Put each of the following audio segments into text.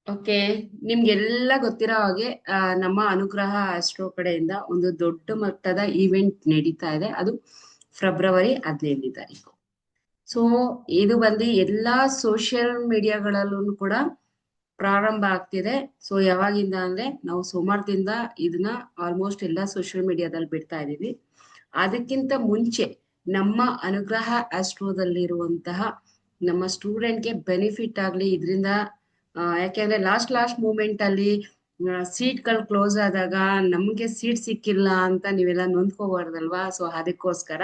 Okay. ನಿಮ್ಗೆಲ್ಲ ಗೊತ್ತಿರೋ ಹಾಗೆ ನಮ್ಮ ಅನುಗ್ರಹ ಆಸ್ಟ್ರೋ ಕಡೆಯಿಂದ ಒಂದು ದೊಡ್ಡ ಮಟ್ಟದ ಈವೆಂಟ್ ನಡೀತಾ ಇದೆ. ಅದು ಫೆಬ್ರವರಿ 15ನೇ ತಾರೀಕು. ಸೊ ಇದು ಬಂದು ಎಲ್ಲಾ ಸೋಷಿಯಲ್ ಮೀಡಿಯಾಗಳಲ್ಲೂ ಕೂಡ ಪ್ರಾರಂಭ ಆಗ್ತಿದೆ. ಸೊ ಯಾವಾಗಿಂದ ಅಂದ್ರೆ ನಾವು ಸೋಮವಾರದಿಂದ ಇದನ್ನ ಆಲ್ಮೋಸ್ಟ್ ಎಲ್ಲಾ ಸೋಷಿಯಲ್ ಮೀಡಿಯಾದಲ್ಲಿ ಬಿಡ್ತಾ ಇದೀವಿ. ಅದಕ್ಕಿಂತ ಮುಂಚೆ ನಮ್ಮ ಅನುಗ್ರಹ ಆಸ್ಟ್ರೋದಲ್ಲಿರುವಂತಹ ನಮ್ಮ ಸ್ಟೂಡೆಂಟ್ಗೆ ಬೆನಿಫಿಟ್ ಆಗ್ಲಿ ಇದರಿಂದ. ಯಾಕೆಂದ್ರೆ ಲಾಸ್ಟ್ ಮೂಮೆಂಟ್ ಅಲ್ಲಿ ಸೀಟ್ಗಳು ಕ್ಲೋಸ್ ಆದಾಗ ನಮ್ಗೆ ಸೀಟ್ ಸಿಕ್ಕಿಲ್ಲ ಅಂತ ನೀವೆಲ್ಲ ನೊಂದ್ಕೋಬಾರ್ದಲ್ವಾ. ಸೊ ಅದಕ್ಕೋಸ್ಕರ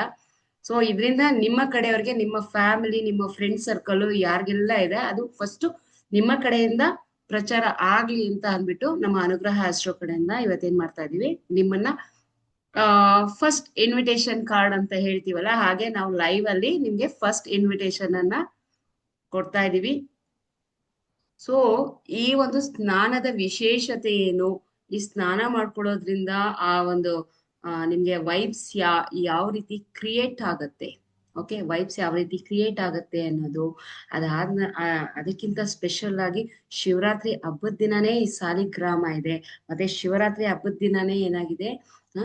ಸೊ ಇದರಿಂದ ನಿಮ್ಮ ಕಡೆಯವ್ರಿಗೆ, ನಿಮ್ಮ ಫ್ಯಾಮಿಲಿ, ನಿಮ್ಮ ಫ್ರೆಂಡ್ ಸರ್ಕಲ್ ಯಾರಿಗೆಲ್ಲ ಇದೆ ಅದು ಫಸ್ಟ್ ನಿಮ್ಮ ಕಡೆಯಿಂದ ಪ್ರಚಾರ ಆಗ್ಲಿ ಅಂತ ಅಂದ್ಬಿಟ್ಟು ನಮ್ಮ ಅನುಗ್ರಹ ಆಸ್ಟ್ರೋ ಕಡೆಯಿಂದ ಇವತ್ತೇನ್ ಮಾಡ್ತಾ ಇದೀವಿ, ನಿಮ್ಮನ್ನ ಫಸ್ಟ್ ಇನ್ವಿಟೇಷನ್ ಕಾರ್ಡ್ ಅಂತ ಹೇಳ್ತೀವಲ್ಲ, ಹಾಗೆ ನಾವು ಲೈವ್ ಅಲ್ಲಿ ನಿಮ್ಗೆ ಫಸ್ಟ್ ಇನ್ವಿಟೇಷನ್ ಅನ್ನ ಕೊಡ್ತಾ ಇದೀವಿ. ಸೊ ಈ ಒಂದು ಸ್ನಾನದ ವಿಶೇಷತೆ ಏನು, ಈ ಸ್ನಾನ ಮಾಡ್ಕೊಳ್ಳೋದ್ರಿಂದ ಆ ಒಂದು ನಿಮ್ಗೆ ವೈಬ್ಸ್ ಯಾವ ರೀತಿ ಕ್ರಿಯೇಟ್ ಆಗತ್ತೆ, ಓಕೆ, ವೈಬ್ಸ್ ಯಾವ ರೀತಿ ಕ್ರಿಯೇಟ್ ಆಗತ್ತೆ ಅನ್ನೋದು. ಅದಕ್ಕಿಂತ ಸ್ಪೆಷಲ್ ಆಗಿ ಶಿವರಾತ್ರಿ ಹಬ್ಬದ ದಿನನೇ ಈ ಸಾಲಿಗ್ರಾಮ ಇದೆ. ಮತ್ತೆ ಶಿವರಾತ್ರಿ ಹಬ್ಬದ ದಿನನೇ ಏನಾಗಿದೆ, ಆ,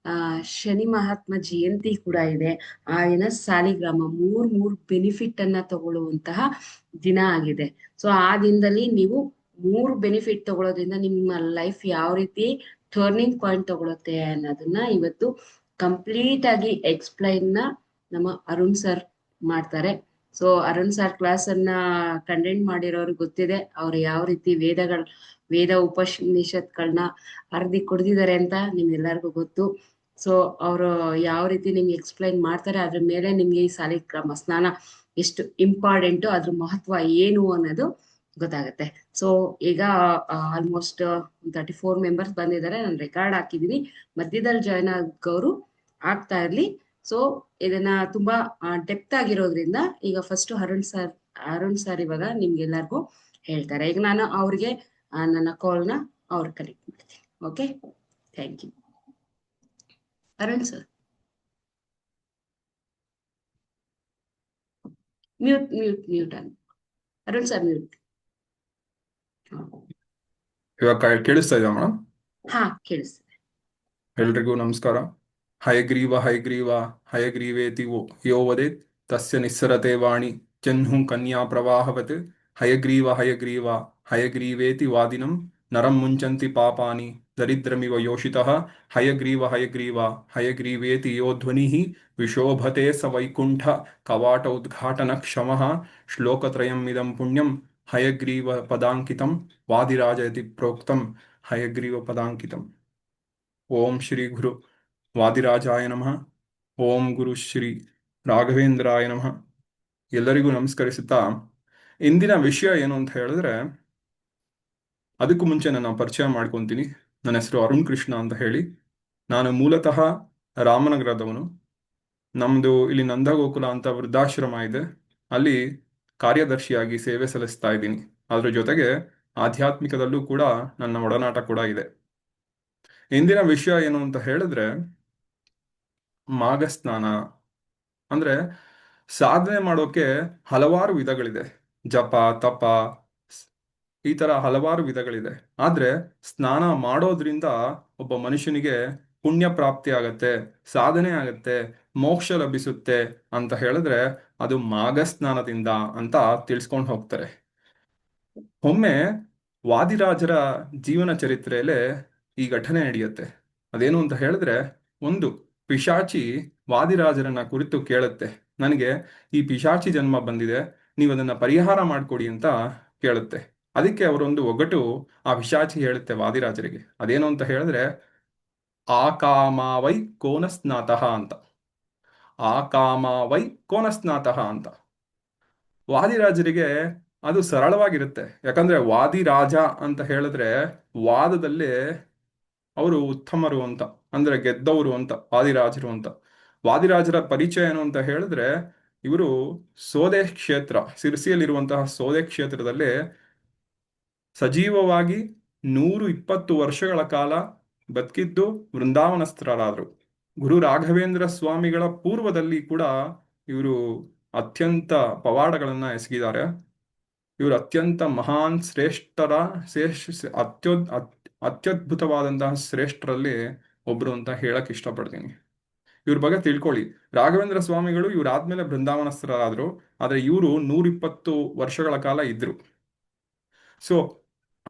ಆ ಶನಿ ಮಹಾತ್ಮ ಜಯಂತಿ ಕೂಡ ಇದೆ. ಆ ದಿನ ಸಾಲಿಗ್ರಾಮ ಮೂರ್ ಮೂರ್ ಬೆನಿಫಿಟ್ ಅನ್ನ ತಗೊಳ್ಳುವಂತಹ ದಿನ ಆಗಿದೆ. ಸೊ ಆ ದಿನದಲ್ಲಿ ನೀವು ಮೂರು ಬೆನಿಫಿಟ್ ತಗೊಳ್ಳೋದ್ರಿಂದ ನಿಮ್ಮ ಲೈಫ್ ಯಾವ ರೀತಿ ಟರ್ನಿಂಗ್ ಪಾಯಿಂಟ್ ತಗೊಳುತ್ತೆ ಅನ್ನೋದನ್ನ ಇವತ್ತು ಕಂಪ್ಲೀಟ್ ಆಗಿ ಎಕ್ಸ್ಪ್ಲೈನ್ ನಮ್ಮ ಅರುಣ್ ಸರ್ ಮಾಡ್ತಾರೆ. ಸೊ ಅರುಣ್ ಸರ್ ಕ್ಲಾಸ್ ಅನ್ನ ಕಂಡೆಂಟ್ ಮಾಡಿರೋರು ಗೊತ್ತಿದೆ, ಅವ್ರು ಯಾವ ರೀತಿ ವೇದ ಉಪನಿಷತ್ಗಳನ್ನ ಅರ್ಧಿ ಕುಡ್ದಿದ್ದಾರೆ ಅಂತ ನಿಮ್ಗೆಲ್ಲರಿಗೂ ಗೊತ್ತು. ಸೊ ಅವರು ಯಾವ ರೀತಿ ನಿಮ್ಗೆ ಎಕ್ಸ್ಪ್ಲೈನ್ ಮಾಡ್ತಾರೆ, ಅದ್ರ ಮೇಲೆ ನಿಮ್ಗೆ ಈ ಸಾಲಿಗ್ರಾಮ ಸ್ನಾನ ಎಷ್ಟು ಇಂಪಾರ್ಟೆಂಟು, ಅದ್ರ ಮಹತ್ವ ಏನು ಅನ್ನೋದು ಗೊತ್ತಾಗುತ್ತೆ. ಸೊ ಈಗ ಆಲ್ಮೋಸ್ಟ್ 34 ಮೆಂಬರ್ಸ್ ಬಂದಿದ್ದಾರೆ. ನಾನು ರೆಕಾರ್ಡ್ ಹಾಕಿದೀನಿ, ಮಧ್ಯದಲ್ಲಿ ಜಾಯ್ನ್ ಆಗೋರು ಆಗ್ತಾ ಇರ್ಲಿ. ಸೊ ಇದನ್ನ ತುಂಬಾ ಡೆಪ್ತ್ ಆಗಿರೋದ್ರಿಂದ ಈಗ ಫಸ್ಟ್ ಅರುಣ್ ಸರ್ ಇವಾಗ ನಿಮ್ಗೆಲ್ಲರಿಗೂ ಹೇಳ್ತಾರೆ. ಈಗ ನಾನು ಅವ್ರಿಗೆ ನನ್ನ ಕಾಲ್ನ ಅವ್ರು ಕನೆಕ್ಟ್ ಮಾಡ್ತೀನಿ. Okay, thank you. Arun sir mute on Arun sir mute. ಇವಾಗ ಕೇಳಿಸ್ತಾ ಇದೆಯಾ ಮೇಡಮ್? ಹಾ, ಕೇಳಿಸ್ತದೆ. ಎಲ್ರಿಗೂ ನಮಸ್ಕಾರ. ಹಯಗ್ರೀವ ಹಯಗ್ರೀವ ಹಯಗ್ರೀವೇತಿ ಯೋ ವದೇತ್ ತಸ್ಯ ನಿಸ್ಸರತೆ ವಾಣಿ ಜಹ್ನುಂ ಕನ್ಯಾ ಪ್ರವಾಹವತ್. ಹಯಗ್ರೀವ ಹಯಗ್ರೀವ ಹಯಗ್ರೀವೇತಿ ವಾದಿನಂ ನರಂ ಮುಂಚಂತಿ ಪಾಪಾನಿ ದರಿದ್ರಮಿವ ಯೋಷಿತಃ. ಹಯಗ್ರೀವ ಹಯಗ್ರೀವ ಹಯಗ್ರೀವೇತಿ ಯೋ ಧ್ವನಿಃ ವಿಶೋಭತೆ ಸ ವೈಕುಂಠ ಕವಾಟ ಉದ್ಘಾಟನ ಕ್ಷಮಃ. ಶ್ಲೋಕತ್ರಯಂ ಇದಂ ಪುಣ್ಯಂ ಹಯಗ್ರೀವ ಪದಾಂಕಿತಂ ವಾದಿರಾಜ ಇತಿ ಪ್ರೋಕ್ತಂ. ಹಯಗ್ರೀವ ಪದಾಂಕಿತಂ. ಓಂ ಶ್ರೀ ಗುರು ವಾದಿರಾಜಾಯ ನಮಃ. ಓಂ ಗುರು ಶ್ರೀ ರಾಘವೇಂದ್ರಾಯ ನಮಃ. ಎಲ್ಲರಿಗೂ ನಮಸ್ಕರಿಸುತ್ತಾ, ಇಂದಿನ ವಿಷಯ ಏನು ಅಂತ ಹೇಳಿದ್ರೆ, ಅದಕ್ಕೂ ಮುಂಚೆ ನನ್ನ ಪರಿಚಯ ಮಾಡ್ಕೊತೀನಿ. ನನ್ನ ಹೆಸರು ಅರುಣ್ ಕೃಷ್ಣ ಅಂತ ಹೇಳಿ. ನಾನು ಮೂಲತಃ ರಾಮನಗರದವನು. ನಮ್ಮದು ಇಲ್ಲಿ ನಂದಗೋಕುಲ ಅಂತ ವೃದ್ಧಾಶ್ರಮ ಇದೆ, ಅಲ್ಲಿ ಕಾರ್ಯದರ್ಶಿಯಾಗಿ ಸೇವೆ ಸಲ್ಲಿಸ್ತಾ ಇದ್ದೀನಿ. ಅದ್ರ ಜೊತೆಗೆ ಆಧ್ಯಾತ್ಮಿಕದಲ್ಲೂ ಕೂಡ ನನ್ನ ಒಡನಾಟ ಕೂಡ ಇದೆ. ಇಂದಿನ ವಿಷಯ ಏನು ಅಂತ ಹೇಳಿದ್ರೆ, ಮಾಘಸ್ನಾನ. ಅಂದ್ರೆ ಸಾಧನೆ ಮಾಡೋಕೆ ಹಲವಾರು ವಿಧಗಳಿದೆ. ಜಪ, ತಪ, ಈ ತರ ಹಲವಾರು ವಿಧಗಳಿದೆ. ಆದ್ರೆ ಸ್ನಾನ ಮಾಡೋದ್ರಿಂದ ಒಬ್ಬ ಮನುಷ್ಯನಿಗೆ ಪುಣ್ಯ ಪ್ರಾಪ್ತಿ ಆಗತ್ತೆ, ಸಾಧನೆ ಆಗತ್ತೆ, ಮೋಕ್ಷ ಲಭಿಸುತ್ತೆ ಅಂತ ಹೇಳಿದ್ರೆ ಅದು ಮಾಘಸ್ನಾನದಿಂದ ಅಂತ ತಿಳಿಸ್ಕೊಂಡು ಹೋಗ್ತಾರೆ. ಒಮ್ಮೆ ವಾದಿರಾಜರ ಜೀವನ ಚರಿತ್ರೆಯಲ್ಲೇ ಈ ಘಟನೆ ನಡೆಯುತ್ತೆ. ಅದೇನು ಅಂತ ಹೇಳಿದ್ರೆ, ಒಂದು ಪಿಶಾಚಿ ವಾದಿರಾಜರನ್ನ ಕುರಿತು ಕೇಳುತ್ತೆ, ನನಗೆ ಈ ಪಿಶಾಚಿ ಜನ್ಮ ಬಂದಿದೆ, ನೀವು ಅದನ್ನ ಪರಿಹಾರ ಮಾಡಿಕೊಡಿ ಅಂತ ಕೇಳುತ್ತೆ. ಅದಕ್ಕೆ ಅವರೊಂದು ಒಗಟು ಆ ಪಿಶಾಚಿ ಹೇಳುತ್ತೆ ವಾದಿರಾಜರಿಗೆ. ಅದೇನು ಅಂತ ಹೇಳಿದ್ರೆ, ಆಕಾಮಾವೈ ಕೋನಸ್ನಾತಃ ಅಂತ. ಆಕಾಮಾವೈ ಕೋನಸ್ನಾತಃ ಅಂತ. ವಾದಿರಾಜರಿಗೆ ಅದು ಸರಳವಾಗಿರುತ್ತೆ. ಯಾಕಂದ್ರೆ ವಾದಿರಾಜ ಅಂತ ಹೇಳಿದ್ರೆ ವಾದದಲ್ಲಿ ಅವರು ಉತ್ತಮರು ಅಂತ, ಅಂದ್ರೆ ಗೆದ್ದವರು ಅಂತ ವಾದಿರಾಜರು ಅಂತ. ವಾದಿರಾಜರ ಪರಿಚಯ ಏನು ಅಂತ ಹೇಳಿದ್ರೆ, ಇವರು ಸೋದೆ ಕ್ಷೇತ್ರ, ಸಿರ್ಸಿಯಲ್ಲಿರುವಂತಹ ಸೋದೆ ಕ್ಷೇತ್ರದಲ್ಲಿ ಸಜೀವವಾಗಿ 120 ವರ್ಷಗಳ ಕಾಲ ಬದುಕಿದ್ದು ವೃಂದಾವನಸ್ಥರಾದರು. ಗುರು ರಾಘವೇಂದ್ರ ಸ್ವಾಮಿಗಳ ಪೂರ್ವದಲ್ಲಿ ಕೂಡ ಇವರು ಅತ್ಯಂತ ಪವಾಡಗಳನ್ನ ಎಸಗಿದ್ದಾರೆ. ಇವರು ಅತ್ಯಂತ ಮಹಾನ್ ಶ್ರೇಷ್ಠರ ಅತ್ಯದ್ಭುತವಾದಂತಹ ಶ್ರೇಷ್ಠರಲ್ಲಿ ಒಬ್ರು ಅಂತ ಹೇಳಕ್ ಇಷ್ಟಪಡ್ತೀನಿ. ಇವ್ರ ಬಗ್ಗೆ ತಿಳ್ಕೊಳ್ಳಿ. ರಾಘವೇಂದ್ರ ಸ್ವಾಮಿಗಳು ಇವ್ರಾದ್ಮೇಲೆ ಬೃಂದಾವನಸ್ಥರಾದ್ರು, ಆದ್ರೆ ಇವರು 120 ವರ್ಷಗಳ ಕಾಲ ಇದ್ರು. ಸೊ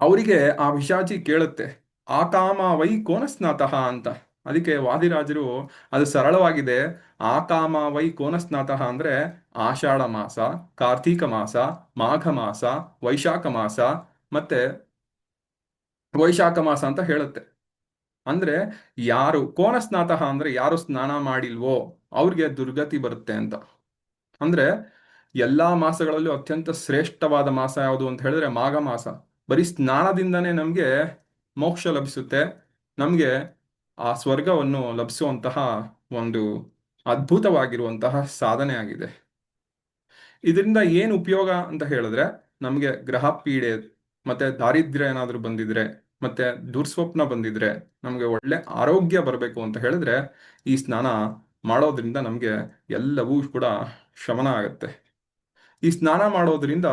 ಅವರಿಗೆ ಆ ಪಿಶಾಚಿ ಕೇಳುತ್ತೆ, ಆ ಕಾಮ ವೈ ಕೋನಸ್ನಾತಃ ಅಂತ. ಅದಕ್ಕೆ ವಾದಿರಾಜರು ಅದು ಸರಳವಾಗಿದೆ. ಆ ಕಾಮ ವೈ ಕೋನಸ್ನಾತಃ ಅಂದ್ರೆ ಆಷಾಢ ಮಾಸ, ಕಾರ್ತೀಕ ಮಾಸ, ಮಾಘ ಮಾಸ, ವೈಶಾಖ ಮಾಸ ಮತ್ತೆ ವೈಶಾಖ ಮಾಸ ಅಂತ ಹೇಳುತ್ತೆ. ಅಂದ್ರೆ ಯಾರು ಕೋನಸ್ನಾತಃ ಅಂದ್ರೆ ಯಾರು ಸ್ನಾನ ಮಾಡಿಲ್ವೋ ಅವ್ರಿಗೆ ದುರ್ಗತಿ ಬರುತ್ತೆ ಅಂತ. ಅಂದ್ರೆ ಎಲ್ಲಾ ಮಾಸಗಳಲ್ಲೂ ಅತ್ಯಂತ ಶ್ರೇಷ್ಠವಾದ ಮಾಸ ಯಾವುದು ಅಂತ ಹೇಳಿದ್ರೆ ಮಾಘ ಮಾಸ. ಬರೀ ಸ್ನಾನದಿಂದನೇ ನಮ್ಗೆ ಮೋಕ್ಷ ಲಭಿಸುತ್ತೆ, ನಮ್ಗೆ ಆ ಸ್ವರ್ಗವನ್ನು ಲಭಿಸುವಂತಹ ಒಂದು ಅದ್ಭುತವಾಗಿರುವಂತಹ ಸಾಧನೆ ಆಗಿದೆ. ಇದರಿಂದ ಏನು ಉಪಯೋಗ ಅಂತ ಹೇಳಿದ್ರೆ, ನಮಗೆ ಗ್ರಹ ಪೀಡೆ ಮತ್ತೆ ದಾರಿದ್ರ್ಯ ಏನಾದರೂ ಬಂದಿದ್ರೆ ಮತ್ತೆ ದುರ್ಸ್ವಪ್ನ ಬಂದಿದ್ರೆ, ನಮಗೆ ಒಳ್ಳೆ ಆರೋಗ್ಯ ಬರಬೇಕು ಅಂತ ಹೇಳಿದ್ರೆ ಈ ಸ್ನಾನ ಮಾಡೋದ್ರಿಂದ ನಮಗೆ ಎಲ್ಲವೂ ಕೂಡ ಶಮನ ಆಗುತ್ತೆ. ಈ ಸ್ನಾನ ಮಾಡೋದ್ರಿಂದ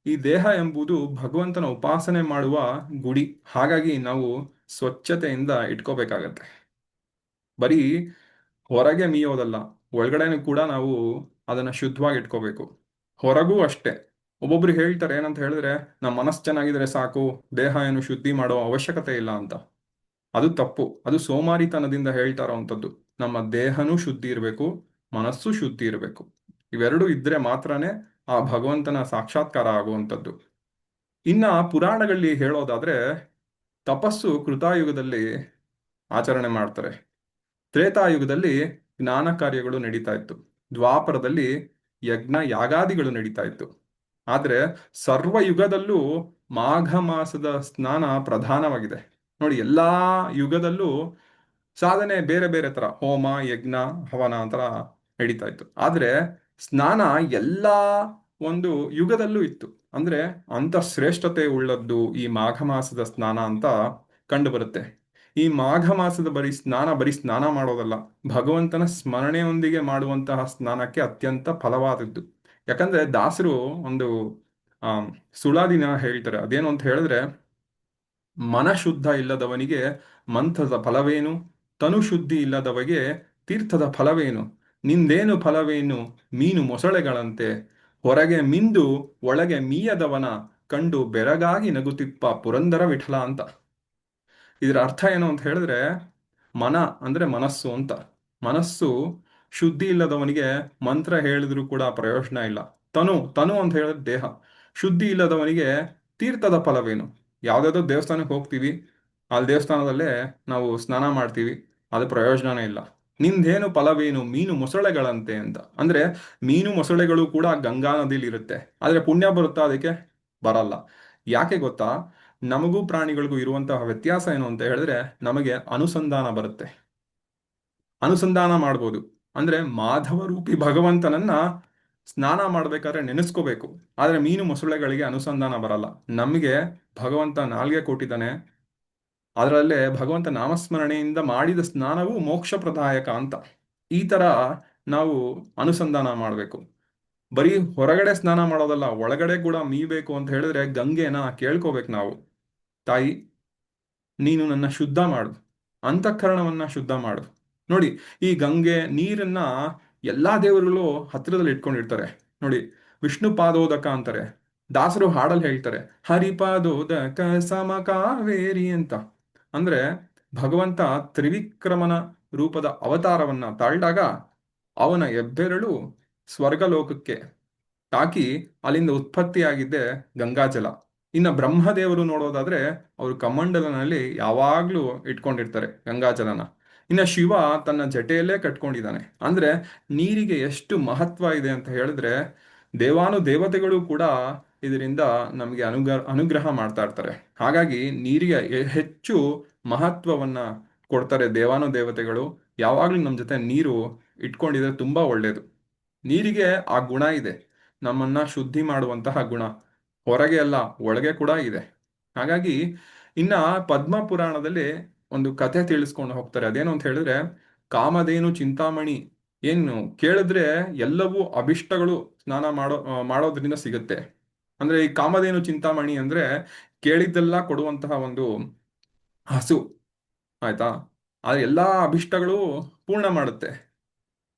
ಈ ದೇಹ ಎಂಬುದು ಭಗವಂತನ ಉಪಾಸನೆ ಮಾಡುವ ಗುಡಿ. ಹಾಗಾಗಿ ನಾವು ಸ್ವಚ್ಛತೆಯಿಂದ ಇಟ್ಕೋಬೇಕಾಗತ್ತೆ. ಬರೀ ಹೊರಗೆ ಮೀಯೋದಲ್ಲ, ಒಳಗಡೆನೂ ಕೂಡ ನಾವು ಅದನ್ನ ಶುದ್ಧವಾಗಿ ಇಟ್ಕೋಬೇಕು. ಹೊರಗೂ ಅಷ್ಟೇ. ಒಬ್ಬೊಬ್ರು ಹೇಳ್ತಾರೆ ಏನಂತ ಹೇಳಿದ್ರೆ, ನಮ್ಮ ಮನಸ್ಸು ಚೆನ್ನಾಗಿದ್ರೆ ಸಾಕು, ದೇಹ ಏನು ಶುದ್ಧಿ ಮಾಡೋ ಅವಶ್ಯಕತೆ ಇಲ್ಲ ಅಂತ. ಅದು ತಪ್ಪು. ಅದು ಸೋಮಾರಿತನದಿಂದ ಹೇಳ್ತಾ ಇರೋವಂಥದ್ದು. ನಮ್ಮ ದೇಹನೂ ಶುದ್ಧಿ ಇರಬೇಕು, ಮನಸ್ಸು ಶುದ್ಧಿ ಇರಬೇಕು. ಇವೆರಡೂ ಇದ್ರೆ ಮಾತ್ರನೇ ಆ ಭಗವಂತನ ಸಾಕ್ಷಾತ್ಕಾರ ಆಗುವಂಥದ್ದು. ಇನ್ನ ಪುರಾಣಗಳಲ್ಲಿ ಹೇಳೋದಾದ್ರೆ, ತಪಸ್ಸು ಕೃತಾಯುಗದಲ್ಲಿ ಆಚರಣೆ ಮಾಡ್ತಾರೆ, ತ್ರೇತಾಯುಗದಲ್ಲಿ ಜ್ಞಾನ ಕಾರ್ಯಗಳು ನಡೀತಾ ಇತ್ತು, ದ್ವಾಪರದಲ್ಲಿ ಯಜ್ಞ ಯಾಗಾದಿಗಳು ನಡೀತಾ ಇತ್ತು. ಆದ್ರೆ ಸರ್ವಯುಗದಲ್ಲೂ ಮಾಘ ಮಾಸದ ಸ್ನಾನ ಪ್ರಧಾನವಾಗಿದೆ. ನೋಡಿ, ಎಲ್ಲಾ ಯುಗದಲ್ಲೂ ಸಾಧನೆ ಬೇರೆ ಬೇರೆ ತರ, ಹೋಮ ಯಜ್ಞ ಹವನ ಅಂತರ ನಡೀತಾ ಇತ್ತು. ಆದ್ರೆ ಸ್ನಾನ ಎಲ್ಲಾ ಒಂದು ಯುಗದಲ್ಲೂ ಇತ್ತು. ಅಂದ್ರೆ ಅಂತ ಶ್ರೇಷ್ಠತೆ ಉಳ್ಳದ್ದು ಈ ಮಾಘ ಮಾಸದ ಸ್ನಾನ ಅಂತ ಕಂಡು ಬರುತ್ತೆ. ಈ ಮಾಘ ಮಾಸದ ಬರೀ ಸ್ನಾನ ಮಾಡೋದಲ್ಲ, ಭಗವಂತನ ಸ್ಮರಣೆಯೊಂದಿಗೆ ಮಾಡುವಂತಹ ಸ್ನಾನಕ್ಕೆ ಅತ್ಯಂತ ಫಲವಾದದ್ದು. ಯಾಕಂದ್ರೆ ದಾಸರು ಒಂದು ಆ ಸುಳಾದಿನ ಹೇಳ್ತಾರೆ. ಅದೇನು ಅಂತ ಹೇಳಿದ್ರೆ, ಮನ ಶುದ್ಧ ಇಲ್ಲದವನಿಗೆ ಮಂಥದ ಫಲವೇನು, ತನು ಶುದ್ಧಿ ಇಲ್ಲದವಗೆ ತೀರ್ಥದ ಫಲವೇನು, ನಿಂದೇನು ಫಲವೇನು ಮೀನು ಮೊಸಳೆಗಳಂತೆ, ಹೊರಗೆ ಮಿಂದು ಒಳಗೆ ಮೀಯದವನ ಕಂಡು ಬೆರಗಾಗಿ ನಗುತಿಪ್ಪ ಪುರಂದರ ವಿಠಲ ಅಂತ. ಇದರ ಅರ್ಥ ಏನು ಅಂತ ಹೇಳಿದ್ರೆ, ಮನ ಅಂದ್ರೆ ಮನಸ್ಸು ಅಂತ. ಮನಸ್ಸು ಶುದ್ಧಿ ಇಲ್ಲದವನಿಗೆ ಮಂತ್ರ ಹೇಳಿದ್ರು ಕೂಡ ಪ್ರಯೋಜನ ಇಲ್ಲ. ತನು ತನು ಅಂತ ಹೇಳಿದ್ರೆ ದೇಹ ಶುದ್ಧಿ ಇಲ್ಲದವನಿಗೆ ತೀರ್ಥದ ಫಲವೇನು. ಯಾವ್ದಾದ್ರು ದೇವಸ್ಥಾನಕ್ಕೆ ಹೋಗ್ತೀವಿ, ಅಲ್ಲಿ ದೇವಸ್ಥಾನದಲ್ಲೇ ನಾವು ಸ್ನಾನ ಮಾಡ್ತೀವಿ, ಅದು ಪ್ರಯೋಜನನೇ ಇಲ್ಲ. ನಿಂದೇನು ಫಲವೇನು ಮೀನು ಮೊಸಳೆಗಳಂತೆ ಅಂತ. ಅಂದ್ರೆ ಮೀನು ಮೊಸಳೆಗಳು ಕೂಡ ಗಂಗಾ ನದಿಲಿ ಇರುತ್ತೆ, ಆದ್ರೆ ಪುಣ್ಯ ಬರುತ್ತಾ ಅದಕ್ಕೆ? ಬರಲ್ಲ. ಯಾಕೆ ಗೊತ್ತಾ? ನಮಗೂ ಪ್ರಾಣಿಗಳಿಗೂ ಇರುವಂತಹ ವ್ಯತ್ಯಾಸ ಏನು ಅಂತ ಹೇಳಿದ್ರೆ, ನಮಗೆ ಅನುಸಂಧಾನ ಬರುತ್ತೆ, ಅನುಸಂಧಾನ ಮಾಡ್ಬೋದು. ಅಂದ್ರೆ ಮಾಧವ ರೂಪಿ ಭಗವಂತನನ್ನ ಸ್ನಾನ ಮಾಡ್ಬೇಕಾದ್ರೆ ನೆನೆಸ್ಕೋಬೇಕು. ಆದ್ರೆ ಮೀನು ಮೊಸಳೆಗಳಿಗೆ ಅನುಸಂಧಾನ ಬರಲ್ಲ. ನಮಗೆ ಭಗವಂತ ನಾಲ್ಗೆ ಕೊಟ್ಟಿದ್ದಾನೆ, ಅದರಲ್ಲೇ ಭಗವಂತ ನಾಮಸ್ಮರಣೆಯಿಂದ ಮಾಡಿದ ಸ್ನಾನವು ಮೋಕ್ಷಪ್ರದಾಯಕ ಅಂತ. ಈ ತರ ನಾವು ಅನುಸಂಧಾನ ಮಾಡಬೇಕು. ಬರೀ ಹೊರಗಡೆ ಸ್ನಾನ ಮಾಡೋದಲ್ಲ, ಒಳಗಡೆ ಕೂಡ ಮೀಬೇಕು ಅಂತ ಹೇಳಿದ್ರೆ ಗಂಗೆನ ಕೇಳ್ಕೋಬೇಕು ನಾವು. ತಾಯಿ, ನೀನು ನನ್ನ ಶುದ್ಧ ಮಾಡು, ಅಂತಃಕರಣವನ್ನ ಶುದ್ಧ ಮಾಡು. ನೋಡಿ, ಈ ಗಂಗೆ ನೀರನ್ನ ಎಲ್ಲಾ ದೇವರುಗಳು ಹತ್ತಿರದಲ್ಲಿ ಇಟ್ಕೊಂಡಿರ್ತಾರೆ. ನೋಡಿ, ವಿಷ್ಣು ಪಾದೋದಕ ಅಂತಾರೆ, ದಾಸರು ಹಾಡಲ್ಲಿ ಹೇಳ್ತಾರೆ ಹರಿಪಾದೋದಕ ಸಮಕಾವೇರಿ ಅಂತ. ಅಂದ್ರೆ ಭಗವಂತ ತ್ರಿವಿಕ್ರಮನ ರೂಪದ ಅವತಾರವನ್ನ ತಾಳ್ದಾಗ ಅವನ ಹೆಬ್ಬೆರಳು ಸ್ವರ್ಗಲೋಕಕ್ಕೆ ತಾಕಿ ಅಲ್ಲಿಂದ ಉತ್ಪತ್ತಿಯಾಗಿದ್ದೆ ಗಂಗಾಜಲ. ಇನ್ನ ಬ್ರಹ್ಮದೇವರು ನೋಡೋದಾದ್ರೆ ಅವರು ಕಮಂಡಲನಲ್ಲಿ ಯಾವಾಗ್ಲೂ ಇಟ್ಕೊಂಡಿರ್ತಾರೆ ಗಂಗಾಜಲನ. ಇನ್ನ ಶಿವ ತನ್ನ ಜಟೆಯಲ್ಲೇ ಕಟ್ಕೊಂಡಿದ್ದಾನೆ. ಅಂದ್ರೆ ನೀರಿಗೆ ಎಷ್ಟು ಮಹತ್ವ ಇದೆ ಅಂತ ಹೇಳಿದ್ರೆ, ದೇವಾನು ದೇವತೆಗಳು ಕೂಡ ಇದರಿಂದ ನಮಗೆ ಅನುಗ್ರಹ ಮಾಡ್ತಾ ಇರ್ತಾರೆ. ಹಾಗಾಗಿ ನೀರಿಗೆ ಹೆಚ್ಚು ಮಹತ್ವವನ್ನ ಕೊಡ್ತಾರೆ ದೇವಾನು ದೇವತೆಗಳು. ಯಾವಾಗ್ಲೂ ನಮ್ಮ ಜೊತೆ ನೀರು ಇಟ್ಕೊಂಡಿದ್ರೆ ತುಂಬಾ ಒಳ್ಳೇದು. ನೀರಿಗೆ ಆ ಗುಣ ಇದೆ, ನಮ್ಮನ್ನ ಶುದ್ಧಿ ಮಾಡುವಂತಹ ಗುಣ. ಹೊರಗೆ ಅಲ್ಲ, ಒಳಗೆ ಕೂಡ ಇದೆ. ಹಾಗಾಗಿ ಇನ್ನ ಪದ್ಮ ಪುರಾಣದಲ್ಲಿ ಒಂದು ಕಥೆ ತಿಳಿಸ್ಕೊಂಡು ಹೋಗ್ತಾರೆ. ಅದೇನು ಅಂತ ಹೇಳಿದ್ರೆ, ಕಾಮಧೇನು ಚಿಂತಾಮಣಿ ಏನು ಕೇಳಿದ್ರೆ ಎಲ್ಲವೂ ಅಭಿಷ್ಟಗಳು ಸ್ನಾನ ಮಾಡೋದ್ರಿಂದ ಸಿಗುತ್ತೆ. ಅಂದ್ರೆ ಈ ಕಾಮಧೇನು ಚಿಂತಾಮಣಿ ಅಂದ್ರೆ ಕೇಳಿದ್ದೆಲ್ಲ ಕೊಡುವಂತಹ ಒಂದು ಹಸು, ಆಯ್ತಾ. ಆ ಎಲ್ಲಾ ಅಭಿಷ್ಟಗಳು ಪೂರ್ಣ ಮಾಡುತ್ತೆ.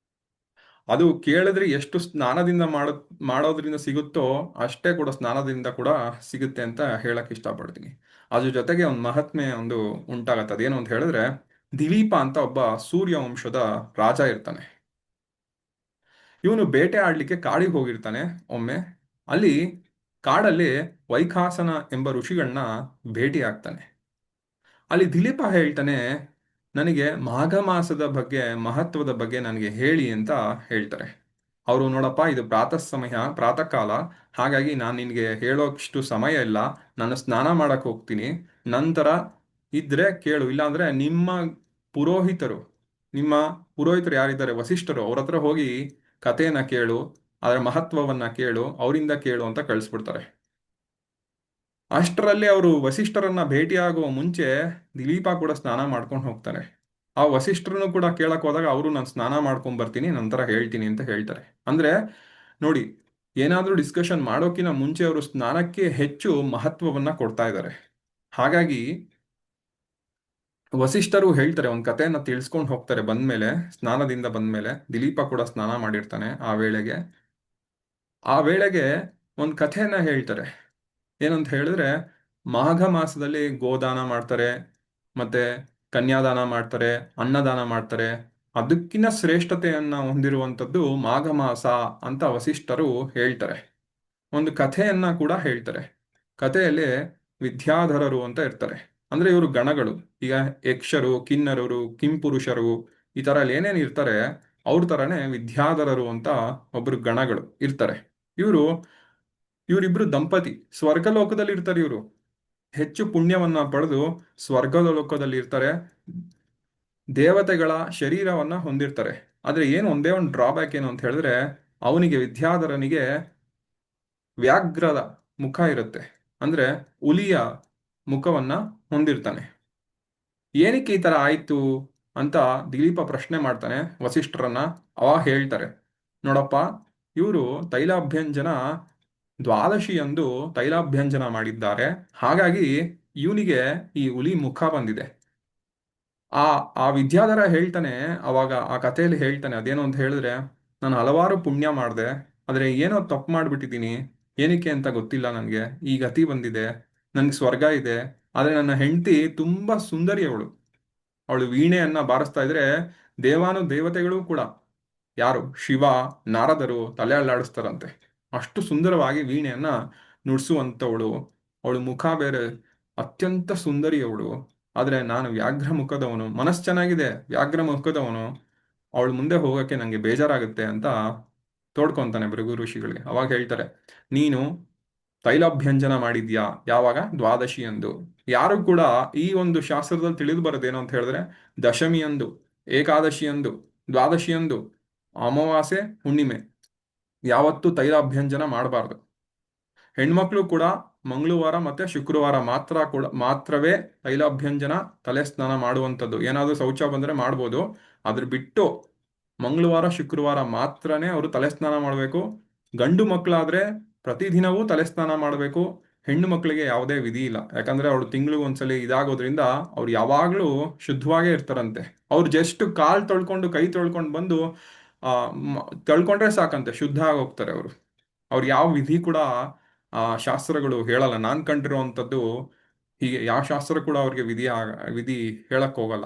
ಅದು ಕೇಳಿದ್ರೆ ಎಷ್ಟು ಸ್ನಾನದಿಂದ ಮಾಡೋದ್ರಿಂದ ಸಿಗುತ್ತೋ ಅಷ್ಟೇ ಕೂಡ ಸ್ನಾನದಿಂದ ಕೂಡ ಸಿಗುತ್ತೆ ಅಂತ ಹೇಳಕ್ ಇಷ್ಟಪಡ್ತೀನಿ. ಅದ್ರ ಜೊತೆಗೆ ಒಂದು ಮಹಾತ್ಮೆ ಒಂದು ಉಂಟಾಗತ್ತೆ. ಅದೇನು ಅಂತ ಹೇಳಿದ್ರೆ, ದಿಲೀಪ ಅಂತ ಒಬ್ಬ ಸೂರ್ಯ ವಂಶದ ರಾಜ ಇರ್ತಾನೆ. ಇವನು ಬೇಟೆ ಆಡ್ಲಿಕ್ಕೆ ಕಾಡಿಗೆ ಹೋಗಿರ್ತಾನೆ ಒಮ್ಮೆ. ಅಲ್ಲಿ ಕಾಡಲ್ಲಿ ವೈಖಾಸನ ಎಂಬ ಋಷಿಗಳನ್ನ ಭೇಟಿ ಆಗ್ತಾನೆ. ಅಲ್ಲಿ ದಿಲೀಪ ಹೇಳ್ತಾನೆ, ನನಗೆ ಮಾಘ ಮಾಸದ ಬಗ್ಗೆ ಮಹತ್ವದ ಬಗ್ಗೆ ನನಗೆ ಹೇಳಿ ಅಂತ ಹೇಳ್ತಾರೆ. ಅವರು, ನೋಡಪ್ಪ, ಇದು ಪ್ರಾತಃ ಕಾಲ, ಹಾಗಾಗಿ ನಾನು ನಿನಗೆ ಹೇಳೋಷ್ಟು ಸಮಯ ಇಲ್ಲ. ನಾನು ಸ್ನಾನ ಮಾಡಕ್ ಹೋಗ್ತೀನಿ. ನಂತರ ಇದ್ರೆ ಕೇಳು, ಇಲ್ಲಾಂದ್ರೆ ಪುರೋಹಿತರು ನಿಮ್ಮ ಪುರೋಹಿತರು ಯಾರಿದ್ದಾರೆ, ವಸಿಷ್ಠರು, ಅವ್ರ ಹತ್ರ ಹೋಗಿ ಕಥೆಯನ್ನ ಕೇಳು, ಅದರ ಮಹತ್ವವನ್ನ ಕೇಳು, ಅವರಿಂದ ಕೇಳು ಅಂತ ಕಳಿಸ್ಬಿಡ್ತಾರೆ. ಅಷ್ಟರಲ್ಲಿ ಅವರು ವಸಿಷ್ಠರನ್ನ ಭೇಟಿಯಾಗುವ ಮುಂಚೆ ದಿಲೀಪ ಕೂಡ ಸ್ನಾನ ಮಾಡ್ಕೊಂಡು ಹೋಗ್ತಾರೆ. ಆ ವಸಿಷ್ಠರನ್ನು ಕೂಡ ಕೇಳಕ್ ಹೋದಾಗ ಅವರು, ನಾನು ಸ್ನಾನ ಮಾಡ್ಕೊಂಡ್ ಬರ್ತೀನಿ, ನಂತರ ಹೇಳ್ತೀನಿ ಅಂತ ಹೇಳ್ತಾರೆ. ಅಂದ್ರೆ ನೋಡಿ, ಏನಾದ್ರೂ ಡಿಸ್ಕಷನ್ ಮಾಡೋಕಿನ ಮುಂಚೆ ಅವರು ಸ್ನಾನಕ್ಕೆ ಹೆಚ್ಚು ಮಹತ್ವವನ್ನ ಕೊಡ್ತಾ ಇದ್ದಾರೆ. ಹಾಗಾಗಿ ವಸಿಷ್ಠರು ಹೇಳ್ತಾರೆ, ಒಂದು ಕಥೆಯನ್ನ ತಿಳಿಸ್ಕೊಂಡು ಹೋಗ್ತಾರೆ. ಬಂದ್ಮೇಲೆ, ಸ್ನಾನದಿಂದ ಬಂದ್ಮೇಲೆ ದಿಲೀಪ ಕೂಡ ಸ್ನಾನ ಮಾಡಿರ್ತಾನೆ ಆ ವೇಳೆಗೆ ಒಂದು ಕಥೆಯನ್ನ ಹೇಳ್ತಾರೆ. ಏನಂತ ಹೇಳಿದ್ರೆ, ಮಾಘ ಮಾಸದಲ್ಲಿ ಗೋದಾನ ಮಾಡ್ತಾರೆ, ಮತ್ತೆ ಕನ್ಯಾದಾನ ಮಾಡ್ತಾರೆ, ಅನ್ನದಾನ ಮಾಡ್ತಾರೆ. ಅದಕ್ಕಿಂತ ಶ್ರೇಷ್ಠತೆಯನ್ನ ಹೊಂದಿರುವಂಥದ್ದು ಮಾಘ ಮಾಸ ಅಂತ ವಸಿಷ್ಠರು ಹೇಳ್ತಾರೆ. ಒಂದು ಕಥೆಯನ್ನ ಕೂಡ ಹೇಳ್ತಾರೆ. ಕಥೆಯಲ್ಲಿ ವಿದ್ಯಾಧರರು ಅಂತ ಇರ್ತಾರೆ. ಅಂದ್ರೆ ಇವರು ಗಣಗಳು. ಈಗ ಯಕ್ಷರು, ಕಿನ್ನರರು, ಕಿಂಪುರುಷರು, ಈ ತರ ಅಲ್ಲಿ ಏನೇನು ಇರ್ತಾರೆ, ಅವ್ರ ತರನೇ ವಿದ್ಯಾಧರರು ಅಂತ ಒಬ್ರು ಗಣಗಳು ಇರ್ತಾರೆ. ಇವರು ಇವರಿಬ್ರು ದಂಪತಿ ಸ್ವರ್ಗಲೋಕದಲ್ಲಿ ಇರ್ತಾರೆ. ಇವರು ಹೆಚ್ಚು ಪುಣ್ಯವನ್ನ ಪಡೆದು ಸ್ವರ್ಗದ ಲೋಕದಲ್ಲಿ ಇರ್ತಾರೆ. ದೇವತೆಗಳ ಶರೀರವನ್ನ ಹೊಂದಿರ್ತಾರೆ. ಆದ್ರೆ ಏನು ಒಂದೇ ಒಂದು ಡ್ರಾಬ್ಯಾಕ್ ಏನು ಅಂತ ಹೇಳಿದ್ರೆ, ವಿದ್ಯಾಧರನಿಗೆ ವ್ಯಾಘ್ರದ ಮುಖ ಇರುತ್ತೆ. ಅಂದ್ರೆ ಹುಲಿಯ ಮುಖವನ್ನ ಹೊಂದಿರ್ತಾನೆ. ಏನಕ್ಕೆ ಈ ತರ ಆಯ್ತು ಅಂತ ದಿಲೀಪ ಪ್ರಶ್ನೆ ಮಾಡ್ತಾನೆ ವಸಿಷ್ಠರನ್ನ. ಅವ ಹೇಳ್ತಾರೆ, ನೋಡಪ್ಪ, ಇವರು ತೈಲಾಭ್ಯಂಜನ ದ್ವಾದಶಿಯಂದು ತೈಲಾಭ್ಯಂಜನ ಮಾಡಿದ್ದಾರೆ. ಹಾಗಾಗಿ ಇವನಿಗೆ ಈ ಹುಲಿ ಮುಖ ಬಂದಿದೆ. ಆ ಆ ವಿದ್ಯಾಧರ ಹೇಳ್ತಾನೆ, ಅವಾಗ ಆ ಕಥೆಯಲ್ಲಿ ಹೇಳ್ತಾನೆ, ಅದೇನು ಅಂತ ಹೇಳಿದ್ರೆ, ನಾನು ಹಲವಾರು ಪುಣ್ಯ ಮಾಡಿದೆ, ಆದ್ರೆ ಏನೋ ತಪ್ಪು ಮಾಡ್ಬಿಟ್ಟಿದ್ದೀನಿ. ಏನಕ್ಕೆ ಅಂತ ಗೊತ್ತಿಲ್ಲ ನನಗೆ. ಈ ಗತಿ ಬಂದಿದೆ. ನನ್ಗೆ ಸ್ವರ್ಗ ಇದೆ, ಆದ್ರೆ ನನ್ನ ಹೆಂಡತಿ ತುಂಬಾ ಸುಂದರಿ. ಅವಳು ವೀಣೆಯನ್ನ ಬಾರಿಸ್ತಾ ಇದ್ರೆ ದೇವಾನು ದೇವತೆಗಳು ಕೂಡ, ಯಾರು, ಶಿವ, ನಾರದರು ತಲೆ ಅಲ್ಲಾಡಿಸ್ತಾರಂತೆ. ಅಷ್ಟು ಸುಂದರವಾಗಿ ವೀಣೆಯನ್ನ ನುಡಿಸುವಂಥವಳು. ಅವಳು ಮುಖ ಬೇರೆ ಅತ್ಯಂತ ಸುಂದರಿ ಅವಳು. ಆದ್ರೆ ನಾನು ವ್ಯಾಘ್ರ ಮುಖದವನು, ಮನಸ್ಸು ಚೆನ್ನಾಗಿದೆ, ವ್ಯಾಘ್ರ ಮುಖದವನು. ಅವಳು ಮುಂದೆ ಹೋಗಕ್ಕೆ ನಂಗೆ ಬೇಜಾರಾಗುತ್ತೆ ಅಂತ ತೋಡ್ಕೊಂತಾನೆ ಭೃಗು ಋಷಿಗಳಿಗೆ. ಅವಾಗ ಹೇಳ್ತಾರೆ, ನೀನು ತೈಲಾಭ್ಯಂಜನ ಮಾಡಿದ್ಯಾ ಯಾವಾಗ? ದ್ವಾದಶಿಯಂದು. ಯಾರು ಕೂಡ ಈ ಒಂದು ಶಾಸ್ತ್ರದಲ್ಲಿ ತಿಳಿದು ಬರೋದೇನು ಅಂತ ಹೇಳಿದ್ರೆ, ದಶಮಿಯಂದು, ಏಕಾದಶಿಯಂದು, ದ್ವಾದಶಿಯಂದು, ಅಮಾವಾಸ್ಯೆ, ಹುಣ್ಣಿಮೆ ಯಾವತ್ತೂ ತೈಲಾಭ್ಯಂಜನ ಮಾಡಬಾರ್ದು. ಹೆಣ್ಮಕ್ಳು ಕೂಡ ಮಂಗಳವಾರ ಮತ್ತೆ ಶುಕ್ರವಾರ ಮಾತ್ರವೇ ತೈಲಾಭ್ಯಂಜನ ತಲೆ ಸ್ನಾನ ಮಾಡುವಂಥದ್ದು. ಏನಾದರೂ ಶೌಚ ಬಂದ್ರೆ ಮಾಡ್ಬೋದು, ಅದ್ರ ಬಿಟ್ಟು ಮಂಗಳವಾರ ಶುಕ್ರವಾರ ಮಾತ್ರನೇ ಅವರು ತಲೆ ಸ್ನಾನ ಮಾಡಬೇಕು. ಗಂಡು ಮಕ್ಕಳಾದ್ರೆ ಪ್ರತಿದಿನವೂ ತಲೆ ಸ್ನಾನ ಮಾಡಬೇಕು. ಹೆಣ್ಣು ಮಕ್ಕಳಿಗೆ ಯಾವುದೇ ವಿಧಿ ಇಲ್ಲ. ಯಾಕಂದ್ರೆ ಅವಳು ತಿಂಗಳಿಗೆ ಒಂದ್ಸಲಿ ಇದಾಗೋದ್ರಿಂದ ಅವ್ರು ಯಾವಾಗ್ಲೂ ಶುದ್ಧವಾಗೇ ಇರ್ತಾರಂತೆ. ಅವ್ರು ಜಸ್ಟ್ ಕಾಲ್ ತೊಳ್ಕೊಂಡು ಕೈ ತೊಳ್ಕೊಂಡು ಬಂದು ತೊಳ್ಕೊಂಡ್ರೆ ಸಾಕಂತೆ, ಶುದ್ಧ ಆಗೋಗ್ತಾರೆ ಅವರು. ಅವ್ರು ಯಾವ ವಿಧಿ ಕೂಡ ಶಾಸ್ತ್ರಗಳು ಹೇಳಲ್ಲ. ನಾನ್ ಕಂಡಿರುವಂಥದ್ದು ಹೀಗೆ ಯಾವ ಶಾಸ್ತ್ರ ಕೂಡ ಅವ್ರಿಗೆ ವಿಧಿ ಹೇಳಕ್ ಹೋಗಲ್ಲ.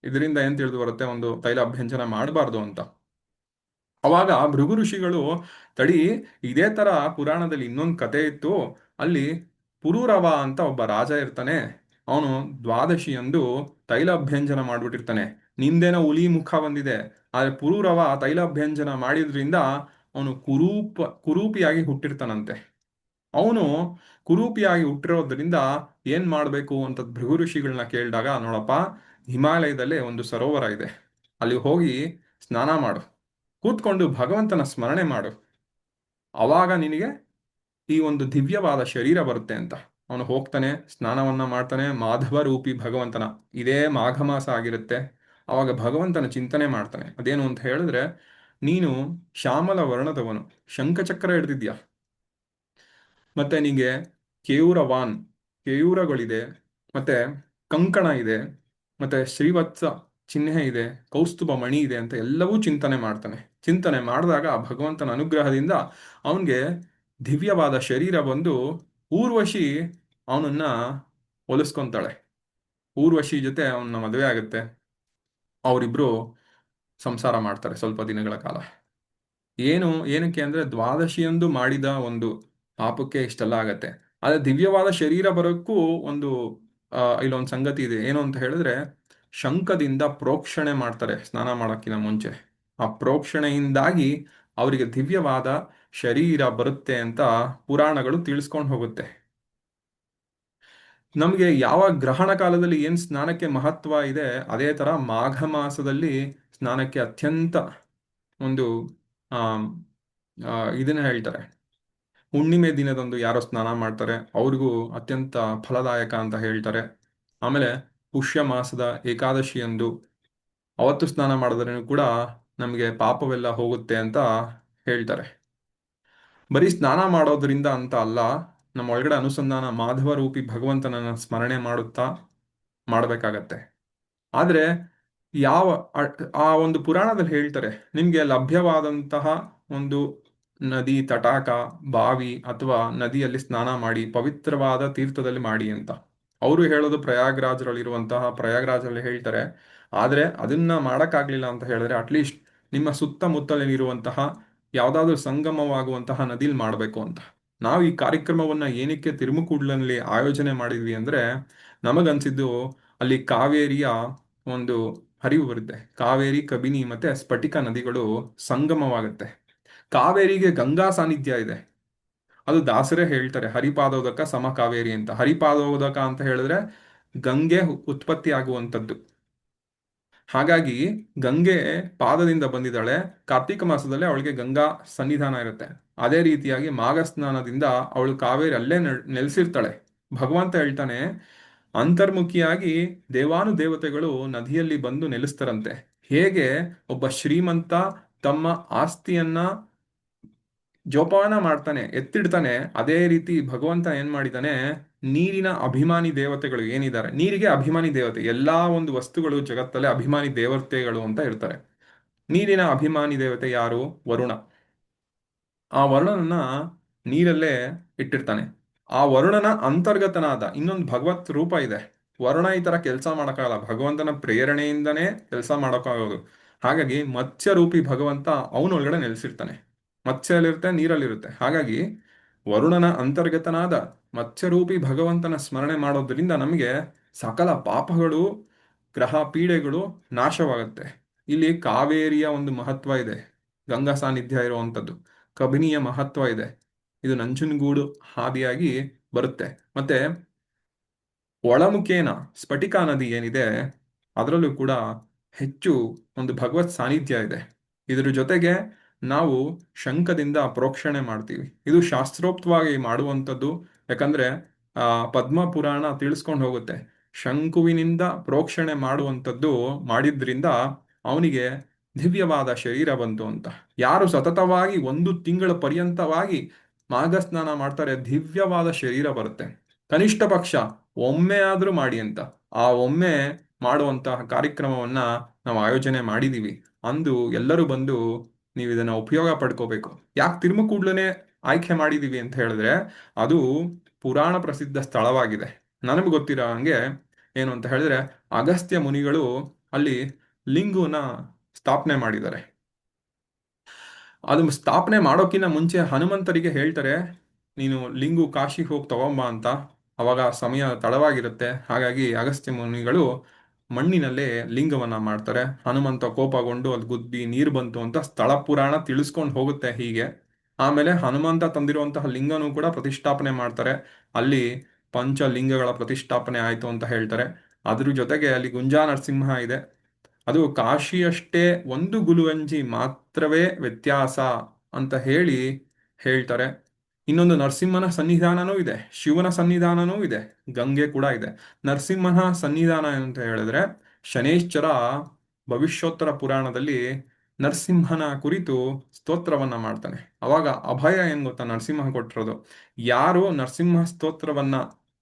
ಇದರಿಂದ ಏನ್ ತಿಳಿದು ಬರುತ್ತೆ, ಒಂದು ತೈಲ ಅಭ್ಯಂಜನ ಮಾಡಬಾರ್ದು ಅಂತ. ಅವಾಗ ಭೃಗು ಋಷಿಗಳು, ತಡಿ, ಇದೇ ತರ ಪುರಾಣದಲ್ಲಿ ಇನ್ನೊಂದು ಕತೆ ಇತ್ತು. ಅಲ್ಲಿ ಪುರೂರವ ಅಂತ ಒಬ್ಬ ರಾಜ ಇರ್ತಾನೆ. ಅವನು ದ್ವಾದಶಿಯಂದು ತೈಲಾಭ್ಯಂಜನ ಮಾಡ್ಬಿಟ್ಟಿರ್ತಾನೆ. ನಿಂದೇನೋ ಹುಲಿ ಮುಖ ಬಂದಿದೆ, ಆದ್ರೆ ಪುರೂರವ ತೈಲಾಭ್ಯಂಜನ ಮಾಡಿದ್ರಿಂದ ಅವನು ಕುರೂಪಿಯಾಗಿ ಹುಟ್ಟಿರ್ತಾನಂತೆ. ಅವನು ಕುರೂಪಿಯಾಗಿ ಹುಟ್ಟಿರೋದ್ರಿಂದ ಏನ್ ಮಾಡ್ಬೇಕು ಅಂತ ಭೃಗು ಋಷಿಗಳನ್ನ ಕೇಳಿದಾಗ, ನೋಡಪ್ಪ, ಹಿಮಾಲಯದಲ್ಲೇ ಒಂದು ಸರೋವರ ಇದೆ, ಅಲ್ಲಿ ಹೋಗಿ ಸ್ನಾನ ಮಾಡು, ಕೂತ್ಕೊಂಡು ಭಗವಂತನ ಸ್ಮರಣೆ ಮಾಡು, ಅವಾಗ ನಿನಗೆ ಈ ಒಂದು ದಿವ್ಯವಾದ ಶರೀರ ಬರುತ್ತೆ ಅಂತ. ಅವನು ಹೋಗ್ತಾನೆ, ಸ್ನಾನವನ್ನ ಮಾಡ್ತಾನೆ. ಮಾಧವ ರೂಪಿ ಭಗವಂತನ, ಇದೇ ಮಾಘ ಮಾಸ ಆಗಿರುತ್ತೆ, ಅವಾಗ ಭಗವಂತನ ಚಿಂತನೆ ಮಾಡ್ತಾನೆ. ಅದೇನು ಅಂತ ಹೇಳಿದ್ರೆ, ನೀನು ಶ್ಯಾಮಲ ವರ್ಣದವನು, ಶಂಖಚಕ್ರ ಹಿಡ್ದಿದ್ಯಾ, ಮತ್ತೆ ನಿಮಗೆ ಕೇಯೂರವಾನ್, ಕೇಯೂರಗಳಿದೆ, ಮತ್ತೆ ಕಂಕಣ ಇದೆ, ಮತ್ತೆ ಶ್ರೀವತ್ಸ ಚಿಹ್ನೆ ಇದೆ, ಕೌಸ್ತುಭ ಮಣಿ ಇದೆ ಅಂತ ಎಲ್ಲವೂ ಚಿಂತನೆ ಮಾಡ್ತಾನೆ. ಚಿಂತನೆ ಮಾಡಿದಾಗ ಆ ಭಗವಂತನ ಅನುಗ್ರಹದಿಂದ ಅವನಿಗೆ ದಿವ್ಯವಾದ ಶರೀರ ಬಂದು ಊರ್ವಶಿ ಅವನನ್ನ ಒಲಿಸ್ಕೊಂತಾಳೆ. ಊರ್ವಶಿ ಜೊತೆ ಅವನ ಮದುವೆ ಆಗುತ್ತೆ. ಅವರಿಬ್ರು ಸಂಸಾರ ಮಾಡ್ತಾರೆ ಸ್ವಲ್ಪ ದಿನಗಳ ಕಾಲ. ಏನಕ್ಕೆ ಅಂದ್ರೆ ದ್ವಾದಶಿಯಂದು ಮಾಡಿದ ಒಂದು ಪಾಪಕ್ಕೆ ಇಷ್ಟೆಲ್ಲ ಆಗತ್ತೆ. ಆದ್ರೆ ದಿವ್ಯವಾದ ಶರೀರ ಬರೋಕ್ಕೂ ಒಂದು ಇಲ್ಲೊಂದು ಸಂಗತಿ ಇದೆ. ಏನು ಅಂತ ಹೇಳಿದ್ರೆ, ಶಂಖದಿಂದ ಪ್ರೋಕ್ಷಣೆ ಮಾಡ್ತಾರೆ ಸ್ನಾನ ಮಾಡೋಕ್ಕಿಂತ ಮುಂಚೆ. ಆ ಪ್ರೋಕ್ಷಣೆಯಿಂದಾಗಿ ಅವರಿಗೆ ದಿವ್ಯವಾದ ಶರೀರ ಬರುತ್ತೆ ಅಂತ ಪುರಾಣಗಳು ತಿಳಿಸ್ಕೊಂಡು ಹೋಗುತ್ತೆ. ನಮಗೆ ಯಾವ ಗ್ರಹಣ ಕಾಲದಲ್ಲಿ ಏನು ಸ್ನಾನಕ್ಕೆ ಮಹತ್ವ ಇದೆ, ಅದೇ ತರ ಮಾಘ ಮಾಸದಲ್ಲಿ ಸ್ನಾನಕ್ಕೆ ಅತ್ಯಂತ ಒಂದು ಆ ಇದನ್ನ ಹೇಳ್ತಾರೆ. ಹುಣ್ಣಿಮೆ ದಿನದಂದು ಯಾರೋ ಸ್ನಾನ ಮಾಡ್ತಾರೆ ಅವ್ರಿಗೂ ಅತ್ಯಂತ ಫಲದಾಯಕ ಅಂತ ಹೇಳ್ತಾರೆ. ಆಮೇಲೆ ಪುಷ್ಯ ಮಾಸದ ಏಕಾದಶಿಯಂದು ಅವತ್ತು ಸ್ನಾನ ಮಾಡಿದ್ರೂ ಕೂಡ ನಮಗೆ ಪಾಪವೆಲ್ಲ ಹೋಗುತ್ತೆ ಅಂತ ಹೇಳ್ತಾರೆ. ಬರೀ ಸ್ನಾನ ಮಾಡೋದ್ರಿಂದ ಅಂತ ಅಲ್ಲ, ನಮ್ಮ ಒಳಗಡೆ ಅನುಸಂಧಾನ ಮಾಧವ ರೂಪಿ ಭಗವಂತನನ್ನ ಸ್ಮರಣೆ ಮಾಡುತ್ತಾ ಮಾಡಬೇಕಾಗತ್ತೆ. ಆದ್ರೆ ಯಾವ ಆ ಒಂದು ಪುರಾಣದಲ್ಲಿ ಹೇಳ್ತಾರೆ, ನಿಮ್ಗೆ ಲಭ್ಯವಾದಂತಹ ಒಂದು ನದಿ, ತಟಾಕ, ಬಾವಿ ಅಥವಾ ನದಿಯಲ್ಲಿ ಸ್ನಾನ ಮಾಡಿ, ಪವಿತ್ರವಾದ ತೀರ್ಥದಲ್ಲಿ ಮಾಡಿ ಅಂತ. ಅವರು ಹೇಳೋದು ಪ್ರಯಾಗ್ರಾಜಲ್ಲಿ ಹೇಳ್ತಾರೆ. ಆದ್ರೆ ಅದನ್ನ ಮಾಡಕ್ಕಾಗ್ಲಿಲ್ಲ ಅಂತ ಹೇಳಿದ್ರೆ ಅಟ್ಲೀಸ್ಟ್ ನಿಮ್ಮ ಸುತ್ತಮುತ್ತಲಿರುವಂತಹ ಯಾವ್ದಾದ್ರು ಸಂಗಮವಾಗುವಂತಹ ನದಿಲಿ ಮಾಡಬೇಕು ಅಂತ. ನಾವು ಈ ಕಾರ್ಯಕ್ರಮವನ್ನ ಏನಕ್ಕೆ ತಿರುಮುಕೂಡ್ಲಲ್ಲಿ ಆಯೋಜನೆ ಮಾಡಿದ್ವಿ ಅಂದ್ರೆ, ನಮಗನ್ಸಿದ್ದು ಅಲ್ಲಿ ಕಾವೇರಿಯ ಒಂದು ಹರಿವು ಬರುತ್ತೆ. ಕಾವೇರಿ, ಕಬಿನಿ ಮತ್ತೆ ಸ್ಫಟಿಕ ನದಿಗಳು ಸಂಗಮವಾಗುತ್ತೆ. ಕಾವೇರಿಗೆ ಗಂಗಾ ಸಾನ್ನಿಧ್ಯ ಇದೆ. ಅದು ದಾಸರೇ ಹೇಳ್ತಾರೆ, ಹರಿಪಾದೋದಕ ಸಮ ಕಾವೇರಿ ಅಂತ. ಹರಿಪಾದೋದಕ ಅಂತ ಹೇಳಿದ್ರೆ ಗಂಗೆ ಉತ್ಪತ್ತಿ ಆಗುವಂಥದ್ದು. ಹಾಗಾಗಿ ಗಂಗೆ ಪಾದದಿಂದ ಬಂದಿದ್ದಾಳೆ. ಕಾರ್ತೀಕ ಮಾಸದಲ್ಲಿ ಅವಳಿಗೆ ಗಂಗಾ ಸನ್ನಿಧಾನ ಇರುತ್ತೆ. ಅದೇ ರೀತಿಯಾಗಿ ಮಾಘ ಸ್ನಾನದಿಂದ ಅವಳು ಕಾವೇರಿ ಅಲ್ಲೇ ನೆಲೆಸಿರ್ತಾಳೆ. ಭಗವಂತ ಹೇಳ್ತಾನೆ, ಅಂತರ್ಮುಖಿಯಾಗಿ ದೇವಾನುದೇವತೆಗಳು ನದಿಯಲ್ಲಿ ಬಂದು ನೆಲೆಸ್ತಾರಂತೆ. ಹೇಗೆ ಒಬ್ಬ ಶ್ರೀಮಂತ ತಮ್ಮ ಆಸ್ತಿಯನ್ನ ಜೋಪಾನ ಮಾಡ್ತಾನೆ, ಎತ್ತಿಡ್ತಾನೆ, ಅದೇ ರೀತಿ ಭಗವಂತ ಏನ್ ಮಾಡಿದಾನೆ, ನೀರಿನ ಅಭಿಮಾನಿ ದೇವತೆಗಳು ಏನಿದ್ದಾರೆ, ನೀರಿಗೆ ಅಭಿಮಾನಿ ದೇವತೆ, ಎಲ್ಲಾ ಒಂದು ವಸ್ತುಗಳು ಜಗತ್ತಲ್ಲೇ ಅಭಿಮಾನಿ ದೇವತೆಗಳು ಅಂತ ಇರ್ತಾರೆ. ನೀರಿನ ಅಭಿಮಾನಿ ದೇವತೆ ಯಾರು? ವರುಣ. ಆ ವರುಣನನ್ನ ನೀರಲ್ಲೇ ಇಟ್ಟಿರ್ತಾನೆ. ಆ ವರುಣನ ಅಂತರ್ಗತನಾದ ಇನ್ನೊಂದು ಭಗವತ್ ರೂಪ ಇದೆ. ವರುಣ ಈ ತರ ಕೆಲಸ ಮಾಡೋಕ್ಕಾಗಲ್ಲ, ಭಗವಂತನ ಪ್ರೇರಣೆಯಿಂದನೇ ಕೆಲಸ ಮಾಡೋಕ್ಕಾಗೋದು. ಹಾಗಾಗಿ ಮತ್ಸ್ಯ ರೂಪಿ ಭಗವಂತ ಅವನೊಳಗಡೆ ನೆಲೆಸಿರ್ತಾನೆ. ಮತ್ಸ್ಯಲ್ಲಿರುತ್ತೆ, ನೀರಲ್ಲಿರುತ್ತೆ. ಹಾಗಾಗಿ ವರುಣನ ಅಂತರ್ಗತನಾದ ಮತ್ಸ್ಯರೂಪಿ ಭಗವಂತನ ಸ್ಮರಣೆ ಮಾಡೋದ್ರಿಂದ ನಮಗೆ ಸಕಲ ಪಾಪಗಳು, ಗ್ರಹ ಪೀಡೆಗಳು ನಾಶವಾಗುತ್ತೆ. ಇಲ್ಲಿ ಕಾವೇರಿಯ ಒಂದು ಮಹತ್ವ ಇದೆ, ಗಂಗಾ ಸಾನ್ನಿಧ್ಯ ಇರುವಂಥದ್ದು. ಕಬಿನಿಯ ಮಹತ್ವ ಇದೆ, ಇದು ನಂಜನಗೂಡು ಹಾದಿಯಾಗಿ ಬರುತ್ತೆ. ಮತ್ತೆ ಒಳಮುಖೇನ ಸ್ಫಟಿಕಾ ನದಿ ಏನಿದೆ, ಅದರಲ್ಲೂ ಕೂಡ ಹೆಚ್ಚು ಒಂದು ಭಗವತ್ ಸಾನ್ನಿಧ್ಯ ಇದೆ. ಇದರ ಜೊತೆಗೆ ನಾವು ಶಂಖದಿಂದ ಪ್ರೋಕ್ಷಣೆ ಮಾಡ್ತೀವಿ. ಇದು ಶಾಸ್ತ್ರೋಕ್ತವಾಗಿ ಮಾಡುವಂಥದ್ದು. ಯಾಕಂದ್ರೆ ಪದ್ಮ ಪುರಾಣ ತಿಳಿಸ್ಕೊಂಡು ಹೋಗುತ್ತೆ, ಶಂಕುವಿನಿಂದ ಪ್ರೋಕ್ಷಣೆ ಮಾಡುವಂಥದ್ದು ಮಾಡಿದ್ರಿಂದ ಅವನಿಗೆ ದಿವ್ಯವಾದ ಶರೀರ ಬಂತು ಅಂತ. ಯಾರು ಸತತವಾಗಿ 1 ತಿಂಗಳ ಪರ್ಯಂತವಾಗಿ ಮಾಘ ಸ್ನಾನ ಮಾಡ್ತಾರೆ, ದಿವ್ಯವಾದ ಶರೀರ ಬರುತ್ತೆ. ಕನಿಷ್ಠ ಪಕ್ಷ ಒಮ್ಮೆ ಆದ್ರೂ ಮಾಡಿ ಅಂತ. ಆ ಒಮ್ಮೆ ಮಾಡುವಂತಹ ಕಾರ್ಯಕ್ರಮವನ್ನ ನಾವು ಆಯೋಜನೆ ಮಾಡಿದೀವಿ. ಅಂದು ಎಲ್ಲರೂ ಬಂದು ನೀವು ಇದನ್ನ ಉಪಯೋಗ ಪಡ್ಕೋಬೇಕು. ಯಾಕೆ ತಿರುಮಕೂಡ್ಲನೇ ಆಯ್ಕೆ ಮಾಡಿದೀವಿ ಅಂತ ಹೇಳಿದ್ರೆ, ಅದು ಪುರಾಣ ಪ್ರಸಿದ್ಧ ಸ್ಥಳವಾಗಿದೆ. ನನಗೆ ಗೊತ್ತಿರೋ ಹಂಗೆ ಏನು ಅಂತ ಹೇಳಿದ್ರೆ, ಅಗಸ್ತ್ಯ ಮುನಿಗಳು ಅಲ್ಲಿ ಲಿಂಗುನ ಸ್ಥಾಪನೆ ಮಾಡಿದ್ದಾರೆ. ಅದು ಸ್ಥಾಪನೆ ಮಾಡೋಕ್ಕಿಂತ ಮುಂಚೆ ಹನುಮಂತರಿಗೆ ಹೇಳ್ತಾರೆ, ನೀನು ಲಿಂಗು ಕಾಶಿಗೆ ಹೋಗಿ ತಗೊಂಬ ಅಂತ. ಅವಾಗ ಸಮಯ ತಡವಾಗಿರುತ್ತೆ. ಹಾಗಾಗಿ ಅಗಸ್ತ್ಯ ಮುನಿಗಳು ಮಣ್ಣಿನಲ್ಲೇ ಲಿಂಗವನ್ನ ಮಾಡ್ತಾರೆ. ಹನುಮಂತ ಕೋಪಗೊಂಡು ಅದು ಗುದ್ದಿ ನೀರು ಬಂತು ಅಂತ ಸ್ಥಳ ಪುರಾಣ ತಿಳಿಸ್ಕೊಂಡು ಹೋಗುತ್ತೆ ಹೀಗೆ. ಆಮೇಲೆ ಹನುಮಂತ ತಂದಿರುವಂತಹ ಲಿಂಗನೂ ಕೂಡ ಪ್ರತಿಷ್ಠಾಪನೆ ಮಾಡ್ತಾರೆ. ಅಲ್ಲಿ ಪಂಚಲಿಂಗಗಳ ಪ್ರತಿಷ್ಠಾಪನೆ ಆಯ್ತು ಅಂತ ಹೇಳ್ತಾರೆ. ಅದ್ರ ಜೊತೆಗೆ ಅಲ್ಲಿ ಗುಂಜಾ ನರಸಿಂಹ ಇದೆ. ಅದು ಕಾಶಿಯಷ್ಟೇ ಒಂದು ಗುಲುವಂಜಿ ಮಾತ್ರವೇ ವ್ಯತ್ಯಾಸ ಅಂತ ಹೇಳ್ತಾರೆ. ಇನ್ನೊಂದು ನರಸಿಂಹನ ಸನ್ನಿಧಾನನೂ ಇದೆ, ಶಿವನ ಸನ್ನಿಧಾನನೂ ಇದೆ, ಗಂಗೆ ಕೂಡ ಇದೆ. ನರಸಿಂಹನ ಸನ್ನಿಧಾನ ಅಂತ ಹೇಳಿದ್ರೆ, ಶನೇಶ್ಚರ ಭವಿಷ್ಯೋತ್ತರ ಪುರಾಣದಲ್ಲಿ ನರಸಿಂಹನ ಕುರಿತು ಸ್ತೋತ್ರವನ್ನ ಮಾಡ್ತಾನೆ. ಅವಾಗ ಅಭಯ ಏನ್ ಗೊತ್ತಾ ನರಸಿಂಹ ಕೊಟ್ಟಿರೋದು. ಯಾರು ನರಸಿಂಹ ಸ್ತೋತ್ರವನ್ನ,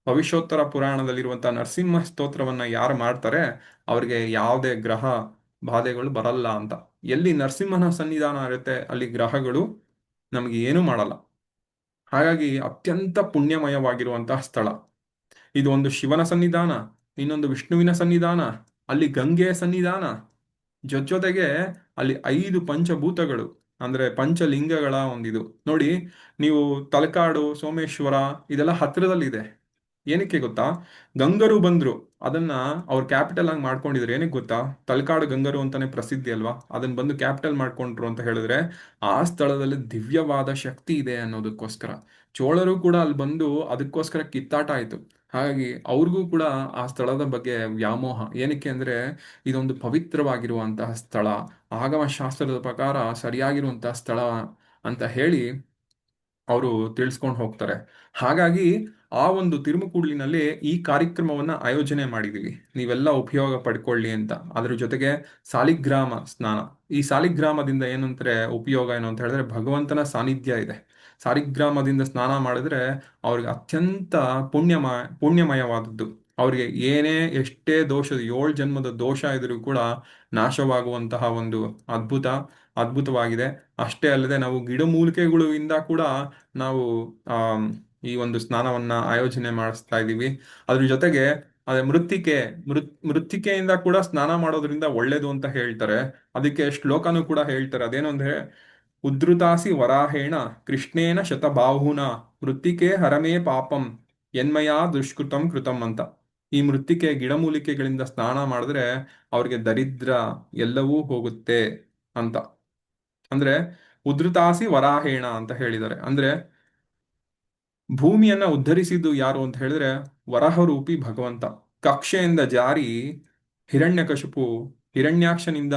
ಭವಿಷ್ಯೋತ್ತರ ಪುರಾಣದಲ್ಲಿರುವಂತಹ ನರಸಿಂಹ ಸ್ತೋತ್ರವನ್ನ ಯಾರು ಮಾಡ್ತಾರೆ ಅವ್ರಿಗೆ ಯಾವುದೇ ಗ್ರಹ ಬಾಧೆಗಳು ಬರಲ್ಲ ಅಂತ. ಎಲ್ಲಿ ನರಸಿಂಹನ ಸನ್ನಿಧಾನ ಇರುತ್ತೆ ಅಲ್ಲಿ ಗ್ರಹಗಳು ನಮಗೆ ಏನು ಮಾಡಲ್ಲ. ಹಾಗಾಗಿ ಅತ್ಯಂತ ಪುಣ್ಯಮಯವಾಗಿರುವಂತಹ ಸ್ಥಳ ಇದು. ಒಂದು ಶಿವನ ಸನ್ನಿಧಾನ, ಇನ್ನೊಂದು ವಿಷ್ಣುವಿನ ಸನ್ನಿಧಾನ, ಅಲ್ಲಿ ಗಂಗೆಯ ಸನ್ನಿಧಾನ, ಜೊತೆಗೆ ಅಲ್ಲಿ 5 ಪಂಚಭೂತಗಳು ಅಂದ್ರೆ ಪಂಚಲಿಂಗಗಳ ಒಂದಿದು ನೋಡಿ. ನೀವು ತಲಕಾಡು, ಸೋಮೇಶ್ವರ ಇದೆಲ್ಲ ಹತ್ರದಲ್ಲಿದೆ. ಏನಕ್ಕೆ ಗೊತ್ತಾ? ಗಂಗರು ಬಂದ್ರು, ಅದನ್ನ ಅವ್ರ ಕ್ಯಾಪಿಟಲ್ ಆಗಿ ಮಾಡ್ಕೊಂಡಿದ್ರು. ಏನಕ್ಕೆ ಗೊತ್ತಾ? ತಲಕಾಡು ಗಂಗರು ಅಂತಾನೆ ಪ್ರಸಿದ್ಧಿ ಅಲ್ವಾ, ಅದನ್ನ ಬಂದು ಕ್ಯಾಪಿಟಲ್ ಮಾಡ್ಕೊಂಡ್ರು ಅಂತ ಹೇಳಿದ್ರೆ ಆ ಸ್ಥಳದಲ್ಲಿ ದಿವ್ಯವಾದ ಶಕ್ತಿ ಇದೆ ಅನ್ನೋದಕ್ಕೋಸ್ಕರ. ಚೋಳರು ಕೂಡ ಅಲ್ಲಿ ಬಂದು ಅದಕ್ಕೋಸ್ಕರ ಕಿತ್ತಾಟ ಆಯ್ತು. ಹಾಗಾಗಿ ಅವ್ರಿಗೂ ಕೂಡ ಆ ಸ್ಥಳದ ಬಗ್ಗೆ ವ್ಯಾಮೋಹ. ಏನಕ್ಕೆ ಅಂದ್ರೆ ಇದೊಂದು ಪವಿತ್ರವಾಗಿರುವಂತಹ ಸ್ಥಳ, ಆಗಮ ಶಾಸ್ತ್ರದ ಪ್ರಕಾರ ಸರಿಯಾಗಿರುವಂತಹ ಸ್ಥಳ ಅಂತ ಹೇಳಿ ಅವರು ತಿಳಿಸ್ಕೊಂಡು ಹೋಗ್ತಾರೆ. ಹಾಗಾಗಿ ಆ ಒಂದು ತಿರುಮಕೂಡ್ಲಿನಲ್ಲಿ ಈ ಕಾರ್ಯಕ್ರಮವನ್ನ ಆಯೋಜನೆ ಮಾಡಿದೀವಿ, ನೀವೆಲ್ಲ ಉಪಯೋಗ ಪಡ್ಕೊಳ್ಳಿ ಅಂತ. ಅದ್ರ ಜೊತೆಗೆ ಸಾಲಿಗ್ರಾಮ ಸ್ನಾನ. ಈ ಸಾಲಿಗ್ರಾಮದಿಂದ ಏನಂತಾರೆ ಉಪಯೋಗ ಏನು ಅಂತ ಹೇಳಿದ್ರೆ ಭಗವಂತನ ಸಾನ್ನಿಧ್ಯ ಇದೆ. ಸಾಲಿಗ್ರಾಮದಿಂದ ಸ್ನಾನ ಮಾಡಿದ್ರೆ ಅವ್ರಿಗೆ ಅತ್ಯಂತ ಪುಣ್ಯಮಯವಾದದ್ದು. ಅವ್ರಿಗೆ ಏನೇ ಎಷ್ಟೇ ದೋಷ, 7 ಜನ್ಮದ ದೋಷ ಇದ್ರೂ ಕೂಡ ನಾಶವಾಗುವಂತಹ ಒಂದು ಅದ್ಭುತವಾಗಿದೆ. ಅಷ್ಟೇ ಅಲ್ಲದೆ ನಾವು ಗಿಡಮೂಲಿಕೆಗಳಿಂದ ಕೂಡ ನಾವು ಆ ಈ ಒಂದು ಸ್ನಾನವನ್ನ ಆಯೋಜನೆ ಮಾಡಿಸ್ತಾ ಇದ್ದೀವಿ. ಅದ್ರ ಜೊತೆಗೆ ಅದೇ ಮೃತ್ತಿಕೆಯಿಂದ ಕೂಡ ಸ್ನಾನ ಮಾಡೋದ್ರಿಂದ ಒಳ್ಳೇದು ಅಂತ ಹೇಳ್ತಾರೆ. ಅದಕ್ಕೆ ಶ್ಲೋಕನೂ ಕೂಡ ಹೇಳ್ತಾರೆ. ಅದೇನು ಅಂದ್ರೆ ಉದ್ರುತಾಸಿ ವರಾಹೇಣ ಕೃಷ್ಣೇನ ಶತಬಾಹುನ ಮೃತ್ತಿಕೆ ಹರಮೇ ಪಾಪಂ ಯನ್ಮಯಾ ದುಷ್ಕೃತಂ ಕೃತಂ ಅಂತ. ಈ ಮೃತ್ತಿಕೆ ಗಿಡಮೂಲಿಕೆಗಳಿಂದ ಸ್ನಾನ ಮಾಡಿದ್ರೆ ಅವ್ರಿಗೆ ದರಿದ್ರ ಎಲ್ಲವೂ ಹೋಗುತ್ತೆ ಅಂತ. ಅಂದ್ರೆ ಉದ್ರುತಾಸಿ ವರಾಹೇಣ ಅಂತ ಹೇಳಿದ್ದಾರೆ. ಅಂದ್ರೆ ಭೂಮಿಯನ್ನ ಉದ್ಧರಿಸಿದ್ದು ಯಾರು ಅಂತ ಹೇಳಿದ್ರೆ ವರಹರೂಪಿ ಭಗವಂತ. ಕಕ್ಷೆಯಿಂದ ಜಾರಿ ಹಿರಣ್ಯಕಶಿಪು ಹಿರಣ್ಯಾಕ್ಷನಿಂದ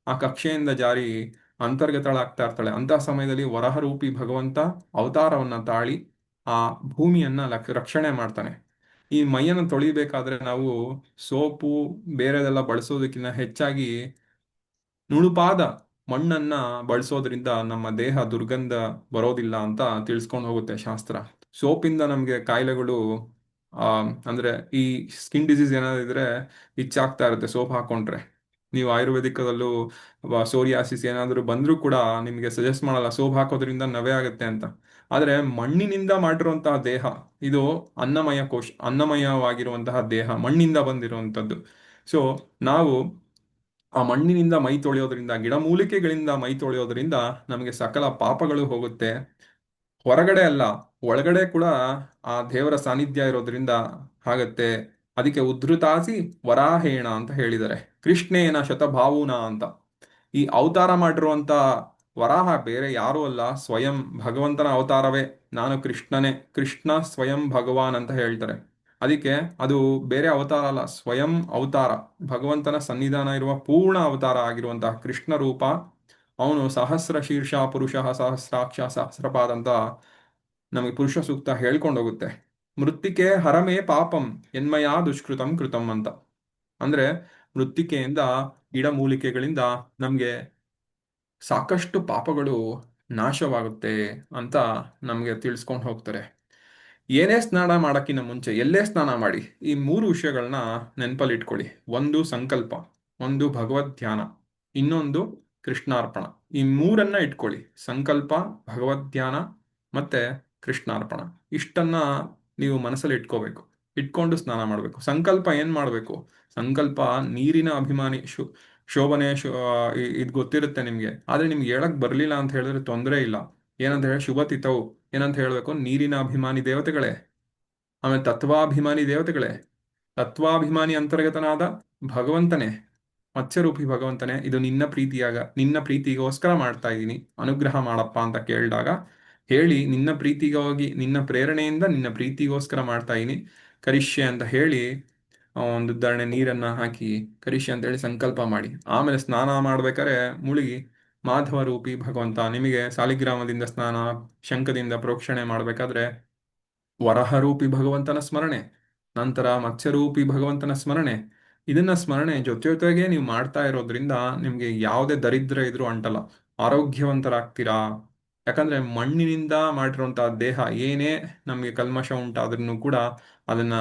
ಆ ಕಕ್ಷೆಯಿಂದ ಜಾರಿ ಅಂತರ್ಗತಳಾಗ್ತಾ ಇರ್ತಾಳೆ. ಅಂತ ಸಮಯದಲ್ಲಿ ವರಹರೂಪಿ ಭಗವಂತ ಅವತಾರವನ್ನ ತಾಳಿ ಆ ಭೂಮಿಯನ್ನ ರಕ್ಷಣೆ ಮಾಡ್ತಾನೆ. ಈ ಮೈಯನ್ನು ತೊಳಿಬೇಕಾದ್ರೆ ನಾವು ಸೋಪು ಬೇರೆದೆಲ್ಲ ಬಳಸೋದಕ್ಕಿಂತ ಹೆಚ್ಚಾಗಿ ನುಣುಪಾದ ಮಣ್ಣನ್ನ ಬಳಸೋದ್ರಿಂದ ನಮ್ಮ ದೇಹ ದುರ್ಗಂಧ ಬರೋದಿಲ್ಲ ಅಂತ ತಿಳಿಸ್ಕೊಂಡು ಹೋಗುತ್ತೆ ಶಾಸ್ತ್ರ. ಸೋಪಿಂದ ನಮಗೆ ಕಾಯಿಲೆಗಳು ಅಂದ್ರೆ ಈ ಸ್ಕಿನ್ ಡಿಸೀಸ್ ಏನಾದ್ರು ಇದ್ರೆ ಇಚ್ಚಾಗ್ತಾ ಇರುತ್ತೆ ಸೋಪ್ ಹಾಕೊಂಡ್ರೆ. ನೀವು ಆಯುರ್ವೇದಿಕದಲ್ಲೂ ಸೋರಿಯಾಸಿಸ್ ಏನಾದರೂ ಬಂದ್ರೂ ಕೂಡ ನಿಮಗೆ ಸಜೆಸ್ಟ್ ಮಾಡಲ್ಲ ಸೋಪ್ ಹಾಕೋದ್ರಿಂದ ನವೆ ಆಗುತ್ತೆ ಅಂತ. ಆದ್ರೆ ಮಣ್ಣಿನಿಂದ ಮಾಡಿರುವಂತಹ ದೇಹ ಇದು ಅನ್ನಮಯವಾಗಿರುವಂತಹ ದೇಹ, ಮಣ್ಣಿಂದ ಬಂದಿರುವಂಥದ್ದು. ಸೊ ನಾವು ಆ ಮಣ್ಣಿನಿಂದ ಮೈ ತೊಳೆಯೋದ್ರಿಂದ, ಗಿಡಮೂಲಿಕೆಗಳಿಂದ ಮೈ ತೊಳೆಯೋದ್ರಿಂದ ನಮಗೆ ಸಕಲ ಪಾಪಗಳು ಹೋಗುತ್ತೆ. ಹೊರಗಡೆ ಅಲ್ಲ, ಒಳಗಡೆ ಕೂಡ ಆ ದೇವರ ಸಾನ್ನಿಧ್ಯ ಇರೋದ್ರಿಂದ ಆಗತ್ತೆ. ಅದಕ್ಕೆ ಉದ್ಧೃತಾಸಿ ವರಾಹೇಣ ಅಂತ ಹೇಳಿದ್ದಾರೆ. ಕೃಷ್ಣೇನ ಶತಭಾವುನ ಅಂತ. ಈ ಅವತಾರ ಮಾಡಿರುವಂತ ವರಾಹ ಬೇರೆ ಯಾರೂ ಅಲ್ಲ, ಸ್ವಯಂ ಭಗವಂತನ ಅವತಾರವೇ. ನಾನು ಕೃಷ್ಣನೇ, ಕೃಷ್ಣ ಸ್ವಯಂ ಭಗವಾನ್ ಅಂತ ಹೇಳ್ತಾರೆ. ಅದಕ್ಕೆ ಅದು ಬೇರೆ ಅವತಾರ ಅಲ್ಲ, ಸ್ವಯಂ ಅವತಾರ, ಭಗವಂತನ ಸನ್ನಿಧಾನ ಇರುವ ಪೂರ್ಣ ಅವತಾರ ಆಗಿರುವಂತಹ ಕೃಷ್ಣ ರೂಪ. ಅವನು ಸಹಸ್ರ ಶೀರ್ಷ ಪುರುಷ ಸಹಸ್ರಾಕ್ಷ ಸಹಸ್ರಪಾದ ಅಂತ ನಮಗೆ ಪುರುಷ ಸೂಕ್ತ ಹೇಳ್ಕೊಂಡೋಗುತ್ತೆ. ಮೃತ್ತಿಕೆ ಹರಮೇ ಪಾಪಂ ಎನ್ಮಯಾ ದುಷ್ಕೃತಂ ಕೃತಂ ಅಂತ. ಅಂದ್ರೆ ಮೃತ್ತಿಕೆಯಿಂದ, ಗಿಡಮೂಲಿಕೆಗಳಿಂದ ನಮ್ಗೆ ಸಾಕಷ್ಟು ಪಾಪಗಳು ನಾಶವಾಗುತ್ತೆ ಅಂತ ನಮಗೆ ತಿಳಿಸ್ಕೊಂಡು ಹೋಗ್ತಾರೆ. ಏನೇ ಸ್ನಾನ ಮಾಡಕ್ಕಿಂತ ಮುಂಚೆ ಎಲ್ಲೇ ಸ್ನಾನ ಮಾಡಿ ಈ 3 ವಿಷಯಗಳನ್ನ ನೆನಪಲ್ಲಿ ಇಟ್ಕೊಳ್ಳಿ. ಒಂದು ಸಂಕಲ್ಪ, ಒಂದು ಭಗವದ್ ಧ್ಯಾನ, ಇನ್ನೊಂದು ಕೃಷ್ಣಾರ್ಪಣ. ಈ ಮೂರನ್ನ ಇಟ್ಕೊಳ್ಳಿ: ಸಂಕಲ್ಪ, ಭಗವದ್ ಧ್ಯಾನ ಮತ್ತೆ ಕೃಷ್ಣಾರ್ಪಣ. ಇಷ್ಟನ್ನ ನೀವು ಮನಸ್ಸಲ್ಲಿ ಇಟ್ಕೋಬೇಕು. ಇಟ್ಕೊಂಡು ಸ್ನಾನ ಮಾಡಬೇಕು. ಸಂಕಲ್ಪ ಏನ್ ಮಾಡಬೇಕು? ಸಂಕಲ್ಪ ನೀರಿನ ಅಭಿಮಾನಿ ಶೋಭನೆ ಇದು ಗೊತ್ತಿರುತ್ತೆ ನಿಮ್ಗೆ. ಆದ್ರೆ ನಿಮ್ಗೆ ಹೇಳಕ್ ಬರ್ಲಿಲ್ಲ ಅಂತ ಹೇಳಿದ್ರೆ ತೊಂದರೆ ಇಲ್ಲ. ಏನಂತ ಹೇಳಿ ಶುಭ ತಿಥವು ಏನಂತ ಹೇಳ್ಬೇಕು? ನೀರಿನ ಅಭಿಮಾನಿ ದೇವತೆಗಳೇ, ಆಮೇಲೆ ತತ್ವಾಭಿಮಾನಿ ದೇವತೆಗಳೇ, ತತ್ವಾಭಿಮಾನಿ ಅಂತರ್ಗತನಾದ ಭಗವಂತನೇ, ಮತ್ಸ್ಯರೂಪಿ ಭಗವಂತನೇ, ಇದು ನಿನ್ನ ಪ್ರೀತಿಗೋಸ್ಕರ ಮಾಡ್ತಾ ಇದ್ದೀನಿ, ಅನುಗ್ರಹ ಮಾಡಪ್ಪ ಅಂತ ಕೇಳಿದಾಗ ಹೇಳಿ, ನಿನ್ನ ಪ್ರೀತಿಗಾಗಿ, ನಿನ್ನ ಪ್ರೇರಣೆಯಿಂದ ನಿನ್ನ ಪ್ರೀತಿಗೋಸ್ಕರ ಮಾಡ್ತಾ ಇದ್ದೀನಿ, ಕರಿಷ್ಯೆ ಅಂತ ಹೇಳಿ ಒಂದು ಉದಾಹರಣೆ ನೀರನ್ನ ಹಾಕಿ ಕರಿಷ್ಯೆ ಅಂತ ಹೇಳಿ ಸಂಕಲ್ಪ ಮಾಡಿ. ಆಮೇಲೆ ಸ್ನಾನ ಮಾಡ್ಬೇಕಾದ್ರೆ ಮುಳುಗಿ ಮಾಧವ ರೂಪಿ ಭಗವಂತ, ನಿಮಗೆ ಸಾಲಿಗ್ರಾಮದಿಂದ ಸ್ನಾನ, ಶಂಖದಿಂದ ಪ್ರೋಕ್ಷಣೆ ಮಾಡ್ಬೇಕಾದ್ರೆ ವರಹರೂಪಿ ಭಗವಂತನ ಸ್ಮರಣೆ, ನಂತರ ಮತ್ಸ್ಯರೂಪಿ ಭಗವಂತನ ಸ್ಮರಣೆ, ಇದನ್ನ ಸ್ಮರಣೆ ಜೊತೆಗೆ ನೀವು ಮಾಡ್ತಾ ಇರೋದ್ರಿಂದ ನಿಮ್ಗೆ ಯಾವುದೇ ದರಿದ್ರ ಇದ್ರೂ ಅಂಟಲ್ಲ, ಆರೋಗ್ಯವಂತರಾಗ್ತೀರಾ. ಯಾಕಂದ್ರೆ ಮಣ್ಣಿನಿಂದ ಮಾಡಿರುವಂತಹ ದೇಹ ಏನೇ ನಮಗೆ ಕಲ್ಮಶ ಉಂಟಾದ್ರೂ ಕೂಡ ಅದನ್ನ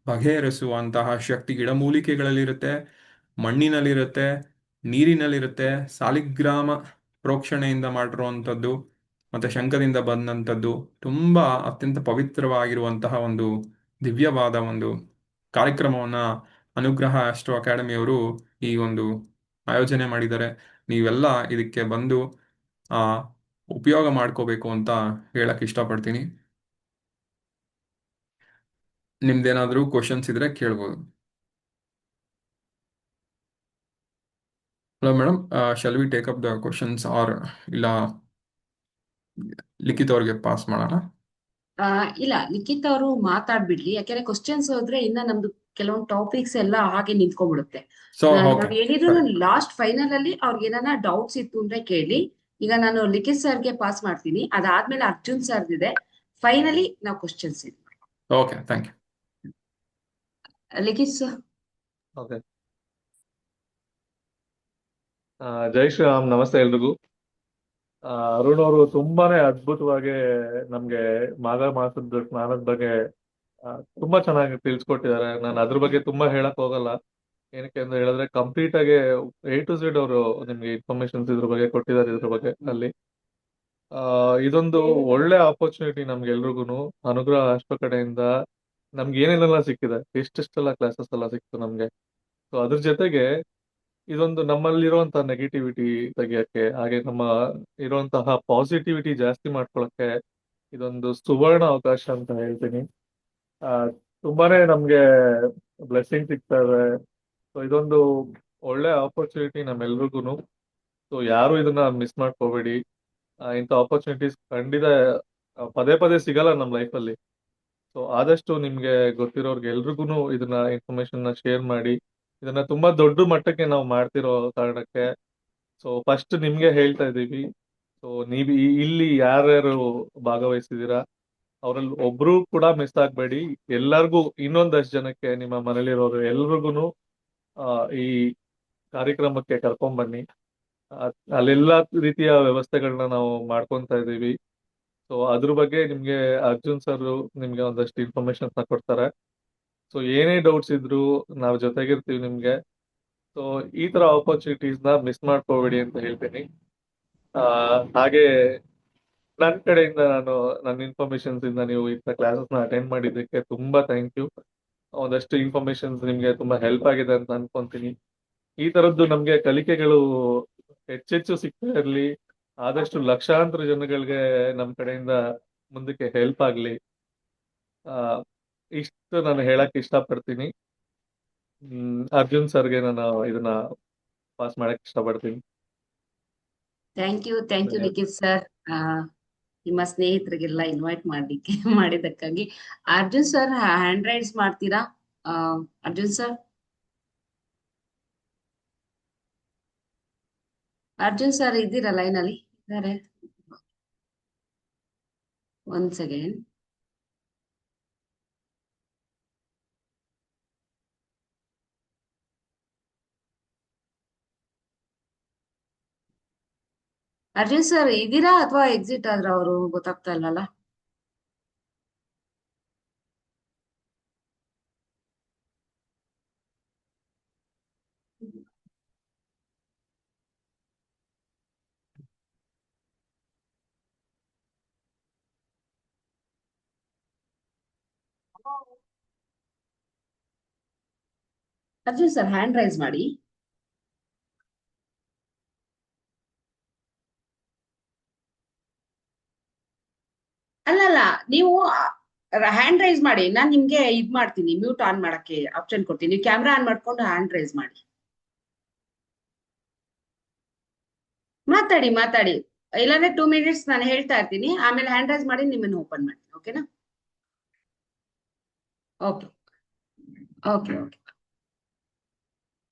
ಬಗೆಹರಿಸುವಂತಹ ಶಕ್ತಿ ಗಿಡಮೂಲಿಕೆಗಳಲ್ಲಿರುತ್ತೆ, ಮಣ್ಣಿನಲ್ಲಿರುತ್ತೆ, ನೀರಿನಲ್ಲಿರುತ್ತೆ. ಸಾಲಿಗ್ರಾಮ ಪ್ರೋಕ್ಷಣೆಯಿಂದ ಮಾಡಿರುವಂಥದ್ದು ಮತ್ತೆ ಶಂಖದಿಂದ ಬಂದಂಥದ್ದು ತುಂಬಾ ಅತ್ಯಂತ ಪವಿತ್ರವಾಗಿರುವಂತಹ ಒಂದು ದಿವ್ಯವಾದ ಒಂದು ಕಾರ್ಯಕ್ರಮವನ್ನ ಅನುಗ್ರಹ ಆಸ್ಟ್ರೋ ಅಕಾಡೆಮಿಯವರು ಈ ಒಂದು ಆಯೋಜನೆ ಮಾಡಿದ್ದಾರೆ. ನೀವೆಲ್ಲ ಇದಕ್ಕೆ ಬಂದು ಆ ಉಪಯೋಗ ಮಾಡ್ಕೋಬೇಕು ಅಂತ ಹೇಳಕ್ ಇಷ್ಟಪಡ್ತೀನಿ. ನಿಮ್ದೇನಾದ್ರೂ ಕ್ವಶನ್ಸ್ ಇದ್ರೆ ಕೇಳ್ಬೋದು. Hello madam, shall we take up the questions are ಇಲ್ಲ ಲಿಖಿತ್ ಅವ್ರಿಗೆ ಪಾಸ್ ಮಾಡೋಣ? ಇಲ್ಲ, ಲಿಖಿತ್ ಅವರು ಮಾತಾಡ್ಬಿಡ್ಲಿ, ಯಾಕೆಂದ್ರೆ ಕ್ವಶನ್ಸ್ ಹೋದ್ರೆ ಇನ್ನ ನಮ್ದು ಕೆಲವೊಂದು ಟಾಪಿಕ್ಸ್ ಎಲ್ಲ ಹಾಗೆ ನಿಂತ್ಕೊಂಡ್ಬಿಡುತ್ತೆ. ಸೊ ಓಕೆ, ನಾವ್ ಏನಿದ್ರು ಲಾಸ್ಟ್ ಫೈನಲ್ ಅಲ್ಲಿ ಅವ್ರಿಗೆ ಏನಾನ ಡೌಟ್ಸ್ ಇತ್ತು ಅಂದ್ರೆ ಕೇಳಿ. ಈಗ ನಾನು ಲಿಖಿತ್ ಸರ್ಗೆ ಪಾಸ್ ಮಾಡ್ತೀನಿ, ಅದಾದ್ಮೇಲೆ ಅರ್ಜುನ್ ಸರ್ ಇದೆ, ಫೈನಲಿ ನಾವು ಕ್ವಶನ್ಸ್ ಇದೆ. Okay, thank you. Likhith sir. Okay. Jai Shriram, ನಮಸ್ತೆ ಎಲ್ರಿಗೂ. ಅರುಣ್ ಅವರು ತುಂಬಾನೇ ಅದ್ಭುತವಾಗಿ ನಮ್ಗೆ ಮಾಘ ಮಾಸದ ಸ್ನಾನದ ಬಗ್ಗೆ ತುಂಬಾ ಚೆನ್ನಾಗಿ ತಿಳಿಸ್ಕೊಟ್ಟಿದ್ದಾರೆ. ನಾನು ಅದ್ರ ಬಗ್ಗೆ ತುಂಬಾ ಹೇಳಕ್ ಹೋಗಲ್ಲ. ಏನಕ್ಕೆ ಅಂತ ಹೇಳಿದ್ರೆ ಕಂಪ್ಲೀಟ್ ಆಗಿ A to Z ಅವರು ನಿಮ್ಗೆ ಇನ್ಫಾರ್ಮೇಶನ್ಸ್ ಇದ್ರ ಬಗ್ಗೆ ಕೊಟ್ಟಿದ್ದಾರೆ. ಇದ್ರ ಬಗ್ಗೆ ಅಲ್ಲಿ ಇದೊಂದು ಒಳ್ಳೆ ಆಪರ್ಚುನಿಟಿ ನಮ್ಗೆಲ್ರಿಗೂ ಅನುಗ್ರಹ ಅಷ್ಟೋ ಕಡೆಯಿಂದ ನಮ್ಗೆ ಏನೇನೆಲ್ಲ ಸಿಕ್ಕಿದೆ, ಎಷ್ಟೆಷ್ಟೆಲ್ಲ ಕ್ಲಾಸಸ್ ಎಲ್ಲ ಸಿಕ್ತು ನಮ್ಗೆ. ಸೊ ಅದ್ರ ಜೊತೆಗೆ ಇದೊಂದು ನಮ್ಮಲ್ಲಿರುವಂತಹ ನೆಗೆಟಿವಿಟಿ ತೆಗಿಯಕ್ಕೆ, ಹಾಗೆ ನಮ್ಮ ಇರುವಂತಹ ಪಾಸಿಟಿವಿಟಿ ಜಾಸ್ತಿ ಮಾಡ್ಕೊಳಕ್ಕೆ ಇದೊಂದು ಸುವರ್ಣ ಅವಕಾಶ ಅಂತ ಹೇಳ್ತೀನಿ. ಆ ತುಂಬಾನೇ ನಮ್ಗೆ ಬ್ಲೆಸ್ಸಿಂಗ್ ಸಿಗ್ತಾ ಇದೆ. ಸೊ ಇದೊಂದು ಒಳ್ಳೆ ಆಪರ್ಚುನಿಟಿ ನಮ್ಮೆಲ್ರಿಗೂ. ಸೊ ಯಾರು ಇದನ್ನ ಮಿಸ್ ಮಾಡ್ಕೋಬೇಡಿ. ಇಂಥ ಆಪರ್ಚುನಿಟೀಸ್ ಖಂಡಿತ ಪದೇ ಪದೇ ಸಿಗಲ್ಲ ನಮ್ಮ ಲೈಫಲ್ಲಿ. ಸೊ ಆದಷ್ಟು ನಿಮ್ಗೆ ಗೊತ್ತಿರೋರ್ಗೆ ಎಲ್ರಿಗೂ ಇದನ್ನ ಇನ್ಫಾರ್ಮೇಶನ್ ಶೇರ್ ಮಾಡಿ. ಇದನ್ನ ತುಂಬಾ ದೊಡ್ಡ ಮಟ್ಟಕ್ಕೆ ನಾವು ಮಾಡ್ತಿರೋ ಕಾರಣಕ್ಕೆ ಸೊ ಫಸ್ಟ್ ನಿಮ್ಗೆ ಹೇಳ್ತಾ ಇದ್ದೀವಿ. ಸೊ ನೀವು ಇಲ್ಲಿ ಯಾರ್ಯಾರು ಭಾಗವಹಿಸಿದೀರಾ ಅವರಲ್ಲಿ ಒಬ್ರು ಕೂಡ ಮಿಸ್ ಆಗ್ಬೇಡಿ. ಎಲ್ಲರಿಗೂ ಇನ್ನೊಂದಷ್ಟು ಜನಕ್ಕೆ ನಿಮ್ಮ ಮನೇಲಿರೋರು ಎಲ್ರಿಗೂ ಈ ಕಾರ್ಯಕ್ರಮಕ್ಕೆ ಕರ್ಕೊಂಡ್ ಬನ್ನಿ. ಅಲ್ಲೆಲ್ಲಾ ರೀತಿಯ ವ್ಯವಸ್ಥೆಗಳನ್ನ ನಾವು ಮಾಡ್ಕೊಂತ ಇದ್ದೀವಿ. ಸೊ ಅದ್ರ ಬಗ್ಗೆ ನಿಮ್ಗೆ ಅರ್ಜುನ್ ಸರ್ ನಿಮ್ಗೆ ಒಂದಷ್ಟು ಇನ್ಫಾರ್ಮೇಶನ್ ಕೊಡ್ತಾರೆ. ಸೊ ಏನೇ ಡೌಟ್ಸ್ ಇದ್ರು ನಾವು ಜೊತೆಗಿರ್ತೀವಿ ನಿಮ್ಗೆ. ಸೊ ಈ ತರ ಆಪರ್ಚುನಿಟೀಸ್ ನ ಮಿಸ್ ಮಾಡ್ಕೋಬೇಡಿ ಅಂತ ಹೇಳ್ತೀನಿ. ಹಾಗೆ ನನ್ನ ಕಡೆಯಿಂದ ನನ್ನ ಇನ್ಫಾರ್ಮೇಶನ್ಸ್ ಇಂದ ನೀವು ಇಂಥ ಕ್ಲಾಸಸ್ ನ ಅಟೆಂಡ್ ಮಾಡಿದ್ದಕ್ಕೆ ತುಂಬಾ ಥ್ಯಾಂಕ್ ಯು. ಒಂದಷ್ಟು ಇನ್ಫಾರ್ಮೇಶನ್ಸ್ ನಿಮ್ಗೆ ತುಂಬಾ ಹೆಲ್ಪ್ ಆಗಿದೆ ಅಂತ ಅನ್ಕೊಂತೀನಿ. ಈ ತರದ್ದು ನಮ್ಗೆ ಕಲಿಕೆಗಳು ಹೆಚ್ಚೆಚ್ಚು ಸಿಗ್ತಾ ಇರ್ಲಿ, ಆದಷ್ಟು ಲಕ್ಷಾಂತರ ಜನಗಳಿಗೆ ನಮ್ಮ ಕಡೆಯಿಂದ ಮುಂದಕ್ಕೆ ಹೆಲ್ಪ್ ಆಗ್ಲಿ. ಇಷ್ಟು ನಾನು ಹೇಳಕ್ ಇಷ್ಟಪಡ್ತೀನಿ. ಅರ್ಜುನ್ ಸರ್ಗೆ ನಾನು ಇದನ್ನ ಪಾಸ್ ಮಾಡಕ್ ಇಷ್ಟಪಡ್ತೀನಿ. ಥ್ಯಾಂಕ್ ಯು ಲಿಖಿತ್ ಸರ್, ನಿಮ್ಮ ಸ್ನೇಹಿತರಿಗೆಲ್ಲ ಇನ್ವೈಟ್ ಮಾಡ್ಲಿಕ್ಕೆ ಮಾಡಿದ್ದಕ್ಕಾಗಿ. ಅರ್ಜುನ್ ಸರ್ ಹ್ಯಾಂಡ್ ರೈಸ್ ಮಾಡ್ತೀರಾ? ಅರ್ಜುನ್ ಸರ್, ಅರ್ಜುನ್ ಸರ್ ಇದ್ದೀರಾ ಲೈನ್ ಅಲ್ಲಿ? ಇದ್ದಾರೆ, ಒಂದ್ ಸೆಕೆಂಡ್. ಅರ್ಜುನ್ ಸರ್ ಇದ್ದೀರಾ ಅಥವಾ ಎಕ್ಸಿಟ್ ಆದ್ರ ಅವರು? ಗೊತ್ತಾಗ್ತಾ ಇಲ್ಲಲ್ಲ. ಅರ್ಜುನ್ ಸರ್ ಹ್ಯಾಂಡ್ ರೈಸ್ ಮಾಡಿ. ಅಲ್ಲಲ್ಲ, ನೀವು ಹ್ಯಾಂಡ್ ರೈಸ್ ಮಾಡಿ, ನಾನ್ ನಿಮ್ಗೆ ಇದ್ ಮಾಡ್ತೀನಿ, ಮ್ಯೂಟ್ ಆನ್ ಮಾಡಕ್ಕೆ ಆಪ್ಷನ್ ಕೊಡ್ತೀನಿ. ನೀವು ಕ್ಯಾಮ್ರಾ ಆನ್ ಮಾಡ್ಕೊಂಡು ಹ್ಯಾಂಡ್ ರೈಸ್ ಮಾಡಿ. ಮಾತಾಡಿ. ಇಲ್ಲಾಂದ್ರೆ 2 ಮಿನಿಟ್ಸ್ ನಾನು ಹೇಳ್ತಾ ಇರ್ತೀನಿ, ಆಮೇಲೆ ಹ್ಯಾಂಡ್ ರೈಸ್ ಮಾಡಿ ನಿಮ್ಮನ್ನು ಓಪನ್ ಮಾಡಿ. ಓಕೆನಾ? ಓಕೆ.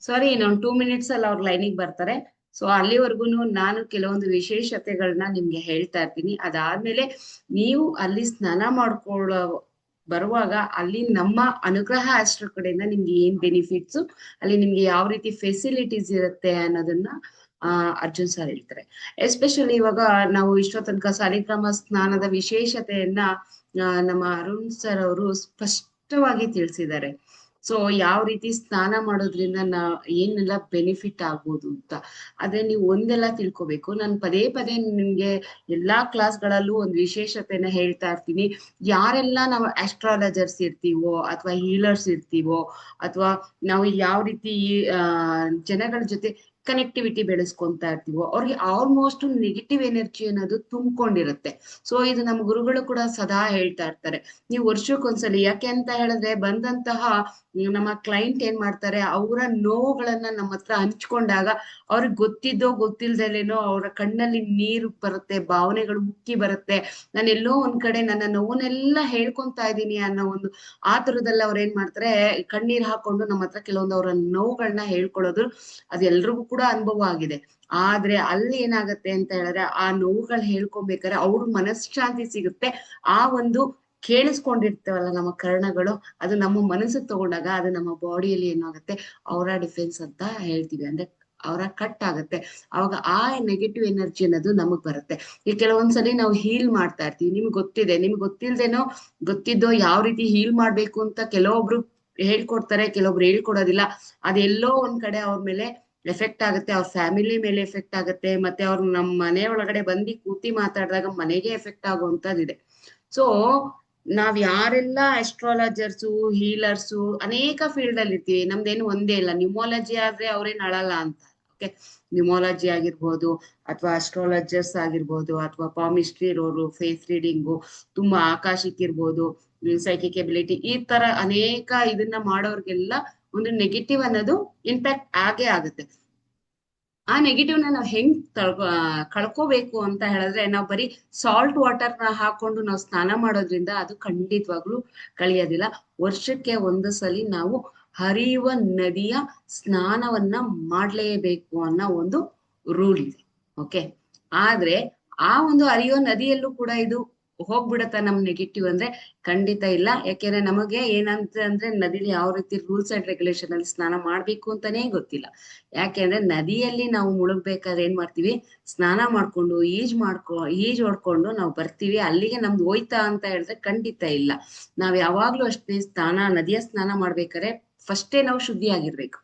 ಸಾರಿ, ಇನ್ನೊಂದು 2 ಮಿನಿಟ್ಸ್ ಅಲ್ಲಿ ಅವ್ರ ಲೈನಿಗೆ ಬರ್ತಾರೆ. ಸೊ ಅಲ್ಲಿವರೆಗೂ ನಾನು ಕೆಲವೊಂದು ವಿಶೇಷತೆಗಳನ್ನ ನಿಮ್ಗೆ ಹೇಳ್ತಾ ಇರ್ತೀನಿ. ಅದಾದ್ಮೇಲೆ ನೀವು ಅಲ್ಲಿ ಸ್ನಾನ ಮಾಡ್ಕೊಳ್ಳೋ ಬರುವಾಗ ಅಲ್ಲಿ ನಮ್ಮ ಅನುಗ್ರಹ ಅಷ್ಟರ ಕಡೆಯಿಂದ ನಿಮ್ಗೆ ಏನ್ ಬೆನಿಫಿಟ್ಸ್, ಅಲ್ಲಿ ನಿಮ್ಗೆ ಯಾವ ರೀತಿ ಫೆಸಿಲಿಟೀಸ್ ಇರುತ್ತೆ ಅನ್ನೋದನ್ನ ಅರ್ಜುನ್ ಸರ್ ಹೇಳ್ತಾರೆ. ಎಸ್ಪೆಷಲಿ ಇವಾಗ ನಾವು ಇಷ್ಟೋ ತನಕ ಸಾಲಿಗ್ರಾಮ ಸ್ನಾನದ ವಿಶೇಷತೆಯನ್ನ ನಮ್ಮ ಅರುಣ್ ಸರ್ ಅವರು ಸ್ಪಷ್ಟವಾಗಿ ತಿಳಿಸಿದ್ದಾರೆ. ಸೊ ಯಾವ ರೀತಿ ಸ್ನಾನ ಮಾಡೋದ್ರಿಂದ ಏನೆಲ್ಲ ಬೆನಿಫಿಟ್ ಆಗ್ಬೋದು ಅಂತ. ಆದ್ರೆ ನೀವು ಒಂದೆಲ್ಲ ತಿಳ್ಕೊಬೇಕು, ನಾನು ಪದೇ ಪದೇ ನಿಮ್ಗೆ ಎಲ್ಲಾ ಕ್ಲಾಸ್ಗಳಲ್ಲೂ ಒಂದು ವಿಶೇಷತೆನ ಹೇಳ್ತಾ ಇರ್ತೀನಿ. ಯಾರೆಲ್ಲ ನಾವು ಆಸ್ಟ್ರಾಲಜರ್ಸ್ ಇರ್ತೀವೋ ಅಥವಾ ಹೀಲರ್ಸ್ ಇರ್ತೀವೋ ಅಥವಾ ನಾವು ಯಾವ ರೀತಿ ಜನಗಳ ಜೊತೆ ಕನೆಕ್ಟಿವಿಟಿ ಬೆಳೆಸ್ಕೊಂತಾ ಇರ್ತೀವೋ ಅವ್ರಿಗೆ ಆಲ್ಮೋಸ್ಟ್ ನೆಗೆಟಿವ್ ಎನರ್ಜಿ ಅನ್ನೋದು ತುಂಬಿಕೊಂಡಿರುತ್ತೆ. ಸೊ ಇದು ನಮ್ಮ ಗುರುಗಳು ಕೂಡ ಸದಾ ಹೇಳ್ತಾ ಇರ್ತಾರೆ, ನೀವು ವರ್ಷಕ್ಕೊಂದ್ಸಲಿ, ಯಾಕೆ ಅಂತ ಹೇಳಿದ್ರೆ ಬಂದಂತಹ ನಮ್ಮ ಕ್ಲೈಂಟ್ ಏನ್ ಮಾಡ್ತಾರೆ, ಅವರ ನೋವುಗಳನ್ನ ನಮ್ಮ ಹತ್ರ ಹಂಚ್ಕೊಂಡಾಗ ಅವ್ರಿಗೆ ಗೊತ್ತಿದ್ದೋ ಗೊತ್ತಿಲ್ದಲೇನೋ ಅವರ ಕಣ್ಣಲ್ಲಿ ನೀರು ಬರುತ್ತೆ, ಭಾವನೆಗಳು ಉಕ್ಕಿ ಬರುತ್ತೆ. ನಾನೆಲ್ಲೋ ಒಂದ್ ಕಡೆ ನನ್ನ ನೋವನ್ನೆಲ್ಲ ಹೇಳ್ಕೊಂತಾ ಇದ್ದೀನಿ ಅನ್ನೋ ಒಂದು ಆತುರದಲ್ಲಿ ಅವ್ರ ಏನ್ ಮಾಡ್ತಾರೆ, ಕಣ್ಣೀರ್ ಹಾಕೊಂಡು ನಮ್ಮ ಹತ್ರ ಕೆಲವೊಂದು ಅವರ ನೋವುಗಳನ್ನ ಹೇಳ್ಕೊಳ್ಳೋದು ಅದು ಎಲ್ರಿಗೂ ಕೂಡ ಅನುಭವ ಆಗಿದೆ. ಆದ್ರೆ ಅಲ್ಲಿ ಏನಾಗತ್ತೆ ಅಂತ ಹೇಳಿದ್ರೆ, ಆ ನೋವುಗಳು ಹೇಳ್ಕೊಬೇಕಾದ್ರೆ ಅವ್ರ ಮನಃಶಾಂತಿ ಸಿಗುತ್ತೆ. ಆ ಒಂದು ಕೇಳಿಸ್ಕೊಂಡಿರ್ತೇವಲ್ಲ ನಮ್ಮ ಕರ್ಣಗಳು, ಅದು ನಮ್ಮ ಮನಸ್ಸಿಗೆ ತಗೊಂಡಾಗ ಅದು ನಮ್ಮ ಬಾಡಿಯಲ್ಲಿ ಏನಾಗುತ್ತೆ, ಅವರ ಡಿಫೆನ್ಸ್ ಅಂತ ಹೇಳ್ತೀವಿ, ಅಂದ್ರೆ ಅವರ ಕಟ್ ಆಗುತ್ತೆ. ಅವಾಗ ಆ ನೆಗೆಟಿವ್ ಎನರ್ಜಿ ಅನ್ನೋದು ನಮಗ್ ಬರುತ್ತೆ. ಈ ಕೆಲವೊಂದ್ಸಲಿ ನಾವು ಹೀಲ್ ಮಾಡ್ತಾ ಇರ್ತೀವಿ, ನಿಮ್ಗೆ ಗೊತ್ತಿದೆ, ನಿಮ್ಗೆ ಗೊತ್ತಿಲ್ದೇನೋ ಗೊತ್ತಿದ್ದೋ ಯಾವ ರೀತಿ ಹೀಲ್ ಮಾಡ್ಬೇಕು ಅಂತ ಕೆಲವೊಬ್ರು ಹೇಳ್ಕೊಡ್ತಾರೆ, ಕೆಲವೊಬ್ರು ಹೇಳ್ಕೊಡೋದಿಲ್ಲ. ಅದೆಲ್ಲೋ ಒಂದ್ ಕಡೆ ಅವ್ರ ಮೇಲೆ ಎಫೆಕ್ಟ್ ಆಗುತ್ತೆ, ಅವ್ರ ಫ್ಯಾಮಿಲಿ ಮೇಲೆ ಎಫೆಕ್ಟ್ ಆಗುತ್ತೆ, ಮತ್ತೆ ಅವ್ರು ನಮ್ಮ ಮನೆ ಒಳಗಡೆ ಬಂದು ಕೂತಿ ಮಾತಾಡಿದಾಗ ಮನೆಗೆ ಎಫೆಕ್ಟ್ ಆಗುವಂತದ್ದಿದೆ. ಸೊ ನಾವ್ ಯಾರೆಲ್ಲ ಅಸ್ಟ್ರಾಲಜರ್ಸು, ಹೀಲರ್ಸು, ಅನೇಕ ಫೀಲ್ಡ್ ಅಲ್ಲಿ ಇರ್ತೀವಿ, ನಮ್ದೇನು ಒಂದೇ ಇಲ್ಲ. ನ್ಯೂಮಾಲಜಿ ಆದ್ರೆ ಅವ್ರೇನ್ ಅಳಲ್ಲ ಅಂತ. ಓಕೆ, ನ್ಯೂಮಾಲಜಿ ಆಗಿರ್ಬೋದು ಅಥವಾ ಅಸ್ಟ್ರಾಲಜರ್ಸ್ ಆಗಿರ್ಬೋದು ಅಥವಾ ಪಾಮಿಸ್ಟ್ರಿ ಇರೋರು, ಫೇಸ್ ರೀಡಿಂಗು, ತುಂಬಾ ಆಕಾಶಿಕ್ ಇರ್ಬೋದು, ಸೈಕಿಕ್ ಎಬಿಲಿಟಿ, ಈ ತರ ಅನೇಕ ಇದನ್ನ ಮಾಡೋರ್ಗೆಲ್ಲ ಒಂದು ನೆಗೆಟಿವ್ ಅನ್ನೋದು ಇಂಪ್ಯಾಕ್ಟ್ ಆಗೇ ಆಗುತ್ತೆ. ಆ ನೆಗೆಟಿವ್ನ ನಾವು ಹೆಂಗ್ ಕಳ್ಕೋಬೇಕು ಅಂತ ಹೇಳಿದ್ರೆ, ನಾವು ಬರೀ ಸಾಲ್ಟ್ ವಾಟರ್ನ ಹಾಕೊಂಡು ನಾವು ಸ್ನಾನ ಮಾಡೋದ್ರಿಂದ ಅದು ಖಂಡಿತವಾಗ್ಲೂ ಕಳಿಯೋದಿಲ್ಲ. ವರ್ಷಕ್ಕೆ ಒಂದು ಸಲಿ ನಾವು ಹರಿಯುವ ನದಿಯ ಸ್ನಾನವನ್ನ ಮಾಡ್ಲೇಬೇಕು ಅನ್ನೋ ಒಂದು ರೂಲ್ ಇದೆ. ಓಕೆ, ಆದ್ರೆ ಆ ಒಂದು ಹರಿಯೋ ನದಿಯಲ್ಲೂ ಕೂಡ ಇದು ಹೋಗ್ಬಿಡತ್ತ ನಮ್ ನೆಗೆಟಿವ್ ಅಂದ್ರೆ? ಖಂಡಿತ ಇಲ್ಲ. ಯಾಕೆಂದ್ರೆ ನಮಗೆ ಏನಂತ ಅಂದ್ರೆ ನದಿಲಿ ಯಾವ ರೀತಿ ರೂಲ್ಸ್ ಅಂಡ್ ರೆಗ್ಯುಲೇಷನ್ ಅಲ್ಲಿ ಸ್ನಾನ ಮಾಡ್ಬೇಕು ಅಂತಾನೆ ಗೊತ್ತಿಲ್ಲ. ಯಾಕೆಂದ್ರೆ ನದಿಯಲ್ಲಿ ನಾವು ಮುಳುಗ್ಬೇಕಾದ್ರೆ ಏನ್ ಮಾಡ್ತೀವಿ, ಸ್ನಾನ ಮಾಡ್ಕೊಂಡು ಈಜ್ ಹೊಡ್ಕೊಂಡು ನಾವು ಬರ್ತೀವಿ, ಅಲ್ಲಿಗೆ ನಮ್ದು ಹೋಯ್ತಾ ಅಂತ ಹೇಳಿದ್ರೆ ಖಂಡಿತ ಇಲ್ಲ. ನಾವ್ ಯಾವಾಗ್ಲೂ ಅಷ್ಟೇ ನದಿಯ ಸ್ನಾನ ಮಾಡ್ಬೇಕಾದ್ರೆ ಫಸ್ಟೇ ನಾವು ಶುದ್ಧಿಯಾಗಿರ್ಬೇಕು.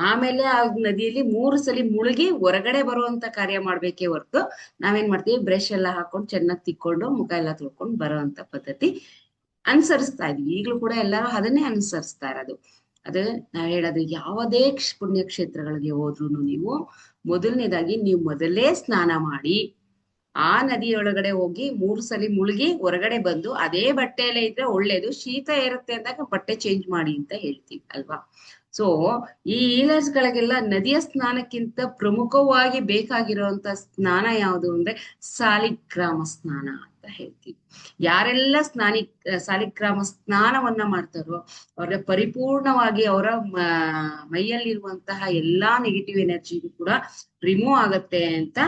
ಆಮೇಲೆ ಆ ನದಿಯಲ್ಲಿ 3 ಸಲಿ ಮುಳುಗಿ ಹೊರಗಡೆ ಬರುವಂತ ಕಾರ್ಯ ಮಾಡ್ಬೇಕೇ ಹೊರತು ನಾವೇನ್ ಮಾಡ್ತೀವಿ, ಬ್ರಷ್ ಎಲ್ಲ ಹಾಕೊಂಡು ಚೆನ್ನಾಗಿ ತಿಕ್ಕೊಂಡು ಮುಖ ಎಲ್ಲ ತೊಳ್ಕೊಂಡು ಬರುವಂತ ಪದ್ಧತಿ ಅನುಸರಿಸ್ತಾ ಇದೀವಿ. ಈಗ್ಲೂ ಕೂಡ ಎಲ್ಲರೂ ಅದನ್ನೇ ಅನುಸರಿಸ್ತಾ ಇರೋದು. ಅದು ನಾವ್ ಹೇಳೋದು, ಯಾವುದೇ ಪುಣ್ಯಕ್ಷೇತ್ರಗಳಿಗೆ ಹೋದ್ರು ನೀವು ಮೊದಲನೇದಾಗಿ ನೀವು ಮೊದಲೇ ಸ್ನಾನ ಮಾಡಿ ಆ ನದಿಯೊಳಗಡೆ ಹೋಗಿ 3 ಸಲಿ ಮುಳುಗಿ ಹೊರಗಡೆ ಬಂದು ಅದೇ ಬಟ್ಟೆಯಲ್ಲೇ ಇದ್ರೆ ಒಳ್ಳೇದು. ಶೀತ ಇರುತ್ತೆ ಅಂದಾಗ ಬಟ್ಟೆ ಚೇಂಜ್ ಮಾಡಿ ಅಂತ ಹೇಳ್ತೀವಿ ಅಲ್ವಾ. ಸೊ ಈ ಹೀಲರ್ಸ್ ಗಳಿಗೆಲ್ಲ ನದಿಯ ಸ್ನಾನಕ್ಕಿಂತ ಪ್ರಮುಖವಾಗಿ ಬೇಕಾಗಿರುವಂತ ಸ್ನಾನ ಯಾವುದು ಅಂದ್ರೆ ಸಾಲಿಗ್ರಾಮ ಸ್ನಾನ ಅಂತ ಹೇಳ್ತೀವಿ. ಯಾರೆಲ್ಲ ಸಾಲಿಗ್ರಾಮ ಸ್ನಾನವನ್ನ ಮಾಡ್ತಾರೋ ಅವ್ರಿಗೆ ಪರಿಪೂರ್ಣವಾಗಿ ಅವರ ಮೈಯಲ್ಲಿರುವಂತಹ ಎಲ್ಲಾ ನೆಗೆಟಿವ್ ಎನರ್ಜಿ ಕೂಡ ರಿಮೂವ್ ಆಗತ್ತೆ ಅಂತ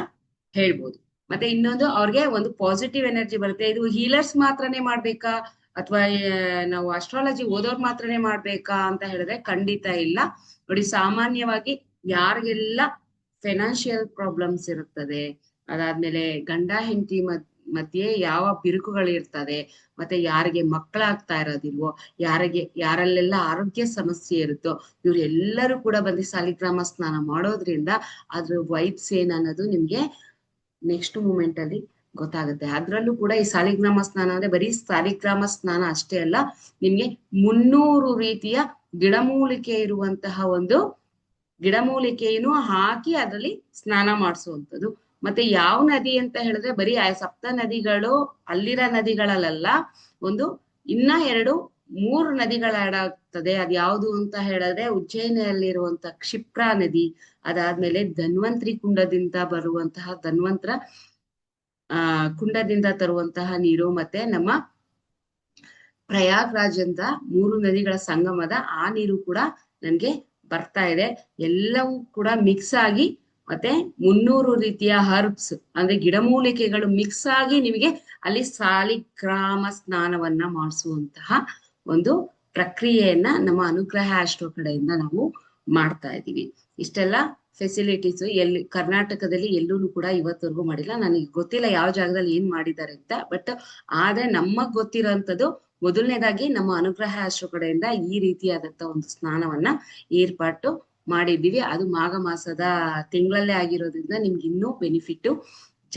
ಹೇಳ್ಬೋದು. ಮತ್ತೆ ಇನ್ನೊಂದು, ಅವ್ರಿಗೆ ಒಂದು ಪಾಸಿಟಿವ್ ಎನರ್ಜಿ ಬರುತ್ತೆ. ಇದು ಹೀಲರ್ಸ್ ಮಾತ್ರನೇ ಮಾಡ್ಬೇಕಾ ಅಥವಾ ನಾವು ಅಸ್ಟ್ರಾಲಜಿ ಓದೋರ್ ಮಾತ್ರನೇ ಮಾಡ್ಬೇಕಾ ಅಂತ ಹೇಳಿದ್ರೆ ಖಂಡಿತ ಇಲ್ಲ. ನೋಡಿ, ಸಾಮಾನ್ಯವಾಗಿ ಯಾರಿಗೆಲ್ಲ ಫೈನಾನ್ಷಿಯಲ್ ಪ್ರಾಬ್ಲಮ್ಸ್ ಇರುತ್ತದೆ, ಅದಾದ್ಮೇಲೆ ಗಂಡ ಹೆಂಡತಿ ಮಧ್ಯೆ ಯಾವ ಬಿರುಕುಗಳಿರ್ತದೆ, ಮತ್ತೆ ಯಾರಿಗೆ ಮಕ್ಕಳಾಗ್ತಾ ಇರೋದಿಲ್ವೋ, ಯಾರಲ್ಲೆಲ್ಲ ಆರೋಗ್ಯ ಸಮಸ್ಯೆ ಇರುತ್ತೋ, ಇವ್ರೆಲ್ಲರೂ ಕೂಡ ಬಂದು ಸಾಲಿಗ್ರಾಮ ಸ್ನಾನ ಮಾಡೋದ್ರಿಂದ ಅದ್ರ ವೈಬ್ಸ್ ಏನನ್ನೋದು ನಿಮ್ಗೆ ನೆಕ್ಸ್ಟ್ ಮೂಮೆಂಟ್ ಅಲ್ಲಿ ಗೊತ್ತಾಗುತ್ತೆ. ಅದ್ರಲ್ಲೂ ಕೂಡ ಈ ಸಾಲಿಗ್ರಾಮ ಸ್ನಾನ ಅಂದ್ರೆ ಬರೀ ಸಾಲಿಗ್ರಾಮ ಸ್ನಾನ ಅಷ್ಟೇ ಅಲ್ಲ, ನಿಮ್ಗೆ 300 ರೀತಿಯ ಗಿಡಮೂಲಿಕೆ ಇರುವಂತಹ ಒಂದು ಗಿಡಮೂಲಿಕೆಯನ್ನು ಹಾಕಿ ಅದರಲ್ಲಿ ಸ್ನಾನ ಮಾಡಿಸುವಂಥದ್ದು. ಮತ್ತೆ ಯಾವ ನದಿ ಅಂತ ಹೇಳಿದ್ರೆ ಬರೀ ಆ ಸಪ್ತ ನದಿಗಳು ಅಲ್ಲಿರೋ ನದಿಗಳಲ್ಲ, ಒಂದು ಇನ್ನ 3 ನದಿಗಳು ಆಡ್ ಆಗ್ತದೆ. ಅದ್ ಯಾವುದು ಅಂತ ಹೇಳಿದ್ರೆ ಉಜ್ಜಯಿನಿಯಲ್ಲಿರುವಂತ ಕ್ಷಿಪ್ರಾ ನದಿ, ಅದಾದ್ಮೇಲೆ ಧನ್ವಂತ್ರಿ ಕುಂಡದಿಂದ ಬರುವಂತಹ ಧನ್ವಂತರ ಕುಂಡದಿಂದ ತರುವಂತಹ ನೀರು, ಮತ್ತೆ ನಮ್ಮ ಪ್ರಯಾಗ್ರಾಜ್ ಅಂತ 3 ನದಿಗಳ ಸಂಗಮದ ಆ ನೀರು ಕೂಡ ನನ್ಗೆ ಬರ್ತಾ ಇದೆ. ಎಲ್ಲವೂ ಕೂಡ ಮಿಕ್ಸ್ ಆಗಿ ಮತ್ತೆ 300 ರೀತಿಯ ಹರ್ಬ್ಸ್ ಅಂದ್ರೆ ಗಿಡಮೂಲಿಕೆಗಳು ಮಿಕ್ಸ್ ಆಗಿ ನಿಮಗೆ ಅಲ್ಲಿ ಸಾಲಿಗ್ರಾಮ ಸ್ನಾನವನ್ನ ಮಾಡಿಸುವಂತಹ ಒಂದು ಪ್ರಕ್ರಿಯೆಯನ್ನ ನಮ್ಮ ಅನುಗ್ರಹ ಆಸ್ಟ್ರೋ ಕಡೆಯಿಂದ ನಾವು ಮಾಡ್ತಾ ಇದ್ದೀವಿ. ಇಷ್ಟೆಲ್ಲ ಫೆಸಿಲಿಟೀಸ್ ಎಲ್ಲಿ ಕರ್ನಾಟಕದಲ್ಲಿ ಎಲ್ಲೂ ಕೂಡ ಇವತ್ತವರೆಗೂ ಮಾಡಿಲ್ಲ. ನನಗೆ ಗೊತ್ತಿಲ್ಲ ಯಾವ ಜಾಗದಲ್ಲಿ ಏನ್ ಮಾಡಿದ್ದಾರೆ ಅಂತ. ಬಟ್ ಆದ್ರೆ ನಮಗ್ ಗೊತ್ತಿರೋಂಥದ್ದು ಮೊದಲನೇದಾಗಿ ನಮ್ಮ ಅನುಗ್ರಹ ಆಸ್ಟ್ರೋ ಕಡೆಯಿಂದ ಈ ರೀತಿಯಾದಂತ ಒಂದು ಸ್ನಾನವನ್ನ ಏರ್ಪಾಟು ಮಾಡಿದ್ದೀವಿ. ಅದು ಮಾಘ ಮಾಸದ ತಿಂಗಳಲ್ಲೇ ಆಗಿರೋದ್ರಿಂದ ನಿಮ್ಗೆ ಇನ್ನೂ ಬೆನಿಫಿಟ್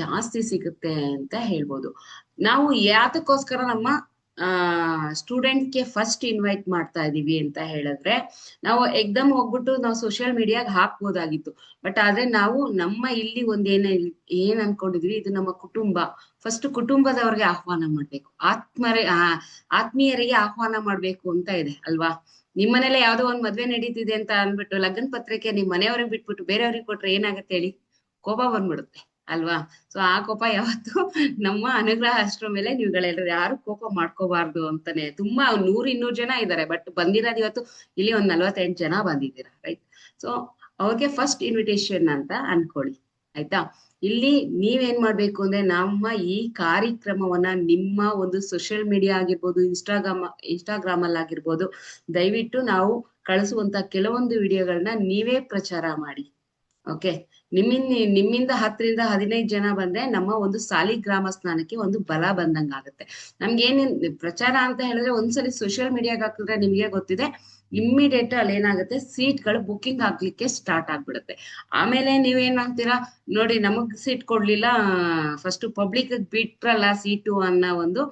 ಜಾಸ್ತಿ ಸಿಗುತ್ತೆ ಅಂತ ಹೇಳ್ಬೋದು. ನಾವು ಯಾತಕ್ಕೋಸ್ಕರ ನಮ್ಮ ಸ್ಟೂಡೆಂಟ್ಗೆ ಫಸ್ಟ್ ಇನ್ವೈಟ್ ಮಾಡ್ತಾ ಇದೀವಿ ಅಂತ ಹೇಳಿದ್ರೆ, ನಾವು ಎಕ್ದಮ್ ಹೋಗ್ಬಿಟ್ಟು ನಾವು ಸೋಷಿಯಲ್ ಮೀಡಿಯಾಗ ಹಾಕ್ಬೋದಾಗಿತ್ತು. ಬಟ್ ಆದ್ರೆ ನಾವು ನಮ್ಮ ಇಲ್ಲಿ ಏನ್ ಅನ್ಕೊಂಡಿದ್ವಿ, ಇದು ನಮ್ಮ ಕುಟುಂಬ, ಫಸ್ಟ್ ಕುಟುಂಬದವ್ರಿಗೆ ಆಹ್ವಾನ ಮಾಡ್ಬೇಕು, ಆತ್ಮೀಯರಿಗೆ ಆಹ್ವಾನ ಮಾಡ್ಬೇಕು ಅಂತ ಇದೆ ಅಲ್ವಾ. ನಿಮ್ಮನೇಲೆ ಯಾವ್ದೋ ಒಂದ್ ಮದ್ವೆ ನಡೀತಿದೆ ಅಂತ ಅನ್ಬಿಟ್ಟು ಲಗ್ನ ಪತ್ರಿಕೆ ನಿಮ್ ಮನೆಯವ್ರಿಗೆ ಬಿಟ್ಬಿಟ್ಟು ಬೇರೆಯವ್ರಿಗೆ ಕೊಟ್ರೆ ಏನಾಗತ್ತೆ ಹೇಳಿ? ಕೋಪ ಬಂದ್ಬಿಡುತ್ತೆ ಅಲ್ವಾ. ಸೊ ಆ ಕೋಪ ಯಾವತ್ತು ನಮ್ಮ ಅನುಗ್ರಹ ಅಷ್ಟ್ರ ಮೇಲೆ ನೀವುಗಳೆಲ್ಲರೂ ಯಾರು ಕೋಪ ಮಾಡ್ಕೋಬಾರ್ದು ಅಂತಾನೆ. ತುಂಬಾ 100-200 ಜನ ಇದ್ದಾರೆ, ಬಟ್ ಬಂದಿರೋದು ಇವತ್ತು ಇಲ್ಲಿ ಒಂದ್ 48 ಜನ ಬಂದಿದ್ದೀರಾ, ರೈಟ್. ಸೊ ಅವ್ರಿಗೆ ಫಸ್ಟ್ ಇನ್ವಿಟೇಷನ್ ಅಂತ ಅನ್ಕೊಳ್ಳಿ, ಆಯ್ತಾ. ಇಲ್ಲಿ ನೀವೇನ್ ಮಾಡ್ಬೇಕು ಅಂದ್ರೆ, ನಮ್ಮ ಈ ಕಾರ್ಯಕ್ರಮವನ್ನ ನಿಮ್ಮ ಒಂದು ಸೋಷಿಯಲ್ ಮೀಡಿಯಾ ಆಗಿರ್ಬೋದು, ಇನ್ಸ್ಟಾಗ್ರಾಮ್ ಅಲ್ಲಿ ಆಗಿರ್ಬೋದು, ದಯವಿಟ್ಟು ನಾವು ಕಳಿಸುವಂತ ಕೆಲವೊಂದು ವಿಡಿಯೋಗಳನ್ನ ನೀವೇ ಪ್ರಚಾರ ಮಾಡಿ. ಓಕೆ, ನಿಮ್ಮಿಂದ 10-15 ಜನ ಬಂದ್ರೆ ನಮ್ಮ ಒಂದು ಸಾಲಿಗ್ರಾಮ ಸ್ನಾನಕ್ಕೆ ಒಂದು ಬಲ ಬಂದಂಗ ಆಗುತ್ತೆ. ನಮ್ಗೆ ಏನೇನ್ ಪ್ರಚಾರ ಅಂತ ಹೇಳಿದ್ರೆ, ಒಂದ್ಸಲಿ ಸೋಷಿಯಲ್ ಮೀಡಿಯಾಗ ಹಾಕಿದ್ರೆ ನಿಮ್ಗೆ ಗೊತ್ತಿದೆ, ಇಮ್ಮಿಡಿಯೇಟ್ ಅಲ್ಲಿ ಏನಾಗುತ್ತೆ, ಸೀಟ್ಗಳು ಬುಕ್ಕಿಂಗ್ ಆಗ್ಲಿಕ್ಕೆ ಸ್ಟಾರ್ಟ್ ಆಗ್ಬಿಡುತ್ತೆ. ಆಮೇಲೆ ನೀವೇನ್ ಅಂತೀರಾ, ನೋಡಿ ನಮಗ್ ಸೀಟ್ ಕೊಡ್ಲಿಲ್ಲ, ಫಸ್ಟ್ ಪಬ್ಲಿಕ್ ಬಿಟ್ರಲ್ಲ ಸೀಟು ಅನ್ನೋ ಒಂದು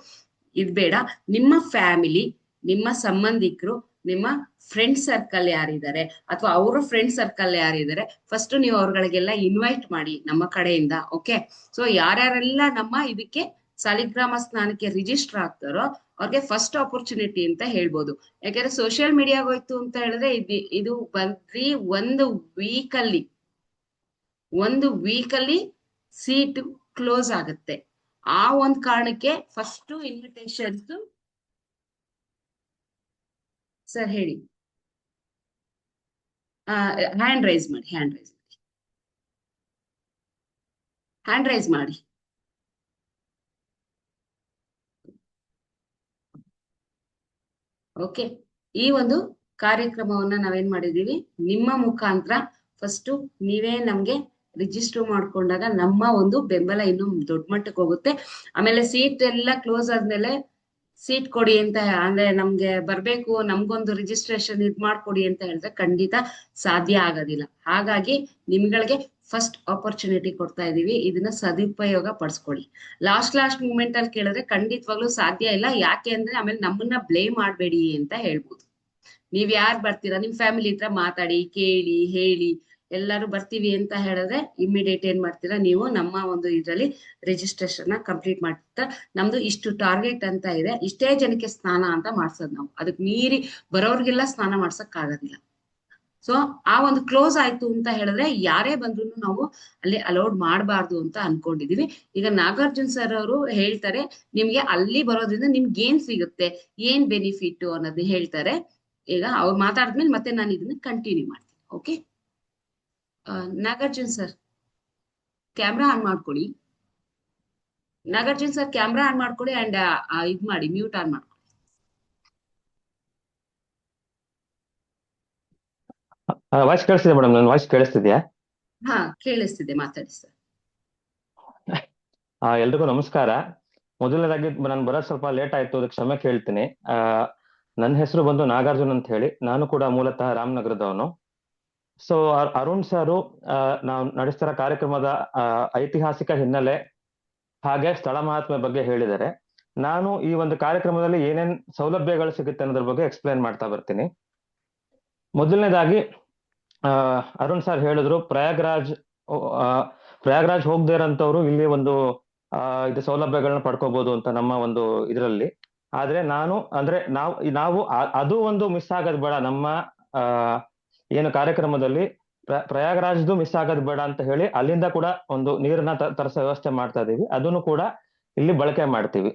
ಇದ್ ಬೇಡ. ನಿಮ್ಮ ಫ್ಯಾಮಿಲಿ, ನಿಮ್ಮ ಸಂಬಂಧಿಕರು, ನಿಮ್ಮ ಫ್ರೆಂಡ್ ಸರ್ಕಲ್ ಯಾರಿದ್ದಾರೆ ಅಥವಾ ಅವರ ಫ್ರೆಂಡ್ ಸರ್ಕಲ್ ಯಾರಿದ್ದಾರೆ, ಫಸ್ಟ್ ನೀವು ಅವ್ರಗಳಿಗೆಲ್ಲ ಇನ್ವೈಟ್ ಮಾಡಿ ನಮ್ಮ ಕಡೆಯಿಂದ. ಓಕೆ, ಸೊ ಯಾರ್ಯಾರೆಲ್ಲ ನಮ್ಮ ಇದಕ್ಕೆ ಸಾಲಿಗ್ರಾಮ ಸ್ನಾನಕ್ಕೆ ರಿಜಿಸ್ಟರ್ ಆಗ್ತಾರೋ ಅವ್ರಿಗೆ ಫಸ್ಟ್ ಆಪರ್ಚುನಿಟಿ ಅಂತ ಹೇಳ್ಬೋದು. ಯಾಕಂದ್ರೆ ಸೋಷಿಯಲ್ ಮೀಡಿಯಾಗ ಹೋಯ್ತು ಅಂತ ಹೇಳಿದ್ರೆ ಇದು ಬರೀ ಒಂದು ವೀಕಲ್ಲಿ ಸೀಟ್ ಕ್ಲೋಸ್ ಆಗುತ್ತೆ. ಆ ಒಂದ್ ಕಾರಣಕ್ಕೆ ಫಸ್ಟ್ ಇನ್ವಿಟೇಷನ್ಸ್. ಸರ್ ಹೇಳಿ. ಹ್ಯಾಂಡ್ ರೈಸ್ ಮಾಡಿ. ಓಕೆ, ಈ ಒಂದು ಕಾರ್ಯಕ್ರಮವನ್ನ ನಾವೇನ್ ಮಾಡಿದೀವಿ, ನಿಮ್ಮ ಮುಖಾಂತರ ಫಸ್ಟ್ ನೀವೇ ನಮ್ಗೆ ರಿಜಿಸ್ಟರ್ ಮಾಡ್ಕೊಂಡಾಗ ನಮ್ಮ ಒಂದು ಬೆಂಬಲ ಇನ್ನು ದೊಡ್ಡ ಮಟ್ಟಕ್ಕೆ ಹೋಗುತ್ತೆ. ಆಮೇಲೆ ಸೀಟ್ ಎಲ್ಲ ಕ್ಲೋಸ್ ಆದ್ಮೇಲೆ ಸೀಟ್ ಕೊಡಿ ಅಂತ ಅಂದ್ರೆ ನಮ್ಗೆ ಬರ್ಬೇಕು, ನಮ್ಗೊಂದು ರಿಜಿಸ್ಟ್ರೇಷನ್ ಇದ್ ಮಾಡ್ಕೊಡಿ ಅಂತ ಹೇಳಿದ್ರೆ ಖಂಡಿತ ಸಾಧ್ಯ ಆಗೋದಿಲ್ಲ. ಹಾಗಾಗಿ ನಿಮ್ಗಳಿಗೆ ಫಸ್ಟ್ ಆಪರ್ಚುನಿಟಿ ಕೊಡ್ತಾ ಇದೀವಿ, ಇದನ್ನ ಸದುಪಯೋಗ ಪಡಿಸ್ಕೊಳ್ಳಿ. ಲಾಸ್ಟ್ ಮೂಮೆಂಟ್ ಅಲ್ಲಿ ಕೇಳಿದ್ರೆ ಖಂಡಿತವಾಗ್ಲೂ ಸಾಧ್ಯ ಇಲ್ಲ. ಯಾಕೆ ಅಂದ್ರೆ ಆಮೇಲೆ ನಮ್ಮನ್ನ ಬ್ಲೇಮ್ ಮಾಡ್ಬೇಡಿ ಅಂತ ಹೇಳ್ಬೋದು. ನೀವ್ ಯಾರು ಬರ್ತೀರಾ, ನಿಮ್ ಫ್ಯಾಮಿಲಿ ಹತ್ರ ಮಾತಾಡಿ, ಕೇಳಿ, ಹೇಳಿ, ಎಲ್ಲರೂ ಬರ್ತೀವಿ ಅಂತ ಹೇಳಿದ್ರೆ ಇಮಿಡಿಯೇಟ್ ಏನ್ ಮಾಡ್ತೀರಾ, ನೀವು ನಮ್ಮ ಒಂದು ಇದರಲ್ಲಿ ರಿಜಿಸ್ಟ್ರೇಷನ್ ಕಂಪ್ಲೀಟ್ ಮಾಡ್ತಾ, ನಮ್ದು ಇಷ್ಟು ಟಾರ್ಗೆಟ್ ಅಂತ ಇದೆ, ಇಷ್ಟೇ ಜನಕ್ಕೆ ಸ್ನಾನ ಅಂತ ಮಾಡ್ಸೋದು ನಾವು. ಅದಕ್ಕೆ ಮೀರಿ ಬರೋರ್ಗೆಲ್ಲ ಸ್ನಾನ ಮಾಡ್ಸಕ್ ಆಗೋದಿಲ್ಲ. ಸೊ ಆ ಒಂದು ಕ್ಲೋಸ್ ಆಯ್ತು ಅಂತ ಹೇಳಿದ್ರೆ ಯಾರೇ ಬಂದ್ರು ನಾವು ಅಲ್ಲಿ ಅಲೌಡ್ ಮಾಡಬಾರ್ದು ಅಂತ ಅನ್ಕೊಂಡಿದೀವಿ. ಈಗ ನಾಗಾರ್ಜುನ್ ಸರ್ ಅವರು ಹೇಳ್ತಾರೆ, ನಿಮ್ಗೆ ಅಲ್ಲಿ ಬರೋದ್ರಿಂದ ನಿಮ್ಗೆ ಏನ್ ಸಿಗುತ್ತೆ, ಏನ್ ಬೆನಿಫಿಟ್ ಅನ್ನೋದನ್ನ ಹೇಳ್ತಾರೆ. ಈಗ ಅವ್ರು ಮಾತಾಡಿದ್ಮೇಲೆ ಮತ್ತೆ ನಾನು ಇದನ್ನ ಕಂಟಿನ್ಯೂ ಮಾಡ್ತೀನಿ. Okay, Nagarjun sir camera on ಮಾಡ್ಕೊಳ್ಳಿ. ನಾಗಾರ್ಜುನ್ ಸರ್ ಕ್ಯಾಮ್ರಾ ಆನ್ ಮಾಡ್ಕೊಳ್ಳಿ ಅಂಡ್ ಇದ್ ಮಾಡಿ, ಮ್ಯೂಟ್ ಆನ್ ಮಾಡ್ಕೊಳ್ಳಿ. ವಾಯ್ಸ್ ಕೇಳಿಸ್ತಿದೆ ಮೇಡಮ್? ನನ್ನ ವಾಯ್ಸ್ ಕೇಳಿಸ್ತಿದ್ಯಾ? ಹಾ, ಕೇಳಿಸ್ತಿದೆ, ಮಾತಾಡಿ ಸರ್. ಎಲ್ರಿಗೂ ನಮಸ್ಕಾರ. ಮೊದಲನೇದಾಗಿ ನಾನು ಬರೋದು ಸ್ವಲ್ಪ ಲೇಟ್ ಆಯ್ತು, ಅದಕ್ಕೆ ಕ್ಷಮೆ ಕೇಳ್ತೀನಿ. ನನ್ನ ಹೆಸರು ಬಂದು ನಾಗಾರ್ಜುನ್ ಅಂತ ಹೇಳಿ, ನಾನು ಕೂಡ ಮೂಲತಃ ರಾಮನಗರದವನು. ಸೊ ಅರುಣ್ ಸಾರು ನಾವು ನಡೆಸ್ತಿರೋ ಕಾರ್ಯಕ್ರಮದ ಐತಿಹಾಸಿಕ ಹಿನ್ನೆಲೆ ಹಾಗೆ ಸ್ಥಳ ಮಹಾತ್ಮೆ ಬಗ್ಗೆ ಹೇಳಿದ್ದಾರೆ. ನಾನು ಈ ಒಂದು ಕಾರ್ಯಕ್ರಮದಲ್ಲಿ ಏನೇನ್ ಸೌಲಭ್ಯಗಳು ಸಿಗುತ್ತೆ ಅನ್ನೋದ್ರ ಬಗ್ಗೆ ಎಕ್ಸ್ಪ್ಲೇನ್ ಮಾಡ್ತಾ ಬರ್ತೀನಿ. ಮೊದಲನೇದಾಗಿ ಅರುಣ್ ಸರ್ ಹೇಳಿದ್ರು, ಪ್ರಯಾಗ್ರಾಜ್ ಹೋಗದೇ ಇರೋಂಥವ್ರು ಇಲ್ಲಿ ಒಂದು ಇದು ಸೌಲಭ್ಯಗಳನ್ನ ಪಡ್ಕೋಬಹುದು ಅಂತ ನಮ್ಮ ಒಂದು ಇದರಲ್ಲಿ. ಆದ್ರೆ ನಾವು ಅದು ಒಂದು ಮಿಸ್ ಆಗೋದು ಬೇಡ. ನಮ್ಮ ಏನು ಕಾರ್ಯಕ್ರಮದಲ್ಲಿ ಪ್ರಯಾಗ್ರಾಜ್ದು ಮಿಸ್ ಆಗೋದು ಬೇಡ ಅಂತ ಹೇಳಿ ಅಲ್ಲಿಂದ ಕೂಡ ಒಂದು ನೀರನ್ನ ತರಿಸೋ ವ್ಯವಸ್ಥೆ ಮಾಡ್ತಾ ಇದೀವಿ, ಅದನ್ನು ಕೂಡ ಇಲ್ಲಿ ಬಳಕೆ ಮಾಡ್ತೀವಿ.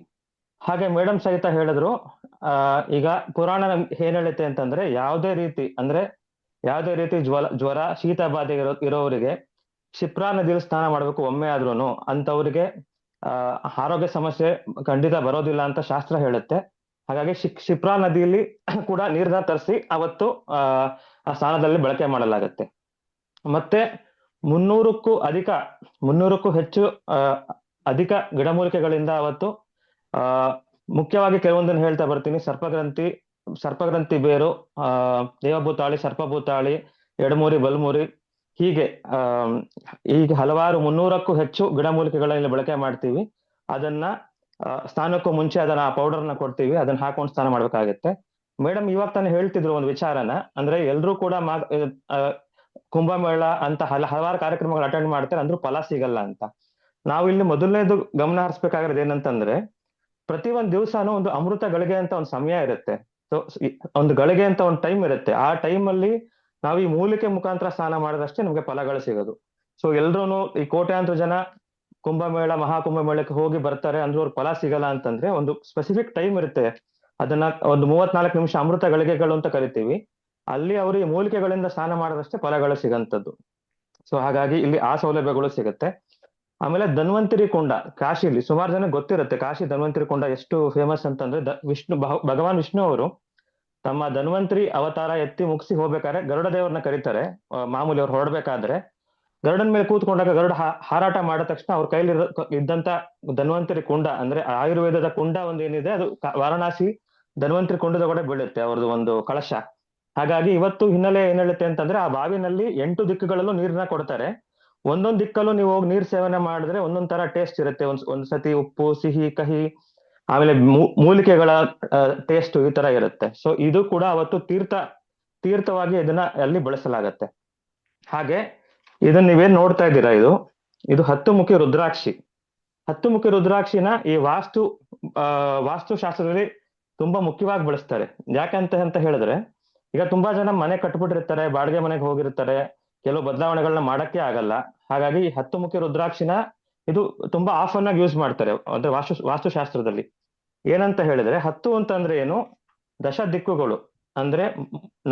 ಹಾಗೆ ಮೇಡಮ್ ಸಹಿತ ಹೇಳಿದ್ರು, ಈಗ ಪುರಾಣ ಏನ್ ಹೇಳುತ್ತೆ ಅಂತಂದ್ರೆ, ಯಾವುದೇ ರೀತಿ ಜ್ವರ ಶೀತ ಬಾಧೆ ಇರೋವರಿಗೆ ಶಿಪ್ರಾ ನದಿಯಲ್ಲಿ ಸ್ನಾನ ಮಾಡ್ಬೇಕು ಒಮ್ಮೆ ಆದ್ರೂನು ಅಂತವ್ರಿಗೆ ಆರೋಗ್ಯ ಸಮಸ್ಯೆ ಖಂಡಿತ ಬರೋದಿಲ್ಲ ಅಂತ ಶಾಸ್ತ್ರ ಹೇಳುತ್ತೆ. ಹಾಗಾಗಿ ಶಿಪ್ರಾ ನದಿಯಲ್ಲಿ ಕೂಡ ನೀರನ್ನ ತರಿಸಿ ಅವತ್ತು ಆ ಸ್ನಾನದಲ್ಲಿ ಬಳಕೆ ಮಾಡಲಾಗತ್ತೆ. ಮತ್ತೆ 300ಕ್ಕೂ ಹೆಚ್ಚು ಅಧಿಕ ಗಿಡಮೂಲಿಕೆಗಳಿಂದ ಅವತ್ತು ಮುಖ್ಯವಾಗಿ ಕೆಲವೊಂದನ್ನು ಹೇಳ್ತಾ ಬರ್ತೀನಿ. ಸರ್ಪಗ್ರಂಥಿ ಬೇರು, ದೇವಭೂತಾಳಿ, ಸರ್ಪಭೂತಾಳಿ, ಎಡಮೂರಿ, ಬಲ್ಮೂರಿ, ಹೀಗೆ ಹಲವಾರು 300ಕ್ಕೂ ಹೆಚ್ಚು ಗಿಡಮೂಲಿಕೆಗಳನ್ನ ಬಳಕೆ ಮಾಡ್ತೀವಿ. ಅದನ್ನ ಸ್ನಾನಕ್ಕೂ ಮುಂಚೆ ಅದನ್ನ ಆ ಪೌಡರ್ನ ಕೊಡ್ತೀವಿ, ಅದನ್ನ ಹಾಕೊಂಡು ಸ್ನಾನ ಮಾಡ್ಬೇಕಾಗತ್ತೆ. ಮೇಡಮ್ ಇವಾಗ ತಾನೇ ಹೇಳ್ತಿದ್ರು ಒಂದು ವಿಚಾರನ, ಅಂದ್ರೆ ಎಲ್ರೂ ಕೂಡ ಕುಂಭಮೇಳ ಅಂತ ಹಲವಾರು ಕಾರ್ಯಕ್ರಮಗಳು ಅಟೆಂಡ್ ಮಾಡ್ತಾರೆ, ಅಂದ್ರೂ ಫಲ ಸಿಗಲ್ಲ ಅಂತ. ನಾವು ಇಲ್ಲಿ ಮೊದಲನೇದು ಗಮನ ಹರಿಸ್ಬೇಕಾಗಿರೋದು ಏನಂತಂದ್ರೆ, ಪ್ರತಿ ಒಂದ್ ದಿವಸನೂ ಒಂದು ಅಮೃತ ಗಳಿಗೆ ಅಂತ ಒಂದು ಸಮಯ ಇರುತ್ತೆ. ಸೊ ಒಂದು ಗಳಿಗೆ ಅಂತ ಒಂದು ಟೈಮ್ ಇರುತ್ತೆ. ಆ ಟೈಮ್ ಅಲ್ಲಿ ನಾವು ಈ ಮೂಲಿಕೆ ಮುಖಾಂತರ ಸ್ನಾನ ಮಾಡಿದಷ್ಟೇ ನಮ್ಗೆ ಫಲಗಳು ಸಿಗೋದು. ಸೊ ಎಲ್ರೂ ಈ ಕೋಟ್ಯಾಂತರ ಜನ ಕುಂಭಮೇಳ, ಮಹಾಕುಂಭಮೇಳಕ್ಕೆ ಹೋಗಿ ಬರ್ತಾರೆ ಅಂದ್ರೂ ಅವ್ರ ಫಲ ಸಿಗಲ್ಲ ಅಂತಂದ್ರೆ ಒಂದು ಸ್ಪೆಸಿಫಿಕ್ ಟೈಮ್ ಇರುತ್ತೆ. ಅದನ್ನ ಒಂದು 34 ನಿಮಿಷ ಅಮೃತ ಗಳಿಗೆಗಳು ಅಂತ ಕರಿತೀವಿ. ಅಲ್ಲಿ ಅವರು ಈ ಮೂಲಿಕೆಗಳಿಂದ ಸ್ನಾನ ಮಾಡಿದಷ್ಟೇ ಫಲಗಳು ಸಿಗಂತದ್ದು. ಸೊ ಹಾಗಾಗಿ ಇಲ್ಲಿ ಆ ಸೌಲಭ್ಯಗಳು ಸಿಗುತ್ತೆ. ಆಮೇಲೆ ಧನ್ವಂತರಿ ಕುಂಡ, ಕಾಶಿಲಿ ಸುಮಾರು ಜನ ಗೊತ್ತಿರುತ್ತೆ. ಕಾಶಿ ಧನ್ವಂತರಿ ಕುಂಡ ಎಷ್ಟು ಫೇಮಸ್ ಅಂತಂದ್ರೆ, ಭಗವಾನ್ ವಿಷ್ಣು ಅವರು ತಮ್ಮ ಧನ್ವಂತರಿ ಅವತಾರ ಎತ್ತಿ ಮುಗಿಸಿ ಹೋಗ್ಬೇಕಾದ್ರೆ ಗರುಡ ದೇವರನ್ನ ಕರೀತಾರೆ. ಮಾಮೂಲಿ ಅವ್ರು ಹೊರಡ್ಬೇಕಾದ್ರೆ ಗರುಡನ್ ಮೇಲೆ ಕೂತ್ಕೊಂಡಾಗ ಗರುಡ ಹಾರಾಟ ಮಾಡಿದ ತಕ್ಷಣ ಅವ್ರ ಕೈಲಿ ಇದ್ದಂತ ಧನ್ವಂತರಿ ಕುಂಡ, ಅಂದ್ರೆ ಆಯುರ್ವೇದದ ಕುಂಡ ಒಂದು ಏನಿದೆ ಅದು ವಾರಣಾಸಿ ಧನ್ವಂತರಿ ಕುಂಡದ ಕೂಡ ಬೀಳುತ್ತೆ ಅವ್ರದ್ದು ಒಂದು ಕಳಶ. ಹಾಗಾಗಿ ಇವತ್ತು ಹಿನ್ನೆಲೆ ಏನ್ ಹೇಳುತ್ತೆ ಅಂತಂದ್ರೆ, ಆ ಬಾವಿನಲ್ಲಿ 8 ದಿಕ್ಕುಗಳಲ್ಲೂ ನೀರನ್ನ ಕೊಡ್ತಾರೆ. ಒಂದೊಂದ್ ದಿಕ್ಕಲ್ಲೂ ನೀವು ಹೋಗಿ ನೀರ್ ಸೇವನೆ ಮಾಡಿದ್ರೆ ಒಂದೊಂದ್ ತರ ಟೇಸ್ಟ್ ಇರುತ್ತೆ. ಒಂದ್ ಸತಿ ಉಪ್ಪು, ಸಿಹಿ, ಕಹಿ, ಆಮೇಲೆ ಮೂಲಿಕೆಗಳ ಟೇಸ್ಟ್ ಈ ತರ ಇರುತ್ತೆ. ಸೊ ಇದು ಕೂಡ ಅವತ್ತು ತೀರ್ಥವಾಗಿ ಇದನ್ನ ಅಲ್ಲಿ ಬಳಸಲಾಗತ್ತೆ. ಹಾಗೆ ಇದನ್ನ ನೀವೇನ್ ನೋಡ್ತಾ ಇದ್ದೀರಾ, ಇದು 10 ಮುಖಿ ರುದ್ರಾಕ್ಷಿ. 10 ಮುಖಿ ರುದ್ರಾಕ್ಷಿನ ಈ ವಾಸ್ತುಶಾಸ್ತ್ರದಲ್ಲಿ ತುಂಬಾ ಮುಖ್ಯವಾಗಿ ಬಳಸ್ತಾರೆ. ಯಾಕಂತ ಹೇಳಿದ್ರೆ, ಈಗ ತುಂಬಾ ಜನ ಮನೆ ಕಟ್ಬಿಟ್ಟಿರ್ತಾರೆ, ಬಾಡಿಗೆ ಮನೆಗೆ ಹೋಗಿರ್ತಾರೆ, ಕೆಲವು ಬದಲಾವಣೆಗಳನ್ನ ಮಾಡಕ್ಕೆ ಆಗಲ್ಲ. ಹಾಗಾಗಿ ಈ 10 ಮುಖಿ ರುದ್ರಾಕ್ಷಿನ ಇದು ತುಂಬಾ ಆಫನ್ ಆಗಿ ಯೂಸ್ ಮಾಡ್ತಾರೆ. ಅಂದ್ರೆ ವಾಸ್ತುಶಾಸ್ತ್ರದಲ್ಲಿ ಏನಂತ ಹೇಳಿದ್ರೆ, 10 ಅಂತಂದ್ರೆ ಏನು, ದಶ ದಿಕ್ಕುಗಳು ಅಂದ್ರೆ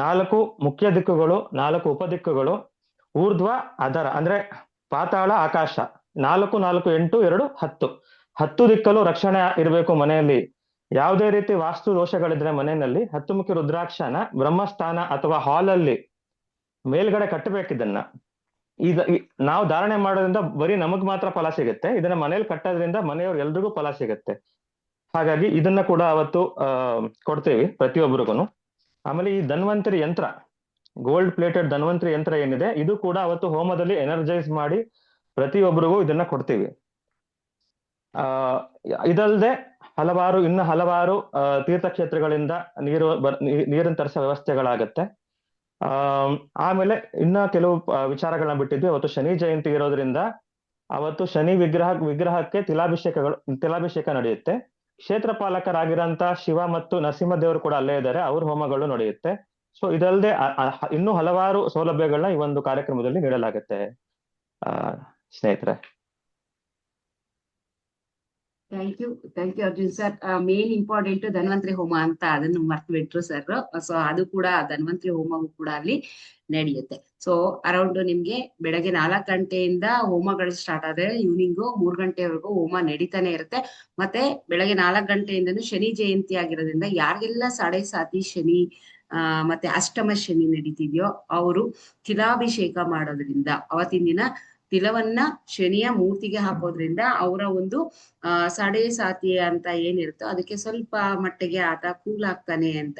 4 ಮುಖ್ಯ ದಿಕ್ಕುಗಳು, 4 ಉಪದಿಕ್ಕುಗಳು, ಊರ್ಧ್ವ ಅದರ ಅಂದ್ರೆ ಪಾತಾಳ ಆಕಾಶ, 4 4 8 2 10. 10 ದಿಕ್ಕಲ್ಲೂ ರಕ್ಷಣೆ ಇರಬೇಕು ಮನೆಯಲ್ಲಿ. ಯಾವುದೇ ರೀತಿ ವಾಸ್ತು ದೋಷಗಳಿದ್ರೆ ಮನೆಯಲ್ಲಿ 10 ಮುಖಿ ರುದ್ರಾಕ್ಷನ ಬ್ರಹ್ಮಸ್ಥಾನ ಅಥವಾ ಹಾಲ್ ಅಲ್ಲಿ ಮೇಲ್ಗಡೆ ಕಟ್ಟಬೇಕಿದನ್ನ. ನಾವು ಧಾರಣೆ ಮಾಡೋದ್ರಿಂದ ಬರೀ ನಮಗ್ ಮಾತ್ರ ಫಲ ಸಿಗುತ್ತೆ, ಇದನ್ನ ಮನೇಲಿ ಕಟ್ಟೋದ್ರಿಂದ ಮನೆಯವ್ರ ಎಲ್ರಿಗೂ ಫಲ ಸಿಗುತ್ತೆ. ಹಾಗಾಗಿ ಇದನ್ನ ಕೂಡ ಅವತ್ತು ಕೊಡ್ತೇವೆ ಪ್ರತಿಯೊಬ್ಬರಿಗೂ. ಆಮೇಲೆ ಈ ಧನ್ವಂತರಿ ಯಂತ್ರ, ಗೋಲ್ಡ್ ಪ್ಲೇಟೆಡ್ ಧನ್ವಂತರಿ ಯಂತ್ರ ಏನಿದೆ, ಇದು ಕೂಡ ಅವತ್ತು ಹೋಮದಲ್ಲಿ ಎನರ್ಜೈಸ್ ಮಾಡಿ ಪ್ರತಿಯೊಬ್ಬರಿಗೂ ಇದನ್ನ ಕೊಡ್ತೀವಿ. ಇದಲ್ಲದೆ ಇನ್ನು ಹಲವಾರು ತೀರ್ಥಕ್ಷೇತ್ರಗಳಿಂದ ನೀರನ್ನು ತರಿಸೋ ವ್ಯವಸ್ಥೆಗಳಾಗತ್ತೆ. ಆಮೇಲೆ ಇನ್ನ ಕೆಲವು ವಿಚಾರಗಳನ್ನ ಬಿಟ್ಟಿದ್ವಿ. ಅವತ್ತು ಶನಿ ಜಯಂತಿ ಇರೋದ್ರಿಂದ ಅವತ್ತು ಶನಿ ವಿಗ್ರಹಕ್ಕೆ ತಿಲಾಭಿಷೇಕ ನಡೆಯುತ್ತೆ. ಕ್ಷೇತ್ರ ಪಾಲಕರಾಗಿರೋಂತ ಶಿವ ಮತ್ತು ನರಸಿಂಹ ದೇವರು ಕೂಡ ಅಲ್ಲೇ ಇದ್ದಾರೆ, ಅವ್ರ ಹೋಮಗಳು ನಡೆಯುತ್ತೆ. ಸೊ ಇದಲ್ಲದೆ ಇನ್ನೂ ಹಲವಾರು ಸೌಲಭ್ಯಗಳನ್ನ ಈ ಒಂದು ಕಾರ್ಯಕ್ರಮದಲ್ಲಿ ನೀಡಲಾಗುತ್ತೆ ಸ್ನೇಹಿತರೆ. Thank you Arjun sir. Main important Dhanvantari ಹೋಮ ಅಂತ ಅದನ್ನು ಮರ್ತು ಬಿಟ್ರು ಸರ್. ಸೊ ಅದು ಕೂಡ ಧನ್ವಂತರಿ ಹೋಮವು ಕೂಡ ಅಲ್ಲಿ ನಡೆಯುತ್ತೆ. ಸೊ ಅರೌಂಡ್ ನಿಮ್ಗೆ ಬೆಳಗ್ಗೆ 4 ಗಂಟೆಯಿಂದ ಹೋಮಗಳು ಸ್ಟಾರ್ಟ್ ಆದ್ರೆ ಈವ್ನಿಂಗು 3 ಗಂಟೆವರೆಗೂ ಹೋಮ ನಡೀತಾನೆ ಇರುತ್ತೆ. ಮತ್ತೆ ಬೆಳಗ್ಗೆ 4 ಗಂಟೆಯಿಂದನೂ ಶನಿ ಜಯಂತಿ ಆಗಿರೋದ್ರಿಂದ ಯಾರಿಗೆಲ್ಲ ಸಾಡೆ ಸಾತಿ ಶನಿ ಮತ್ತೆ ಅಷ್ಟಮ ಶನಿ ನಡೀತಿದ್ಯೋ ಅವರು ತಿಲಾಭಿಷೇಕ ಮಾಡೋದ್ರಿಂದ, ಅವತ್ತಿನ ದಿನ ತಿಲವನ್ನ ಶನಿಯ ಮೂರ್ತಿಗೆ ಹಾಕೋದ್ರಿಂದ ಅವರ ಒಂದು ಸಾಡೆ ಸಾತಿ ಅಂತ ಏನಿರುತ್ತೋ ಅದಕ್ಕೆ ಸ್ವಲ್ಪ ಮಟ್ಟಿಗೆ ಆತ ಕೂಲ್ ಆಗ್ತಾನೆ ಅಂತ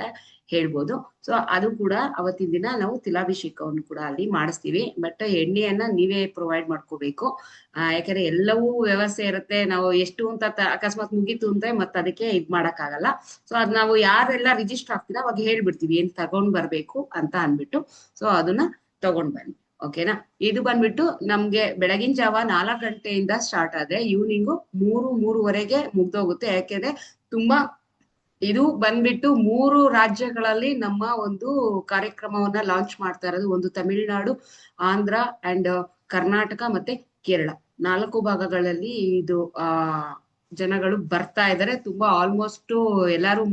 ಹೇಳ್ಬೋದು. ಸೊ ಅದು ಕೂಡ ಅವತ್ತಿನ ದಿನ ನಾವು ತಿಲಾಭಿಷೇಕವನ್ನು ಕೂಡ ಅಲ್ಲಿ ಮಾಡಿಸ್ತೀವಿ. ಬಟ್ ಎಣ್ಣೆಯನ್ನ ನೀವೇ ಪ್ರೊವೈಡ್ ಮಾಡ್ಕೋಬೇಕು. ಯಾಕಂದ್ರೆ ಎಲ್ಲವೂ ವ್ಯವಸ್ಥೆ ಇರುತ್ತೆ. ನಾವು ಎಷ್ಟು ಅಂತ ಅಕಸ್ಮಾತ್ ಮುಗೀತು ಅಂದ್ರೆ ಮತ್ತೆ ಅದಕ್ಕೆ ಇದ್ ಮಾಡಕ್ ಆಗಲ್ಲ. ಸೊ ಅದ್ ನಾವು ಯಾರೆಲ್ಲ ರಿಜಿಸ್ಟರ್ ಆಗ್ತೀರಾ ಅವಾಗ ಹೇಳ್ಬಿಡ್ತೀವಿ ಏನ್ ತಗೊಂಡ್ ಬರ್ಬೇಕು ಅಂತ ಅನ್ಬಿಟ್ಟು. ಸೊ ಅದನ್ನ ತಗೊಂಡ್ ಬನ್ನಿ, ಓಕೆನಾ. ಇದು ಬಂದ್ಬಿಟ್ಟು ನಮ್ಗೆ ಬೆಳಗಿನ ಜಾವ 4 ಗಂಟೆಯಿಂದ ಸ್ಟಾರ್ಟ್ ಆದ್ರೆ ಈವ್ನಿಂಗು 3-3:30ಗೆ ಮುಗ್ದೋಗುತ್ತೆ. ಯಾಕೆಂದ್ರೆ ತುಂಬಾ ಇದು ಬಂದ್ಬಿಟ್ಟು 3 ರಾಜ್ಯಗಳಲ್ಲಿ ನಮ್ಮ ಒಂದು ಕಾರ್ಯಕ್ರಮವನ್ನ ಲಾಂಚ್ ಮಾಡ್ತಾ ಇರೋದು. ಒಂದು ತಮಿಳುನಾಡು, ಆಂಧ್ರ ಅಂಡ್ ಕರ್ನಾಟಕ ಮತ್ತೆ ಕೇರಳ, 4 ಭಾಗಗಳಲ್ಲಿ ಇದು ಜನಗಳು ಬರ್ತಾ ಇದ್ದಾರೆ. ತುಂಬಾ ಆಲ್ಮೋಸ್ಟ್ ಎಲ್ಲಾರು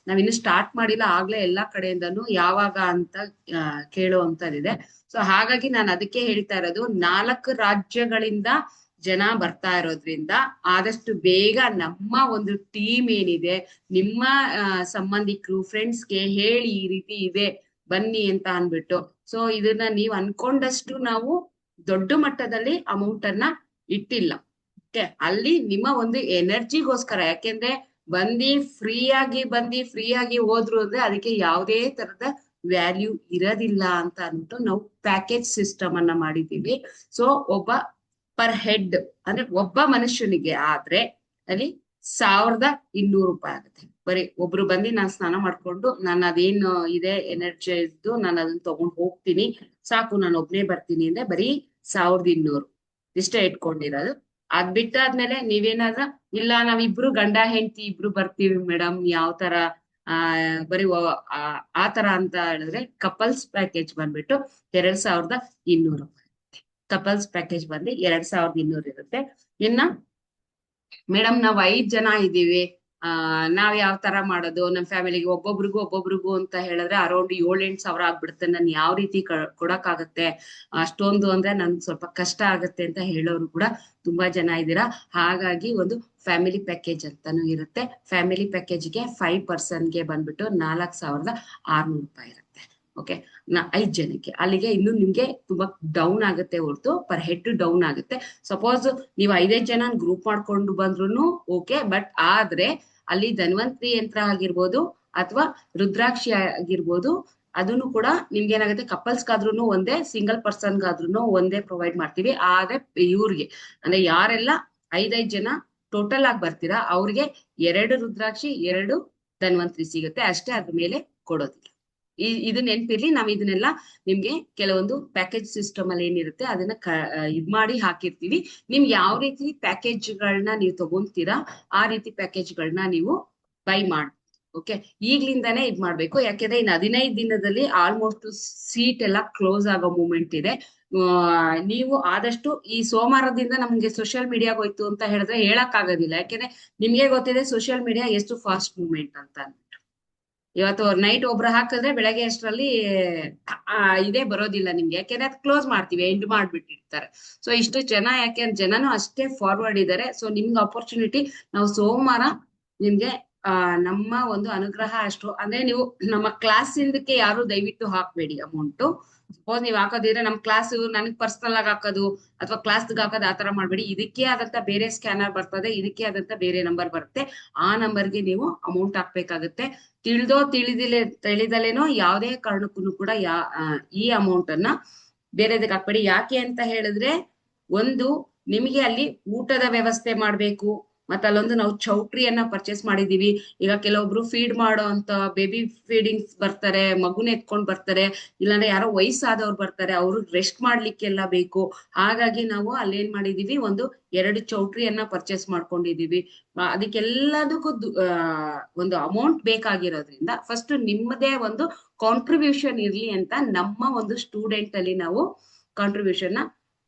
ನಾವಿನ್ನು ಸ್ಟಾರ್ಟ್ ಮಾಡಿಲ್ಲ, ಆಗ್ಲೇ ಎಲ್ಲಾ ಕಡೆಯಿಂದನೂ ಯಾವಾಗ ಅಂತ ಕೇಳುವಂತದಿದೆ. ಸೊ ಹಾಗಾಗಿ ನಾನು ಅದಕ್ಕೆ ಹೇಳ್ತಾ ಇರೋದು, 4 ರಾಜ್ಯಗಳಿಂದ ಜನ ಬರ್ತಾ ಇರೋದ್ರಿಂದ ಆದಷ್ಟು ಬೇಗ ನಮ್ಮ ಒಂದು ಟೀಮ್ ಏನಿದೆ, ನಿಮ್ಮ ಸಂಬಂಧಿಕರು ಫ್ರೆಂಡ್ಸ್ಗೆ ಹೇಳಿ ಈ ರೀತಿ ಇದೆ ಬನ್ನಿ ಅಂತ ಅನ್ಬಿಟ್ಟು. ಸೊ ಇದನ್ನ ನೀವ್ ಅನ್ಕೊಂಡಷ್ಟು ನಾವು ದೊಡ್ಡ ಮಟ್ಟದಲ್ಲಿ ಅಮೌಂಟ್ ಅನ್ನ ಇಟ್ಟಿಲ್ಲ. ಅಲ್ಲಿ ನಿಮ್ಮ ಒಂದು ಎನರ್ಜಿಗೋಸ್ಕರ, ಯಾಕೆಂದ್ರೆ ಬಂದು ಫ್ರೀ ಆಗಿ ಹೋದ್ರು ಅಂದ್ರೆ ಅದಕ್ಕೆ ಯಾವುದೇ ತರದ ವ್ಯಾಲ್ಯೂ ಇರೋದಿಲ್ಲ ಅಂತ ಅಂದ್ಬಿಟ್ಟು ನಾವು ಪ್ಯಾಕೇಜ್ ಸಿಸ್ಟಮ್ ಅನ್ನ ಮಾಡಿದೀವಿ. ಸೊ ಒಬ್ಬ ಪರ್ ಹೆಡ್ ಅಂದ್ರೆ ಒಬ್ಬ ಮನುಷ್ಯನಿಗೆ ಆದ್ರೆ ಅಲ್ಲಿ 1200 ರೂಪಾಯಿ ಆಗುತ್ತೆ. ಬರೀ ಒಬ್ರು ಬಂದು ನಾನು ಸ್ನಾನ ಮಾಡ್ಕೊಂಡು ನಾನು ಅದೇನು ಇದೆ ಎನರ್ಜಿ ಇದ್ದು ನಾನು ಅದನ್ನ ತಗೊಂಡ್ ಹೋಗ್ತೀನಿ, ಸಾಕು ನಾನು ಒಬ್ನೇ ಬರ್ತೀನಿ ಅಂದ್ರೆ ಬರೀ 1200 ಇಷ್ಟೇ ಇಟ್ಕೊಂಡಿರೋದು. ಅದ್ ಬಿಟ್ಟಾದ್ಮೇಲೆ ನೀವೇನಾದ್ರ ಇಲ್ಲ ನಾವಿಬ್ರು ಗಂಡ ಹೆಂಡತಿ ಇಬ್ರು ಬರ್ತೀವಿ ಮೇಡಮ್, ಯಾವ ತರ ಬರೀ ಆ ತರ ಅಂತ ಹೇಳಿದ್ರೆ ಕಪಲ್ಸ್ ಪ್ಯಾಕೇಜ್ ಬಂದ್ಬಿಟ್ಟು 2200 ರೂಪಾಯಿ. ಕಪಲ್ಸ್ ಪ್ಯಾಕೇಜ್ ಬಂದು 2200 ಇರುತ್ತೆ. ಇನ್ನ ಮೇಡಮ್ ನಾವ್ 5 ಜನ ಇದೀವಿ, ನಾವ್ ಯಾವ ತರ ಮಾಡೋದು, ನಮ್ ಫ್ಯಾಮಿಲಿಗೆ ಒಬ್ಬೊಬ್ರಿಗೂ ಅಂತ ಹೇಳಿದ್ರೆ ಅರೌಂಡ್ 7-8 ಸಾವಿರ ಆಗ್ಬಿಡುತ್ತೆ, ನಾನು ಯಾವ ರೀತಿ ಕೊಡಕ್ಕಾಗತ್ತೆ, ಅಷ್ಟೊಂದು ಅಂದ್ರೆ ನನ್ಗೆ ಸ್ವಲ್ಪ ಕಷ್ಟ ಆಗತ್ತೆ ಅಂತ ಹೇಳೋರು ಕೂಡ ತುಂಬಾ ಜನ ಇದ್ದೀರಾ. ಹಾಗಾಗಿ ಒಂದು ಫ್ಯಾಮಿಲಿ ಪ್ಯಾಕೇಜ್ ಅಂತಾನು ಇರುತ್ತೆ. ಫ್ಯಾಮಿಲಿ ಪ್ಯಾಕೇಜ್ಗೆ 5 ಪರ್ಸನ್ಗೆ ಬಂದ್ಬಿಟ್ಟು 4600 ರೂಪಾಯಿ ಇರುತ್ತೆ. ಓಕೆ, 5 ಜನಕ್ಕೆ. ಅಲ್ಲಿಗೆ ಇನ್ನು ನಿಮ್ಗೆ ತುಂಬಾ ಡೌನ್ ಆಗುತ್ತೆ ಹೊರತು ಪರ್ ಹೆಡ್ ಡೌನ್ ಆಗುತ್ತೆ. ಸಪೋಸ್ ನೀವು 5 ಜನ ಗ್ರೂಪ್ ಮಾಡ್ಕೊಂಡು ಬಂದ್ರು ಓಕೆ, ಬಟ್ ಆದ್ರೆ ಅಲ್ಲಿ ಧನ್ವಂತ್ರಿ ಯಂತ್ರ ಆಗಿರ್ಬೋದು ಅಥವಾ ರುದ್ರಾಕ್ಷಿ ಆಗಿರ್ಬೋದು, ಅದನ್ನು ಕೂಡ ನಿಮ್ಗೆ ಏನಾಗುತ್ತೆ, ಕಪಲ್ಸ್ಗಾದ್ರೂ ಒಂದೇ, ಸಿಂಗಲ್ ಪರ್ಸನ್ಗಾದ್ರೂ ಒಂದೇ ಪ್ರೊವೈಡ್ ಮಾಡ್ತೀವಿ. ಆದ್ರೆ ಇವ್ರಿಗೆ ಅಂದ್ರೆ ಯಾರೆಲ್ಲ 5 ಜನ ಟೋಟಲ್ ಆಗಿ ಬರ್ತೀರಾ ಅವ್ರಿಗೆ 2 ರುದ್ರಾಕ್ಷಿ 2 ಧನ್ವಂತ್ರಿ ಸಿಗುತ್ತೆ ಅಷ್ಟೇ, ಅದ್ರ ಮೇಲೆ ಕೊಡೋದಿಲ್ಲ. ಇದು ನೆನ್ಪಿರ್ಲಿ. ನಾವ್ ಇದನ್ನೆಲ್ಲ ನಿಮ್ಗೆ ಕೆಲವೊಂದು ಪ್ಯಾಕೇಜ್ ಸಿಸ್ಟಮ್ ಅಲ್ಲಿ ಏನಿರುತ್ತೆ ಅದನ್ನ ಇದ್ ಮಾಡಿ ಹಾಕಿರ್ತೀವಿ. ನಿಮ್ಗೆ ಯಾವ ರೀತಿ ಪ್ಯಾಕೇಜ್ಗಳನ್ನ ನೀವು ತಗೊಂತೀರಾ ಆ ರೀತಿ ಪ್ಯಾಕೇಜ್ಗಳನ್ನ ನೀವು ಬೈ ಮಾಡಿ. ಓಕೆ, ಈಗ್ಲಿಂದಾನೇ ಇದ್ ಮಾಡ್ಬೇಕು. ಯಾಕೆಂದ್ರೆ ಇನ್ನು 15 ದಿನದಲ್ಲಿ ಆಲ್ಮೋಸ್ಟ್ ಸೀಟ್ ಎಲ್ಲ ಕ್ಲೋಸ್ ಆಗೋ ಮೂಮೆಂಟ್ ಇದೆ. ನೀವು ಆದಷ್ಟು ಈ ಸೋಮವಾರದಿಂದ ನಮ್ಗೆ ಸೋಷಿಯಲ್ ಮೀಡಿಯಾಗ ಹೋಯ್ತು ಅಂತ ಹೇಳಿದ್ರೆ ಹೇಳಕ್ ಆಗೋದಿಲ್ಲ. ಯಾಕೆಂದ್ರೆ ನಿಮ್ಗೆ ಗೊತ್ತಿದೆ ಸೋಷಿಯಲ್ ಮೀಡಿಯಾ ಎಷ್ಟು ಫಾಸ್ಟ್ ಮೂವ್ಮೆಂಟ್ ಅಂತ ಅಂದ್ಬಿಟ್ಟು. ಇವತ್ತು ನೈಟ್ ಒಬ್ರು ಹಾಕಿದ್ರೆ ಬೆಳಗ್ಗೆ ಅಷ್ಟರಲ್ಲಿ ಇದೇ ಬರೋದಿಲ್ಲ ನಿಮ್ಗೆ, ಯಾಕೆಂದ್ರೆ ಅದು ಕ್ಲೋಸ್ ಮಾಡ್ತೀವಿ, ಎಂಡ್ ಮಾಡ್ಬಿಟ್ಟಿರ್ತಾರೆ. ಸೊ ಇಷ್ಟು ಜನ, ಯಾಕೆಂದ್ರೆ ಜನನು ಅಷ್ಟೇ ಫಾರ್ವರ್ಡ್ ಇದ್ದಾರೆ. ಸೊ ನಿಮ್ಗೆ ಅಪರ್ಚುನಿಟಿ, ನಾವು ಸೋಮವಾರ ನಿಮ್ಗೆ ನಮ್ಮ ಒಂದು ಅನುಗ್ರಹ ಅಷ್ಟು ಅಂದ್ರೆ ನೀವು ನಮ್ಮ ಕ್ಲಾಸ್ ಇಂದಕ್ಕೆ ಯಾರು ದಯವಿಟ್ಟು ಹಾಕ್ಬೇಡಿ ಅಮೌಂಟು. ಸಪೋಸ್ ನೀವ್ ಹಾಕೋದಿದ್ರೆ ನಮ್ ಕ್ಲಾಸ್ ನನಗ್ ಪರ್ಸನಲ್ ಆಗಿ ಹಾಕೋದು ಅಥವಾ ಕ್ಲಾಸ್ಗೆ ಹಾಕೋದು ಆತರ ಮಾಡ್ಬೇಡಿ. ಇದಕ್ಕೆ ಆದಂತ ಬೇರೆ ಸ್ಕ್ಯಾನರ್ ಬರ್ತದೆ, ಇದಕ್ಕೆ ಆದಂತ ಬೇರೆ ನಂಬರ್ ಬರುತ್ತೆ, ಆ ನಂಬರ್ಗೆ ನೀವು ಅಮೌಂಟ್ ಹಾಕ್ಬೇಕಾಗತ್ತೆ. ತಿಳಿದಲೇನೋ ಯಾವುದೇ ಕಾರಣಕ್ಕೂ ಕೂಡ ಈ ಅಮೌಂಟ್ ಅನ್ನ ಬೇರೆದಕ್ಕೆ ಹಾಕ್ಬೇಡಿ. ಯಾಕೆ ಅಂತ ಹೇಳಿದ್ರೆ, ಒಂದು ನಿಮಗೆ ಅಲ್ಲಿ ಊಟದ ವ್ಯವಸ್ಥೆ ಮಾಡ್ಬೇಕು, ಮತ್ತೆ ಅಲ್ಲೊಂದು ನಾವು ಚೌಟ್ರಿಯನ್ನ ಪರ್ಚೇಸ್ ಮಾಡಿದೀವಿ. ಈಗ ಕೆಲವೊಬ್ರು ಫೀಡ್ ಮಾಡೋ ಅಂತ ಬೇಬಿ ಫೀಡಿಂಗ್ಸ್ ಬರ್ತಾರೆ, ಮಗುನ ಎತ್ಕೊಂಡ್ ಬರ್ತಾರೆ, ಇಲ್ಲಾಂದ್ರೆ ಯಾರೋ ವಯಸ್ಸಾದವ್ರು ಬರ್ತಾರೆ, ಅವ್ರಿಗೆ ರೆಸ್ಟ್ ಮಾಡ್ಲಿಕ್ಕೆಲ್ಲ ಬೇಕು. ಹಾಗಾಗಿ ನಾವು ಅಲ್ಲೇನ್ ಮಾಡಿದೀವಿ, ಒಂದು 2 ಚೌಟ್ರಿಯನ್ನ ಪರ್ಚೇಸ್ ಮಾಡ್ಕೊಂಡಿದೀವಿ. ಅದಕ್ಕೆಲ್ಲದಕ್ಕೂ ಒಂದು ಅಮೌಂಟ್ ಬೇಕಾಗಿರೋದ್ರಿಂದ ಫಸ್ಟ್ ನಿಮ್ಮದೇ ಒಂದು ಕಾಂಟ್ರಿಬ್ಯೂಷನ್ ಇರ್ಲಿ ಅಂತ ನಮ್ಮ ಒಂದು ಸ್ಟೂಡೆಂಟ್ ಅಲ್ಲಿ ನಾವು ಕಾಂಟ್ರಿಬ್ಯೂಷನ್ ನ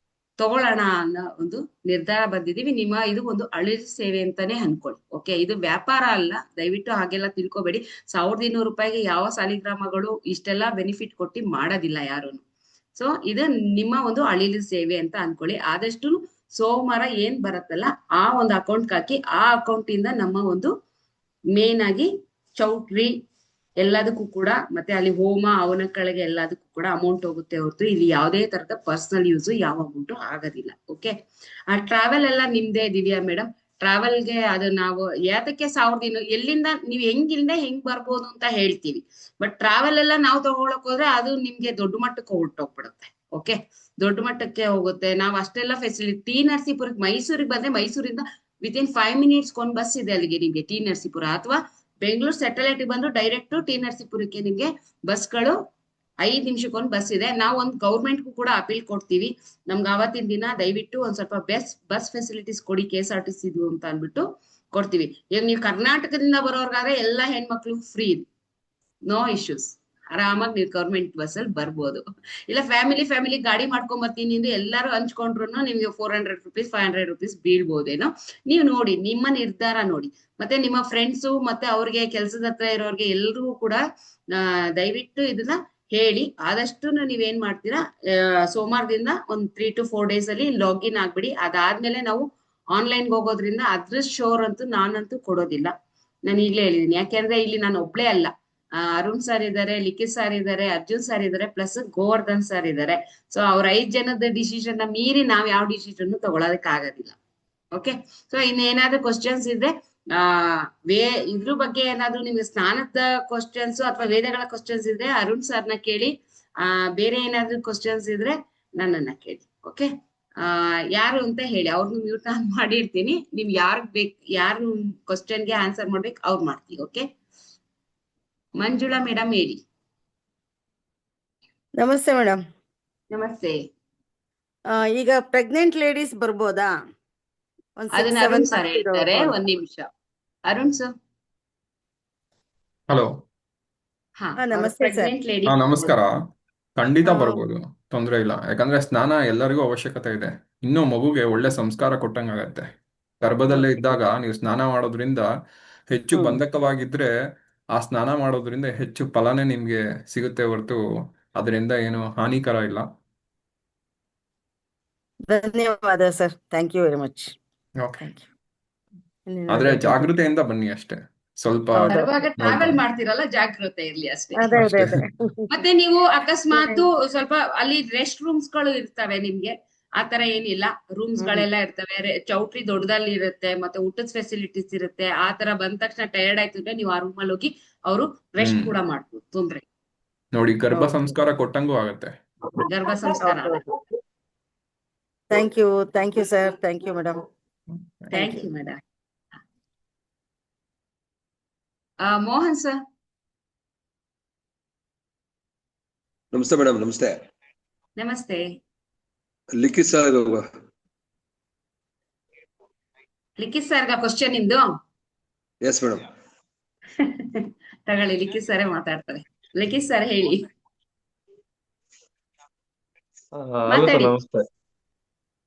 ತಗೊಳ್ಳೋಣ ಅನ್ನೋ ಒಂದು ನಿರ್ಧಾರ ಬಂದಿದೀವಿ. ಇದು ಒಂದು ಅಳಿಲು ಸೇವೆ ಅಂತಾನೆ ಅನ್ಕೊಳ್ಳಿ. ಓಕೆ, ಇದು ವ್ಯಾಪಾರ ಅಲ್ಲ, ದಯವಿಟ್ಟು ಹಾಗೆಲ್ಲ ತಿಳ್ಕೊಬೇಡಿ. 1200 ರೂಪಾಯಿಗೆ ಯಾವ ಸಾಲಿಗ್ರಾಮಗಳು ಇಷ್ಟೆಲ್ಲ ಬೆನಿಫಿಟ್ ಕೊಟ್ಟು ಮಾಡೋದಿಲ್ಲ ಯಾರುನು. ಸೊ ಇದು ನಿಮ್ಮ ಒಂದು ಅಳಿಲು ಸೇವೆ ಅಂತ ಅನ್ಕೊಳ್ಳಿ. ಆದಷ್ಟು ಸೋಮವಾರ ಏನ್ ಬರುತ್ತಲ್ಲ ಆ ಒಂದು ಅಕೌಂಟ್ ಹಾಕಿ, ಆ ಅಕೌಂಟ್ ಇಂದ ನಮ್ಮ ಒಂದು ಮೇನ್ ಆಗಿ ಚೌಟ್ರಿ ಎಲ್ಲದಕ್ಕೂ ಕೂಡ, ಮತ್ತೆ ಅಲ್ಲಿ ಹೋಮ ಅವನ ಕೆಳಗೆ ಎಲ್ಲದಕ್ಕೂ ಕೂಡ ಅಮೌಂಟ್ ಹೋಗುತ್ತೆ ಹೊರತು ಇಲ್ಲಿ ಯಾವುದೇ ತರದ ಪರ್ಸನಲ್ ಯೂಸ್ ಯಾವ ಅಮೌಂಟು ಆಗೋದಿಲ್ಲ. ಓಕೆ, ಆ ಟ್ರಾವೆಲ್ ಎಲ್ಲ ನಿಮ್ದೇ ದಿವ್ಯಾ ಮೇಡಮ್. ಟ್ರಾವೆಲ್ಗೆ ಅದು ನಾವು ಯಾತಕ್ಕೆ 1200, ಎಲ್ಲಿಂದ ನೀವು ಹೆಂಗ್ ಬರ್ಬೋದು ಅಂತ ಹೇಳ್ತೀವಿ. ಬಟ್ ಟ್ರಾವೆಲ್ ಎಲ್ಲ ನಾವು ತಗೊಳಕ್ ಹೋದ್ರೆ ಅದು ನಿಮ್ಗೆ ದೊಡ್ಡ ಮಟ್ಟಕ್ಕೆ ಹೊರಟೋಗ್ಬಿಡುತ್ತೆ. ಓಕೆ, ದೊಡ್ಡ ಮಟ್ಟಕ್ಕೆ ಹೋಗುತ್ತೆ. ನಾವು ಅಷ್ಟೆಲ್ಲ ಫೆಸಿಲಿಟಿ, ಟಿ ನರಸೀಪುರಕ್ಕೆ ಮೈಸೂರಿಗೆ ಬಂದ್ರೆ ಮೈಸೂರಿಂದ ವಿತಿನ್ 5 ಮಿನಿಟ್ಸ್ ಒಂದ್ ಬಸ್ ಇದೆ ಅಲ್ಲಿಗೆ ನಿಮ್ಗೆ ಟಿ ನರಸೀಪುರ, ಅಥವಾ ಬೆಂಗಳೂರು ಸ್ಯಾಟಲೈಟ್ ಬಂದು ಡೈರೆಕ್ಟ್ ಟಿ ನರಸೀಪುರಕ್ಕೆ ನಿಮ್ಗೆ ಬಸ್ಗಳು 5 ನಿಮಿಷಕ್ಕೊಂದು ಬಸ್ ಇದೆ. ನಾವು ಒಂದು ಗೌರ್ಮೆಂಟ್ಗೂ ಕೂಡ ಅಪೀಲ್ ಕೊಡ್ತೀವಿ, ನಮ್ಗೆ ಅವತ್ತಿನ ದಿನ ದಯವಿಟ್ಟು ಒಂದ್ ಸ್ವಲ್ಪ ಬಸ್ ಫೆಸಿಲಿಟೀಸ್ ಕೊಡಿ KSRTC ಅಂತ ಅಂದ್ಬಿಟ್ಟು ಕೊಡ್ತೀವಿ. ಈಗ ನೀವು ಕರ್ನಾಟಕದಿಂದ ಬರೋರ್ಗಾದ್ರೆ ಎಲ್ಲಾ ಹೆಣ್ಮಕ್ಳು ಫ್ರೀ, ನೋ ಇಶ್ಯೂಸ್. ಆರಾಮಾಗಿ ನೀವು ಗೌರ್ಮೆಂಟ್ ಬಸ್ಸಲ್ಲಿ ಬರ್ಬೋದು. ಇಲ್ಲ ಫ್ಯಾಮಿಲಿ ಗಾಡಿ ಮಾಡ್ಕೊಂಡ್ ಬರ್ತೀನಿ ಅಂದ್ರೆ ಎಲ್ಲರೂ ಹಂಚ್ಕೊಂಡ್ರು ನಿಮ್ಗೆ 400 ರುಪೀಸ್ 500 ರುಪೀಸ್ ಬೀಳ್ಬೋದೇನೋ. ನೀವು ನೋಡಿ, ನಿಮ್ಮ ನಿರ್ಧಾರ ನೋಡಿ. ಮತ್ತೆ ನಿಮ್ಮ ಫ್ರೆಂಡ್ಸು ಮತ್ತೆ ಅವ್ರಿಗೆ ಕೆಲ್ಸದ ಹತ್ರ ಇರೋರ್ಗೆ ಎಲ್ರಿಗೂ ಕೂಡ ದಯವಿಟ್ಟು ಇದನ್ನ ಹೇಳಿ. ಆದಷ್ಟು ನೀವೇನ್ ಮಾಡ್ತೀರಾ, ಸೋಮವಾರದಿಂದ ಒಂದ್ 3 to 4 days ಅಲ್ಲಿ ಲಾಗಿನ್ ಆಗ್ಬಿಡಿ. ಅದಾದ್ಮೇಲೆ ನಾವು ಆನ್ಲೈನ್ಗೆ ಹೋಗೋದ್ರಿಂದ ಅದ್ರ ಶೋರ್ ಅಂತೂ ನಾನಂತೂ ಕೊಡೋದಿಲ್ಲ. ನಾನು ಈಗಲೇ ಹೇಳಿದೀನಿ, ಯಾಕೆಂದ್ರೆ ಇಲ್ಲಿ ನಾನು ಒಬ್ಳೇ ಅಲ್ಲ, ಅರುಣ್ ಸರ್ ಇದ್ದಾರೆ, ಲಿಖಿತ್ ಸರ್ ಇದ್ದಾರೆ, ಅರ್ಜುನ್ ಸರ್ ಇದ್ದಾರೆ, ಪ್ಲಸ್ ಗೋವರ್ಧನ್ ಸರ್ ಇದ್ದಾರೆ. ಸೊ ಅವ್ರ 5 ಜನದ ಡಿಸಿಷನ್ ಮೀರಿ ನಾವ್ ಯಾವ ಡಿಸಿಷನ್ ತಗೊಳೋದಕ್ ಆಗೋದಿಲ್ಲ. ಓಕೆ, ಸೊ ಇನ್ನೇನಾದ್ರೂ ಕ್ವಶನ್ಸ್ ಇದ್ರೆ ಆ ಇದ್ರ ಬಗ್ಗೆ ಏನಾದ್ರು ನಿಮ್ಗೆ ಸ್ನಾನದ ಕ್ವಶನ್ಸ್ ಅಥವಾ ವೇದಗಳ ಕ್ವಶನ್ಸ್ ಇದ್ರೆ ಅರುಣ್ ಸರ್ನ ಕೇಳಿ. ಬೇರೆ ಏನಾದ್ರು ಕ್ವಶನ್ಸ್ ಇದ್ರೆ ನನ್ನನ್ನ ಕೇಳಿ. ಓಕೆ, ಯಾರು ಅಂತ ಹೇಳಿ, ಅವ್ರನ್ನು ಮ್ಯೂಟ್ ಆನ್ ಮಾಡಿರ್ತೀನಿ. ನೀವ್ ಯಾರು ಕ್ವಶನ್ಗೆ ಆನ್ಸರ್ ಮಾಡ್ಬೇಕು ಅವ್ರು ಮಾಡ್ತೀವಿ. ಓಕೆ, ಮಂಜುಳಾ ಮೇಡಮ್ ಹೇಳಿ. ನಮಸ್ತೆ ಮೇಡಮ್. ನಮಸ್ತೆ. ಈಗ ಪ್ರೆಗ್ನೆಂಟ್ ಲೇಡೀಸ್ ಬರ್ಬೋದಾ? ಅದನ್ನ ಅರುಣ್ ಸರ್ ಹೇಳ್ತಾರೆ. ಒಂದ್ ನಿಮಿಷ, ಅರುಣ್ ಸರ್. ಹಲೋ. ನಮಸ್ತೆ ಪ್ರೆಗ್ನೆಂಟ್ ಲೇಡಿ. ನಮಸ್ಕಾರ. ಖಂಡಿತ ಹಾ. ಬರ್ಬೋದು, ತೊಂದರೆ ಇಲ್ಲ. ಯಾಕಂದ್ರೆ ಸ್ನಾನ ಎಲ್ಲರಿಗೂ ಅವಶ್ಯಕತೆ ಇದೆ. ಇನ್ನೂ ಮಗುಗೆ ಒಳ್ಳೆ ಸಂಸ್ಕಾರ ಕೊಟ್ಟಂಗಾಗತ್ತೆ. ಗರ್ಭದಲ್ಲೇ ಇದ್ದಾಗ ನೀವು ಸ್ನಾನ ಮಾಡೋದ್ರಿಂದ ಹೆಚ್ಚು ಬಂಧಕವಾಗಿದ್ರೆ ಆ ಸ್ನಾನ ಮಾಡೋದ್ರಿಂದ ಹೆಚ್ಚು ಫಲನೇ ನಿಮ್ಗೆ ಸಿಗುತ್ತೆ ಹೊರತು ಅದರಿಂದ ಏನು ಹಾನಿಕರ ಇಲ್ಲ. ಧನ್ಯವಾದ sir, thank you very much. Okay, thank you. ಆದ್ರೆ ಜಾಗೃತೆಯಿಂದ ಬನ್ನಿ ಅಷ್ಟೇ. ಸ್ವಲ್ಪ ಬರುವಾಗ ಟ್ರಾವೆಲ್ ನೋಡ್ಕೊಂಡು. ಮಾಡ್ತಿರಲ್ಲ, ಜಾಗೃತೆ ಇರ್ಲಿ ಅಷ್ಟೇ. ಅದೇ ಅದೇ ಅಷ್ಟೇ. ಅದೇ. ಮತ್ತೆ ನೀವು ಅಕಸ್ಮಾತ್ ಸ್ವಲ್ಪ ಅಲ್ಲಿ ರೆಸ್ಟ್ ರೂಮ್ಸ್ ಗಳು ಇರ್ತವೆ ನಿಮ್ಗೆ, ಆತರ ಏನಿಲ್ಲ. ರೂಮ್ಸ್ ಗಳೆಲ್ಲ ಇರ್ತವೆ, ಚೌಟ್ರಿ ದೊಡ್ಡದಲ್ಲಿ ಇರುತ್ತೆ, ಮತ್ತೆ ಊಟದ ಫೆಸಿಲಿಟೀಸ್ ಇರುತ್ತೆ. ಆತರ ಬಂದ ತಕ್ಷಣ ಟಯರ್ಡ್ ಆಯ್ತು ಅಂದ್ರೆ ನೀವು ಆ ರೂಮ್ ಅಲ್ಲಿ ಹೋಗಿ ಅವರು ರೆಸ್ಟ್ ಕೂಡ ಮಾಡ್ಬೋದು, ತೊಂದ್ರೆ. ನೋಡಿ, ಗರ್ಭ Okay. ಸಂಸ್ಕಾರ ಕೊಟ್ಟಂಗೂ ಆಗತ್ತೆ. ಗರ್ಭ ಸಂಸ್ಕಾರ. Thank you sir, thank you madam. Thank you madam. Mohan sir. ನಮಸ್ತೆ ಮೇಡಮ್. ನಮಸ್ತೆ. ನಮಸ್ತೆ. ಲಿಖಿತ್ ಸರ್. ಲಿಖಿತ್ ಸರ್ಗ ಕ್ವಶನ್ ಇಂದು ಎಸ್ ಮೇಡಮ್. ತಗೊಳ್ಳಿ, ಲಿಖಿತ್ ಸರೇ ಮಾತಾಡ್ತಾರೆ. ಲಿಖಿತ್ ಸರ್ ಹೇಳಿ. ಹಲೋ ಸರ್, ಮಾತಾಡಿ. ನಮಸ್ತೆ.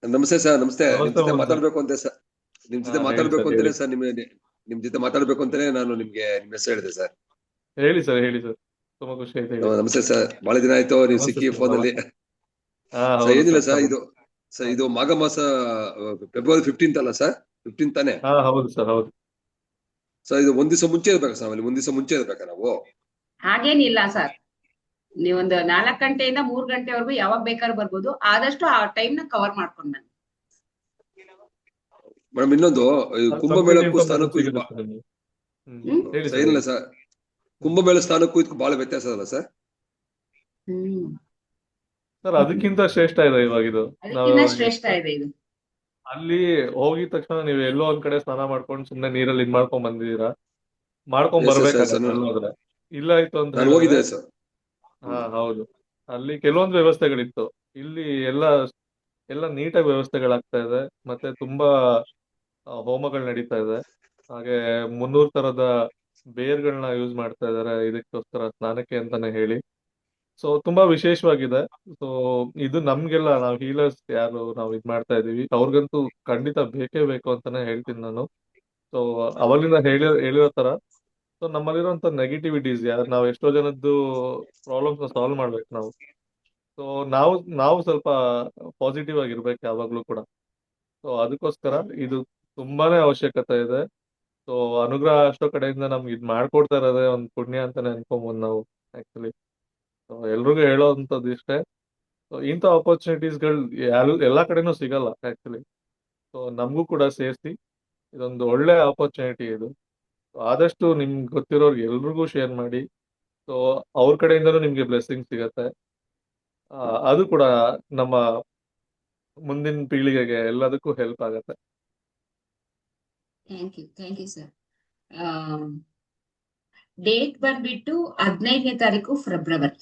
ನಮಸ್ತೆ ಸರ್. ನಮಸ್ತೆ. ನಿಮ್ ನಮಸ್ತೆ ಜೊತೆ ಮೋಹನ್ ಸರ್. ಮಾತಾಡ್ಬೇಕು ಅಂತ ಸರ್. ನಿಮ್ ಜೊತೆ ಹೇಳಿ ಮಾತಾಡ್ಬೇಕು ಸರ್, ಅಂತಾನೆ ಹೇಳಿ. ಸರ್. ನಿಮ್ ಜೊತೆ ಮಾತಾಡ್ಬೇಕು ಅಂತಾನೆ ನಾನು ನಿಮ್ಗೆ ನಿಮ್ ಹೆಸರು ಹೇಳಿದೆ ಸರ್. ಹೇಳಿ ಸರ್. ತುಂಬಾ ಖುಷಿ ಆಯ್ತು, ಹೇಳಿ. ನಮಸ್ತೆ ಸರ್. ಬಹಳ ದಿನ ಆಯ್ತು ನೀವು ನಮಸ್ತೆ ಸಿಕ್ಕಿ ಸರ್. ಫೋನ್ ಅಲ್ಲಿ. ಹೌದು ಸರ್ ಏನಿಲ್ಲ ಸರ್. ಸರ್, ಇದು ಮಾಘ ಮಾಸ ಫೆಬ್ರವರಿ 15th ಅಲ್ಲ ಸರ್? 15th ತಾನೆ? ಹೌದು ಸರ್, ಹೌದು. ಸರ್ ಇದು ಒಂದ್ ದಿವಸ ಮುಂಚೆ ಇರ್ಬೇಕಾ ಸರ್? ಒಂದ್ ದಿವಸ ಮುಂಚೆ ಇರ್ಬೇಕಾ ನಾವು? ಹಾಗೇನಿಲ್ಲ ಸರ್, ನೀವೊಂದು 4 ಗಂಟೆಯಿಂದ 3 ಗಂಟೆವರೆಗೂ ಯಾವಾಗ ಬೇಕಾದ್ರೂ ಬರ್ಬೋದು. ಆದಷ್ಟು ಆ ಟೈಮ್ ನ ಕವರ್ ಮಾಡ್ಕೊಂಡು ಬನ್ನಿ. ಮೇಡಮ್ ಇನ್ನೊಂದು, ಕುಂಭಮೇಳಕ್ಕೂ ಸ್ಥಾನಕ್ಕೂ ಸಿಗುತ್ತೆ ಸರ್ ನಿಮ್ಗೆ. ಹೇಳಿ ಸರ್ ಸರ್. ಏನಿಲ್ಲ ಸರ್, ಕುಂಭಮೇಳ ಸ್ಥಾನಕ್ಕೂ ಇದಕ್ಕೂ ಬಹಳ ವ್ಯತ್ಯಾಸ ಅಲ್ಲ ಸರ್? ಸರ್ ಅದಕ್ಕಿಂತ ಶ್ರೇಷ್ಠ ಇದೆ ಇವಾಗ ಇದು. ಅದಕ್ಕಿಂತ ಶ್ರೇಷ್ಠ ಇದೆ ಇದು. ಅಲ್ಲಿ ಹೋಗಿದ ತಕ್ಷಣ ನೀವು ಎಲ್ಲೋ ಒಂದ್ ಕಡೆ ಸ್ನಾನ ಮಾಡ್ಕೊಂಡು ಸುಮ್ನೆ ನೀರಲ್ಲಿ ಇದ್ ಮಾಡ್ಕೊಂಡ್ ಬಂದಿದ್ದೀರಾ, ಮಾಡ್ಕೊಂಡ್ Yes, sir, ಬರ್ಬೇಕಾಗತ್ತೆ sir, ಅಲ್ಲಿ ಹೋದ್ರೆ. ಇಲ್ಲ ಆಯ್ತು ಅಂತ ನಾನು ಹೋಗಿದ್ದೆ ಸರ್. ಹೌದು. ಅಲ್ಲಿ ಕೆಲವೊಂದು ವ್ಯವಸ್ಥೆಗಳಿತ್ತು. ಇಲ್ಲಿ ಎಲ್ಲ ನೀಟಾಗಿ ವ್ಯವಸ್ಥೆಗಳಾಗ್ತಾ ಇದೆ. ಮತ್ತೆ ತುಂಬಾ ಹೋಮಗಳು ನಡೀತಾ ಇದೆ. ಹಾಗೆ 300 ತರದ ಬೇರ್ಗಳನ್ನ ಯೂಸ್ ಮಾಡ್ತಾ ಇದಾರೆ ಇದಕ್ಕೋಸ್ಕರ, ಸ್ನಾನಕ್ಕೆ ಅಂತಾನೆ ಹೇಳಿ. ಸೊ ತುಂಬಾ ವಿಶೇಷವಾಗಿದೆ. ಸೊ ಇದು ನಮ್ಗೆಲ್ಲ, ನಾವು ಹೀಲರ್ಸ್ ಯಾರು ನಾವು ಇದ್ ಮಾಡ್ತಾ ಇದೀವಿ ಅವ್ರಿಗಂತೂ ಖಂಡಿತ ಬೇಕೇ ಬೇಕು ಅಂತಾನೆ ಹೇಳ್ತೀನಿ ನಾನು. ಸೊ ಅವಾಗಲಿಂದ ಹೇಳಿರೋ ತರ, ಸೊ ನಮ್ಮಲ್ಲಿರುವಂತ ನೆಗೆಟಿವಿಟೀಸ್ ನಾವು ಎಷ್ಟೋ ಜನದ್ದು ಪ್ರಾಬ್ಲಮ್ಸ್ ನ ಸಾಲ್ವ್ ಮಾಡ್ಬೇಕು ನಾವು. ಸೊ ನಾವು ಸ್ವಲ್ಪ ಪಾಸಿಟಿವ್ ಆಗಿರ್ಬೇಕು ಯಾವಾಗ್ಲೂ ಕೂಡ. ಸೊ ಅದಕ್ಕೋಸ್ಕರ ಇದು ತುಂಬಾನೇ ಅವಶ್ಯಕತೆ ಇದೆ. ಸೊ ಅನುಗ್ರಹ ಅಷ್ಟೋ ಕಡೆಯಿಂದ ನಮ್ಗೆ ಇದ್ ಮಾಡ್ಕೊಡ್ತಾ ಇರೋದೇ ಒಂದು ಪುಣ್ಯ ಅಂತಾನೆ ಅನ್ಕೊಂಬೋದು ನಾವು ಆಕ್ಚುಲಿ. ಸೊ ಎಲ್ರಿಗೂ ಹೇಳೋವಂಥದ್ದು ಇಷ್ಟೇ. ಸೊ ಇಂಥ ಆಪರ್ಚುನಿಟೀಸ್ಗಳು ಎಲ್ಲಾ ಕಡೆನೂ ಸಿಗಲ್ಲ ಆಕ್ಚುಲಿ. ಸೊ ನಮಗೂ ಕೂಡ ಸೇರಿಸಿ ಇದೊಂದು ಒಳ್ಳೆ ಆಪರ್ಚುನಿಟಿ ಇದು. ಆದಷ್ಟು ನಿಮ್ಗೆ ಗೊತ್ತಿರೋರ್ಗೆ ಎಲ್ರಿಗೂ ಶೇರ್ ಮಾಡಿ. ಸೊ ಅವ್ರ ಕಡೆಯಿಂದನೂ ನಿಮ್ಗೆ ಬ್ಲೆಸ್ಸಿಂಗ್ ಸಿಗತ್ತೆ. ಅದು ಕೂಡ ನಮ್ಮ ಮುಂದಿನ ಪೀಳಿಗೆಗೆ ಎಲ್ಲದಕ್ಕೂ ಹೆಲ್ಪ್ ಆಗತ್ತೆ. Thank you sir. ಡೇಟ್ ಬಂದ್ಬಿಟ್ಟು 15ನೇ ತಾರೀಕು ಫೆಬ್ರವರಿ.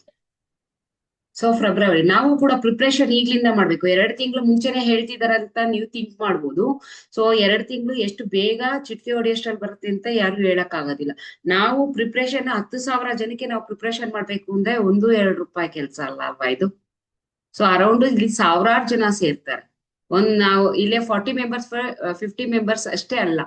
ಸೊ ಫೆಬ್ರವರಿ ನಾವು ಕೂಡ ಪ್ರಿಪ್ರೇಷನ್ ಈಗ್ಲಿಂದ ಮಾಡ್ಬೇಕು. 2 ತಿಂಗಳು ಮುಂಚೆನೆ ಹೇಳ್ತಿದಾರೆ ಅಂತ ನೀವು ಥಿಂಕ್ ಮಾಡ್ಬೋದು. ಸೊ 2 ತಿಂಗಳು ಎಷ್ಟು ಬೇಗ ಚಿಟ್ಕೆ ಹೊಡೆಯಷ್ಟಲ್ಲಿ ಬರುತ್ತೆ ಅಂತ ಯಾರು ಹೇಳಕ್ ಆಗೋದಿಲ್ಲ. ನಾವು ಪ್ರಿಪ್ರೇಷನ್ 10,000 ಜನಕ್ಕೆ ನಾವು ಪ್ರಿಪ್ರೇಷನ್ ಮಾಡ್ಬೇಕು ಅಂದ್ರೆ 1-2 ರೂಪಾಯಿ ಕೆಲಸ ಅಲ್ವಾ ಇದು. ಸೊ ಅರೌಂಡ್ ಇಲ್ಲಿ ಸಾವಿರಾರು ಜನ ಸೇರ್ತಾರೆ. ನಾವು ಇಲ್ಲೇ 40 ಮೆಂಬರ್ಸ್ 50 ಮೆಂಬರ್ಸ್ ಅಷ್ಟೇ ಅಲ್ಲ,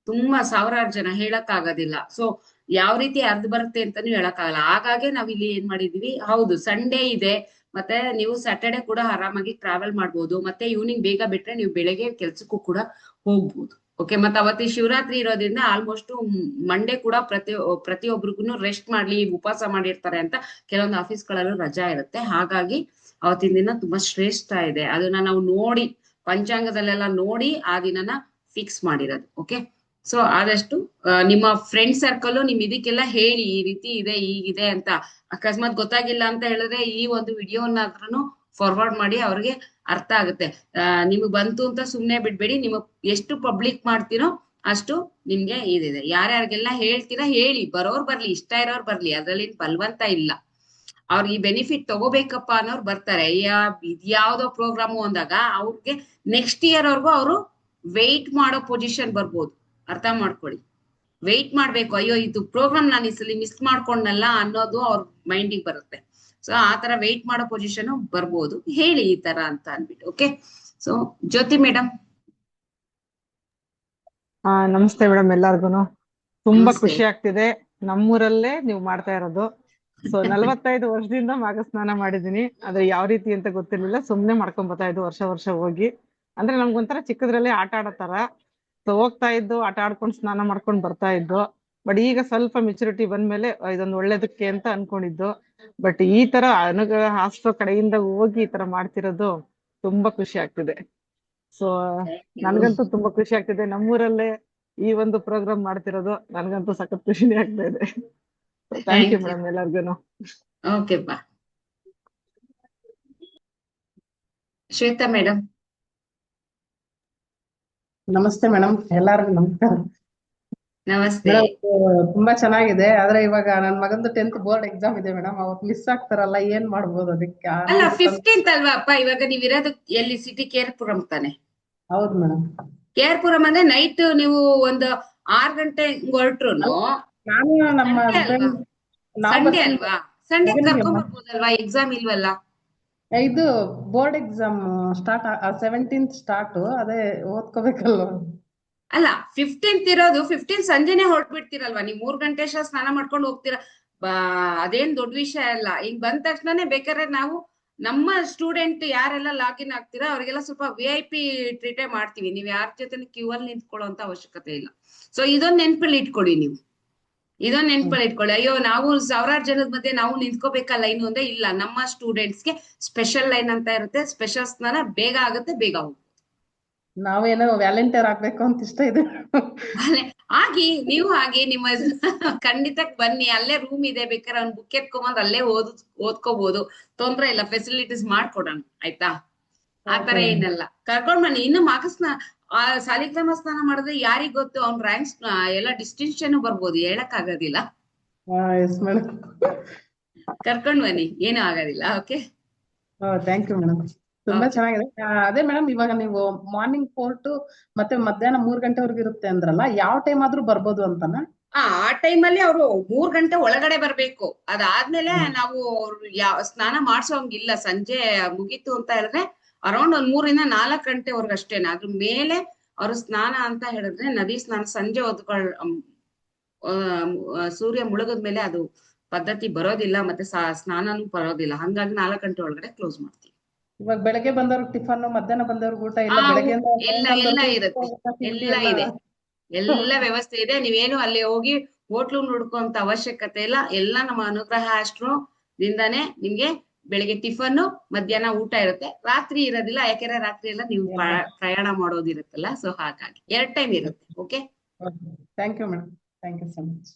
ತುಂಬಾ ಸಾವಿರಾರು ಜನ ಹೇಳಕ್ ಆಗೋದಿಲ್ಲ. ಸೊ ಯಾವ ರೀತಿ ಅರ್ಧ ಬರುತ್ತೆ ಅಂತಾನು ಹೇಳಕ್ ಆಗಲ್ಲ. ಹಾಗಾಗಿ ನಾವ್ ಇಲ್ಲಿ ಏನ್ ಮಾಡಿದೀವಿ, ಹೌದು ಸಂಡೇ ಇದೆ, ಮತ್ತೆ ನೀವು ಸ್ಯಾಟರ್ಡೆ ಕೂಡ ಆರಾಮಾಗಿ ಟ್ರಾವೆಲ್ ಮಾಡ್ಬೋದು, ಮತ್ತೆ ಈವ್ನಿಂಗ್ ಬೇಗ ಬಿಟ್ರೆ ನೀವು ಬೆಳಗ್ಗೆ ಕೆಲ್ಸಕ್ಕೂ ಕೂಡ ಹೋಗ್ಬೋದು. ಓಕೆ, ಮತ್ತೆ ಅವತ್ತಿ ಶಿವರಾತ್ರಿ ಇರೋದ್ರಿಂದ ಆಲ್ಮೋಸ್ಟ್ ಮಂಡೇ ಕೂಡ ಪ್ರತಿಯೊಬ್ಬರಿಗೂ ರೆಸ್ಟ್ ಮಾಡ್ಲಿ, ಉಪವಾಸ ಮಾಡಿರ್ತಾರೆ ಅಂತ ಕೆಲವೊಂದು ಆಫೀಸ್ಗಳಲ್ಲೂ ರಜಾ ಇರುತ್ತೆ. ಹಾಗಾಗಿ ಅವತ್ತಿನ ದಿನ ತುಂಬಾ ಶ್ರೇಷ್ಠ ಇದೆ. ಅದನ್ನ ನಾವು ನೋಡಿ ಪಂಚಾಂಗದಲ್ಲೆಲ್ಲ ನೋಡಿ ಆ ದಿನನ ಫಿಕ್ಸ್ ಮಾಡಿರೋದು. ಓಕೆ, ಸೊ ಆದಷ್ಟು ನಿಮ್ಮ ಫ್ರೆಂಡ್ ಸರ್ಕಲ್ ನಿಮ್ ಇದಕ್ಕೆಲ್ಲ ಹೇಳಿ, ಈ ರೀತಿ ಇದೆ ಹೀಗಿದೆ ಅಂತ. ಅಕಸ್ಮಾತ್ ಗೊತ್ತಾಗಿಲ್ಲ ಅಂತ ಹೇಳಿದ್ರೆ ಈ ಒಂದು ವಿಡಿಯೋನಾದ್ರೂ ಫಾರ್ವರ್ಡ್ ಮಾಡಿ, ಅವ್ರಿಗೆ ಅರ್ಥ ಆಗುತ್ತೆ. ನಿಮಗ್ ಬಂತು ಅಂತ ಸುಮ್ನೆ ಬಿಡ್ಬೇಡಿ. ನಿಮಗ್ ಎಷ್ಟು ಪಬ್ಲಿಕ್ ಮಾಡ್ತೀರೋ ಅಷ್ಟು ನಿಮ್ಗೆ ಇದಿದೆ. ಯಾರ್ಯಾರಿಗೆಲ್ಲ ಹೇಳ್ತೀರಾ ಹೇಳಿ, ಬರೋರ್ ಬರ್ಲಿ, ಇಷ್ಟ ಇರೋರ್ ಬರ್ಲಿ, ಅದ್ರಲ್ಲಿ ಬಲವಂತ ಇಲ್ಲ. ಅವ್ರಿಗೆ ಈ ಬೆನಿಫಿಟ್ ತಗೋಬೇಕಪ್ಪ ಅನ್ನೋರು ಬರ್ತಾರೆ. ಇದ್ಯಾವ್ದೋ ಪ್ರೋಗ್ರಾಮು ಅಂದಾಗ ಅವ್ರಿಗೆ ನೆಕ್ಸ್ಟ್ ಇಯರ್ ವರ್ಗು ಅವರು ವೆಯ್ಟ್ ಮಾಡೋ ಪೊಸಿಷನ್ ಬರ್ಬೋದು. ಅರ್ಥ ಮಾಡ್ಕೊಳ್ಳಿ, ವೆಯ್ಟ್ ಮಾಡ್ಬೇಕು. ಅಯ್ಯೋ ಇದು ಪ್ರೋಗ್ರಾಮ್ ನಾನು ಈ ಸಲ ಮಿಸ್ ಮಾಡ್ಕೊಂಡಲ್ಲ ಅನ್ನೋದು ಅವ್ರ ಮೈಂಡಿಗೆ ಬರುತ್ತೆ. ಸೊ ಆ ತರ ವೆಯ್ಟ್ ಮಾಡೋ ಪೊಸಿಷನ್ ಬರ್ಬೋದು. ಹೇಳಿ ಈ ತರ ಅಂತ ಅನ್ಬಿಟ್ಟು. ಓಕೆ, ಸೊ ಜ್ಯೋತಿ ಮೇಡಮ್. ನಮಸ್ತೆ ಮೇಡಮ್, ಎಲ್ಲಾರ್ಗುನು ತುಂಬಾ ನಮಸ್ತೆ. ಖುಷಿ ಆಗ್ತಿದೆ. ನಮ್ಮೂರಲ್ಲೇ ನೀವು ಮಾಡ್ತಾ ಇರೋದು. ಸೊ 45 ವರ್ಷದಿಂದ ಮಾಘ ಸ್ನಾನ ಮಾಡಿದೀನಿ, ಆದ್ರೆ ಯಾವ ರೀತಿ ಅಂತ ಗೊತ್ತಿರ್ಲಿಲ್ಲ. ಸುಮ್ನೆ ಮಾಡ್ಕೊಂಡ್ ಬರ್ತಾ ಇದ್ದು ವರ್ಷ ವರ್ಷ ಹೋಗಿ. ಅಂದ್ರೆ ನಮ್ಗೊಂಥರ ಚಿಕ್ಕದ್ರಲ್ಲಿ ಆಟ ಆಡೋ ತರ. ಸೊ ಹೋಗ್ತಾ ಇದ್ದು, ಆಟ ಆಡ್ಕೊಂಡು ಸ್ನಾನ ಮಾಡ್ಕೊಂಡ್ ಬರ್ತಾ ಇದ್ದು. ಬಟ್ ಈಗ ಸ್ವಲ್ಪ ಮೆಚುರಿಟಿ ಬಂದ್ಮೇಲೆ ಇದೊಂದು ಒಳ್ಳೇದಕ್ಕೆ ಅಂತ ಅನ್ಕೊಂಡಿದ್ದು. ಬಟ್ ಈ ತರ ಅನುಗ್ರಹ ಆಸ್ಟ್ರೋ ಕಡೆಯಿಂದ ಹೋಗಿ ಈ ತರ ಮಾಡ್ತಿರೋದು ತುಂಬಾ ಖುಷಿ ಆಗ್ತಿದೆ. ಸೊ ನನ್ಗಂತೂ ತುಂಬಾ ಖುಷಿ ಆಗ್ತಿದೆ. ನಮ್ಮೂರಲ್ಲೇ ಈ ಒಂದು ಪ್ರೋಗ್ರಾಮ್ ಮಾಡ್ತಿರೋದು ನನ್ಗಂತೂ ಸಖತ್ ಖುಷಿನೇ ಆಗ್ತಾ ಇದೆ. ಥ್ಯಾಂಕ್ ಯು ಮೇಡಮ್ ಎಲ್ಲಾರ್ಗುನು. ಓಕೆ ಬಾ. ಶ್ವೇತಾ ಮೇಡಮ್. ನಮಸ್ತೆ ಮೇಡಮ್, ಎಲ್ಲಾರ್ಗು ನಮಸ್ಕಾರ. ನಮಸ್ತೆ. ಮೇಡಮ್ ತುಂಬಾ ಚೆನ್ನಾಗಿದೆ. ಆದ್ರೆ ಇವಾಗ ನನ್ ಮಗಂದು 10th ಬೋರ್ಡ್ ಎಕ್ಸಾಮ್ ಇದೆ ಮೇಡಮ್. ಅವತ್ತು ಮಿಸ್ ಆಗ್ತಾರಲ್ಲ, ಏನ್ ಮಾಡ್ಬೋದು ಅದಕ್ಕೆ? ಅಲ್ಲ 15th ಅಲ್ವಾ ಅಪ್ಪ? ಇವಾಗ ನೀವ್ ಇರೋದು ಎಲ್ಲಿ? ಸಿಟಿ ಕೇರ್ಪುರಂ ತಾನೆ? ಹೌದು ಮೇಡಮ್. ಕೇರ್ಪುರಂ ಅಂದ್ರೆ ನೈಟ್ ನೀವು ಒಂದು 6 ಗಂಟೆ ಹೊರಟ್ರು ನಾನು ನಮ್ಮ ಹಸ್ಬೆಂಡ್ ಸಂಡೇ ಅಲ್ವಾ? ಸಂಡೇ ಕರ್ಕೊಂಡ್ ಬರ್ಬೋದಲ್ವಾ? ಎಕ್ಸಾಮ್ ಇಲ್ವಲ್ಲ? ಇದು board exam start 17th start. ಅದೇ ಓದ್ಕೋಬೇಕಲ್ವಾ? ಅಲ್ಲ 15th ಇರೋದು. 15th ಸಂಜೆನೆ ಹೊರಟ್ಬಿಡ್ತೀರಲ್ವಾ ನೀವು? 3 ಗಂಟೆ ಸ್ನಾನ ಮಾಡ್ಕೊಂಡು ಹೋಗ್ತೀರಾ. ಅದೇನ್ ದೊಡ್ಡ ವಿಷಯ ಅಲ್ಲ. ಈಗ ಬಂದ ತಕ್ಷಣನೇ ಬೇಕಾದ್ರೆ ನಾವು ನಮ್ಮ ಸ್ಟೂಡೆಂಟ್ ಯಾರೆಲ್ಲ ಲಾಗಿನ್ ಆಗ್ತೀರಾ ಅವ್ರಿಗೆಲ್ಲ ಸ್ವಲ್ಪ VIP ಟ್ರೀಟೇ ಮಾಡ್ತೀವಿ. ನೀವ್ ಯಾರ ಜೊತೆ ಕ್ಯೂ ಅಲ್ಲಿ ನಿಂತ್ಕೊಳ್ಳೋ ಅಂತ ಅವಶ್ಯಕತೆ ಇಲ್ಲ. ಸೊ ಇದೊಂದ್ ನೆನ್ಪಲ್ಲಿ ಇಟ್ಕೊಳ್ಳಿ ನೀವು. ಇದೊಂದ್ ನೆನ್ಪಲ್ಲಿ ಇಟ್ಕೊಳ್ಳಿ. ಅಯ್ಯೋ ನಾವು ಸಾವಿರಾರು ಜನದ ಮಧ್ಯೆ ನಾವು ನಿಂತ್ಕೋಬೇಕಾ ಲೈನ್ ಅಂದ್ರೆ ಇಲ್ಲ. ನಮ್ಮ ಸ್ಟೂಡೆಂಟ್ಸ್ಗೆ ಸ್ಪೆಷಲ್ ಲೈನ್ ಅಂತ ಇರುತ್ತೆ. ಸ್ಪೆಷಲ್ ಸ್ನಾನ ಬೇಗ ಆಗುತ್ತೆ, ಬೇಗ ಹೋಗುತ್ತೆ. ನಾವೇನೋ ವ್ಯಾಲೆಂಟಿಯರ್ ಆಗ್ಬೇಕು ಅಂತ ಇಷ್ಟ ಇದೆ. ಆಗಿ ನೀವು ಆಗಿ ನಿಮ್ಮ ಖಂಡಿತಕ್ ಬನ್ನಿ. ಅಲ್ಲೇ ರೂಮ್ ಇದೆ, ಬೇಕಾದ್ರೆ ಅವ್ನ್ ಬುಕ್ ಎತ್ಕೊಂಬಂದ್ ಅಲ್ಲೇ ಓದ್ಕೋಬಹುದು. ತೊಂದ್ರೆ ಇಲ್ಲ, ಫೆಸಿಲಿಟೀಸ್ ಮಾಡ್ಕೊಡೋಣ. ಆಯ್ತಾ? ಆತರ ಏನಲ್ಲ, ಕರ್ಕೊಂಡ್ ಬನ್ನಿ. ಇನ್ನು ಸಾಲಿಗ್ರಾಮ ಸ್ನಾನ ಮಾಡಿದ್ರೆ ಯಾರಿಗ್ ಗೊತ್ತು, ಅವ್ನ್ ರ್ಯಾಂಕ್ಸ್ ಎಲ್ಲ ಡಿಸ್ಟಿಂಕ್ಷನ್ ಬರ್ಬೋದು, ಹೇಳಕ್ ಆಗೋದಿಲ್ಲ. ಕರ್ಕೊಂಡ್ ಬನ್ನಿ, ಏನು ಆಗೋದಿಲ್ಲ. Okay, thank you madam. ತುಂಬಾ ಚೆನ್ನಾಗಿದೆ. ಅದೇ ಮೇಡಮ್, ಇವಾಗ ನೀವು ಮಾರ್ನಿಂಗ್ 4 to ಮತ್ತೆ ಮಧ್ಯಾಹ್ನ 3 ಗಂಟೆವರೆಗೂ ಇರುತ್ತೆ ಅಂದ್ರಲ್ಲ, ಯಾವ ಟೈಮ್ ಆದ್ರೂ ಬರ್ಬೋದು ಅಂತನಾ? ಆ ಟೈಮಲ್ಲಿ ಅವರು 3 ಗಂಟೆ ಒಳಗಡೆ ಬರ್ಬೇಕು. ಅದಾದ್ಮೇಲೆ ನಾವು ಸ್ನಾನ ಮಾಡ್ಸೋಂಗಿಲ್ಲ. ಸಂಜೆ ಮುಗೀತು ಅಂತ ಹೇಳಿದ್ರೆ ಅರೌಂಡ್ 1 3 ಇಂದ 4 ಗಂಟೆವರೆಗೂ ಅಷ್ಟೇನೆ. ಅದ್ರ ಮೇಲೆ ಅವರು ಸ್ನಾನ ಅಂತ ಹೇಳಿದ್ರೆ ನದಿ ಸ್ನಾನ ಸಂಜೆ ಸೂರ್ಯ ಮುಳುಗದ್ಮೇಲೆ ಅದು ಪದ್ಧತಿ ಬರೋದಿಲ್ಲ, ಮತ್ತೆ ಸ್ನಾನನೂ ಬರೋದಿಲ್ಲ. ಹಂಗಾಗಿ 4 ಗಂಟೆ ಒಳಗಡೆ ಕ್ಲೋಸ್ ಮಾಡ್ತೀವಿ. ಇವಾಗ ಬೆಳಗ್ಗೆ ಬಂದವ್ರಿಗೆ ಟಿಫನ್, ಮಧ್ಯಾಹ್ನ ಬಂದವ್ರಿಗೆ ಊಟ ಇಲ್ಲ? ಎಲ್ಲ ಇರುತ್ತೆ, ಎಲ್ಲ ಇದೆ, ಎಲ್ಲ ವ್ಯವಸ್ಥೆ ಇದೆ. ನೀವೇನು ಅಲ್ಲಿ ಹೋಗಿ ಹೋಟ್ಲು ನೋಡ್ಕೊಂತ ಅವಶ್ಯಕತೆ ಇಲ್ಲ. ಎಲ್ಲ ನಮ್ಮ ಅನುಗ್ರಹ ಆಸ್ಟ್ರೋ ದಿಂದಾನೇ ನಿಮ್ಗೆ ಬೆಳಿಗ್ಗೆ ಟಿಫನ್, ಮಧ್ಯಾಹ್ನ ಊಟ ಇರುತ್ತೆ. ರಾತ್ರಿ ಇರೋದಿಲ್ಲ, ಯಾಕೆಂದ್ರೆ ರಾತ್ರಿ ಎಲ್ಲ ನೀವು ಪ್ರಯಾಣ ಮಾಡೋದಿರುತ್ತಲ್ಲ. ಸೊ ಹಾಗಾಗಿ 2 ಟೈಮ್ ಇರುತ್ತೆ. Okay, thank you madam. Thank you so much.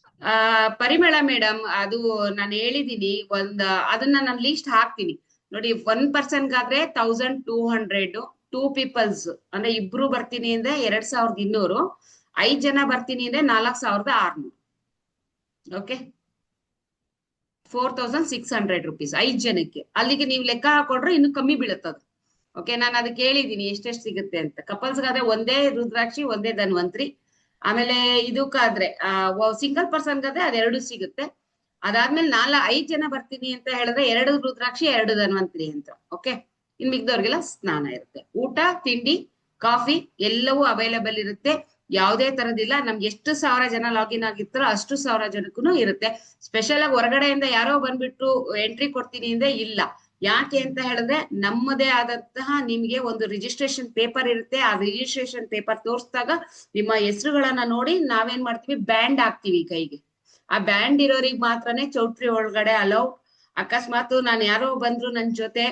Parimala madam, ಅದು ನಾನು ಹೇಳಿದೀನಿ. ಅದನ್ನ ನಾನು ಲೀಸ್ಟ್ ಹಾಕ್ತೀನಿ ನೋಡಿ. 1 ಪರ್ಸನ್ಗಾದ್ರೆ 1200. 2 ಪೀಪಲ್ಸ್ ಅಂದ್ರೆ ಇಬ್ರು ಬರ್ತೀನಿ ಅಂದ್ರೆ 2200. 5 ಜನ ಬರ್ತೀನಿ ಅಂದ್ರೆ 4600. ಓಕೆ, 4,600 rupees 5 ಜನಕ್ಕೆ. ಅಲ್ಲಿಗೆ ನೀವು ಲೆಕ್ಕ ಹಾಕೊಂಡ್ರೆ ಇನ್ನು ಕಮ್ಮಿ ಬೀಳುತ್ತದು. ಓಕೆ, ನಾನು ಅದಕ್ಕೆ ಹೇಳಿದೀನಿ ಎಷ್ಟೆಷ್ಟು ಸಿಗುತ್ತೆ ಅಂತ. ಕಪಲ್ಸ್ಗಾದ್ರೆ ಒಂದೇ ರುದ್ರಾಕ್ಷಿ, ಒಂದೇ ಧನ್ವಂತ್ರಿ. ಆಮೇಲೆ ಇದಕ್ಕಾದ್ರೆ ಸಿಂಗಲ್ ಪರ್ಸನ್ಗಾದ್ರೆ ಅದೆರಡು ಸಿಗುತ್ತೆ. ಅದಾದ್ಮೇಲೆ 5 ಜನ ಬರ್ತೀನಿ ಅಂತ ಹೇಳಿದ್ರೆ 2 ರುದ್ರಾಕ್ಷಿ 2 ಧನ್ವಂತ್ರಿ ಅಂತ. ಓಕೆ, ಇನ್ ಮಿಕ್ದವ್ರಿಗೆಲ್ಲ ಸ್ನಾನ ಇರುತ್ತೆ. ಊಟ ತಿಂಡಿ ಕಾಫಿ ಎಲ್ಲವೂ ಅವೈಲೇಬಲ್ ಇರುತ್ತೆ. ಯಾವುದೇ ತರದಿಲ್ಲ. ನಮ್ಗೆ ಎಷ್ಟು 1000 ಜನ ಲಾಗಿನ್ ಆಗಿರ್ತಾರೋ ಅಷ್ಟು 1000 ಜನಕ್ಕೂ ಇರುತ್ತೆ. ಸ್ಪೆಷಲ್ ಆಗಿ ಹೊರಗಡೆಯಿಂದ ಯಾರೋ ಬಂದ್ಬಿಟ್ಟು ಎಂಟ್ರಿ ಕೊಡ್ತೀನಿ ಅಂದ್ರೆ ಇಲ್ಲ. ಯಾಕೆ ಅಂತ ಹೇಳಿದ್ರೆ ನಮ್ಮದೇ ಆದಂತಹ ನಿಮ್ಗೆ ಒಂದು ರಿಜಿಸ್ಟ್ರೇಷನ್ ಪೇಪರ್ ಇರುತ್ತೆ. ಆ ರಿಜಿಸ್ಟ್ರೇಷನ್ ಪೇಪರ್ ತೋರಿಸಿದಾಗ ನಿಮ್ಮ ಹೆಸರುಗಳನ್ನ ನೋಡಿ ನಾವೇನ್ ಮಾಡ್ತೀವಿ, ಬ್ಯಾಂಡ್ ಹಾಕ್ತಿವಿ ಕೈಗೆ. ಆ ಬ್ಯಾಂಡ್ ಇರೋರಿಗೆ ಮಾತ್ರನೇ ಚೌಟ್ರಿ ಒಳಗಡೆ ಅಲೌ. ಅಕಸ್ಮಾತ್ ನಾನು ಯಾರೋ ಬಂದ್ರು ನನ್ ಜೊತೆ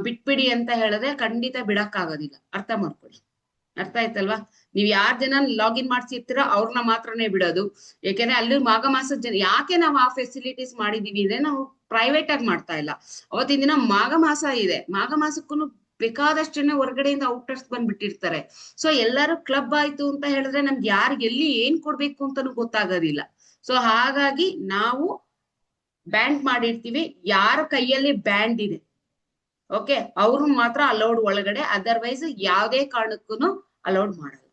ಬಿಟ್ಬಿಡಿ ಅಂತ ಹೇಳಿದ್ರೆ ಖಂಡಿತ ಬಿಡಕ್ ಆಗೋದಿಲ್ಲ. ಅರ್ಥ ಮಾಡ್ಕೊಳ್ಳಿ. ಅರ್ಥ ಆಯ್ತಲ್ವಾ? ನೀವ್ ಯಾರ್ ಜನ ಲಾಗಿನ್ ಮಾಡ್ಸಿರ್ತೀರೋ ಅವ್ರನ್ನ ಮಾತ್ರನೇ ಬಿಡೋದು. ಯಾಕೆಂದ್ರೆ ಅಲ್ಲಿ ಮಾಘಮಾಸದ ಜನ ಯಾಕೆ ನಾವು ಆ ಫೆಸಿಲಿಟೀಸ್ ಮಾಡಿದೀವಿ ಅಂದ್ರೆ ನಾವು ಪ್ರೈವೇಟ್ ಆಗಿ ಮಾಡ್ತಾ ಇಲ್ಲ. ಅವತ್ತಿನ ದಿನ ಮಾಘಮಾಸ ಇದೆ. ಮಾಘಮಾಸಕ್ಕೂ ಬೇಕಾದಷ್ಟು ಜನ ಹೊರಗಡೆಯಿಂದ ಔಟರ್ಸ್ ಬಂದ್ಬಿಟ್ಟಿರ್ತಾರೆ. ಸೊ ಎಲ್ಲರೂ ಕ್ಲಬ್ ಆಯ್ತು ಅಂತ ಹೇಳಿದ್ರೆ ನಮ್ಗೆ ಯಾರಿಗೆ ಎಲ್ಲಿ ಏನ್ ಕೊಡ್ಬೇಕು ಅಂತಾನು ಗೊತ್ತಾಗೋದಿಲ್ಲ. ಸೊ ಹಾಗಾಗಿ ನಾವು ಬ್ಯಾಂಡ್ ಮಾಡಿರ್ತೀವಿ. ಯಾರ ಕೈಯಲ್ಲಿ ಬ್ಯಾಂಡ್ ಇದೆ ಓಕೆ ಅವ್ರನ್ನ ಮಾತ್ರ ಅಲೌಡ್ ಒಳಗಡೆ, ಅದರ್ವೈಸ್ ಯಾವ್ದೇ ಕಾರಣಕ್ಕೂ ಅಲೌಡ್ ಮಾಡಲ್ಲ.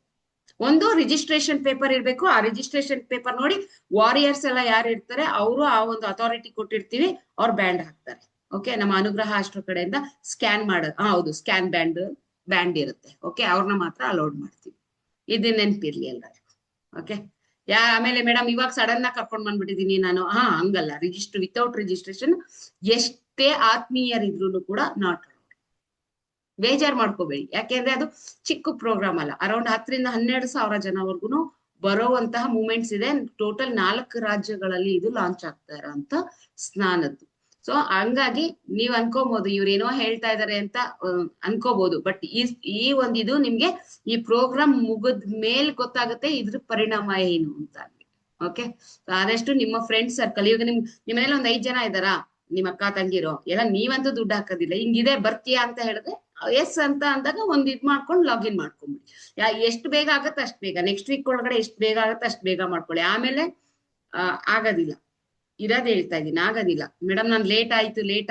ಒಂದು ರಿಜಿಸ್ಟ್ರೇಷನ್ ಪೇಪರ್ ಇರ್ಬೇಕು. ಆ ರಿಜಿಸ್ಟ್ರೇಷನ್ ಪೇಪರ್ ನೋಡಿ ವಾರಿಯರ್ಸ್ ಎಲ್ಲ ಯಾರು ಇರ್ತಾರೆ ಅವರು ಆ ಒಂದು ಅಥಾರಿಟಿ ಕೊಟ್ಟಿರ್ತೀವಿ, ಅವ್ರು ಬ್ಯಾಂಡ್ ಹಾಕ್ತಾರೆ. ಓಕೆ, ನಮ್ಮ ಅನುಗ್ರಹ ಅಷ್ಟರ ಕಡೆಯಿಂದ ಸ್ಕ್ಯಾನ್ ಹೌದು, ಸ್ಕ್ಯಾನ್ ಬ್ಯಾಂಡ್ ಇರುತ್ತೆ. ಓಕೆ, ಅವ್ರನ್ನ ಮಾತ್ರ ಅಲೌಡ್ ಮಾಡ್ತೀವಿ. ಇದು ನೆನ್ಪಿರ್ಲಿ ಎಲ್ಲರಿಗೂ. ಓಕೆ, ಆಮೇಲೆ ಮೇಡಮ್ ಇವಾಗ ಸಡನ್ ಆಗಿ ಕರ್ಕೊಂಡ್ ಬಂದ್ಬಿಟ್ಟಿದೀನಿ ನಾನು. ಹಂಗಲ್ಲ, ವಿತೌಟ್ ರಿಜಿಸ್ಟ್ರೇಷನ್ ಎಷ್ಟೇ ಆತ್ಮೀಯರಿದ್ರು ಕೂಡ ನಾಟ್ ಅಲೌಡ್. ಬೇಜಾರ್ ಮಾಡ್ಕೋಬೇಡಿ. ಯಾಕೆಂದ್ರೆ ಅದು ಚಿಕ್ಕ ಪ್ರೋಗ್ರಾಮ್ ಅಲ್ಲ. ಅರೌಂಡ್ 10,000 ರಿಂದ 12,000 ಜನವರೆಗೂ ಬರುವಂತಹ ಮೂಮೆಂಟ್ಸ್ ಇದೆ. ಟೋಟಲ್ 4 ರಾಜ್ಯಗಳಲ್ಲಿ ಇದು ಲಾಂಚ್ ಆಗ್ತಾ ಇರೋಂತ ಸ್ನಾನದ್ದು. ಸೊ ಹಂಗಾಗಿ ನೀವ್ ಅನ್ಕೋಬಹುದು ಇವ್ರೇನೋ ಹೇಳ್ತಾ ಇದಾರೆ ಅಂತ ಅನ್ಕೋಬಹುದು. ಬಟ್ ಈ ಇದು ನಿಮ್ಗೆ ಈ ಪ್ರೋಗ್ರಾಮ್ ಮುಗಿದ ಮೇಲ್ ಗೊತ್ತಾಗುತ್ತೆ ಇದ್ರ ಪರಿಣಾಮ ಏನು ಅಂತ. ಓಕೆ, ಆದಷ್ಟು ನಿಮ್ಮ ಫ್ರೆಂಡ್ ಸರ್ಕಲ್, ಇವಾಗ ನಿಮ್ಮನೇಲಿ ಒಂದ್ 5 ಜನ ಇದ್ದಾರಾ, ನಿಮ್ ಅಕ್ಕ ತಂಗಿರೋ ಎಲ್ಲ, ನೀವಂತೂ ದುಡ್ಡು ಹಾಕೋದಿಲ್ಲ. ಹಿಂಗಿದೆ ಬರ್ತೀಯಾ ಅಂತ ಹೇಳಿದ್ರೆ ಎಸ್ ಅಂತ ಅಂದಾಗ ಒಂದ್ ಮಾಡ್ಕೊಂಡು ಲಾಗಿನ್ ಮಾಡ್ಕೊಂಬಿಡಿ. ಎಷ್ಟು ಬೇಗ ಆಗತ್ತೆ ಅಷ್ಟು ಬೇಗ. ನೆಕ್ಸ್ಟ್ ವೀಕ್ ಒಳಗಡೆ ಎಷ್ಟು ಬೇಗ ಆಗತ್ತೆ ಅಷ್ಟು ಬೇಗ ಮಾಡ್ಕೊಳ್ಳಿ. ಆಮೇಲೆ ಆಗೋದಿಲ್ಲ, ಇರೋದ್ ಹೇಳ್ತಾ ಇದೀನಿ, ಆಗೋದಿಲ್ಲ ಮೇಡಮ್ ನಾನು ಲೇಟ್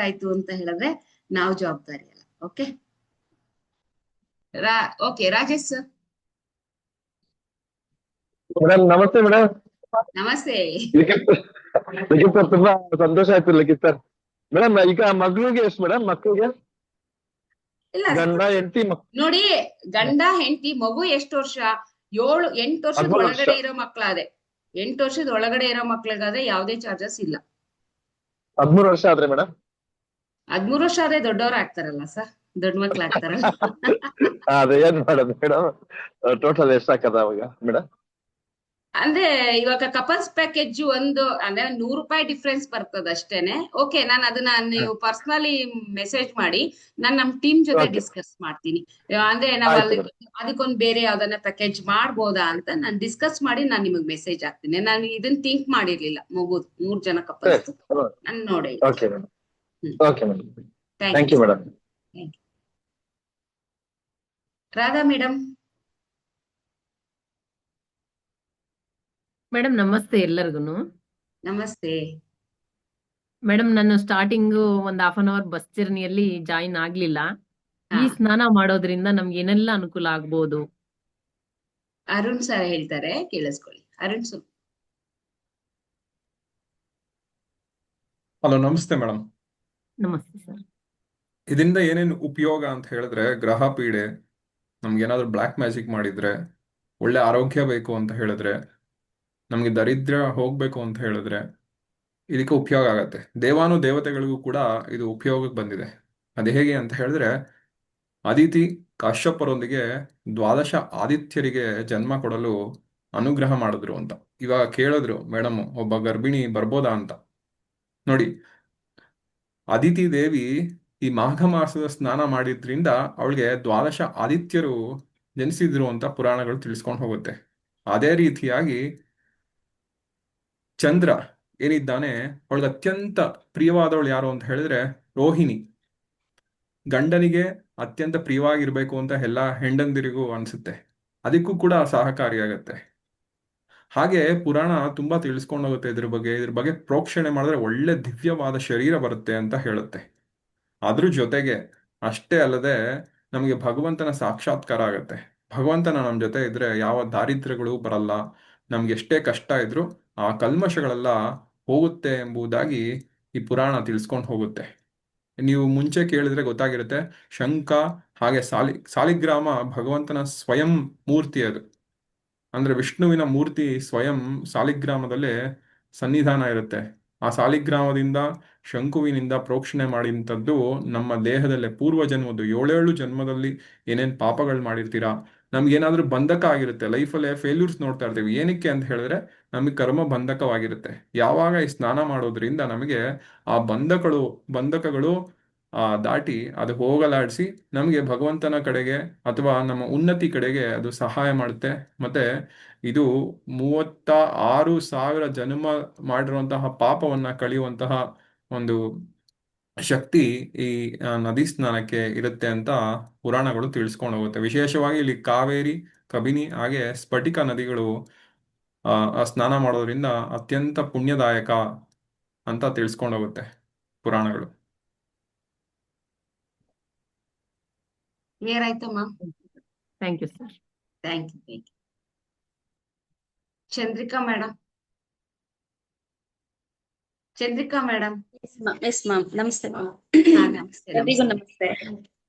ಆಯ್ತು ಅಂತ ಹೇಳಿದ್ರೆ ನಾವು ಜವಾಬ್ದಾರಿ ಅಲ್ಲ. Okay okay, Rajesh sir. Madam ನಮಸ್ತೆ. ಮೇಡಮ್ ನಮಸ್ತೆ. ಲಿಖಿತ್ ಸರ್, ತುಂಬಾ ಸಂತೋಷ ಆಯ್ತು ಲಿಖಿತ್ ಸರ್. ಮೇಡಮ್ ಈಗ ಮಗಳಿಗೆ ಎಷ್ಟು ಮೇಡಮ್? ಮಕ್ಕಳಿಗೆ ಇಲ್ಲ ಗಂಡ ಹೆಂಡತಿ ನೋಡಿ, ಗಂಡ ಹೆಂಡತಿ ಮಗು ಎಷ್ಟು ವರ್ಷ? 8 ವರ್ಷದ 13 ವರ್ಷ. ಒಳಗಡೆ ಇರೋ ಮಕ್ಳಾದ್ರೆ 8 ವರ್ಷದ ಒಳಗಡೆ ಇರೋ ಮಕ್ಳಿಗಾದ್ರೆ ಯಾವ್ದೇ ಚಾರ್ಜಸ್ ಇಲ್ಲ. 13 ವರ್ಷ ಆದ್ರೆ ಮೇಡಮ್? 13 ವರ್ಷ ಆದ್ರೆ ದೊಡ್ಡವ್ರು ಆಗ್ತಾರಲ್ಲ ಸರ್, ದೊಡ್ಡ ಮಕ್ಳು ಆಗ್ತಾರಲ್ಲ. ಅದೇ ಏನ್ ಮಾಡೋದು ಮೇಡಮ್? ಟೋಟಲ್ ಎಷ್ಟು ಹಾಕದ ಅವಾಗ ಮೇಡಮ್? ಅಂದ್ರೆ ಇವಾಗ ಕಪಲ್ಸ್ ಪ್ಯಾಕೇಜ್ ಒಂದು ಅಂದ್ರೆ 100 ರೂಪಾಯಿ ಡಿಫ್ರೆನ್ಸ್ ಬರ್ತದ ಅಷ್ಟೇನೆ. ಓಕೆ, ನಾನು ಅದನ್ನ ನೀವು ಪರ್ಸನಲಿ ಮೆಸೇಜ್ ಮಾಡಿ, ನಾನು ನಮ್ ಟೀಮ್ ಜೊತೆ Okay. ಡಿಸ್ಕಸ್ ಮಾಡ್ತೀನಿ. ಅಂದ್ರೆ ನಾವು ಆಯ್ತು ಅಲ್ಲಿ ಅದಕ್ಕೊಂದು ಬೇರೆ ಯಾವ್ದನ್ನ ಪ್ಯಾಕೇಜ್ ಮಾಡ್ಬೋದಾ ಅಂತ ನಾನು ಡಿಸ್ಕಸ್ ಮಾಡಿ ನಾನು ನಿಮಗೆ ಮೆಸೇಜ್ ಹಾಕ್ತೀನಿ. ನಾನು ಇದನ್ನ ಥಿಂಕ್ ಮಾಡಿರ್ಲಿಲ್ಲ. 3 ಜನ ಕಪಲ್ಸ್ ನಾನು ನೋಡಿ. Okay madam. Okay madam, thank thank you you madam. Radha madam. Madam ನಮಸ್ತೆ ಎಲ್ಲರಿಗೂ. ನಮಸ್ತೆ ಮೇಡಮ್, ನಾನು ಸ್ಟಾರ್ಟಿಂಗ್ ಒಂದ್ ಹಾಫ್ ಅನ್ ಅವರ್ ಬಸ್ ಜರ್ನಿಯಲ್ಲಿ ಜಾಯಿನ್ ಆಗ್ಲಿಲ್ಲ. ಈ ಸ್ನಾನ ಮಾಡೋದ್ರಿಂದ ನಮ್ಗೆ ಏನೆಲ್ಲ ಅನುಕೂಲ ಆಗ್ಬೋದು? ಅರುಣ್ ಸರ್ ಹೇಳ್ತಾರೆ, ಕೇಳಿಸ್ಕೊಳ್ಳಿ. ಅರುಣ್ ಸರ್. ಹಲೋ, ನಮಸ್ತೆ ಮೇಡಮ್. ನಮಸ್ತೆ ಸರ್. ಇದರಿಂದ ಏನೇನು ಉಪಯೋಗ ಅಂತ ಹೇಳಿದ್ರೆ, ಗ್ರಹ ಪೀಡೆ, ನಮ್ಗೇನಾದ್ರೂ ಬ್ಲ್ಯಾಕ್ ಮ್ಯಾಜಿಕ್ ಮಾಡಿದ್ರೆ, ಒಳ್ಳೆ ಆರೋಗ್ಯ ಬೇಕು ಅಂತ ಹೇಳಿದ್ರೆ, ನಮ್ಗೆ ದರಿದ್ರ ಹೋಗ್ಬೇಕು ಅಂತ ಹೇಳಿದ್ರೆ ಇದಕ್ಕೆ ಉಪಯೋಗ ಆಗತ್ತೆ. ದೇವತೆಗಳಿಗೂ ಕೂಡ ಇದು ಉಪಯೋಗಕ್ಕೆ ಬಂದಿದೆ. ಅದು ಹೇಗೆ ಅಂತ ಹೇಳಿದ್ರೆ, ಅದಿತಿ ಕಾಶ್ಯಪರೊಂದಿಗೆ 12 ಆದಿತ್ಯರಿಗೆ ಜನ್ಮ ಕೊಡಲು ಅನುಗ್ರಹ ಮಾಡಿದ್ರು ಅಂತ. ಇವಾಗ ಕೇಳಿದ್ರು ಮೇಡಮ್, ಒಬ್ಬ ಗರ್ಭಿಣಿ ಬರ್ಬೋದಾ ಅಂತ. ನೋಡಿ, ಅದಿತಿ ದೇವಿ ಈ ಮಾಘ ಮಾಸದ ಸ್ನಾನ ಮಾಡಿದ್ರಿಂದ ಅವಳಿಗೆ 12 ಆದಿತ್ಯರು ಜನಿಸಿದ್ರು ಅಂತ ಪುರಾಣಗಳು ತಿಳಿಸ್ಕೊಂಡು ಹೋಗುತ್ತೆ. ಅದೇ ರೀತಿಯಾಗಿ ಚಂದ್ರ ಏನಿದ್ದಾನೆ, ಅವಳಿಗೆ ಅತ್ಯಂತ ಪ್ರಿಯವಾದವಳು ಯಾರು ಅಂತ ಹೇಳಿದ್ರೆ ರೋಹಿಣಿ. ಗಂಡನಿಗೆ ಅತ್ಯಂತ ಪ್ರಿಯವಾಗಿರ್ಬೇಕು ಅಂತ ಎಲ್ಲ ಹೆಂಡಂದಿರಿಗೂ ಅನ್ಸುತ್ತೆ. ಅದಕ್ಕೂ ಕೂಡ ಸಹಕಾರಿಯಾಗತ್ತೆ. ಹಾಗೆ ಪುರಾಣ ತುಂಬಾ ತಿಳಿಸ್ಕೊಂಡು ಹೋಗುತ್ತೆ ಇದ್ರ ಬಗ್ಗೆ ಪ್ರೋಕ್ಷಣೆ ಮಾಡಿದ್ರೆ ಒಳ್ಳೆ ದಿವ್ಯವಾದ ಶರೀರ ಬರುತ್ತೆ ಅಂತ ಹೇಳುತ್ತೆ. ಅದ್ರ ಜೊತೆಗೆ ಅಷ್ಟೇ ಅಲ್ಲದೆ ನಮಗೆ ಭಗವಂತನ ಸಾಕ್ಷಾತ್ಕಾರ ಆಗತ್ತೆ. ಭಗವಂತನ ನಮ್ಮ ಜೊತೆ ಇದ್ರೆ ಯಾವ ದಾರಿದ್ರ್ಯಗಳು ಬರಲ್ಲ, ನಮ್ಗೆ ಎಷ್ಟೇ ಕಷ್ಟ ಇದ್ರೂ ಆ ಕಲ್ಮಶಗಳೆಲ್ಲ ಹೋಗುತ್ತೆ ಎಂಬುದಾಗಿ ಈ ಪುರಾಣ ತಿಳಿಸ್ಕೊಂಡು ಹೋಗುತ್ತೆ. ನೀವು ಮುಂಚೆ ಕೇಳಿದ್ರೆ ಗೊತ್ತಾಗಿರುತ್ತೆ, ಶಂಖ ಹಾಗೆ ಸಾಲಿಗ್ರಾಮ ಭಗವಂತನ ಸ್ವಯಂ ಮೂರ್ತಿ ಅದು. ಅಂದ್ರೆ ವಿಷ್ಣುವಿನ ಮೂರ್ತಿ ಸ್ವಯಂ ಸಾಲಿಗ್ರಾಮದಲ್ಲೇ ಸನ್ನಿಧಾನ ಇರುತ್ತೆ. ಆ ಸಾಲಿಗ್ರಾಮದಿಂದ ಶಂಕುವಿನಿಂದ ಪ್ರೋಕ್ಷಣೆ ಮಾಡಿದಂಥದ್ದು ನಮ್ಮ ದೇಹದಲ್ಲೇ ಪೂರ್ವ ಜನ್ಮದ್ದು 7 ಜನ್ಮದಲ್ಲಿ ಏನೇನು ಪಾಪಗಳು ಮಾಡಿರ್ತೀರಾ, ನಮ್ಗೇನಾದ್ರೂ ಬಂಧಕ ಆಗಿರುತ್ತೆ, ಲೈಫಲ್ಲೇ ಫೇಲ್ಯೂರ್ಸ್ ನೋಡ್ತಾ ಇರ್ತೀವಿ. ಏನಕ್ಕೆ ಅಂತ ಹೇಳಿದ್ರೆ ನಮಗೆ ಕರ್ಮ ಬಂಧಕವಾಗಿರುತ್ತೆ. ಯಾವಾಗ ಈ ಸ್ನಾನ ಮಾಡೋದ್ರಿಂದ ನಮಗೆ ಆ ಬಂಧಕಗಳು ದಾಟಿ ಅದು ಹೋಗಲಾಡಿಸಿ ನಮಗೆ ಭಗವಂತನ ಕಡೆಗೆ ಅಥವಾ ನಮ್ಮ ಉನ್ನತಿ ಕಡೆಗೆ ಅದು ಸಹಾಯ ಮಾಡುತ್ತೆ. ಮತ್ತೆ ಇದು 36,000 ಜನ್ಮ ಮಾಡಿರುವಂತಹ ಪಾಪವನ್ನ ಕಳೆಯುವಂತಹ ಒಂದು ಶಕ್ತಿ ಈ ನದಿ ಸ್ನಾನಕ್ಕೆ ಇರುತ್ತೆ ಅಂತ ಪುರಾಣಗಳು ತಿಳಿಸ್ಕೊಂಡು ಹೋಗುತ್ತೆ. ವಿಶೇಷವಾಗಿ ಇಲ್ಲಿ ಕಾವೇರಿ, ಕಬಿನಿ ಹಾಗೆ ಸ್ಫಟಿಕ ನದಿಗಳು ಸ್ನಾನ ಮಾಡೋದ್ರಿಂದ ಅತ್ಯಂತ ಪುಣ್ಯದಾಯಕ ಅಂತ ತಿಳಿಸ್ಕೊಂಡು ಹೋಗುತ್ತೆ ಪುರಾಣಗಳು. ಕ್ಲಿಯರ್ ಆಯ್ತಮ್ಮ? Thank you sir. Thank you. Chandrika madam. Chandrika madam. Yes ma'am. ನಮಸ್ತೆ ಮ್ಯಾಮ್. ನಮಸ್ತೆ. ಎಲ್ರಿಗೂ ನಮಸ್ತೆ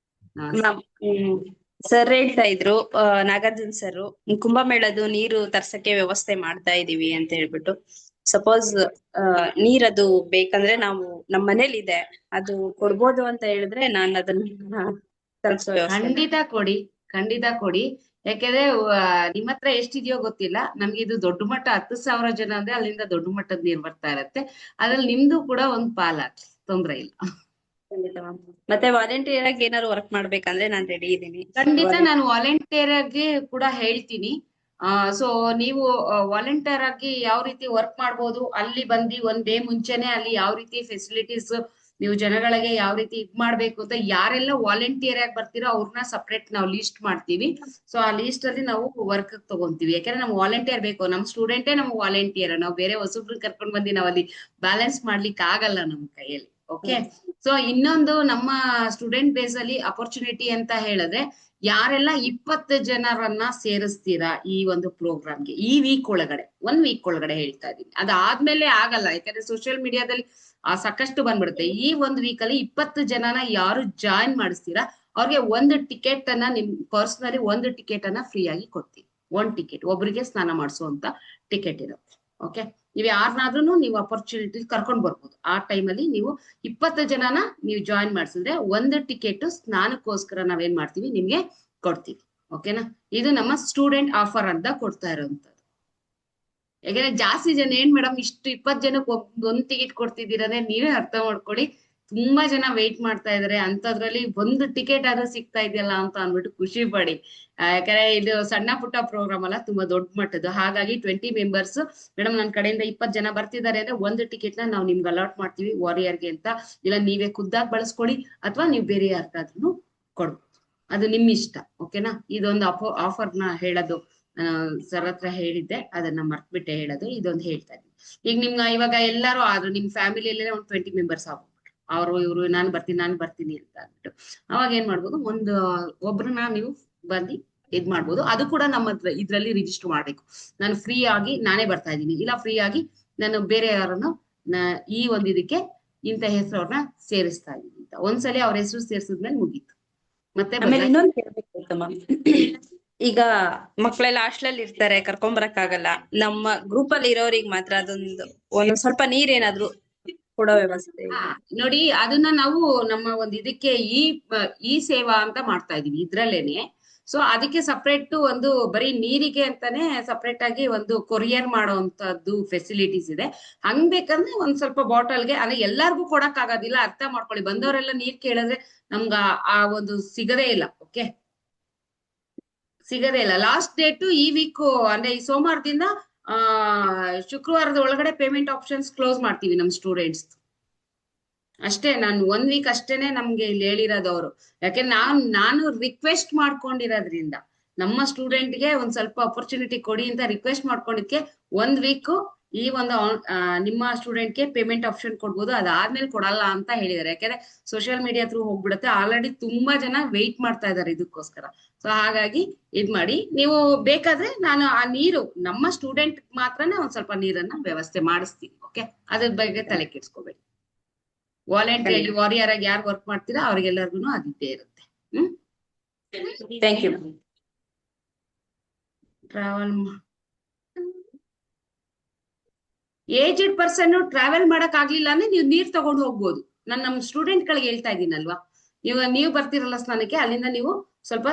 ಮ್ಯಾಮ್. ಸರ್ ಹೇಳ್ತಾ ಇದ್ರು, ನಾಗಾರ್ಜುನ್ ಸರ್, ಕುಂಭಮೇಳದು ನೀರು ತರ್ಸಕ್ಕೆ ವ್ಯವಸ್ಥೆ ಮಾಡ್ತಾ ಇದೀವಿ ಅಂತ ಹೇಳ್ಬಿಟ್ಟು. ಸಪೋಸ್ ನೀರದು ಬೇಕಂದ್ರೆ ನಾವು ನಮ್ಮ ಮನೇಲಿ ಇದೆ, ಅದು ಕೊಡ್ಬೋದು ಅಂತ ಹೇಳಿದ್ರೆ ನಾನು ಅದನ್ನ ತರಿಸೋ ವ್ಯವಸ್ಥೆ. ಖಂಡಿತ ಕೊಡಿ. ಯಾಕೆಂದ್ರೆ ನಿಮ್ಮ ಹತ್ರ ಎಷ್ಟಿದೆಯೋ ಗೊತ್ತಿಲ್ಲ, ನಮ್ಗೆ ಇದು ದೊಡ್ಡ ಮಟ್ಟ 10,000 ಜನ ಅಂದ್ರೆ ಅಲ್ಲಿಂದ ದೊಡ್ಡ ಮಟ್ಟದ ನೀರ್ ಬರ್ತಾ ಇರತ್ತೆ. ಅದ್ರಲ್ಲಿ ನಿಮ್ದು ಕೂಡ ಒಂದ್ ಪಾಲಾಗ್ಲಿ, ತೊಂದ್ರೆ ಇಲ್ಲ. ಖಂಡಿತ ಮ್ಯಾಮ್. ಮತ್ತೆ ವಾಲಂಟಿಯರ್ ಆಗಿ ಏನಾದ್ರು ವರ್ಕ್ ಮಾಡ್ಬೇಕಂದ್ರೆ ನಾನು ರೆಡಿ ಇದ್ದೀನಿ. ಖಂಡಿತ ನಾನು ವಾಲಂಟಿಯರ್ ಆಗಿ ಕೂಡ ಹೇಳ್ತೀನಿ. ಸೊ ನೀವು ವಾಲಂಟಿಯರ್ ಆಗಿ ಯಾವ ರೀತಿ ವರ್ಕ್ ಮಾಡ್ಬೋದು, ಅಲ್ಲಿ ಬಂದು ಒಂದ್ ಡೇ ಮುಂಚೆನೆ ಅಲ್ಲಿ ಯಾವ ರೀತಿ ಫೆಸಿಲಿಟೀಸ್ ನೀವು ಜನಗಳಿಗೆ ಯಾವ ರೀತಿ ಇದ್ ಮಾಡ್ಬೇಕು ಅಂತ, ಯಾರೆಲ್ಲ ವಾಲಂಟಿಯರ್ ಆಗಿ ಬರ್ತೀರೋ ಅವ್ರನ್ನ ಸಪ್ರೇಟ್ ನಾವು ಲೀಸ್ಟ್ ಮಾಡ್ತೀವಿ. ಸೊ ಆ ಲೀಸ್ಟ್ ಅಲ್ಲಿ ನಾವು ವರ್ಕ್ ತಗೊಂತೀವಿ. ಯಾಕಂದ್ರೆ ನಮ್ಗೆ ವಾಲಂಟಿಯರ್ ಬೇಕು, ನಮ್ ಸ್ಟೂಡೆಂಟೇ ನಮ್ಗೆ ವಾಲಂಟಿಯರ್. ನಾವು ಬೇರೆ ಹೊಸಬ್ರನ್ನ ಕರ್ಕೊಂಡ್ ಬಂದು ನಾವ್ ಅಲ್ಲಿ ಬ್ಯಾಲೆನ್ಸ್ ಮಾಡ್ಲಿಕ್ಕೆ ಆಗಲ್ಲ ನಮ್ ಕೈಯಲ್ಲಿ. ಓಕೆ. ಸೊ ಇನ್ನೊಂದು ನಮ್ಮ ಸ್ಟೂಡೆಂಟ್ ಬೇಸ್ ಅಲ್ಲಿ ಅಪರ್ಚುನಿಟಿ ಅಂತ ಹೇಳಿದ್ರೆ, ಯಾರೆಲ್ಲ 20 ಜನರನ್ನ ಸೇರಿಸ್ತೀರಾ ಈ ಒಂದು ಪ್ರೋಗ್ರಾಮ್ಗೆ ಈ ವೀಕ್ ಒಳಗಡೆ, 1 ವೀಕ್ ಒಳಗಡೆ ಹೇಳ್ತಾ ಇದೀನಿ, ಅದಾದ್ಮೇಲೆ ಆಗಲ್ಲ. ಯಾಕಂದ್ರೆ ಸೋಷಿಯಲ್ ಮೀಡಿಯಾದಲ್ಲಿ ಸಾಕಷ್ಟು ಬಂದ್ಬಿಡುತ್ತೆ. ಈ 1 ವೀಕ್ ಅಲ್ಲಿ 20 ಜನನ ಯಾರು ಜಾಯಿನ್ ಮಾಡಿಸ್ತೀರಾ ಅವ್ರಿಗೆ 1 ಟಿಕೆಟ್ ಅನ್ನ, ನಿಮ್ ಪರ್ಸನಲಿ 1 ಟಿಕೆಟ್ ಅನ್ನ ಫ್ರೀ ಆಗಿ ಕೊಡ್ತೀವಿ. 1 ಟಿಕೆಟ್ ಒಬ್ರಿಗೆ ಸ್ನಾನ ಮಾಡಿಸುವಂತ ಟಿಕೆಟ್ ಇರುತ್ತೆ. ಓಕೆ. ನೀವ್ ಯಾರನ್ನಾದ್ರೂ ನೀವು ಅಪರ್ಚುನಿಟಿ ಕರ್ಕೊಂಡ್ ಬರ್ಬೋದು. ಆ ಟೈಮಲ್ಲಿ ನೀವು 20 ಜನನ ನೀವು ಜಾಯಿನ್ ಮಾಡಿಸಿದ್ರೆ 1 ಟಿಕೆಟ್ ಸ್ನಾನಕ್ಕೋಸ್ಕರ ನಾವೇನ್ ಮಾಡ್ತೀವಿ ನಿಮ್ಗೆ ಕೊಡ್ತೀವಿ. ಓಕೆನಾ? ಇದು ನಮ್ಮ ಸ್ಟೂಡೆಂಟ್ ಆಫರ್ ಅಂತ ಕೊಡ್ತಾ ಇರೋಂಥದ್ದು. ಯಾಕಂದ್ರೆ ಜಾಸ್ತಿ ಜನ ಏನ್ ಮೇಡಮ್ ಇಷ್ಟು 20 ಜನಕ್ಕೆ ಒಂದ್ ಟಿಕೆಟ್ ಕೊಡ್ತಿದ್ದೀರನೆ ನೀವೇ ಅರ್ಥ ಮಾಡ್ಕೊಳ್ಳಿ. ತುಂಬಾ ಜನ ವೆಯ್ಟ್ ಮಾಡ್ತಾ ಇದಾರೆ. ಅಂತದ್ರಲ್ಲಿ 1 ಟಿಕೆಟ್ ಆದ್ರೂ ಸಿಗ್ತಾ ಇದೆಯಲ್ಲ ಅಂತ ಅಂದ್ಬಿಟ್ಟು ಖುಷಿ ಪಡಿ. ಯಾಕಂದ್ರೆ ಇದು ಸಣ್ಣ ಪುಟ್ಟ ಪ್ರೋಗ್ರಾಮ್ ಅಲ್ಲ, ತುಂಬಾ ದೊಡ್ಡ ಮಟ್ಟದ್ದು. ಹಾಗಾಗಿ 20 ಮೆಂಬರ್ಸ್ ಮೇಡಮ್ ನನ್ನ ಕಡೆಯಿಂದ 20 ಜನ ಬರ್ತಿದ್ದಾರೆ ಅಂದ್ರೆ 1 ಟಿಕೆಟ್ ನ ನಾವು ನಿಮ್ಗೆ ಅಲಾಟ್ ಮಾಡ್ತೀವಿ ವಾರಿಯರ್ಗೆ ಅಂತ. ಇಲ್ಲ ನೀವೇ ಖುದ್ದಾಗಿ ಬಳಸ್ಕೊಡಿ ಅಥವಾ ನೀವು ಬೇರೆ ಯಾರಿಗಾದ್ರೂ ಕೊಡ್ಬೋದು, ಅದು ನಿಮ್ ಇಷ್ಟ. ಓಕೆನಾ? ಇದೊಂದು ಆಫರ್ನ ಹೇಳೋದು ಸರ್ ಹತ್ರ ಹೇಳಿದ್ದೆ, ಅದನ್ನ ಮರ್ತ್ಬಿಟ್ಟೆ ಹೇಳೋದು. ಇದೊಂದು ಹೇಳ್ತಾ ಇದ್ದೀನಿ. ಈಗ ಇವಾಗ ಎಲ್ಲಾರು ಆದ್ರು ನಿಮ್ ಫ್ಯಾಮಿಲಿಯಲ್ಲೇ ಒಂದು 20 ಮೆಂಬರ್ಸ್ ಆಗ್ಬಿಟ್ರು, ಅವರು ಇವ್ರು ನಾನು ಬರ್ತೀನಿ ಅಂತ ಅಂದ್ಬಿಟ್ಟು ಅವಾಗ ಏನ್ ಮಾಡ್ಬೋದು, ಒಬ್ರನ್ನ ನೀವು ಬಂದು ಇದ್ ಮಾಡ್ಬೋದು. ಅದು ಕೂಡ ನಮ್ಮ ಹತ್ರ ಇದ್ರಲ್ಲಿ ರಿಜಿಸ್ಟರ್ ಮಾಡ್ಬೇಕು. ನಾನು ಫ್ರೀ ಆಗಿ ನಾನೇ ಬರ್ತಾ ಇದ್ದೀನಿ, ಇಲ್ಲ ಫ್ರೀ ಆಗಿ ನಾನು ಬೇರೆ ಯಾರನ್ನು ಈ ಒಂದು ಇದಕ್ಕೆ ಇಂಥ ಹೆಸರವ್ರನ್ನ ಸೇರಿಸ್ತಾ ಇದ್ದೀನಿ ಅಂತ ಒಂದ್ಸಲಿ ಅವ್ರ ಹೆಸರು ಸೇರ್ಸಿದ್ಮೇಲೆ ಮುಗೀತು. ಮತ್ತೆ ಆಮೇಲೆ ಇನ್ನೊಂದು ಕೇಳ್ಬೇಕು ಮ್ಯಾಮ್. ಈಗ ಮಕ್ಳೆಲ್ಲ ಹಾಸ್ಟೆಲ್ ಇರ್ತಾರೆ, ಕರ್ಕೊಂಡ್ ಬರಕ್ ಆಗಲ್ಲ. ನಮ್ಮ ಗ್ರೂಪ್ ಅಲ್ಲಿ ಇರೋರಿಗೆ ಮಾತ್ರ ಒಂದ್ ಸ್ವಲ್ಪ ನೀರೇನಾದ್ರು ಕೊಡೋ ವ್ಯವಸ್ಥೆ. ನೋಡಿ, ಅದನ್ನ ನಾವು ನಮ್ಮ ಒಂದು ಇದಕ್ಕೆ ಈ ಸೇವಾ ಅಂತ ಮಾಡ್ತಾ ಇದೀವಿ ಇದ್ರಲ್ಲೇನೆ. ಸೊ ಅದಕ್ಕೆ ಸಪ್ರೇಟ್ ಒಂದು ಬರೀ ನೀರಿಗೆ ಅಂತಾನೆ ಸಪ್ರೇಟ್ ಆಗಿ ಒಂದು ಕೊರಿಯರ್ ಮಾಡೋಂಥದ್ದು ಫೆಸಿಲಿಟೀಸ್ ಇದೆ. ಹಂಗ್ ಬೇಕಂದ್ರೆ ಒಂದ್ ಸ್ವಲ್ಪ ಬಾಟಲ್ಗೆ, ಅಂದ್ರೆ ಎಲ್ಲಾರ್ಗು ಕೊಡಕ್ ಆಗೋದಿಲ್ಲ, ಅರ್ಥ ಮಾಡ್ಕೊಳ್ಳಿ. ಬಂದವರೆಲ್ಲ ನೀರ್ ಕೇಳಿದ್ರೆ ನಮ್ಗ ಆ ಒಂದು ಸಿಗದೇ ಇಲ್ಲ. ಓಕೆ, ಸಿಗದೇ ಇಲ್ಲ. ಲಾಸ್ಟ್ ಡೇಟ್ ಈ ವೀಕ್ ಅಂದ್ರೆ ಈ ಸೋಮವಾರದಿಂದ ಶುಕ್ರವಾರದ ಒಳಗಡೆ ಪೇಮೆಂಟ್ ಆಪ್ಷನ್ಸ್ ಕ್ಲೋಸ್ ಮಾಡ್ತೀವಿ ನಮ್ ಸ್ಟೂಡೆಂಟ್ಸ್ ಅಷ್ಟೇ. ನಾನು 1 ವೀಕ್ ಅಷ್ಟೇನೆ ನಮ್ಗೆ ಇಲ್ಲಿ ಹೇಳಿರೋದು ಅವರು. ಯಾಕೆಂದ್ರೆ ನಾನು ರಿಕ್ವೆಸ್ಟ್ ಮಾಡ್ಕೊಂಡಿರೋದ್ರಿಂದ ನಮ್ಮ ಸ್ಟೂಡೆಂಟ್ಗೆ ಒಂದ್ ಸ್ವಲ್ಪ ಅಪರ್ಚುನಿಟಿ ಕೊಡಿ ಅಂತ ರಿಕ್ವೆಸ್ಟ್ ಮಾಡ್ಕೊಂಡಿದ್ಕೆ 1 ವೀಕ್ ಈ ಒಂದು ನಿಮ್ಮ ಸ್ಟೂಡೆಂಟ್ಗೆ ಪೇಮೆಂಟ್ ಆಪ್ಷನ್ ಕೊಡ್ಬೋದು, ಅದಾದ್ಮೇಲೆ ಕೊಡಲ್ಲ ಅಂತ ಹೇಳಿದಾರೆ. ಯಾಕಂದ್ರೆ ಸೋಷಿಯಲ್ ಮೀಡಿಯಾ ಥ್ರೂ ಹೋಗ್ಬಿಡುತ್ತೆ. ಆಲ್ರೆಡಿ ತುಂಬಾ ಜನ ವೆಯ್ಟ್ ಮಾಡ್ತಾ ಇದಾರೆ ಇದಕ್ಕೋಸ್ಕರ. ಸೊ ಹಾಗಾಗಿ ಇದ್ ಮಾಡಿ, ನೀವು ಬೇಕಾದ್ರೆ ನಾನು ಆ ನೀರು ನಮ್ಮ ಸ್ಟೂಡೆಂಟ್ ಮಾತ್ರನೇ ಒಂದ್ ಸ್ವಲ್ಪ ನೀರನ್ನ ವ್ಯವಸ್ಥೆ ಮಾಡಿಸ್ತೀನಿ. ಓಕೆ, ಅದ್ರ ಬಗ್ಗೆ ತಲೆ ಕೆಡ್ಸ್ಕೋಬೇಡಿ. ವಾಲಂಟಿಯರ್ ವಾರಿಯರ್ ಆಗಿ ಯಾರು ವರ್ಕ್ ಮಾಡ್ತೀರಾ ಅವ್ರಿಗೆಲ್ಲರಿಗೂ ಅದಿದ್ದೇ ಇರುತ್ತೆ. Thank you. Travel aged person travel ಮಾಡಕ್ ಆಗ್ಲಿಲ್ಲ ಅಂದ್ರೆ ನೀವು ನೀರ್ ತಗೊಂಡು ಹೋಗ್ಬೋದು. ನಾನು ನಮ್ಮ ಸ್ಟೂಡೆಂಟ್ ಗಳಿಗೆ ಹೇಳ್ತಾ ಇದ್ದೀನಲ್ವಾ, ನೀವು ಬರ್ತಿರಲ್ಲ ಸ್ನಾನಕ್ಕೆ, ಅಲ್ಲಿಂದ ನೀವು ಸ್ವಲ್ಪ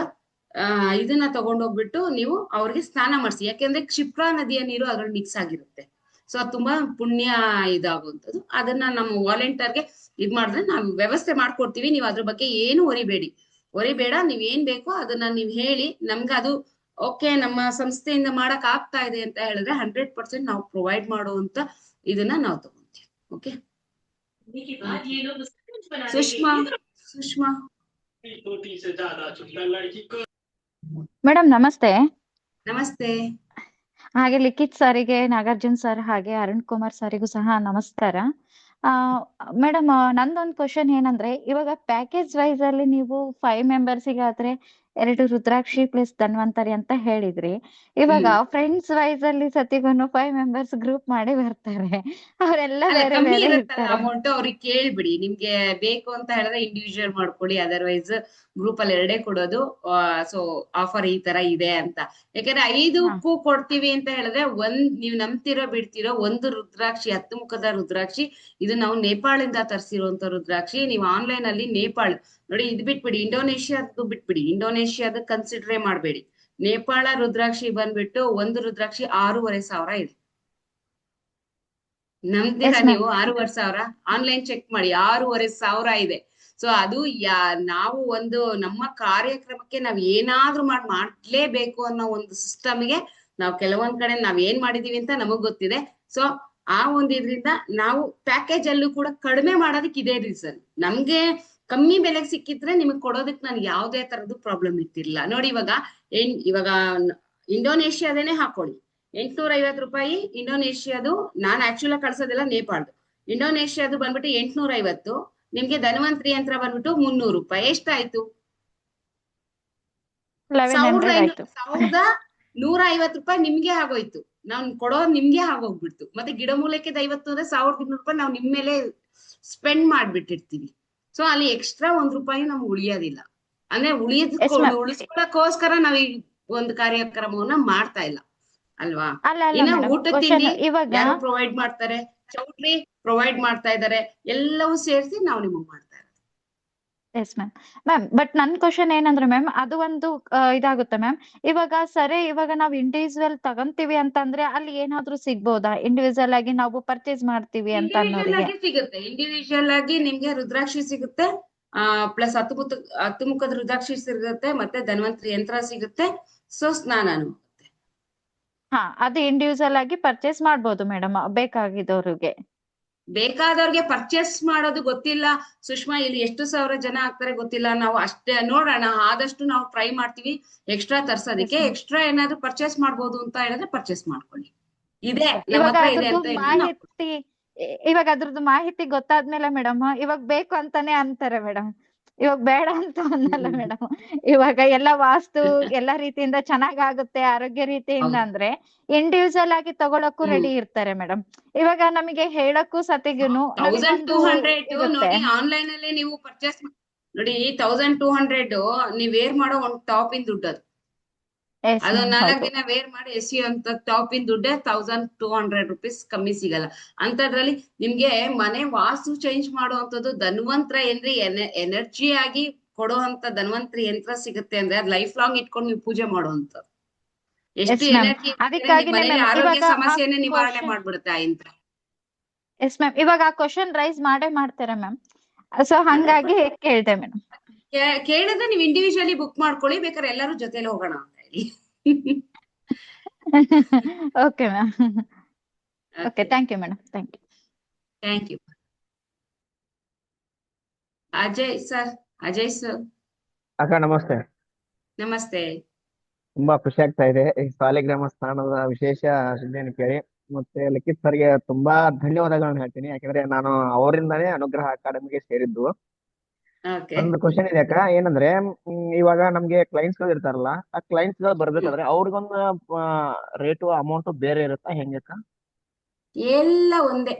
ಇದನ್ನ ತಗೊಂಡು ಹೋಗ್ಬಿಟ್ಟು ನೀವು ಅವ್ರಿಗೆ ಸ್ನಾನ ಮಾಡಿಸಿ. ಯಾಕೆಂದ್ರೆ ಕ್ಷಿಪ್ರಾ ನದಿಯ ನೀರು ಅದ್ರಲ್ಲಿ ಮಿಕ್ಸ್ ಆಗಿರುತ್ತೆ. ಸೊ ಅದು ತುಂಬಾ ಪುಣ್ಯ ಇದಾಗುವಂಥದ್ದು. ಅದನ್ನ ನಮ್ಮ ವಾಲಂಟಿಯರ್ಗೆ ಇದ್ ಮಾಡಿದ್ರೆ ನಾವು ವ್ಯವಸ್ಥೆ ಮಾಡ್ಕೊಡ್ತೀವಿ. ನೀವು ಅದ್ರ ಬಗ್ಗೆ ಏನು ಹೊರಿಬೇಡ. ನೀವ್ ಏನ್ ಬೇಕೋ ಅದನ್ನ ನೀವ್ ಹೇಳಿ ನಮ್ಗೆ ಅದು ಓಕೆ ನಮ್ಮ ಸಂಸ್ಥೆಯಿಂದ ಮಾಡಕ್ ಆಗ್ತಾ ಇದೆ ಅಂತ ಹೇಳಿದ್ರೆ 100% ನಾವು ಪ್ರೊವೈಡ್ ಮಾಡುವಂತ ಇದನ್ನ ನಾವು ತಗೊಂತೀವಿ. ಓಕೆ, ಸುಷ್ಮಾ ಮೇಡಮ್ ನಮಸ್ತೆ. ನಮಸ್ತೆ. ಹಾಗೆ ಲಿಖಿತ್ ಸಾರಿಗೆ, ನಾಗಾರ್ಜುನ್ ಸರ್ ಹಾಗೆ ಅರುಣ್ ಕುಮಾರ್ ಸರಿಗೂ ಸಹ ನಮಸ್ಕಾರ. ಮೇಡಮ್ ನಂದೊಂದು ಕ್ವಶನ್ ಏನಂದ್ರೆ, ಇವಾಗ ಪ್ಯಾಕೇಜ್ ವೈಸ್ ಅಲ್ಲಿ ನೀವು 5 ಮೆಂಬರ್ಸಿಗಾದ್ರೆ 2 ರುದ್ರಾಕ್ಷಿ ಪ್ಲಸ್ ಧನ್ವಂತರಿ ಅಂತ ಹೇಳಿದ್ರಿ. ಇವಾಗ ಫ್ರೆಂಡ್ಸ್ ವೈಸ್ ಅಲ್ಲಿ ಸತಿಗೂ 5 ಮೆಂಬರ್ಸ್ ಗ್ರೂಪ್ ಮಾಡಿ ಬರ್ತಾರೆ, ಅವರೆಲ್ಲ ಬೇರೆ ಕಮ್ಮಿ ಬೇರೆ ಇರುತ್ತಲ್ಲ ಇರ್ತಾರೆ. ಅಮೌಂಟ್, ಅವ್ರಿಗೆ ಕೇಳ್ಬಿಡಿ. ನಿಮ್ಗೆ ಬೇಕು ಅಂತ ಹೇಳಿದ್ರೆ ಇಂಡಿವಿಜುವಲ್ ಮಾಡ್ಕೊಳ್ಳಿ, ಅದರ್ವೈಸ್ ಗ್ರೂಪ್ ಅಲ್ಲಿ 2 ಕೊಡೋದು. ಸೊ ಆಫರ್ ಈ ತರ ಇದೆ ಅಂತ. ಯಾಕಂದ್ರೆ 5ಕ್ಕೂ ಕೊಡ್ತೀವಿ ಅಂತ ಹೇಳಿದ್ರೆ ನೀವ್ ನಂಬ್ತಿರೋ ಬಿಡ್ತಿರೋ, ಒಂದು ರುದ್ರಾಕ್ಷಿ 10 ಮುಖದ ರುದ್ರಾಕ್ಷಿ, ಇದು ನಾವು ನೇಪಾಳಿಂದ ತರಿಸಿರುವಂತ ರುದ್ರಾಕ್ಷಿ. ನೀವು ಆನ್ಲೈನ್ ಅಲ್ಲಿ ನೇಪಾಳ ನೋಡಿ, ಇದು ಬಿಟ್ಬಿಡಿ, ಇಂಡೋನೇಷ್ಯಾದ್ದು ಬಿಟ್ಬಿಡಿ, ಇಂಡೋನೇಷ್ಯಾದ ಕನ್ಸಿಡರೇ ಮಾಡಬೇಡಿ. ನೇಪಾಳ ರುದ್ರಾಕ್ಷಿ ಬಂದ್ಬಿಟ್ಟು ಒಂದು ರುದ್ರಾಕ್ಷಿ 6,500 ಇದೆ. ನಂಬ್ತೀರಾ ನೀವು? 6,500 ಆನ್ಲೈನ್ ಚೆಕ್ ಮಾಡಿ, 6,500 ಇದೆ. ಸೊ ಅದು ನಾವು ಒಂದು ನಮ್ಮ ಕಾರ್ಯಕ್ರಮಕ್ಕೆ ನಾವ್ ಏನಾದ್ರೂ ಮಾಡ್ಲೇಬೇಕು ಅನ್ನೋ ಒಂದು ಸಿಸ್ಟಮ್ಗೆ ನಾವು ಕೆಲವೊಂದ್ ಕಡೆ ನಾವ್ ಏನ್ ಮಾಡಿದೀವಿ ಅಂತ ನಮಗ್ ಗೊತ್ತಿದೆ. ಸೊ ಆ ಒಂದು ಇದ್ರಿಂದ ನಾವು ಪ್ಯಾಕೇಜ್ ಅಲ್ಲೂ ಕೂಡ ಕಡಿಮೆ ಮಾಡೋದಕ್ಕೆ ಇದೇ ರೀಸನ್. ನಮ್ಗೆ ಕಮ್ಮಿ ಬೆಲೆಗೆ ಸಿಕ್ಕಿದ್ರೆ ನಿಮಗ್ ಕೊಡೋದಕ್ಕೆ ನನ್ಗೆ ಯಾವ್ದೇ ತರದ್ದು ಪ್ರಾಬ್ಲಮ್ ಇರ್ತಿರ್ಲಿಲ್ಲ. ನೋಡಿ, ಇವಾಗ ಇಂಡೋನೇಷ್ಯಾದೇನೆ ಹಾಕೊಳ್ಳಿ, 850 ರೂಪಾಯಿ ಇಂಡೋನೇಷ್ಯಾದು. ನಾನ್ ಆಕ್ಚುಲ್ ಕಳ್ಸೋದಿಲ್ಲ ನೇಪಾಳದು. ಇಂಡೋನೇಷ್ಯಾದು ಬಂದ್ಬಿಟ್ಟು 850, ನಿಮ್ಗೆ ಧನ್ವಂತರಿ ಯಂತ್ರ ಬಂದ್ಬಿಟ್ಟು 300 ರೂಪಾಯಿ. ಎಷ್ಟಾಯ್ತು? 1,150 ರೂಪಾಯಿ ನಿಮ್ಗೆ ಆಗೋಯ್ತು. ನಾವ್ ಕೊಡೋದು ನಿಮ್ಗೆ ಆಗೋಗ್ಬಿಡ್ತು. ಮತ್ತೆ ಗಿಡಮೂಲಿಕೆದ 50 ಅಂದ್ರೆ 1,200 ರೂಪಾಯಿ ನಾವು ನಿಮ್ ಮೇಲೆ ಸ್ಪೆಂಡ್ ಮಾಡ್ಬಿಟ್ಟಿರ್ತೀವಿ. ಸೊ ಅಲ್ಲಿ ಎಕ್ಸ್ಟ್ರಾ 1 ರೂಪಾಯಿ ನಮ್ಗೆ ಉಳಿಯೋದಿಲ್ಲ. ಅಂದ್ರೆ ಉಳಿಸ್ಕೊಳ್ಳೋಕೋಸ್ಕರ ನಾವ್ ಈ ಒಂದು ಕಾರ್ಯಕ್ರಮವನ್ನ ಮಾಡ್ತಾ ಇಲ್ಲ ಅಲ್ವಾ? ಇನ್ನ ಊಟ ತಿಂಡಿ ಯಾರು ಪ್ರೊವೈಡ್ ಮಾಡ್ತಾರೆ, ಚೌಟ್ರಿ ಪ್ರೊವೈಡ್ ಮಾಡ್ತಾ ಇದಾರೆ, ಎಲ್ಲವೂ ಸೇರಿಸಿ ನಾವು ನಿಮಗ್ ಮಾಡ್ತಾ ಇರೋದು. Yes ma'am. ಬಟ್ ನನ್ ಕ್ವಶನ್ ಏನಂದ್ರೆ ಮ್ಯಾಮ್, ಅದು ಒಂದು ಇದಾಗುತ್ತೆ ಮ್ಯಾಮ್. ಇವಾಗ ನಾವ್ ಇಂಡಿವಿಜುವಲ್ ತಗೊಂತೀವಿ ಅಂತಂದ್ರೆ ಅಲ್ಲಿ ಏನಾದ್ರೂ ಸಿಗ್ಬೋದಾ? ಇಂಡಿವಿಜುವಲ್ ಆಗಿ ನಾವು ಪರ್ಚೇಸ್ ಮಾಡ್ತೀವಿ ಅಂತ ಅನ್ನೋರಿಗೆ ಸಿಗುತ್ತೆ. ಇಂಡಿವಿಜುವಲ್ ಆಗಿ ನಿಮ್ಗೆ ರುದ್ರಾಕ್ಷಿ ಸಿಗುತ್ತೆ, ಪ್ಲಸ್ 10 ಮುಖದ ರುದ್ರಾಕ್ಷಿ ಸಿಗುತ್ತೆ, ಮತ್ತೆ ಧನ್ವಂತರಿ ಯಂತ್ರ ಸಿಗುತ್ತೆ. ಸೊ ಸ್ನಾನನು ಅದು ಇಂಡಿವಿಜುವಲ್ ಆಗಿ ಪರ್ಚೇಸ್ ಮಾಡ್ಬೋದು ಮೇಡಮ್, ಬೇಕಾದವ್ರಿಗೆ ಪರ್ಚೇಸ್ ಮಾಡೋದು ಗೊತ್ತಿಲ್ಲ ಸುಷ್ಮಾ. ಇಲ್ಲಿ ಎಷ್ಟು ಸಾವಿರ ಜನ ಆಗ್ತಾರೆ ಗೊತ್ತಿಲ್ಲ. ನಾವು ಅಷ್ಟೇ ನೋಡೋಣ, ಆದಷ್ಟು ನಾವು ಟ್ರೈ ಮಾಡ್ತೀವಿ ಎಕ್ಸ್ಟ್ರಾ ತರ್ಸೋದಕ್ಕೆ. ಎಕ್ಸ್ಟ್ರಾ ಏನಾದ್ರು ಪರ್ಚೇಸ್ ಮಾಡ್ಬೋದು ಅಂತ ಹೇಳಿದ್ರೆ ಪರ್ಚೇಸ್ ಮಾಡ್ಕೊಳ್ಳಿ. ಇದೆ ನಮ್ಮ ಹತ್ರ ಇದೆ ಅಂತ. ಇವಾಗ ಅದ್ರದ್ದು ಮಾಹಿತಿ ಗೊತ್ತಾದ್ಮೇಲೆ ಮೇಡಮ್ ಇವಾಗ ಬೇಕು ಅಂತಾನೆ ಅಂತಾರೆ ಮೇಡಮ್, ಇವಾಗ ಬೇಡ ಅಂತ ಅನ್ನಲ್ಲ ಮೇಡಮ್. ಇವಾಗ ಎಲ್ಲ ವಾಸ್ತು ಎಲ್ಲಾ ರೀತಿಯಿಂದ ಚೆನ್ನಾಗಾಗುತ್ತೆ ಆರೋಗ್ಯ ರೀತಿಯಿಂದ ಅಂದ್ರೆ ಇಂಡಿವಿಜುವಲ್ ಆಗಿ ತಗೊಳಕ್ಕೂ ರೆಡಿ ಇರ್ತಾರೆ ಮೇಡಮ್. ಇವಾಗ ನಮಗೆ ಹೇಳಕ್ಕೂ ಸತಿಗೂನು 1,200 ನೋಡಿ, ಆನ್ಲೈನ್ ಅಲ್ಲಿ ನೀವು ಪರ್ಚೇಸ್ ನೋಡಿ, 1,200 ನೀವ್ ವೇರ್ ಮಾಡೋ ಒಂದು ಟಾಪ್ ಇನ್ ದುಡ್ಡು ಅದು 4 ದಿನ ವೇರ್ ಮಾಡಿ ಎಸೆಯುವಂತ ಟಾಪ್ ಇನ್ ದುಡ್ಡೇ 1,200 ರೂಪೀಸ್, ಕಮ್ಮಿ ಸಿಗಲ್ಲ. ಅಂತದ್ರಲ್ಲಿ ನಿಮ್ಗೆ ಮನೆ ವಾಸ್ತು ಚೇಂಜ್ ಮಾಡುವಂತದ್ದು ಧನ್ವಂತರ ಏನ್ರಿ ಎನರ್ಜಿ ಆಗಿ ಕೊಡುವಂತ ಧನ್ವಂತರಿ ಯಂತ್ರ ಸಿಗುತ್ತೆ ಅಂದ್ರೆ ಅದ್ ಲೈಫ್ ಲಾಂಗ್ ಇಟ್ಕೊಂಡು ನೀವು ಪೂಜೆ ಮಾಡುವಂತ ಎಷ್ಟು ಎನರ್ಜಿ ಆರೋಗ್ಯ ಸಮಸ್ಯೆನೇ ನಿವಾರಣೆ ಮಾಡ್ಬಿಡುತ್ತೆ ಆ ಯಂತ್ರ. Yes ma'am. ಇವಾಗ ಆ ಕ್ವಶನ್ ರೈಸ್ ಮಾಡ್ತಾರೆ ಮ್ಯಾಮ್. ಸೊ ಹಂಗಾಗಿ ಕೇಳ್ದೆ ಮೇಡಮ್. ಕೇಳಿದ್ರೆ ನೀವು ಇಂಡಿವಿಜುವಲಿ ಬುಕ್ ಮಾಡ್ಕೊಳ್ಳಿ, ಬೇಕಾದ್ರೆ ಎಲ್ಲರೂ ಜೊತೆಲಿ ಹೋಗೋಣ ಅಂತ ಹೇಳಿ. Okay ma'am. Okay, thank you madam. Thank you. Ajay sir. ಅಕ್ಕ ನಮಸ್ತೆ. ನಮಸ್ತೆ. ತುಂಬಾ ಖುಷಿ ಆಗ್ತಾ ಇದೆ ಈ ಸಾಲಿಗ್ರಾಮ ಸ್ಥಾನದ ವಿಶೇಷ ಸುದ್ದಿಯನ್ನು ಕೇಳಿ. ಮತ್ತೆ ಲಿಖಿತ್ ಸರ್ಗೆ ತುಂಬಾ ಧನ್ಯವಾದಗಳನ್ನ ಹೇಳ್ತೀನಿ, ಯಾಕಂದ್ರೆ ನಾನು ಅವರಿಂದಾನೇ ಅನುಗ್ರಹ ಅಕಾಡೆಮಿಗೆ ಸೇರಿದ್ದು. ಓಕೆ. ಒಂದು ಕ್ವಶನ್ ಇದೆ ಅಕ್ಕ, ಏನಂದ್ರೆ ಇವಾಗ ನಮ್ಗೆ ಕ್ಲೈಂಟ್ಸ್ ಗಳು ಇರ್ತಾರಲ್ಲ, ಆ ಕ್ಲೈಂಟ್ಸ್ ಗಳು ಬರ್ಬೇಕಾದ್ರೆ ಅವ್ರಿಗೊಂದು ರೇಟು ಅಮೌಂಟ್ ಬೇರೆ ಇರುತ್ತಾ ಹೆಂಗಕ್ಕ? ಎಲ್ಲ ಒಂದೇ.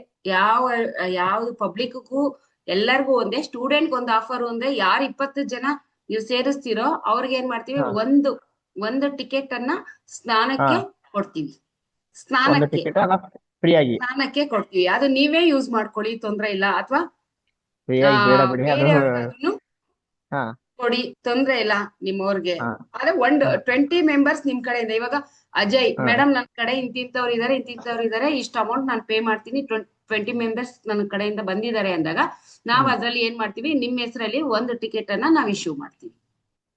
ಯಾವ್ದು ಪಬ್ಲಿಕ್ಗೂ ಎಲ್ಲರಿಗೂ ಒಂದೇ. ಸ್ಟೂಡೆಂಟ್ ಒಂದು ಆಫರ್ ಒಂದೇ. ಯಾರು 20 ಜನ ನೀವು ಸೇರಿಸ್ತೀರೋ ಅವ್ರಿಗೆ ಏನ್ ಮಾಡ್ತೀವಿ, ಒಂದು ಟಿಕೆಟ್ ಅನ್ನ ಸ್ನಾನಕ್ಕೆ ಕೊಡ್ತೀವಿ. ಒಂದು ಸ್ನಾನಕ್ಕೆ ಟಿಕೆಟ್ ಫ್ರೀಯಾಗಿ ಕೊಡ್ತೀವಿ. ಅದು ನೀವೇ ಯೂಸ್ ಮಾಡ್ಕೊಳ್ಳಿ, ತೊಂದ್ರೆ ಇಲ್ಲ. ಅಥವಾ ಫ್ರೀಯಾಗಿ ಬೇಡ ಬಿಡಿ ಅದು. ಬೇರೆ ಯಾರಿಗಾದ್ರೂ ಹಾ ಕೊಡಿ, ತೊಂದ್ರೆ ಇಲ್ಲ ನಿಮ್ಮವ್ರಿಗೆ. ಹಾ ಆದ್ರೆ 20 ಮೆಂಬರ್ಸ್ ನಿಮ್ ಕಡೆಯಿಂದ. ಇವಾಗ ಅಜಯ್ ಮೇಡಮ್ ನನ್ ಕಡೆ ಇಂತಿಂತವ್ರು ಇದಾರೆ, ಇಷ್ಟು ಅಮೌಂಟ್ ನಾನು ಪೇ ಮಾಡ್ತೀನಿ, 20 ಮೆಂಬರ್ಸ್ ನನ್ನ ಕಡೆಯಿಂದ ಬಂದಿದ್ದಾರೆ ಅಂದಾಗ ನಾವ್ ಅದ್ರಲ್ಲಿ ಏನ್ ಮಾಡ್ತೀವಿ, ನಿಮ್ ಹೆಸರಲ್ಲಿ ಒಂದು ಟಿಕೆಟ್ ಅನ್ನ ನಾವ್ ಇಶ್ಯೂ ಮಾಡ್ತೀವಿ.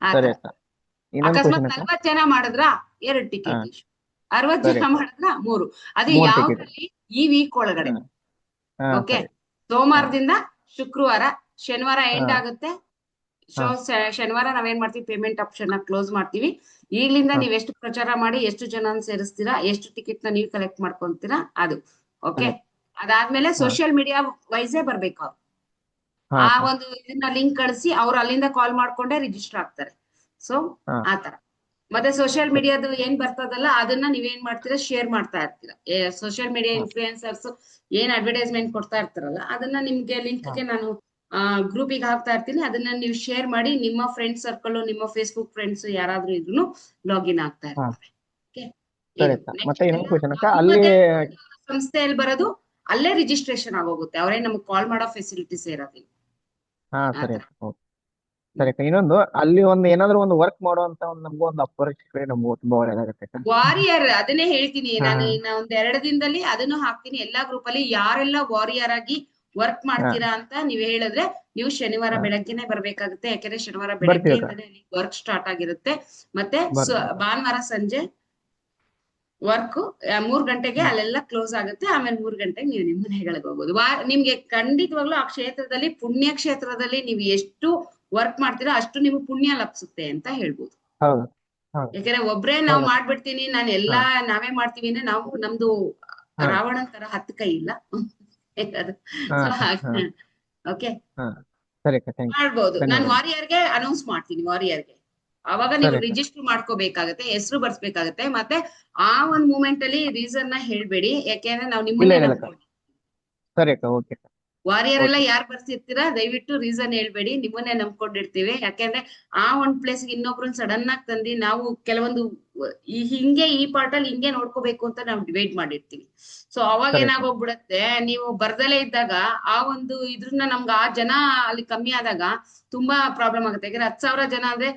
ಸರಿ ಆತರ. ಅಕ್ಕ. ಇನ್ನೊಂದು ಅಕಸ್ಮಾತ್ ಕ್ವಶನ್ ಅಕ್ಕ. 40 ಜನ ಮಾಡಿದ್ರ 2 ಟಿಕೆಟ್ ಇಶ್ಯೂ, 60 ಸರಿ ಜನ ಅಕ್ಕ. ಮಾಡಿದ್ರ 3. ಅದು 3 ಟಿಕೆಟ್. ಯಾವ್ದ್ರಲ್ಲಿ, ಈ ವೀಕ್ ಒಳಗಡೆ. ಹಾ ಓಕೆ. ಸರಿ. ಸೋಮವಾರದಿಂದ ಶುಕ್ರವಾರ, ಶನಿವಾರ ಎಂಡ್ ಹಾ ಆಗುತ್ತೆ. ಹಾ ಶನಿವಾರ ನಾವೇನ್ ಮಾಡ್ತೀವಿ, ಪೇಮೆಂಟ್ ಆಪ್ಷನ್ ನ ಕ್ಲೋಸ್ ಮಾಡ್ತೀವಿ. ಈಗ್ಲಿಂದ ಹಾ ನೀವ್ ಎಷ್ಟು ಪ್ರಚಾರ ಮಾಡಿ, ಎಷ್ಟು ಜನ ಸೇರಿಸ್ತೀರಾ, ಎಷ್ಟು ಟಿಕೆಟ್ ನ ನೀವು ಕಲೆಕ್ಟ್ ಮಾಡ್ಕೊಂತೀರಾ ಅದು. ಓಕೆ. ಸರಿ. ಅದಾದ್ಮೇಲೆ ಹಾ ಸೋಷಿಯಲ್ ಮೀಡಿಯಾ ವೈಸೇ ಬರ್ಬೇಕು ಅವ್ರು. ಹಾ ಆ ಅಕ್ಕ. ಒಂದು ಇದನ್ನ ಲಿಂಕ್ ಕಳಿಸಿ ಅವ್ರು ಅಲ್ಲಿಂದ ಕಾಲ್ ಮಾಡ್ಕೊಂಡೇ ರಿಜಿಸ್ಟರ್ ಆಗ್ತಾರೆ. ಸೊ ಹಾ ಆತರ. ಮತ್ತೆ ಸೋಷಿಯಲ್ ಸರಿ. ಮೀಡಿಯಾದ ಏನ್ ಬರ್ತದಲ್ಲ ಅದನ್ನ ನೀವೇನ್ ಮಾಡ್ತೀರಾ, ಶೇರ್ ಮಾಡ್ತಾ ಇರ್ತೀರಾ. ಸೋಷಿಯಲ್ ಮೀಡಿಯಾ ಹಾ ಇನ್ಫ್ಲೂಯೆನ್ಸರ್ಸ್ ಏನ್ ಅಡ್ವರ್ಟೈಸ್ಮೆಂಟ್ ಕೊಡ್ತಾ ಇರ್ತಾರಲ್ಲ, ಅದನ್ನ ನಿಮ್ಗೆ ಲಿಂಕ್ ಹಾ ಗೆ ನಾನು ಗ್ರೂಪಿಗೆ ಹಾಕ್ತಾ ಇರ್ತೀನಿ. ಅದನ್ನ ನೀವು ಶೇರ್ ಮಾಡಿ, ನಿಮ್ಮ ಫ್ರೆಂಡ್ ಸರ್ಕಲ್, ನಿಮ್ಮ ಫೇಸ್ಬುಕ್ ಫ್ರೆಂಡ್ಸ್ ಯಾರಾದ್ರೂ ಇದ್ರು ಲಾಗಿನ್ ಆಗ್ತಾ ಹಾ ಇರ್ತಾರೆ. ಓಕೆ. ಸರಿ ಇದು ಅಕ್ಕ. ನೆಕ್ಸ್ಟ್ ಮತ್ತೆ ಇನ್ನೊಂದು ಕ್ವಶನ್ ಅಕ್ಕ, ಅದು ಅಲ್ಲಿ ಮತ್ತೆ ಸಂಸ್ಥೆಯಲ್ಲಿ ಬರೋದು, ಅಲ್ಲೇ ರಿಜಿಸ್ಟ್ರೇಷನ್ ಆಗೋಗುತ್ತೆ. ಅವರೇ ನಮ್ಗೆ ಕಾಲ್ ಮಾಡೋ ಫೆಸಿಲಿಟೀಸ್ ಇರೋದಿಲ್ಲ. ಹಾ ಸರಿ ಆತರ. ಅಕ್ಕ. ಓಕೆ. ಸರಿ ಅಕ್ಕ. ಇನ್ನೊಂದು, ಅಲ್ಲಿ ಒಂದು ಏನಾದ್ರು ಒಂದು ವರ್ಕ್ ಮಾಡುವಂತ ಒಂದು ನಮಗೂ ಒಂದು ಅಪರಿಚಿತ ನಮಗೂ ತುಂಬಾ ಒಳ್ಳೇದಾಗುತ್ತೆ ಅಕ್ಕ. ವಾರಿಯರ್, ಅದನ್ನೇ ಹೇಳ್ತೀನಿ ಹಾ ನಾನು. ಇನ್ನ ಒಂದ್ 2 ದಿನದಲ್ಲಿ ಅದನ್ನು ಹಾಕ್ತೀನಿ ಎಲ್ಲಾ ಗ್ರೂಪ್ ಅಲ್ಲಿ. ಯಾರೆಲ್ಲ ವಾರಿಯರ್ ಆಗಿ ವರ್ಕ್ ಹಾ ಮಾಡ್ತೀರಾ ಅಂತ ನೀವ್ ಹೇಳಿದ್ರೆ, ನೀವು ಶನಿವಾರ ಹಾ ಬೆಳಗ್ಗೆನೆ ಬರ್ಬೇಕಾಗುತ್ತೆ. ಯಾಕಂದ್ರೆ ಶನಿವಾರ ಬರ್ತೀವಿ ಅಕ್ಕ. ಬೆಳಗ್ಗೆಯಿಂದನೇ ವರ್ಕ್ ಸ್ಟಾರ್ಟ್ ಆಗಿರುತ್ತೆ. ಮತ್ತೆ ಬರ್ತೀವಿ. ಭಾನುವಾರ ಸಂಜೆ ವರ್ಕ್ 3 ಗಂಟೆಗೆ ಹ್ಮ್ ಅಲ್ಲೆಲ್ಲ ಕ್ಲೋಸ್ ಆಗುತ್ತೆ. ಆಮೇಲೆ 3 ಗಂಟೆಗೆ ನೀವು ನಿಮ್ಮ ಮನೆಗಳಿಗೆ ಹೋಗ್ಬೋದು. ನಿಮ್ಗೆ ಖಂಡಿತವಾಗ್ಲೂ ಆ ಕ್ಷೇತ್ರದಲ್ಲಿ, ಪುಣ್ಯ ಕ್ಷೇತ್ರದಲ್ಲಿ ನೀವು ಎಷ್ಟು ವರ್ಕ್ ಮಾಡ್ತೀರಾ ಅಷ್ಟು ನಿಮ್ಗೆ ಪುಣ್ಯ ಲಭಿಸುತ್ತೆ ಅಂತ ಹೇಳ್ಬೋದು. ಹೌದು ಹೌದು ಯಾಕಂದ್ರೆ ಒಬ್ರೇ ನಾವ್ ಹೌದು. ಮಾಡ್ಬಿಡ್ತೀನಿ, ನಾನು ಹಾ ಎಲ್ಲಾ ನಾವೇ ಮಾಡ್ತೀವಿ ಅಂದ್ರೆ ನಮ್ದು ಹಾ ರಾವಣನ್ ತರ 10 ಕೈ ಇಲ್ಲ. ಹಾ ಸೊ ಹಾ ಹಾಗೆ. ಓಕೆ. ಹಾ ಸರಿ ಅಕ್ಕ. Thank you. ಮಾಡ್ಬೋದು. ನಾನು ಧನ್ಯವಾದ. ವಾರಿಯರ್ಗೆ ಅನೌನ್ಸ್ ಮಾಡ್ತೀನಿ. ವಾರಿಯರ್ಗೆ ಅವಾಗ ನೀವು ಸರಿ ಅಕ್ಕ. ರಿಜಿಸ್ಟರ್ ಮಾಡ್ಕೋಬೇಕಾಗತ್ತೆ, ಹೆಸರು ಬರ್ಸ್ಬೇಕಾಗತ್ತೆ. ಮತ್ತೆ ಆ ಒಂದ್ ಮೂಮೆಂಟ್ ಅಲ್ಲಿ ರೀಸನ್ ನ ಹೇಳ್ಬೇಡಿ, ಯಾಕೆಂದ್ರೆ ನಾವು ಇಲ್ಲ ನಿಮ್ಮನ್ನೇ ಇಲ್ಲ ಅಕ್ಕ. ನಂಬ್ಕೊಂಡು. ಸರಿ ಅಕ್ಕ. ಓಕೆ ಅಕ್ಕ. ವಾರಿಯರ್ ಎಲ್ಲ ಓಕೆ. ಯಾರು ಬರ್ಸಿರ್ತೀರಾ ದಯವಿಟ್ಟು ರೀಸನ್ ಹೇಳ್ಬೇಡಿ, ನಿಮ್ಮನ್ನೇ ನಂಬ್ಕೊಂಡಿರ್ತೀವಿ. ಯಾಕೆಂದ್ರೆ ಆ ಒಂದ್ ಪ್ಲೇಸ್ಗೆ ಇನ್ನೊಬ್ರನ್ನ ಸಡನ್ ಆಗಿ ತಂದು ನಾವು ಕೆಲವೊಂದು ಹಿಂಗೆ ಈ ಪಾರ್ಟ್ ಅಲ್ಲಿ ಹಿಂಗೆ ನೋಡ್ಕೋಬೇಕು ಅಂತ ನಾವು ಡಿವೈಡ್ ಮಾಡಿರ್ತೀವಿ. ಸೊ ಅವಾಗ ಸರಿ ಅಕ್ಕ. ಏನಾಗೋಗ್ಬಿಡತ್ತೆ, ನೀವು ಬರ್ದಲೇ ಇದ್ದಾಗ ಆ ಒಂದು ಇದ್ರನ್ನ ನಮ್ಗೆ ಆ ಜನ ಅಲ್ಲಿ ಕಮ್ಮಿ ಆದಾಗ ತುಂಬಾ ಪ್ರಾಬ್ಲಮ್ ಆಗುತ್ತೆ. ಯಾಕಂದ್ರೆ 10,000 ಜನ ಅಂದ್ರೆ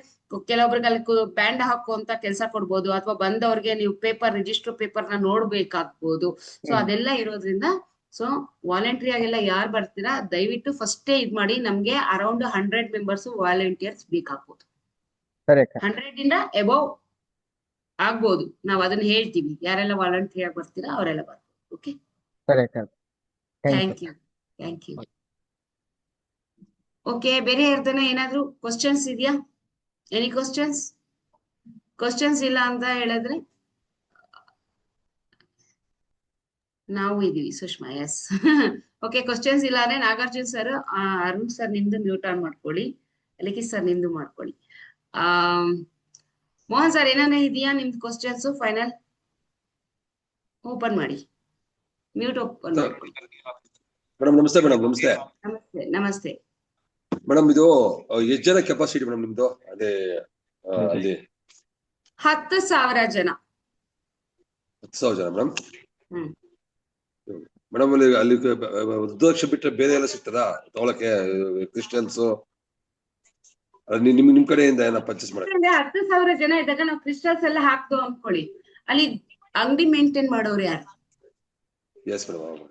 ಕೆಲವೊಬ್ರಿಗೆ ಅಲ್ಲಿ ಬ್ಯಾಂಡ್ ಹಾಕುವಂತ ಕೆಲಸ ಕೊಡ್ಬೋದು, ಅಥವಾ ಬಂದವ್ರಿಗೆ ನೀವು ರಿಜಿಸ್ಟರ್ ಪೇಪರ್ ನ ನೋಡ್ಬೇಕಾಗ್ಬೋದು. ಸೊ ಅದೆಲ್ಲ ಇರೋದ್ರಿಂದ, ಸೊ ವಾಲಂಟ್ರಿ ಆಗೆಲ್ಲ ಯಾರು ಬರ್ತೀರಾ ದಯವಿಟ್ಟು ಫಸ್ಟೇ ಇದ್ ಮಾಡಿ. ನಮ್ಗೆ ಅರೌಂಡ್ 100 ಮೆಂಬರ್ಸ್ ವಾಲಂಟಿಯರ್ಸ್ ಬೇಕಾಗ್ಬೋದು. ಸರಿ ಅಕ್ಕ. 100 ಇಂದ ಎಬವ್ ಆಗ್ಬೋದು. ನಾವ್ ಅದನ್ನ ಹೇಳ್ತೀವಿ, ಯಾರೆಲ್ಲ ವಾಲಂಟ್ರಿ ಆಗಿ ಬರ್ತೀರಾ ಅವರೆಲ್ಲ ಬರ್ಬೋದು. ಓಕೆ. ಸರಿ ಅಕ್ಕ. Thank you. Thank you. Okay. ಬೇರೆ ಯಾರ್ದನ ಏನಾದ್ರು ಕ್ವಶನ್ಸ್ ಇದೆಯಾ? ಎನಿ ಕ್ವಶನ್ಸ್ ಇಲ್ಲ ಅಂತ ಹೇಳಿದ್ರೆ ನಾವು ಇದೀವಿ. ಸುಷ್ಮಾ, ಎಸ್. ಓಕೆ. ಕ್ವಶನ್ಸ್ ಇಲ್ಲ ಅಂದ್ರೆ ನಾಗಾರ್ಜುನ್ ಸರ್, ಅರುಣ್ ಸರ್ ನಿಮ್ದು ಮ್ಯೂಟ್ ಆನ್ ಮಾಡ್ಕೊಳ್ಳಿ, ಲಿಖಿತ್ ಸರ್ ನಿಮ್ದು ಮಾಡ್ಕೊಳ್ಳಿ. ಮೋಹನ್ ಸರ್ ಏನಾನ ಇದೆಯಾ ನಿಮ್ದು ಕ್ವಶನ್ಸ್? ಫೈನಲ್ ಓಪನ್ ಮಾಡಿ, ಮ್ಯೂಟ್ ಓಪನ್ ಮಾಡ್ಕೊಳ್ಳಿ. ಮೇಡಮ್ ನಮಸ್ತೆ. ಮೇಡಮ್ ನಮಸ್ತೆ. ನಮಸ್ತೆ. ನಮಸ್ತೆ ಮೇಡಮ್. ಇದು ಎಷ್ಟು ಜನ ಕೆಪಾಸಿಟಿ ಮೇಡಮ್ ನಿಮ್ದು? ಅದೇ ಅಲ್ಲಿ 10,000 ಜನ. 10,000 ಜನ ಮೇಡಮ್. ಹ್ಮ್. ಮೇಡಮ್ ಅಲ್ಲಿ ವೃದ್ಧಾಕ್ಷ ಬಿಟ್ರೆ ಬೇರೆ ಎಲ್ಲ ಸಿಗ್ತದಾ ತಗೊಳಕ್ಕೆ? ಕ್ರಿಶ್ಚಿಯನ್ಸ್ ನಿಮ್ ಕಡೆಯಿಂದ ಏನೋ ಪರ್ಚೇಸ್ ಮಾಡಕ್ಕೆ? 10,000 ಜನ ಇದ್ದಾಗ ನಾವು ಕ್ರಿಸ್ಟಲ್ಸ್ ಎಲ್ಲ ಹಾಕ್ದು ಅನ್ಕೊಳ್ಳಿ, ಅಲ್ಲಿ ಅಂಗಡಿ ಮೇಂಟೈನ್ ಮಾಡೋರು ಯಾರು? Yes madam.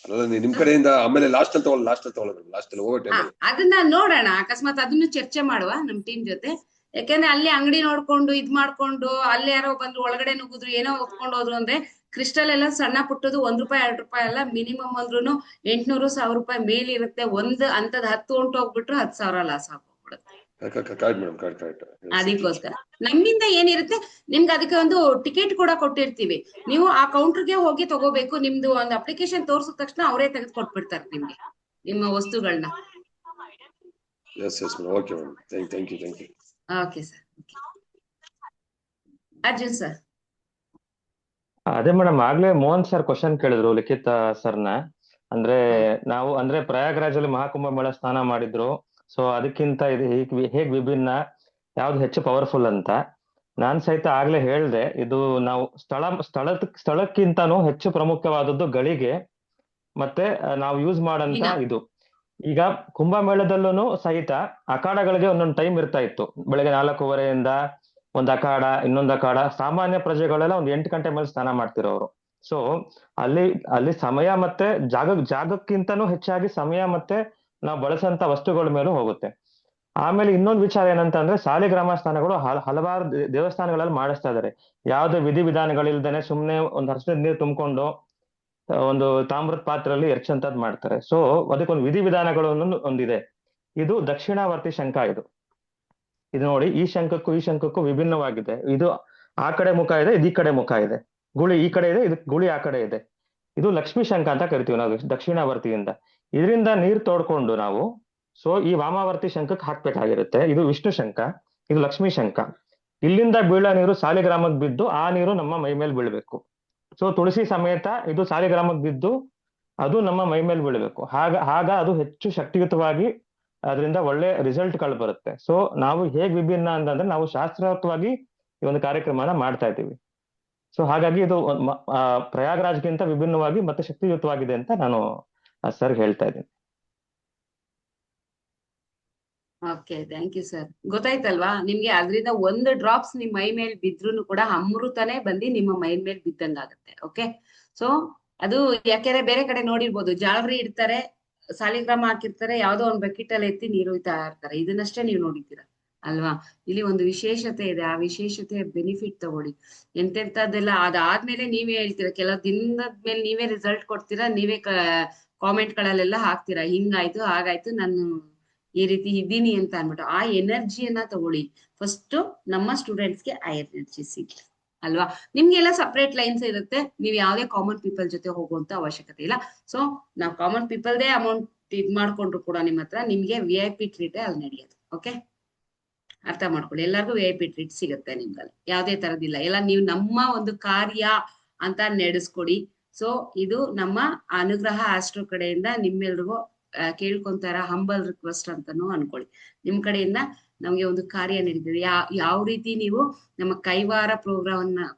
ಅಲ್ಲ ನಿಮ್ ಕಡೆಯಿಂದ ಆಮೇಲೆ ಲಾಸ್ಟ್ ಅಲ್ಲಿ ತಗೊಳ್ಳೋದು ಹೋಗೋ ಟೈಮಲ್ಲಿ ಅದನ್ನ ನೋಡೋಣ. ಅಕಸ್ಮಾತ್ ಅದನ್ನು ಚರ್ಚೆ ಮಾಡುವ ನಮ್ ಟೀಮ್ ಜೊತೆ. ಯಾಕಂದ್ರೆ ಅಲ್ಲಿ ಅಂಗಡಿ ನೋಡ್ಕೊಂಡು ಇದ್ ಮಾಡ್ಕೊಂಡು ಅಲ್ಲಿ ಯಾರೋ ಬಂದ್ರು ಒಳಗಡೆ ನುಗ್ಗಿದ್ರು ಏನೋ ಒಪ್ಕೊಂಡು ಹೋದ್ರು ಅಂದ್ರೆ, ಕ್ರಿಸ್ಟಲ್ ಎಲ್ಲ ಸಣ್ಣ ಪುಟ್ಟದು ₹1 ₹2 ಅಲ್ಲ, ಮಿನಿಮಮ್ ಅಂದ್ರೂ 800-1,000 ರೂಪಾಯಿ ಮೇಲಿರುತ್ತೆ. ಅಂತದ್ 10 ಹೊಂಟು ಹೋಗ್ಬಿಟ್ರು 10,000 ಲಾಸ್ ಆಗೋಗ್ಬಿಡುತ್ತೆ. Correct madam, correct. ಅದಕ್ಕೋಸ್ಕರ ನಮ್ಮಿಂದ ಏನಿರುತ್ತೆ ನಿಮ್ಗೆ ಅದಕ್ಕೆ ಒಂದು ಟಿಕೆಟ್ ಕೂಡ ಕೊಟ್ಟಿರ್ತೀವಿ. ನೀವು ಆ ಕೌಂಟರ್ಗೆ ಹೋಗಿ ತಗೋಬೇಕು. ನಿಮ್ದು ಒಂದು ಅಪ್ಲಿಕೇಶನ್ ತೋರ್ಸಿದ ತಕ್ಷಣ ಅವರೇ ತೆಗೆದು ಕೊಟ್ಬಿಡ್ತಾರೆ ನಿಮ್ಗೆ ನಿಮ್ಮ ವಸ್ತುಗಳನ್ನ. Yes madam. Okay madam, thank you. Okay sir. Arjun sir. ಅದೇ ಮೇಡಮ್, ಆಗ್ಲೇ ಮೋಹನ್ ಸರ್ ಕ್ವಶನ್ ಕೇಳಿದ್ರು ಲಿಖಿತ ಸರ್ನ. ಅಂದ್ರೆ ನಾವು ಅಂದ್ರೆ ಪ್ರಯಾಗ್ರಾಜಲ್ಲಿ ಮಹಾಕುಂಭ ಮೇಳ ಸ್ನಾನ ಮಾಡಿದ್ರು, ಸೊ ಅದಕ್ಕಿಂತ ಇದು ಹೇಗ್ ವಿಭಿನ್ನ, ಯಾವ್ದು ಹೆಚ್ಚು ಪವರ್ಫುಲ್ ಅಂತ. ನಾನ್ ಸಹಿತ ಆಗ್ಲೇ ಹೇಳ್ದೆ, ಇದು ನಾವು ಸ್ಥಳಕ್ಕಿಂತನೂ ಹೆಚ್ಚು ಪ್ರಮುಖವಾದದ್ದು ಗಳಿಗೆ ಮತ್ತೆ ನಾವು ಯೂಸ್ ಮಾಡಂತ ಇದು. ಈಗ ಕುಂಭಮೇಳದಲ್ಲೂ ಸಹಿತ ಅಖಾಡಗಳಿಗೆ ಒಂದೊಂದು ಟೈಮ್ ಇರ್ತಾ ಇತ್ತು. ಬೆಳಗ್ಗೆ 4:15 ಒಂದು ಅಖಾಡ, ಇನ್ನೊಂದು ಅಖಾಡ. ಸಾಮಾನ್ಯ ಪ್ರಜೆಗಳೆಲ್ಲ ಒಂದು 8 ಗಂಟೆ ಮೇಲೆ ಸ್ನಾನ ಮಾಡ್ತಿರೋರು. ಸೊ ಅಲ್ಲಿ ಸಮಯ ಮತ್ತೆ ಜಾಗಕ್ಕಿಂತನೂ ಹೆಚ್ಚಾಗಿ ಸಮಯ ಮತ್ತೆ ನಾವು ಬಳಸಂತ ವಸ್ತುಗಳ ಮೇಲೂ ಹೋಗುತ್ತೆ. ಆಮೇಲೆ ಇನ್ನೊಂದು ವಿಚಾರ ಏನಂತಂದ್ರೆ, ಸಾಲಿಗ್ರಾಮ ಸ್ನಾನಗಳು ಹಲವಾರು ದೇವಸ್ಥಾನಗಳಲ್ಲಿ ಮಾಡಿಸ್ತಾ ಇದಾರೆ. ಯಾವುದೇ ವಿಧಿವಿಧಾನಗಳಿಲ್ದೇನೆ ಸುಮ್ನೆ ಒಂದು ಹರ್ಷದ ನೀರು ತುಂಬಿಕೊಂಡು ಒಂದು ತಾಮ್ರದ ಪಾತ್ರೆಯಲ್ಲಿ ಎರಚಂತದ್ ಮಾಡ್ತಾರೆ. ಸೊ ಅದಕ್ಕೊಂದು ವಿಧಿವಿಧಾನಗಳು ಒಂದಿದೆ. ಇದು ದಕ್ಷಿಣಾವರ್ತಿ ಶಂಖ. ಇದು ನೋಡಿ, ಈ ಶಂಖಕ್ಕೂ ವಿಭಿನ್ನವಾಗಿದೆ. ಇದು ಆ ಕಡೆ ಮುಖ ಇದೆ, ಇದು ಈ ಕಡೆ ಮುಖ ಇದೆ. ಗುಳಿ ಈ ಕಡೆ ಇದೆ, ಇದು ಗುಳಿ ಆ ಕಡೆ ಇದೆ. ಇದು ಲಕ್ಷ್ಮೀ ಶಂಖ ಅಂತ ಕರಿತೀವಿ ನಾವು ದಕ್ಷಿಣಾವರ್ತಿಯಿಂದ. ಇದರಿಂದ ನೀರು ತೋಡ್ಕೊಂಡು ನಾವು ಈ ವಾಮಾವರ್ತಿ ಶಂಖಕ್ಕೆ ಹಾಕ್ಬೇಕಾಗಿರುತ್ತೆ. ಇದು ವಿಷ್ಣು ಶಂಖ, ಇದು ಲಕ್ಷ್ಮೀ ಶಂಖ. ಇಲ್ಲಿಂದ ಬೀಳೋ ನೀರು ಸಾಲಿಗ್ರಾಮಕ್ಕೆ ಬಿದ್ದು ಆ ನೀರು ನಮ್ಮ ಮೈ ಮೇಲೆ ಬೀಳ್ಬೇಕು. ಸೊ ತುಳಸಿ ಸಮೇತ ಇದು ಸಾಲಿಗ್ರಾಮಕ್ಕೆ ಬಿದ್ದು ಅದು ನಮ್ಮ ಮೈ ಮೇಲೆ ಬೀಳ್ಬೇಕು. ಆಗ ಅದು ಹೆಚ್ಚು ಶಕ್ತಿಯುತವಾಗಿ ಅದರಿಂದ ಒಳ್ಳೆ ರಿಸಲ್ಟ್ಗಳು ಬರುತ್ತೆ. ಸೊ ನಾವು ಹೇಗ್ ವಿಭಿನ್ನ ಅಂತಂದ್ರೆ, ನಾವು ಶಾಸ್ತ್ರೋಕ್ತವಾಗಿ ಈ ಒಂದು ಕಾರ್ಯಕ್ರಮನ ಮಾಡ್ತಾ ಇದ್ದೀವಿ. ಸೊ ಹಾಗಾಗಿ ಇದು ಪ್ರಯಾಗ್ರಾಜ್ಗಿಂತ ವಿಭಿನ್ನವಾಗಿ ಮತ್ತೆ ಶಕ್ತಿಯುತವಾಗಿದೆ ಅಂತ ನಾನು ಸರ್ ಹೇಳ್ತಾ ಇದ್ದೀನಿ. Okay, thank you sir. ಗೊತ್ತಾಯ್ತಲ್ವಾ ನಿಮ್ಗೆ? ಅದರಿಂದ ಒಂದು ಡ್ರಾಪ್ಸ್ ನಿಮ್ ಮೈ ಮೇಲೆ ಬಿದ್ರೂ ಕೂಡ ಅಮೃತನೇ ಬಂದು ನಿಮ್ಮ ಮೈ ಮೇಲೆ ಬಿದ್ದಂಗಾಗತ್ತೆ. ಓಕೆ, ಸೊ ಅದು ಯಾಕೆಂದ್ರೆ ಬೇರೆ ಕಡೆ ನೋಡಿರ್ಬೋದು, ಜಾಲರಿ ಇಡ್ತಾರೆ, ಸಾಲಿಗ್ರಾಮ ಹಾಕಿರ್ತಾರೆ, ಯಾವ್ದೋ ಒಂದು ಬಕೆಟ್ ಅಲ್ಲಿ ಎತ್ತಿ ನೀರು ಒಯ್ತಾ ಇರ್ತಾರೆ. ಇದನ್ನಷ್ಟೇ ನೀವು ನೋಡಿದ್ದೀರಾ ಅಲ್ವಾ? ಇಲ್ಲಿ ಒಂದು ವಿಶೇಷತೆ ಇದೆ. ಆ ವಿಶೇಷತೆ ಬೆನಿಫಿಟ್ ತಗೊಳ್ಳಿ. ಎಂತೆಂತದ್ದೆಲ್ಲ ಅದಾದ್ಮೇಲೆ ನೀವೇ ಹೇಳ್ತೀರಾ, ಕೆಲವು ದಿನದ ಮೇಲೆ ನೀವೇ ರಿಸಲ್ಟ್ ಕೊಡ್ತೀರಾ, ನೀವೇ ಕಾಮೆಂಟ್ ಗಳಲ್ಲೆಲ್ಲ ಹಾಕ್ತೀರಾ, ಹಿಂಗಾಯ್ತು ಹಾಗಾಯ್ತು ನಾನು ಈ ರೀತಿ ಇದ್ದೀನಿ ಅಂತ ಅನ್ಬಿಟ್ಟು. ಆ ಎನರ್ಜಿಯನ್ನ ತಗೊಳ್ಳಿ. ಫಸ್ಟ್ ನಮ್ಮ ಸ್ಟೂಡೆಂಟ್ಸ್ಗೆ ಆ ಎನರ್ಜಿ ಸಿಗ್ಲಿ ಅಲ್ವಾ? ನಿಮ್ಗೆಲ್ಲ ಸಪ್ರೇಟ್ ಲೈನ್ಸ್ ಇರುತ್ತೆ. ನೀವು ಯಾವ್ದೇ ಕಾಮನ್ ಪೀಪಲ್ ಜೊತೆ ಹೋಗುವಂತ ಅವಶ್ಯಕತೆ ಇಲ್ಲ. ಸೊ ನಾವು ಕಾಮನ್ ಪೀಪಲ್ದೇ ಅಮೌಂಟ್ ಇದ್ ಮಾಡ್ಕೊಂಡ್ರು ಕೂಡ ನಿಮ್ಮ ಹತ್ರ ನಿಮ್ಗೆ VIP ಟ್ರೀಟ್ ಅಲ್ಲಿ ನಡೆಯೋದು. ಓಕೆ, ಅರ್ಥ ಮಾಡ್ಕೊಳ್ಳಿ. ಎಲ್ಲರಿಗೂ VIP ಟ್ರೀಟ್ ಸಿಗುತ್ತೆ ನಿಮ್ಗಲ್ಲಿ, ಯಾವ್ದೇ ತರದಿಲ್ಲ. ಎಲ್ಲ ನೀವು ನಮ್ಮ ಒಂದು ಕಾರ್ಯ ಅಂತ ನಡೆಸ್ಕೊಡಿ. ಸೊ ಇದು ನಮ್ಮ ಅನುಗ್ರಹ ಆಸ್ಟ್ರೋ ಕಡೆಯಿಂದ ನಿಮ್ಮೆಲ್ರಿಗೂ ಕೇಳ್ಕೊಂತಾರ ಹಂಬಲ್ ರಿಕ್ವೆಸ್ಟ್ ಅಂತಾನು ಅನ್ಕೊಳ್ಳಿ. ನಿಮ್ ಕಡೆಯಿಂದ ನಮ್ಗೆ ಒಂದು ಕಾರ್ಯ ನಡೀತದೆ. ಯಾವ ರೀತಿ ನೀವು ನಮ್ಮ ಕೈವಾರ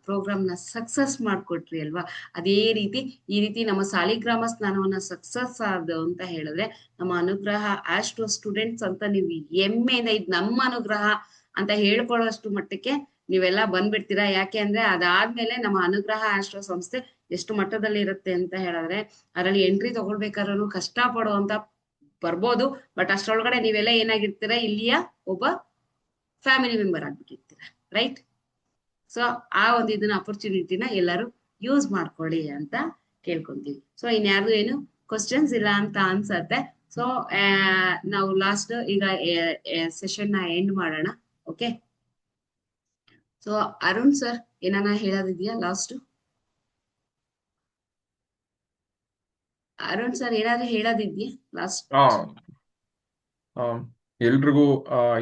ಪ್ರೋಗ್ರಾಮ್ನ ಸಕ್ಸಸ್ ಮಾಡ್ಕೊಟ್ರಿ ಅಲ್ವಾ, ಅದೇ ರೀತಿ ಈ ರೀತಿ ನಮ್ಮ ಸಾಲಿಗ್ರಾಮ ಸ್ನಾನವನ್ನ ಸಕ್ಸಸ್ ಆದ ಅಂತ ಹೇಳಿದ್ರೆ, ನಮ್ಮ ಅನುಗ್ರಹ ಆಸ್ಟ್ರೋ ಸ್ಟೂಡೆಂಟ್ಸ್ ಅಂತ ನೀವು ಹೆಮ್ಮೆಯಿಂದ ಇದು ನಮ್ಮ ಅನುಗ್ರಹ ಅಂತ ಹೇಳ್ಕೊಳ್ಳೋಷ್ಟು ಮಟ್ಟಕ್ಕೆ ನೀವೆಲ್ಲ ಬಂದ್ಬಿಡ್ತೀರಾ. ಯಾಕೆ ಅಂದ್ರೆ ಅದಾದ್ಮೇಲೆ ನಮ್ಮ ಅನುಗ್ರಹ ಆಸ್ಟ್ರೋ ಸಂಸ್ಥೆ ಎಷ್ಟು ಮಟ್ಟದಲ್ಲಿ ಇರುತ್ತೆ ಅಂತ ಹೇಳಿದ್ರೆ, ಅದರಲ್ಲಿ ಎಂಟ್ರಿ ತಗೊಳ್ಬೇಕಾದ್ರೂ ಕಷ್ಟ ಪಡುವಂತ ಬರ್ಬೋದು. ಬಟ್ ಅಷ್ಟ್ರೊಳಗಡೆ ನೀವೆಲ್ಲ ಏನಾಗಿರ್ತೀರಾ, ಇಲ್ಲಿಯ ಒಬ್ಬ ಫ್ಯಾಮಿಲಿ ಮೆಂಬರ್ ಆಗ್ಬಿಟ್ಟಿರ್ತೀರ, ರೈಟ್? ಸೊ ಆ ಒಂದು ಇದನ್ನ ಅಪರ್ಚುನಿಟಿನ ಎಲ್ಲರೂ ಯೂಸ್ ಮಾಡ್ಕೊಳ್ಳಿ ಅಂತ ಕೇಳ್ಕೊಂತೀವಿ. ಸೊ ಇನ್ಯಾರ್ದು ಏನು ಕ್ವಶನ್ಸ್ ಇಲ್ಲ ಅಂತ ಅನ್ಸತ್ತೆ. ಸೊ ನಾವು ಲಾಸ್ಟ್ ಈಗ ಸೆಷನ್ ನ ಎಂಡ್ ಮಾಡೋಣ. ಓಕೆ, ಸೊ ಅರುಣ್ ಸರ್ ಏನಾನ ಹೇಳೋದಿದ್ಯಾ ಲಾಸ್ಟ್? ಅರುಣ್ ಸರ್ ಏನಾದ್ರು ಹೇಳೋದಿದ್ಯಾ ಲಾಸ್ಟ್? ಎಲ್ರಿಗೂ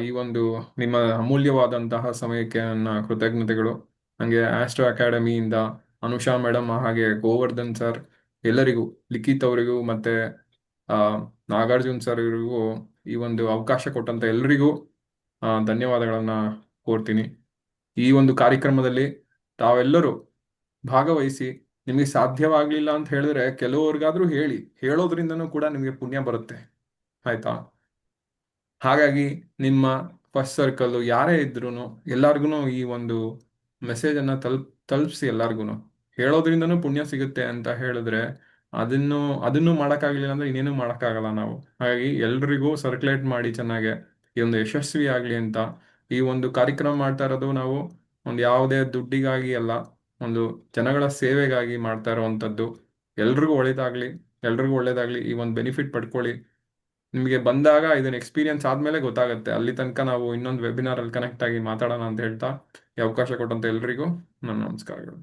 ಈ ಒಂದು ನಿಮ್ಮ ಅಮೂಲ್ಯವಾದಂತಹ ಸಮಯಕ್ಕೆ ನನ್ನ ಕೃತಜ್ಞತೆಗಳು. ನನಗೆ ಆಸ್ಟ್ರೋ ಅಕಾಡೆಮಿಯಿಂದ ಅನುಷಾ ಮೇಡಮ್ ಹಾಗೆ ಗೋವರ್ಧನ್ ಸರ್ ಎಲ್ಲರಿಗೂ, ಲಿಖಿತ್ ಅವರಿಗೂ ಮತ್ತೆ ನಾಗಾರ್ಜುನ್ ಸರ್ ಇವರಿಗೂ ಈ ಒಂದು ಅವಕಾಶ ಕೊಟ್ಟಂತ ಎಲ್ಲರಿಗೂ ಧನ್ಯವಾದಗಳನ್ನ ಕೋರ್ತೀನಿ. ಈ ಒಂದು ಕಾರ್ಯಕ್ರಮದಲ್ಲಿ ತಾವೆಲ್ಲರೂ ಭಾಗವಹಿಸಿ, ನಿಮಗೆ ಸಾಧ್ಯವಾಗ್ಲಿಲ್ಲ ಅಂತ ಹೇಳಿದ್ರೆ ಕೆಲವ್ರಿಗಾದ್ರೂ ಹೇಳೋದ್ರಿಂದನೂ ಕೂಡ ನಿಮಗೆ ಪುಣ್ಯ ಬರುತ್ತೆ, ಆಯ್ತಾ? ಹಾಗಾಗಿ ನಿಮ್ಮ ಫಸ್ಟ್ ಸರ್ಕಲ್ ಯಾರೇ ಇದ್ರು ಎಲ್ಲಾರ್ಗು ಈ ಒಂದು ಮೆಸೇಜ್ ಅನ್ನ ತಲುಪಿಸಿ. ಎಲ್ಲಾರ್ಗು ಹೇಳೋದ್ರಿಂದನೂ ಪುಣ್ಯ ಸಿಗುತ್ತೆ ಅಂತ ಹೇಳಿದ್ರೆ ಅದನ್ನು ಮಾಡೋಕ್ಕಾಗ್ಲಿಲ್ಲ ಅಂದ್ರೆ ಇನ್ನೇನು ಮಾಡೋಕ್ಕಾಗಲ್ಲ ನಾವು. ಹಾಗಾಗಿ ಎಲ್ರಿಗೂ ಸರ್ಕ್ಯುಲೇಟ್ ಮಾಡಿ ಚೆನ್ನಾಗೆ ಈ ಒಂದು ಯಶಸ್ವಿ ಆಗ್ಲಿ ಅಂತ ಈ ಒಂದು ಕಾರ್ಯಕ್ರಮ ಮಾಡ್ತಾ ಇರೋದು. ನಾವು ಒಂದು ಯಾವುದೇ ದುಡ್ಡಿಗಾಗಿ ಅಲ್ಲ, ಒಂದು ಜನಗಳ ಸೇವೆಗಾಗಿ ಮಾಡ್ತಾ ಇರುವಂಥದ್ದು. ಎಲ್ರಿಗೂ ಒಳ್ಳೇದಾಗ್ಲಿ, ಎಲ್ರಿಗೂ ಒಳ್ಳೇದಾಗ್ಲಿ. ಈ ಒಂದು ಬೆನಿಫಿಟ್ ಪಡ್ಕೊಳ್ಳಿ. ನಿಮಗೆ ಬಂದಾಗ ಇದನ್ನ ಎಕ್ಸ್ಪೀರಿಯನ್ಸ್ ಆದ್ಮೇಲೆ ಗೊತ್ತಾಗುತ್ತೆ. ಅಲ್ಲಿ ತನಕ ನಾವು ಇನ್ನೊಂದು ವೆಬಿನಾರ್ ಅಲ್ಲಿ ಕನೆಕ್ಟ್ ಆಗಿ ಮಾತಾಡೋಣ ಅಂತ ಹೇಳ್ತಾ ಈ ಅವಕಾಶ ಕೊಟ್ಟಂತ ಎಲ್ರಿಗೂ ನನ್ನ ನಮಸ್ಕಾರಗಳು.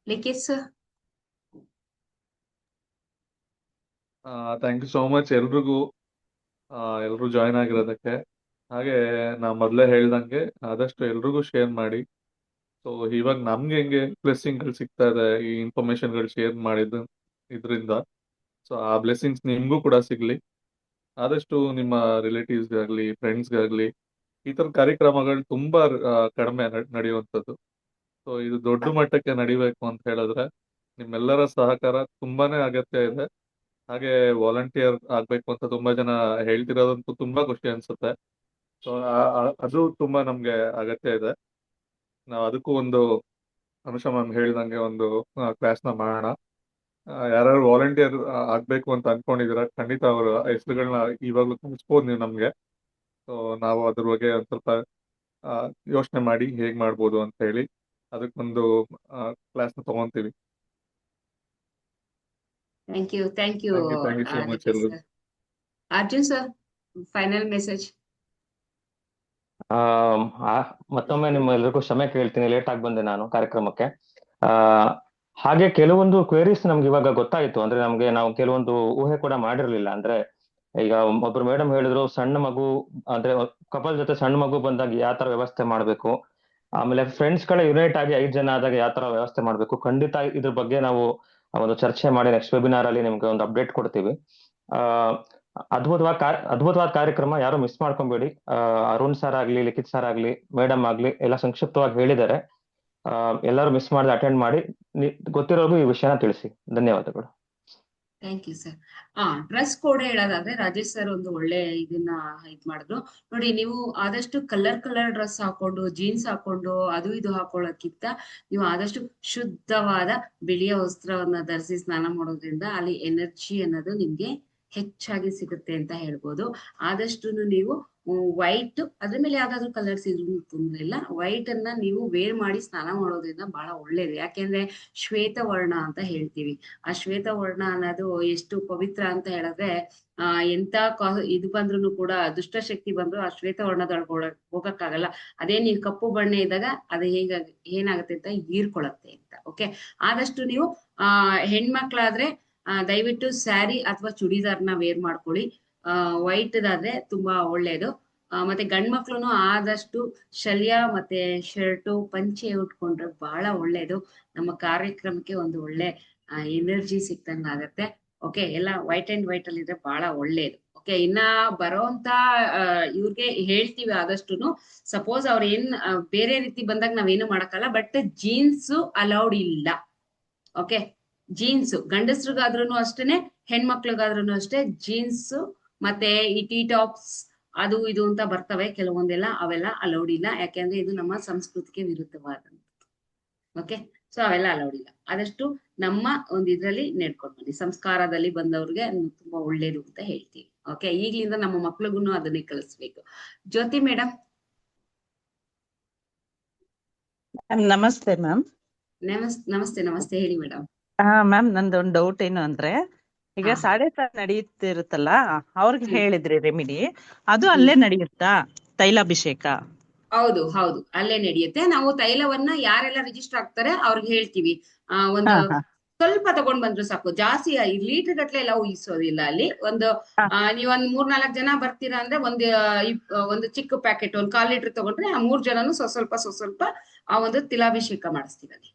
Likhith sir. Thank you so much ಎಲ್ರಿಗೂ, ಎಲ್ರು ಜಾಯ್ನ್ ಆಗಿರೋದಕ್ಕೆ. ಹಾಗೆ ನಾ ಮೊದಲೇ ಹೇಳ್ದಂಗೆ ಆದಷ್ಟು ಎಲ್ರಿಗೂ ಶೇರ್ ಮಾಡಿ. ಸೊ ಇವಾಗ ನಮ್ಗೆ ಹೆಂಗೆ ಬ್ಲೆಸ್ಸಿಂಗ್ಗಳು ಸಿಗ್ತಾ ಇದೆ ಈ ಇನ್ಫಾರ್ಮೇಶನ್ಗಳು ಶೇರ್ ಮಾಡಿದ್ದು ಇದರಿಂದ, ಸೊ ಆ ಬ್ಲೆಸ್ಸಿಂಗ್ಸ್ ನಿಮ್ಗೂ ಕೂಡ ಸಿಗ್ಲಿ. ಆದಷ್ಟು ನಿಮ್ಮ ರಿಲೇಟಿವ್ಸ್ಗಾಗ್ಲಿ ಫ್ರೆಂಡ್ಸ್ಗಾಗ್ಲಿ ಈ ಥರ ಕಾರ್ಯಕ್ರಮಗಳು ತುಂಬಾ ಕಡಿಮೆ ನಡೆಯುವಂಥದ್ದು. ಸೊ ಇದು ದೊಡ್ಡ ಮಟ್ಟಕ್ಕೆ ನಡಿಬೇಕು ಅಂತ ಹೇಳಿದ್ರೆ ನಿಮ್ಮೆಲ್ಲರ ಸಹಕಾರ ತುಂಬಾನೇ ಅಗತ್ಯ ಇದೆ. ಹಾಗೆ ವಾಲಂಟಿಯರ್ ಆಗ್ಬೇಕು ಅಂತ ತುಂಬಾ ಜನ ಹೇಳ್ತಿರೋದಂತೂ ತುಂಬಾ ಖುಷಿ ಅನ್ಸುತ್ತೆ. ಸೊ ಅದು ತುಂಬಾ ನಮ್ಗೆ ಅಗತ್ಯ ಇದೆ. ನಾವು ಅದಕ್ಕೂ ಒಂದು ಅನುಷ ಮ್ಯಾಮ್ ಹೇಳ್ದಂಗೆ ಒಂದು ಕ್ಲಾಸ್ನ ಮಾಡೋಣ. ಯಾರ್ಯಾರು ವಾಲಂಟಿಯರ್ ಆಗ್ಬೇಕು ಅಂತ ಅನ್ಕೊಂಡಿದ್ದೀರಾ ಖಂಡಿತ ಅವರ ಹೆಸರುಗಳನ್ನ ಇವಾಗಲೂ ಕಳಿಸ್ಬೋದು ನೀವು ನಮ್ಗೆ. ಸೊ ನಾವು ಅದ್ರ ಬಗ್ಗೆ ಒಂದ್ ಸ್ವಲ್ಪ ಯೋಚನೆ ಮಾಡಿ ಹೇಗ್ ಮಾಡ್ಬೋದು ಅಂತ ಹೇಳಿ ಅದಕ್ಕೊಂದು ಕ್ಲಾಸ್ನ ತಗೊಂತೀವಿ. Thank you thank you so much ಎಲ್ರಿಗೂ. Sir. Arjun sir, final message. ಮತ್ತೊಮ್ಮೆ ನಿಮ್ಮೆಲ್ಲರಿಗೂ ಕ್ಷಮೆ ಕೇಳ್ತೀನಿ, ಲೇಟ್ ಆಗಿ ಬಂದೆ ನಾನು ಕಾರ್ಯಕ್ರಮಕ್ಕೆ. ಹಾಗೆ ಕೆಲವೊಂದು ಕ್ವೇರೀಸ್ ನಮ್ಗೆ ಇವಾಗ ಗೊತ್ತಾಯ್ತು. ಅಂದ್ರೆ ನಾವು ಕೆಲವೊಂದು ಊಹೆ ಕೂಡ ಮಾಡಿರ್ಲಿಲ್ಲ. ಅಂದ್ರೆ ಈಗ ಒಬ್ರು ಮೇಡಮ್ ಹೇಳಿದ್ರು ಸಣ್ಣ ಮಗು ಅಂದ್ರೆ ಕಪಲ್ ಜೊತೆ ಸಣ್ಣ ಮಗು ಬಂದಾಗ ಯಾವ ತರ ವ್ಯವಸ್ಥೆ ಮಾಡ್ಬೇಕು, ಆಮೇಲೆ ಫ್ರೆಂಡ್ಸ್ ಗಳ ಯುನೈಟ್ ಆಗಿ 5 ಜನ ಆದಾಗ ಯಾವ ತರ ವ್ಯವಸ್ಥೆ ಮಾಡ್ಬೇಕು. ಖಂಡಿತ ಇದ್ರ ಬಗ್ಗೆ ನಾವು ಒಂದು ಚರ್ಚೆ ಮಾಡಿ ನೆಕ್ಸ್ಟ್ ವೆಬಿನಾರ್ ಅಲ್ಲಿ ನಿಮ್ಗೆ ಒಂದು ಅಪ್ಡೇಟ್ ಕೊಡ್ತೀವಿ. ಅದ್ಭುತವಾದ ಕಾರ್ಯಕ್ರಮ, ಯಾರು ಮಿಸ್ ಮಾಡ್ಕೊಂಬೇಡಿ. ಅರುಣ್ ಸರ್ ಆಗ್ಲಿ, ಲಿಖಿತ್ ಸರ್ ಆಗ್ಲಿ, ಮೇಡಮ್ ಆಗ್ಲಿ ಎಲ್ಲ ಸಂಕ್ಷಿಪ್ತವಾಗಿ ಹೇಳಿದ್ದಾರೆ. ಎಲ್ಲರೂ ಮಿಸ್ ಮಾಡದೆ ಅಟೆಂಡ್ ಮಾಡಿ ಗೊತ್ತಿರೋರ್ಗು ಈ ವಿಷಯನ ತಿಳಿಸಿ. ಧನ್ಯವಾದಗಳು. Thank you sir. Dress code ಹೇಳೋದಾದ್ರೆ ರಾಜೇಶ್ ಸರ್ ಒಂದು ಒಳ್ಳೆ ಇದನ್ನ ಮಾಡಿದ್ರು ನೋಡಿ. ನೀವು ಆದಷ್ಟು ಕಲರ್ ಡ್ರೆಸ್ ಹಾಕೊಂಡು ಜೀನ್ಸ್ ಹಾಕೊಂಡು ಅದು ಇದು ಹಾಕೊಳ್ಳೋಕ್ಕಿಂತ ನೀವು ಆದಷ್ಟು ಶುದ್ಧವಾದ ಬಿಳಿಯ ವಸ್ತ್ರವನ್ನ ಧರಿಸಿ ಸ್ನಾನ ಮಾಡೋದ್ರಿಂದ ಅಲ್ಲಿ ಎನರ್ಜಿ ಅನ್ನೋದು ನಿಮ್ಗೆ ಹೆಚ್ಚಾಗಿ ಸಿಗುತ್ತೆ ಅಂತ ಹೇಳ್ಬೋದು. ಆದಷ್ಟು ನೀವು ವೈಟ್, ಅದ್ರ ಮೇಲೆ ಯಾವ್ದಾದ್ರು ಕಲರ್ಸ್ ಇದ್ರೂ ತೊಂದ್ರೆ ಇಲ್ಲ. ವೈಟ್ ಅನ್ನ ನೀವು ವೇರ್ ಮಾಡಿ ಸ್ನಾನ ಮಾಡೋದ್ರಿಂದ ಬಹಳ ಒಳ್ಳೇದು. ಯಾಕೆಂದ್ರೆ ಶ್ವೇತವರ್ಣ ಅಂತ ಹೇಳ್ತೀವಿ. ಆ ಶ್ವೇತವರ್ಣ ಅನ್ನೋದು ಎಷ್ಟು ಪವಿತ್ರ ಅಂತ ಹೇಳಿದ್ರೆ ಎಂತ ಇದು ಬಂದ್ರು ಕೂಡ, ದುಷ್ಟಶಕ್ತಿ ಬಂದ್ರು ಆ ಶ್ವೇತವರ್ಣದೊಳಗೆ ಹೋಗಕ್ಕಾಗಲ್ಲ. ಅದೇ ನೀವು ಕಪ್ಪು ಬಣ್ಣ ಇದ್ದಾಗ ಅದು ಏನಾಗುತ್ತೆ ಅಂತ ಹೀರ್ಕೊಳತ್ತೆ ಅಂತ. ಓಕೆ, ಆದಷ್ಟು ನೀವು ಹೆಣ್ಮಕ್ಳಾದ್ರೆ ದಯವಿಟ್ಟು ಸ್ಯಾರಿ ಅಥವಾ ಚೂಡಿದಾರ್ನ ವೇರ್ ಮಾಡ್ಕೊಳ್ಳಿ. ವೈಟ್ ದಾದ್ರೆ ತುಂಬಾ ಒಳ್ಳೇದು. ಮತ್ತೆ ಗಂಡ್ಮಕ್ಳುನು ಆದಷ್ಟು ಶಲ್ಯ ಮತ್ತೆ ಶರ್ಟು ಪಂಚೆ ಉಟ್ಕೊಂಡ್ರೆ ಬಹಳ ಒಳ್ಳೇದು. ನಮ್ಮ ಕಾರ್ಯಕ್ರಮಕ್ಕೆ ಒಂದು ಒಳ್ಳೆ ಎನರ್ಜಿ ಸಿಕ್ತಂಗ ಆಗತ್ತೆ. ಓಕೆ, ಎಲ್ಲ ವೈಟ್ ಅಂಡ್ ವೈಟ್ ಅಲ್ಲಿ ಇದ್ರೆ ಬಹಳ ಒಳ್ಳೇದು. ಓಕೆ, ಇನ್ನ ಬರೋಂತ ಇವ್ರಿಗೆ ಹೇಳ್ತೀವಿ ಆದಷ್ಟುನು. ಸಪೋಸ್ ಅವ್ರ ಬೇರೆ ರೀತಿ ಬಂದಾಗ ನಾವೇನು ಮಾಡಕ್ಕಲ್ಲ. ಬಟ್ ಜೀನ್ಸ್ ಅಲೌಡ್ ಇಲ್ಲ. ಓಕೆ, ಜೀನ್ಸ್ ಗಂಡಸ್ರಿಗಾದ್ರೂ ಅಷ್ಟೇನೆ, ಹೆಣ್ಮಕ್ಳಿಗಾದ್ರೂ ಅಷ್ಟೇ. ಜೀನ್ಸ್ ಮತ್ತೆ ಈ ಟೀ ಟಾಪ್ಸ್ ಅದು ಇದು ಅಂತ ಬರ್ತವೆ ಕೆಲವೊಂದೆಲ್ಲ, ಅವೆಲ್ಲ ಅಲೌಡ್ ಇಲ್ಲ. ಯಾಕೆಂದ್ರೆ ಇದು ನಮ್ಮ ಸಂಸ್ಕೃತಿಗೆ ವಿರುದ್ಧವಾದಂಥದ್ದು. ಓಕೆ, ಸೊ ಅವೆಲ್ಲ ಅಲೌಡ್ ಇಲ್ಲ. ಆದಷ್ಟು ನಮ್ಮ ಒಂದು ಇದ್ರಲ್ಲಿ ನಡ್ಕೊಂಡು ಬನ್ನಿ. ಸಂಸ್ಕಾರದಲ್ಲಿ ಬಂದವ್ರಿಗೆ ತುಂಬಾ ಒಳ್ಳೇದು ಅಂತ ಹೇಳ್ತೀವಿ. ಓಕೆ, ಈಗ್ಲಿಂದ ನಮ್ಮ ಮಕ್ಳಿಗೂ ಅದನ್ನೇ ಕಲಿಸ್ಬೇಕು. ಜ್ಯೋತಿ ಮೇಡಮ್. ನಮಸ್ತೆ ಮ್ಯಾಮ್. ನಮಸ್ತೆ ಹೇಳಿ ಮೇಡಮ್. ಮ್ಯಾಮ್ ನಂದೊಂದು ಡೌಟ್ ಏನು ಅಂದ್ರೆ, ಈಗ ಸಾಡೆ ಸಾತ್ ನಡೆಯುತ್ತಿರುತ್ತಲ್ಲ, ಅವ್ರಿಗೆ ಹೇಳಿದ್ರಿ ರೆಮಿಡಿ, ಅದು ಅಲ್ಲೇ ನಡೆಯುತ್ತಾ ತೈಲಾಭಿಷೇಕ? ಹೌದು, ಅಲ್ಲೇ ನಡೆಯುತ್ತೆ. ನಾವು ತೈಲವನ್ನ ಯಾರೆಲ್ಲ ರಿಜಿಸ್ಟರ್ ಆಗ್ತಾರೆ ಅವ್ರಿಗೆ ಹೇಳ್ತೀವಿ. ಒಂದು ಸ್ವಲ್ಪ ತಗೊಂಡ್ ಬಂದ್ರು ಸಾಕು. ಜಾಸ್ತಿ ಲೀಟರ್ ಗಟ್ಲೆ ಎಲ್ಲ ಊಹಿಸೋದಿಲ್ಲ ಅಲ್ಲಿ. ನೀವೊಂದ್ 3-4 ಜನ ಬರ್ತೀರಾ ಅಂದ್ರೆ ಒಂದು ಚಿಕ್ಕ ಪ್ಯಾಕೆಟ್ 1/4 ಲೀಟರ್ ತಗೊಂಡ್ರೆ ಆ 3 ಜನನು ಸ್ವಲ್ಪ ಆ ಒಂದು ತಿಲಾಭಿಷೇಕ ಮಾಡಿಸ್ತೀವಿ ಅಲ್ಲಿ.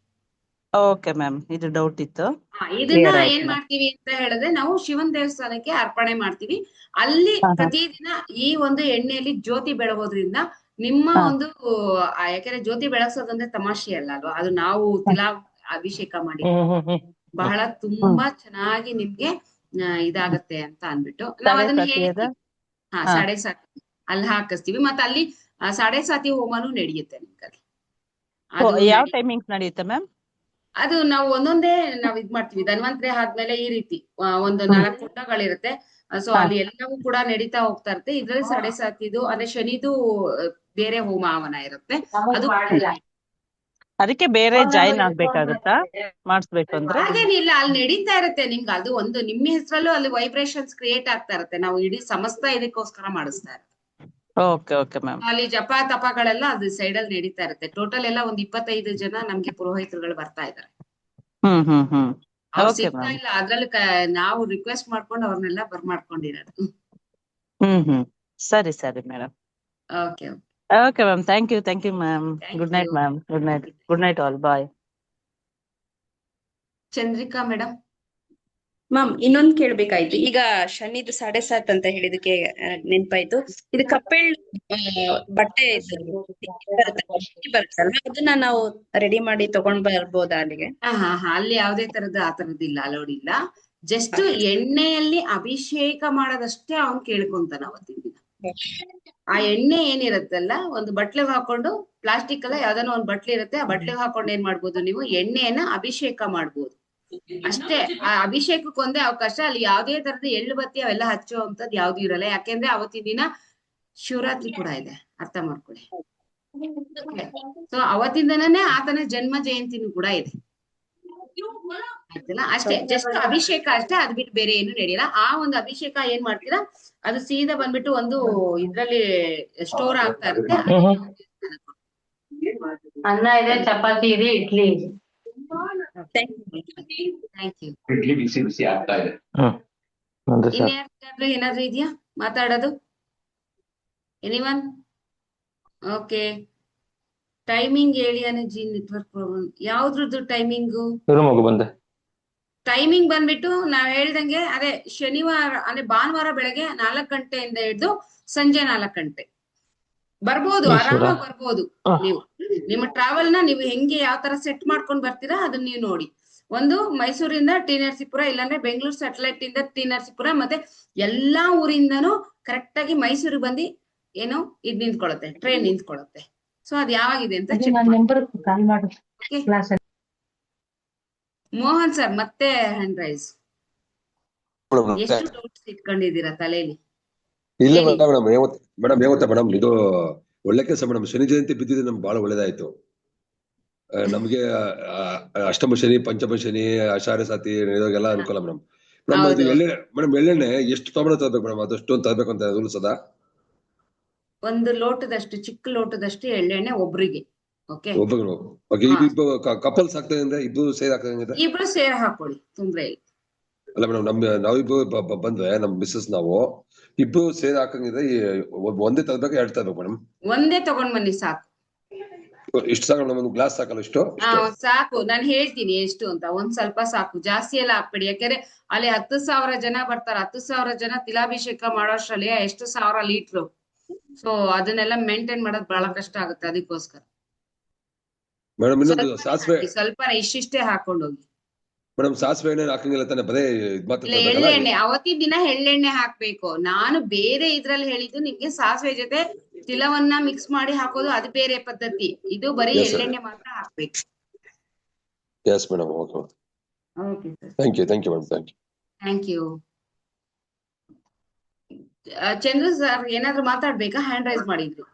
ಓಕೆ ಮ್ಯಾಮ್, ಇದು ಡೌಟ್ ಇತ್ತು. ಇದನ್ನ ಏನ್ ಮಾಡ್ತೀವಿ ಅಂತ ಹೇಳಿದ್ರೆ, ನಾವು ಶಿವನ್ ದೇವಸ್ಥಾನಕ್ಕೆ ಅರ್ಪಣೆ ಮಾಡ್ತೀವಿ. ಅಲ್ಲಿ ಪ್ರತಿದಿನ ಈ ಒಂದು ಎಣ್ಣೆಯಲ್ಲಿ ಜ್ಯೋತಿ ಬೆಳಗೋದ್ರಿಂದ ನಿಮ್ಮ ಒಂದು ಯಾಕಂದ್ರೆ ಜ್ಯೋತಿ ಬೆಳಗ್ಸೋದಂದ್ರೆ ತಮಾಷೆ ಅಲ್ಲ ಅಲ್ವಾ, ಅದು ನಾವು ಅಭಿಷೇಕ ಮಾಡಿ ಬಹಳ ತುಂಬಾ ಚೆನ್ನಾಗಿ ನಿಮ್ಗೆ ಇದಾಗತ್ತೆ ಅಂತ ಅನ್ಬಿಟ್ಟು ನಾವ್ ಅದನ್ನ ಹೇಳ್ತೀವಿ. ಸಾಡೆ ಸಾತಿ ಅಲ್ಲಿ ಹಾಕಿಸ್ತೀವಿ. ಮತ್ತೆ ಅಲ್ಲಿ ಸಾಡೆ ಸಾತಿ ಹೋಮನು ನಡೆಯುತ್ತೆ ನಿಮ್ಗೆ. ಯಾವ ಟೈಮಿಂಗ್ ನಡೆಯುತ್ತೆ ಮ್ಯಾಮ್? ಅದು ನಾವು ಒಂದೊಂದೇ ನಾವ್ ಇದ್ ಮಾಡ್ತೀವಿ. ಧನ್ವಂತರಿ ಆದ್ಮೇಲೆ ಈ ರೀತಿ ಒಂದು 4 ಕುಂಡಗಳಿರುತ್ತೆ. ಸೊ ಅಲ್ಲಿ ಎಲ್ಲವೂ ಕೂಡ ನಡೀತಾ ಹೋಗ್ತಾ ಇರುತ್ತೆ. ಇದ್ರಲ್ಲಿ ಸಾಡೆ ಸಾತಿದು ಅಂದ್ರೆ ಶನಿದು ಬೇರೆ ಹೋಮ ಹವನ ಇರುತ್ತೆ. ಅದು ಅದಕ್ಕೆ ಬೇರೆ ಜಾಯಿನ್ ಆಗ್ಬೇಕಾಗತ್ತಾ ಮಾಡಿಸ್ಬೇಕು ಅಂದ್ರೆ? ಹಾಗೇನಿಲ್ಲ, ಅಲ್ಲಿ ನಡೀತಾ ಇರುತ್ತೆ ನಿಮ್ಗೆ. ಅದು ಒಂದು ನಿಮ್ಮ ಹೆಸರಲ್ಲೂ ಅಲ್ಲಿ ವೈಬ್ರೇಷನ್ಸ್ ಕ್ರಿಯೇಟ್ ಆಗ್ತಾ ಇರುತ್ತೆ. ನಾವು ಇಡೀ ಸಮಸ್ತ ಇದಕ್ಕೋಸ್ಕರ ಮಾಡಿಸ್ತಾ ಇರೋದು. Okay okay ma'am. ಅಲ್ಲಿ ಜಪ ತಪಗಳೆಲ್ಲ ಅದು ಸೈಡ್ ಅಲ್ಲಿ ನಡೀತಾ ಇರುತ್ತೆ. ಟೋಟಲ್ ಎಲ್ಲ ಒಂದು 25 ಜನ ನಮ್ಗೆ ಪುರೋಹಿತರುಗಳು ಬರ್ತಾ ಇದಾರೆ. ಅವ್ರು ಓಕೆ ಸಿಗ್ತಾ ಮ್ಯಾಮ್. ಇಲ್ಲ, ಅದ್ರಲ್ಲಿ ನಾವು ರಿಕ್ವೆಸ್ಟ್ ಮಾಡ್ಕೊಂಡು ಅವ್ರನ್ನೆಲ್ಲ ಬರ್ಮಾಡ್ಕೊಂಡಿರೋದು. ಸರಿ ಸರಿ madam. Okay okay ma'am, thank you ma'am. Good night ma'am. Good night all. Bye. Chandrika madam. Ma'am ಇನ್ನೊಂದ್ ಕೇಳ್ಬೇಕಾಯ್ತು. ಈಗ ಶನಿದು 7:30 ಅಂತ ಹೇಳಿದಕ್ಕೆ ನೆನ್ಪಾಯ್ತು. ಇದು ಕಪ್ಪೆಳ್ ಬಟ್ಟೆ ಬರುತ್ತಲ್ಲ, ಅದನ್ನ ನಾವು ರೆಡಿ ಮಾಡಿ ತಗೊಂಡ್ ಬರ್ಬೋದಾ ಅಲ್ಲಿಗೆ? ಹಾ ಅಲ್ಲಿ ಯಾವ್ದೇ ತರದ ಆ ತರದಿಲ್ಲ, ಅಲೋಡ್ ಇಲ್ಲ. ಜಸ್ಟ್ ಎಣ್ಣೆಯಲ್ಲಿ ಅಭಿಷೇಕ ಮಾಡೋದಷ್ಟೇ ಅವ್ನ್ ಕೇಳ್ಕೊಂತಾನ ಅವತ್ತಿನ ದಿನ. ಆ ಎಣ್ಣೆ ಏನಿರತ್ತಲ್ಲ, ಒಂದು ಬಟ್ಲೆಗೆ ಹಾಕೊಂಡು, ಪ್ಲಾಸ್ಟಿಕ್ ಅಲ್ಲ ಯಾವ್ದಾನ ಒಂದ್ ಬಟ್ಲೆ ಇರುತ್ತೆ, ಆ ಬಟ್ಲೆಗೆ ಹಾಕೊಂಡು ಏನ್ ಮಾಡ್ಬೋದು ನೀವು, ಎಣ್ಣೆಯನ್ನ ಅಭಿಷೇಕ ಮಾಡ್ಬೋದು ಅಷ್ಟೇ. ಆ ಅಭಿಷೇಕಕ್ಕೆ ಒಂದೇ ಅವಕಾಶ. ಅಲ್ಲಿ ಯಾವ್ದೇ ತರದ ಎಳ್ಳು ಬತ್ತಿ ಅವೆಲ್ಲ ಹಚ್ಚುವಂತದ್ದು ಯಾವ್ದು ಇರಲ್ಲ. ಯಾಕೆಂದ್ರೆ ಅವತ್ತಿನ ದಿನ ಶಿವರಾತ್ರಿ ಕೂಡ ಇದೆ, ಅರ್ಥ ಮಾಡ್ಕೊಳ್ಳಿ. ಸೊ ಅವತ್ತಿನ ದಿನನೇ ಆತನ ಜನ್ಮ ಜಯಂತಿನೂ ಕೂಡ ಇದೆ, ಆಯ್ತಲ್ಲ. ಅಷ್ಟೇ, ಜಸ್ಟ್ ಅಭಿಷೇಕ ಅಷ್ಟೇ, ಅದ್ ಬಿಟ್ಟು ಬೇರೆ ಏನು ನಡೆಯಲ್ಲ. ಆ ಒಂದು ಅಭಿಷೇಕ ಏನ್ ಮಾಡ್ತೀರಾ, ಅದು ಸೀದಾ ಬಂದ್ಬಿಟ್ಟು ಒಂದು ಇದ್ರಲ್ಲಿ ಸ್ಟೋರ್ ಆಗ್ತಾ ಇರುತ್ತೆ. ಅನ್ನ ಇದೆ, ಚಪಾತಿ ಇದೆ, ಇಡ್ಲಿ ಇದೆ. Thank you. ಇಡ್ಲಿ ಬಿಸಿ ಬಿಸಿ ಆಗ್ತಾ ಇದೆ. ಇನ್ಯಾರಿಗಾದ್ರೂ ಏನಾದ್ರು ಇದೆಯಾ ಮಾತಾಡೋದು? ಎನಿವನ್? ಓಕೆ. ಟೈಮಿಂಗ್ ಹೇಳಿ ಅನುಜಿ. Network problem. ಯಾವ್ದ್ರದ್ದು ಟೈಮಿಂಗು? ಟೈಮಿಂಗ್ ಬಂದ್ಬಿಟ್ಟು ನಾವ್ ಹೇಳ್ದಂಗೆ ಅದೇ ಶನಿವಾರ ಅಂದ್ರೆ ಭಾನುವಾರ ಬೆಳಗ್ಗೆ 4 ಗಂಟೆಯಿಂದ ಹಿಡಿದು ಸಂಜೆ 4 ಗಂಟೆ ಬರ್ಬೋದು, ಆರಾಮಾಗಿ ಬರ್ಬೋದು. ನೀವು ನಿಮ್ಮ ಟ್ರಾವೆಲ್ ನ ನೀವು ಹೆಂಗೆ ಯಾವ ತರ ಸೆಟ್ ಮಾಡ್ಕೊಂಡ್ ಬರ್ತೀರಾ ಅದನ್ನ ನೀವು ನೋಡಿ. ಒಂದು ಮೈಸೂರಿಂದ ಟಿ ನರಸೀಪುರ, ಇಲ್ಲಾಂದ್ರೆ ಬೆಂಗಳೂರು ಸ್ಯಾಟಲೈಟ್ ಇಂದ ಟಿ ನರಸೀಪುರ, ಮತ್ತೆ ಎಲ್ಲಾ ಊರಿಂದನೂ ಕರೆಕ್ಟ್ ಆಗಿ ಮೈಸೂರಿಗೆ ಬಂದು ಏನು ಇದ್ ನಿಂತ್ಕೊಳ್ಳುತ್ತೆ, ಟ್ರೈನ್ ನಿಂತ್ಕೊಳ್ಳುತ್ತೆ. ಸೊ ಅದ್ ಯಾವಾಗಿದೆ ಅಂತ ಚೆಕ್ ಮಾಡಿ. ಮೋಹನ್ ಸರ್ ಮತ್ತೆ ಹ್ಯಾಂಡ್ ರೈಸ್. ಎಷ್ಟು ಡೌಟ್ಸ್ ಇಟ್ಕೊಂಡಿದ್ದೀರಾ ತಲೆಯಲ್ಲಿ? ಇಲ್ಲ ಮೇಡಮ್ ಮೇಡಮ್ ಇದು ಒಳ್ಳೆ ಕೆಲಸ ಮೇಡಮ್. ಶನಿ ಜಯಂತಿ ಬಿದ್ದಿದ್ದು ನಮ್ಗೆ ಬಹಳ ಒಳ್ಳೇದಾಯ್ತು. ನಮ್ಗೆ ಅಷ್ಟಮ ಶನಿ, ಪಂಚಮ ಶನಿ, ಆಷಾಢ ಸಾತಿ ಇದಾಗೆಲ್ಲ ಅನುಕೂಲ ಮೇಡಮ್. ಮೇಡಮ್ ಎಳ್ಳೆಣ್ಣೆ ಎಷ್ಟು ಪ್ರಮಾಣ ತರಬೇಕು ಮೇಡಮ್? ಅದಷ್ಟು ತರಬೇಕು ಅಂತ ರೂಲ್ಸ್ ಅದ? ಒಂದು ಲೋಟದಷ್ಟು, ಚಿಕ್ಕ ಲೋಟದಷ್ಟು ಎಳ್ಳೆಣ್ಣೆ ಒಬ್ರಿಗೆ. ಓಕೆ, ಕಪಲ್ಸ್ ಆಗ್ತದೆ ಅಂದ್ರೆ ಇಬ್ರು ಸೇರಿ ಆಗ್ತದೆ? ಇಬ್ರು ಸೇರ್ ಹಾಕೊಳ್ಳಿ, ತೊಂದ್ರೆ ಇಲ್ಲ. ಅಲ್ಲ ಮೇಡಮ್, ನಾವಿಬ್ರು ಬಂದ್ರೆ ನಮ್ ಮಿಸ್ಸಸ್ ನಾವು ಇಬ್ರು ಸೇರಿ ಹಾಕಂಗಿದ್ರೆ ಒಂದೇ ತರಬೇಕು, 2 ತರಬೇಕು ಮೇಡಮ್? ಒಂದೇ ತಗೊಂಡ್ ಬನ್ನಿ ಸಾಕು. ಇಷ್ಟು ಸಾಕು ಮೇಡಮ್? ಒಂದು ಗ್ಲಾಸ್ ಸಾಕಲ್ಲ? ಇಷ್ಟು ಸಾಕು. ನಾನು ಹೇಳ್ತೀನಿ ಎಷ್ಟು ಅಂತ. ಒಂದ್ ಸ್ವಲ್ಪ ಸಾಕು, ಜಾಸ್ತಿ ಎಲ್ಲ ಹಾಕ್ಬೇಡಿ. ಯಾಕಂದ್ರೆ ಅಲ್ಲಿ 10,000 ಜನ ಬರ್ತಾರೆ. 10,000 ಜನ ತಿಲಾಭಿಷೇಕ ಮಾಡೋಷ್ರಲ್ಲಿ ಎಷ್ಟು 1000 ಲೀಟ್ರು. ಸೊ ಅದನ್ನೆಲ್ಲ ಮೇಂಟೈನ್ ಮಾಡೋದು ಬಹಳ ಕಷ್ಟ ಆಗುತ್ತೆ. ಅದಕ್ಕೋಸ್ಕರ ಮೇಡಮ್ ಇನ್ನೊಂದು ಸಾಸಿವೆ ಸ್ವಲ್ಪ ಇಷ್ಟಿಷ್ಟೇ ಹಾಕೊಂಡು ಹೋಗಿ ಮೇಡಮ್. ಸಾಸಿವೆ ಎಣ್ಣೆ ಹಾಕಂಗಿಲ್ಲ ತಾನೆ? ಬರೇ ಎಳ್ಳೆಣ್ಣೆ ಅವತ್ತಿನ ದಿನ ಎಳ್ಳೆಣ್ಣೆ ಹಾಕ್ಬೇಕು. ನಾನು ಬೇರೆ ಇದ್ರಲ್ಲಿ ಹೇಳಿದ್ದು ನಿಮ್ಗೆ ಸಾಸಿವೆ ಜೊತೆ ತಿಲವನ್ನ ಮಿಕ್ಸ್ ಮಾಡಿ ಹಾಕೋದು, ಅದು ಬೇರೆ ಪದ್ಧತಿ. ಇದು ಬರೀ ಎಳ್ಳೆಣ್ಣೆ ಮಾತ್ರ ಹಾಕ್ಬೇಕು. Yes madam. Okay okay sir, thank you madam. Thank you. Chandru sir ಏನಾದ್ರು ಮಾತಾಡ್ಬೇಕಾ? ಹ್ಯಾಂಡ್ ರೈಸ್ ಮಾಡಿದ್ರು.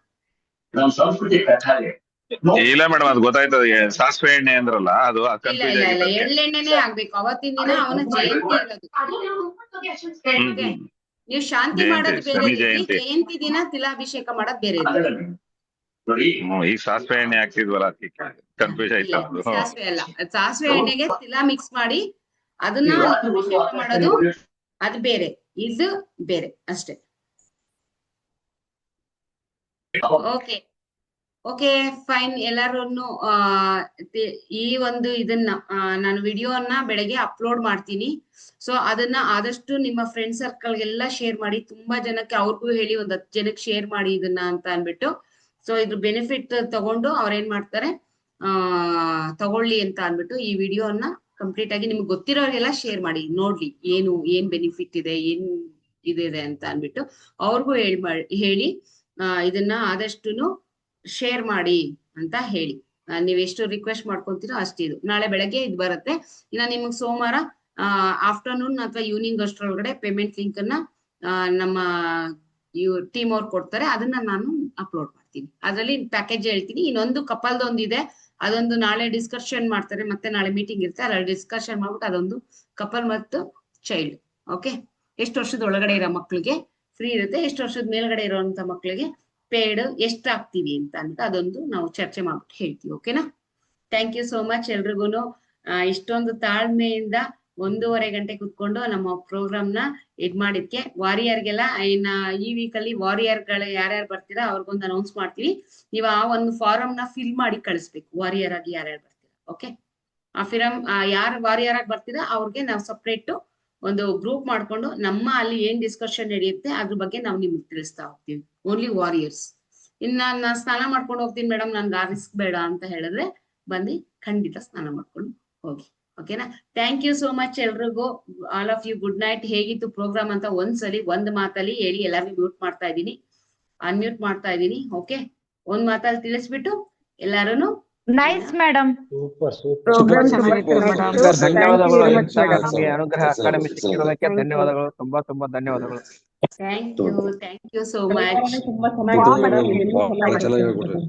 ಇಲ್ಲ ಮೇಡಮ್, ಅದು ಗೊತ್ತಾಯ್ತದೆ. ಸಾಸಿವೆ ಎಣ್ಣೆ ಅಂದ್ರಲ್ಲ, ಅದು ಇಲ್ಲ ಎಳ್ಳೆಣ್ಣೆನೆ ಆಗ್ಬೇಕು ಅವತ್ತಿನ ದಿನ. ಅವನ ಜಯಂತಿ ಇರೋದು. ನೀವು ಶಾಂತಿ ಮಾಡೋದು ಬೇರೆ, ಜಯಂತಿ ದಿನ ತಿಲಾಭಿಷೇಕ ಮಾಡೋದು ಬೇರೆ. ಈಗ ಸಾಸಿವೆ ಎಣ್ಣೆ ಹಾಕ್ತಿದ್ವಲ್ಲ, ಕನ್ಫ್ಯೂಸ್ ಆಯ್ತು. ಸಾಸಿವೆ ಅಲ್ಲ, ಸಾಸಿವೆ ಎಣ್ಣೆಗೆ ತಿಲಾ ಮಿಕ್ಸ್ ಮಾಡಿ ಅದನ್ನ ಅಭಿಷೇಕ ಮಾಡೋದು, ಅದು ಬೇರೆ, ಇದು ಬೇರೆ ಅಷ್ಟೇ. Okay okay fine. ಎಲ್ಲರನ್ನು ಈ ಒಂದು ಇದನ್ನ ನಾನು ವಿಡಿಯೋನ ಬೆಳಗ್ಗೆ ಅಪ್ಲೋಡ್ ಮಾಡ್ತೀನಿ. ಸೊ ಅದನ್ನ ಆದಷ್ಟು ನಿಮ್ಮ ಫ್ರೆಂಡ್ ಸರ್ಕಲ್ಗೆಲ್ಲ ಶೇರ್ ಮಾಡಿ. ತುಂಬಾ ಜನಕ್ಕೆ ಅವ್ರಿಗೂ ಹೇಳಿ, 10 ಜನಕ್ಕೆ ಶೇರ್ ಮಾಡಿ ಇದನ್ನ ಅಂತ ಅನ್ಬಿಟ್ಟು. ಸೊ ಇದ್ರ ಬೆನಿಫಿಟ್ ತಗೊಂಡು ಅವ್ರೇನ್ ಮಾಡ್ತಾರೆ, ತಗೊಳ್ಳಿ ಅಂತ ಅನ್ಬಿಟ್ಟು ಈ ವಿಡಿಯೋನ ಕಂಪ್ಲೀಟ್ ಆಗಿ ನಿಮ್ಗೆ ಗೊತ್ತಿರೋರಿಗೆಲ್ಲ ಶೇರ್ ಮಾಡಿ, ನೋಡ್ಲಿ ಏನ್ ಬೆನಿಫಿಟ್ ಇದೆ, ಏನ್ ಇದಿದೆ ಅಂತ ಅನ್ಬಿಟ್ಟು ಅವ್ರಿಗೂ ಹೇಳಿ ಇದನ್ನ ಆದಷ್ಟುನು ಶೇರ್ ಮಾಡಿ ಅಂತ ಹೇಳಿ. ನೀವ್ ಎಷ್ಟು ರಿಕ್ವೆಸ್ಟ್ ಮಾಡ್ಕೊಂತೀರೋ ಅಷ್ಟಿದು. ನಾಳೆ ಬೆಳಗ್ಗೆ ಇದು ಬರುತ್ತೆ. ಇನ್ನ ನಿಮಗ್ ಸೋಮವಾರ ಆಫ್ಟರ್ನೂನ್ ಅಥವಾ ಈವ್ನಿಂಗ್ ಅಷ್ಟರೊಳಗಡೆ ಪೇಮೆಂಟ್ ಲಿಂಕ್ ಅನ್ನ ನಮ್ಮ ಟೀಮ್ ಅವ್ರು ಕೊಡ್ತಾರೆ. ಅದನ್ನ ನಾನು ಅಪ್ಲೋಡ್ ಮಾಡ್ತೀನಿ. ಅದ್ರಲ್ಲಿ ಪ್ಯಾಕೇಜ್ ಹೇಳ್ತೀನಿ. ಇನ್ನೊಂದು ಕಪಲ್ದೊಂದಿದೆ, ಅದೊಂದು ನಾಳೆ ಡಿಸ್ಕಷನ್ ಮಾಡ್ತಾರೆ, ಮತ್ತೆ ನಾಳೆ ಮೀಟಿಂಗ್ ಇರುತ್ತೆ, ಅಲ್ಲಿ ಡಿಸ್ಕಷನ್ ಮಾಡ್ಬಿಟ್ಟು ಅದೊಂದು ಕಪಲ್ ಮತ್ತು ಚೈಲ್ಡ್. ಓಕೆ, ಎಷ್ಟು ವರ್ಷದ ಒಳಗಡೆ ಇರೋ ಮಕ್ಳಿಗೆ ಫ್ರೀ ಇರುತ್ತೆ, ಎಷ್ಟು ವರ್ಷದ ಮೇಲ್ಗಡೆ ಇರುವಂತ ಮಕ್ಳಿಗೆ ಪೇಡ್ ಎಷ್ಟು ಹಾಕ್ತೀವಿ ಅಂತ ಅಂದ್ಬಿಟ್ಟು ಅದೊಂದು ನಾವು ಚರ್ಚೆ ಮಾಡ್ಬಿಟ್ಟು ಹೇಳ್ತೀವಿ. ಓಕೆನಾ? ಥ್ಯಾಂಕ್ ಯು ಸೋ ಮಚ್ ಎಲ್ರಿಗೂನು. ಇಷ್ಟೊಂದು ತಾಳ್ಮೆಯಿಂದ 1.5 ಗಂಟೆ ಕುತ್ಕೊಂಡು ನಮ್ಮ ಪ್ರೋಗ್ರಾಮ್ ನ ಇದ್ ಮಾಡಿದ್ಕೆ ವಾರಿಯರ್ಗೆಲ್ಲ ಇನ್ನ ಈ ವೀಕ್ ಅಲ್ಲಿ ವಾರಿಯರ್ಗಳು ಯಾರ್ಯಾರು ಬರ್ತೀರಾ ಅವ್ರಿಗೊಂದು ಅನೌನ್ಸ್ ಮಾಡ್ತೀವಿ. ನೀವು ಆ ಒಂದು ಫಾರಂ ನ ಫಿಲ್ ಮಾಡಿ ಕಳಿಸ್ಬೇಕು, ವಾರಿಯರ್ ಆಗಿ ಯಾರ್ಯಾರು ಬರ್ತೀರಾ. ಓಕೆ, ಆ ಫಿರಮ್ ಯಾರು ವಾರಿಯರ್ ಆಗಿ ಬರ್ತೀರಾ ಅವ್ರಿಗೆ ನಾವು ಸಪ್ರೇಟ್ ಒಂದು ಗ್ರೂಪ್ ಮಾಡ್ಕೊಂಡು ನಮ್ಮ ಅಲ್ಲಿ ಏನ್ ಡಿಸ್ಕಷನ್ ನಡೆಯುತ್ತೆ ಅದ್ರ ಬಗ್ಗೆ ನಾವು ನಿಮ್ಗೆ ತಿಳಿಸ್ತಾ ಹೋಗ್ತೀವಿ. Only warriors. ಇನ್ನ ನಾನು ಸ್ನಾನ ಮಾಡ್ಕೊಂಡು ಹೋಗ್ತೀನಿ ಮೇಡಮ್, ನನ್ಗೆ ಆ ರಿಸ್ಕ್ ಬೇಡ ಅಂತ ಹೇಳಿದ್ರೆ ಬಂದು ಖಂಡಿತ ಸ್ನಾನ ಮಾಡ್ಕೊಂಡು ಹೋಗಿ. ಓಕೆನಾ? ಥ್ಯಾಂಕ್ ಯು ಸೋ ಮಚ್ ಎಲ್ರಿಗೂ. All of you good night. ಹೇಗಿತ್ತು ಪ್ರೋಗ್ರಾಮ್ ಅಂತ ಒಂದ್ಸಲಿ ಒಂದ್ ಮಾತಲ್ಲಿ ಹೇಳಿ. ಎಲ್ಲಾರು ಮ್ಯೂಟ್ ಮಾಡ್ತಾ ಇದ್ದೀನಿ, ಅನ್ಮ್ಯೂಟ್ ಮಾಡ್ತಾ ಇದ್ದೀನಿ. ಓಕೆ, ಒಂದ್ ಮಾತಲ್ಲಿ ತಿಳಿಸ್ಬಿಟ್ಟು ಎಲ್ಲಾರು ನೈಸ್ ಮೇಡಮ್. ಧನ್ಯವಾದಗಳು. ನಮಗೆ ಅನುಗ್ರಹ ಅಕಾಡೆಮಿ ಸಿಕ್ಕಿರೋದಕ್ಕೆ ಧನ್ಯವಾದಗಳು. ತುಂಬಾ ತುಂಬಾ ಧನ್ಯವಾದಗಳು. Thank you so much. ತುಂಬಾ ಬಹಳ ಚೆನ್ನಾಗಿ ಹೇಳ್ಕೊಟ್ರಿ.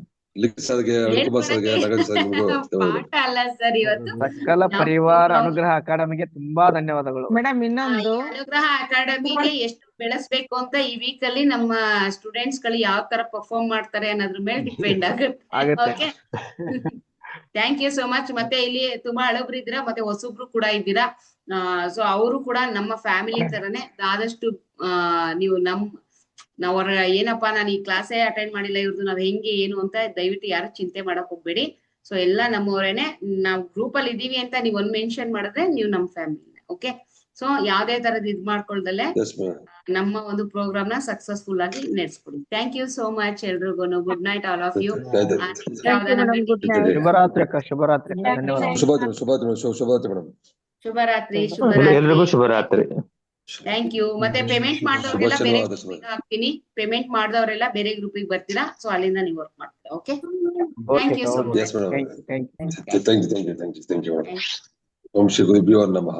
ಸರ್ಗೆ, ಅರುಣ್ಕುಮಾರ್ ಸರ್ಗೆ, ನಾಗರಾಜ್ ಸರ್ಗೆ ಪಾಠ ಅಲ್ಲ ಸರ್ ಇವತ್ತು. ಸಕಲ ಪರಿವಾರ ಅನುಗ್ರಹ ಅಕಾಡೆಮಿಗೆ ತುಂಬಾ ಧನ್ಯವಾದಗಳು. ಮೇಡಮ್ ಇನ್ನೊಂದು ಅನುಗ್ರಹ ಅಕಾಡೆಮಿಗೆ ಎಷ್ಟು ಬೆಳೆಸ್ಬೇಕು ಅಂತ ಈ ವೀಕ್ ಅಲ್ಲಿ ನಮ್ಮ ಸ್ಟೂಡೆಂಟ್ಸ್ ಗಳು ಯಾವ ತರ ಪರ್ಫಾರ್ಮ್ ಮಾಡ್ತಾರೆ ಅನ್ನೋದ್ರ ಮೇಲೆ ಡಿಪೆಂಡ್ ಆಗುತ್ತೆ. Okay, thank you so much. ಮತ್ತೆ ಇಲ್ಲಿ ತುಂಬಾ ಹಳಬ್ರು ಇದ್ದೀರಾ, ಮತ್ತೆ ಹೊಸಬ್ರು ಕೂಡ ಇದ್ದೀರಾ. ಸೊ ಅವರು ಕೂಡ ನಮ್ಮ ಫ್ಯಾಮಿಲಿ ತರನೇ. ಆದಷ್ಟು ನೀವು ನಾವ್ ಅವ್ರ ಏನಪ್ಪಾ ನಾನು ಈ ಕ್ಲಾಸೇ ಅಟೆಂಡ್ ಮಾಡಿಲ್ಲ, ಇವ್ರದ್ದು ನಾವ್ ಹೆಂಗೆ ಏನು ಅಂತ ದಯವಿಟ್ಟು ಯಾರು ಚಿಂತೆ ಮಾಡಕ್ ಹೋಗ್ಬೇಡಿ. ಸೊ ಎಲ್ಲ ನಮ್ಮವರೇನೆ. ನಾವ್ ಗ್ರೂಪ್ ಅಲ್ಲಿ ಇದೀವಿ ಅಂತ ನೀವ್ ಒಂದ್ ಮೆನ್ಷನ್ ಮಾಡಿದ್ರೆ ನೀವು ನಮ್ ಫ್ಯಾಮಿಲಿ. ಓಕೆ, ಸೊ ಯಾವ್ದೇ ತರದ್ ಇದ್ ಮಾಡ್ಕೊಳ್ದಲ್ಲೇ ನಮ್ಮ ಒಂದು ಪ್ರೋಗ್ರಾಮ್ ನ ಸಕ್ಸಸ್ಫುಲ್ ಆಗಿ ನಡೆಸ್ಕೊಡಿ. ಥ್ಯಾಂಕ್ ಯು ಸೋ ಮಚ್ ಎಲ್ರಿಗೂ. Good night all of you. ಶುಭರಾತ್ರಿ ಅಕ್ಕ, ಶುಭರಾತ್ರಿ. ಧನ್ಯವಾದ. ಶುಭರಾತ್ರಿ ಮೇಡಮ್. ಶುಭರಾತ್ರಿ. ಎಲ್ರಿಗೂ ಶುಭರಾತ್ರಿ. Thank you. ಮತ್ತೆ ಪೇಮೆಂಟ್ ಮಾಡಿದವ್ರೆಲ್ಲ ಬೇರೆ ಗ್ರೂಪಿಗೆ ಹಾಕ್ತೀನಿ. ಪೇಮೆಂಟ್ ಮಾಡಿದವರೆಲ್ಲ ಬೇರೆ ಗ್ರೂಪಿಗೆ ಬರ್ತೀರಾ. ಸೊ ಅಲ್ಲಿಂದ ನೀವು ವರ್ಕ್ ಮಾಡ್ತೀರಾ. Okay, thank you so much. Thank you. Om Shri ಗುರುಭ್ಯೋ ನಮಃ.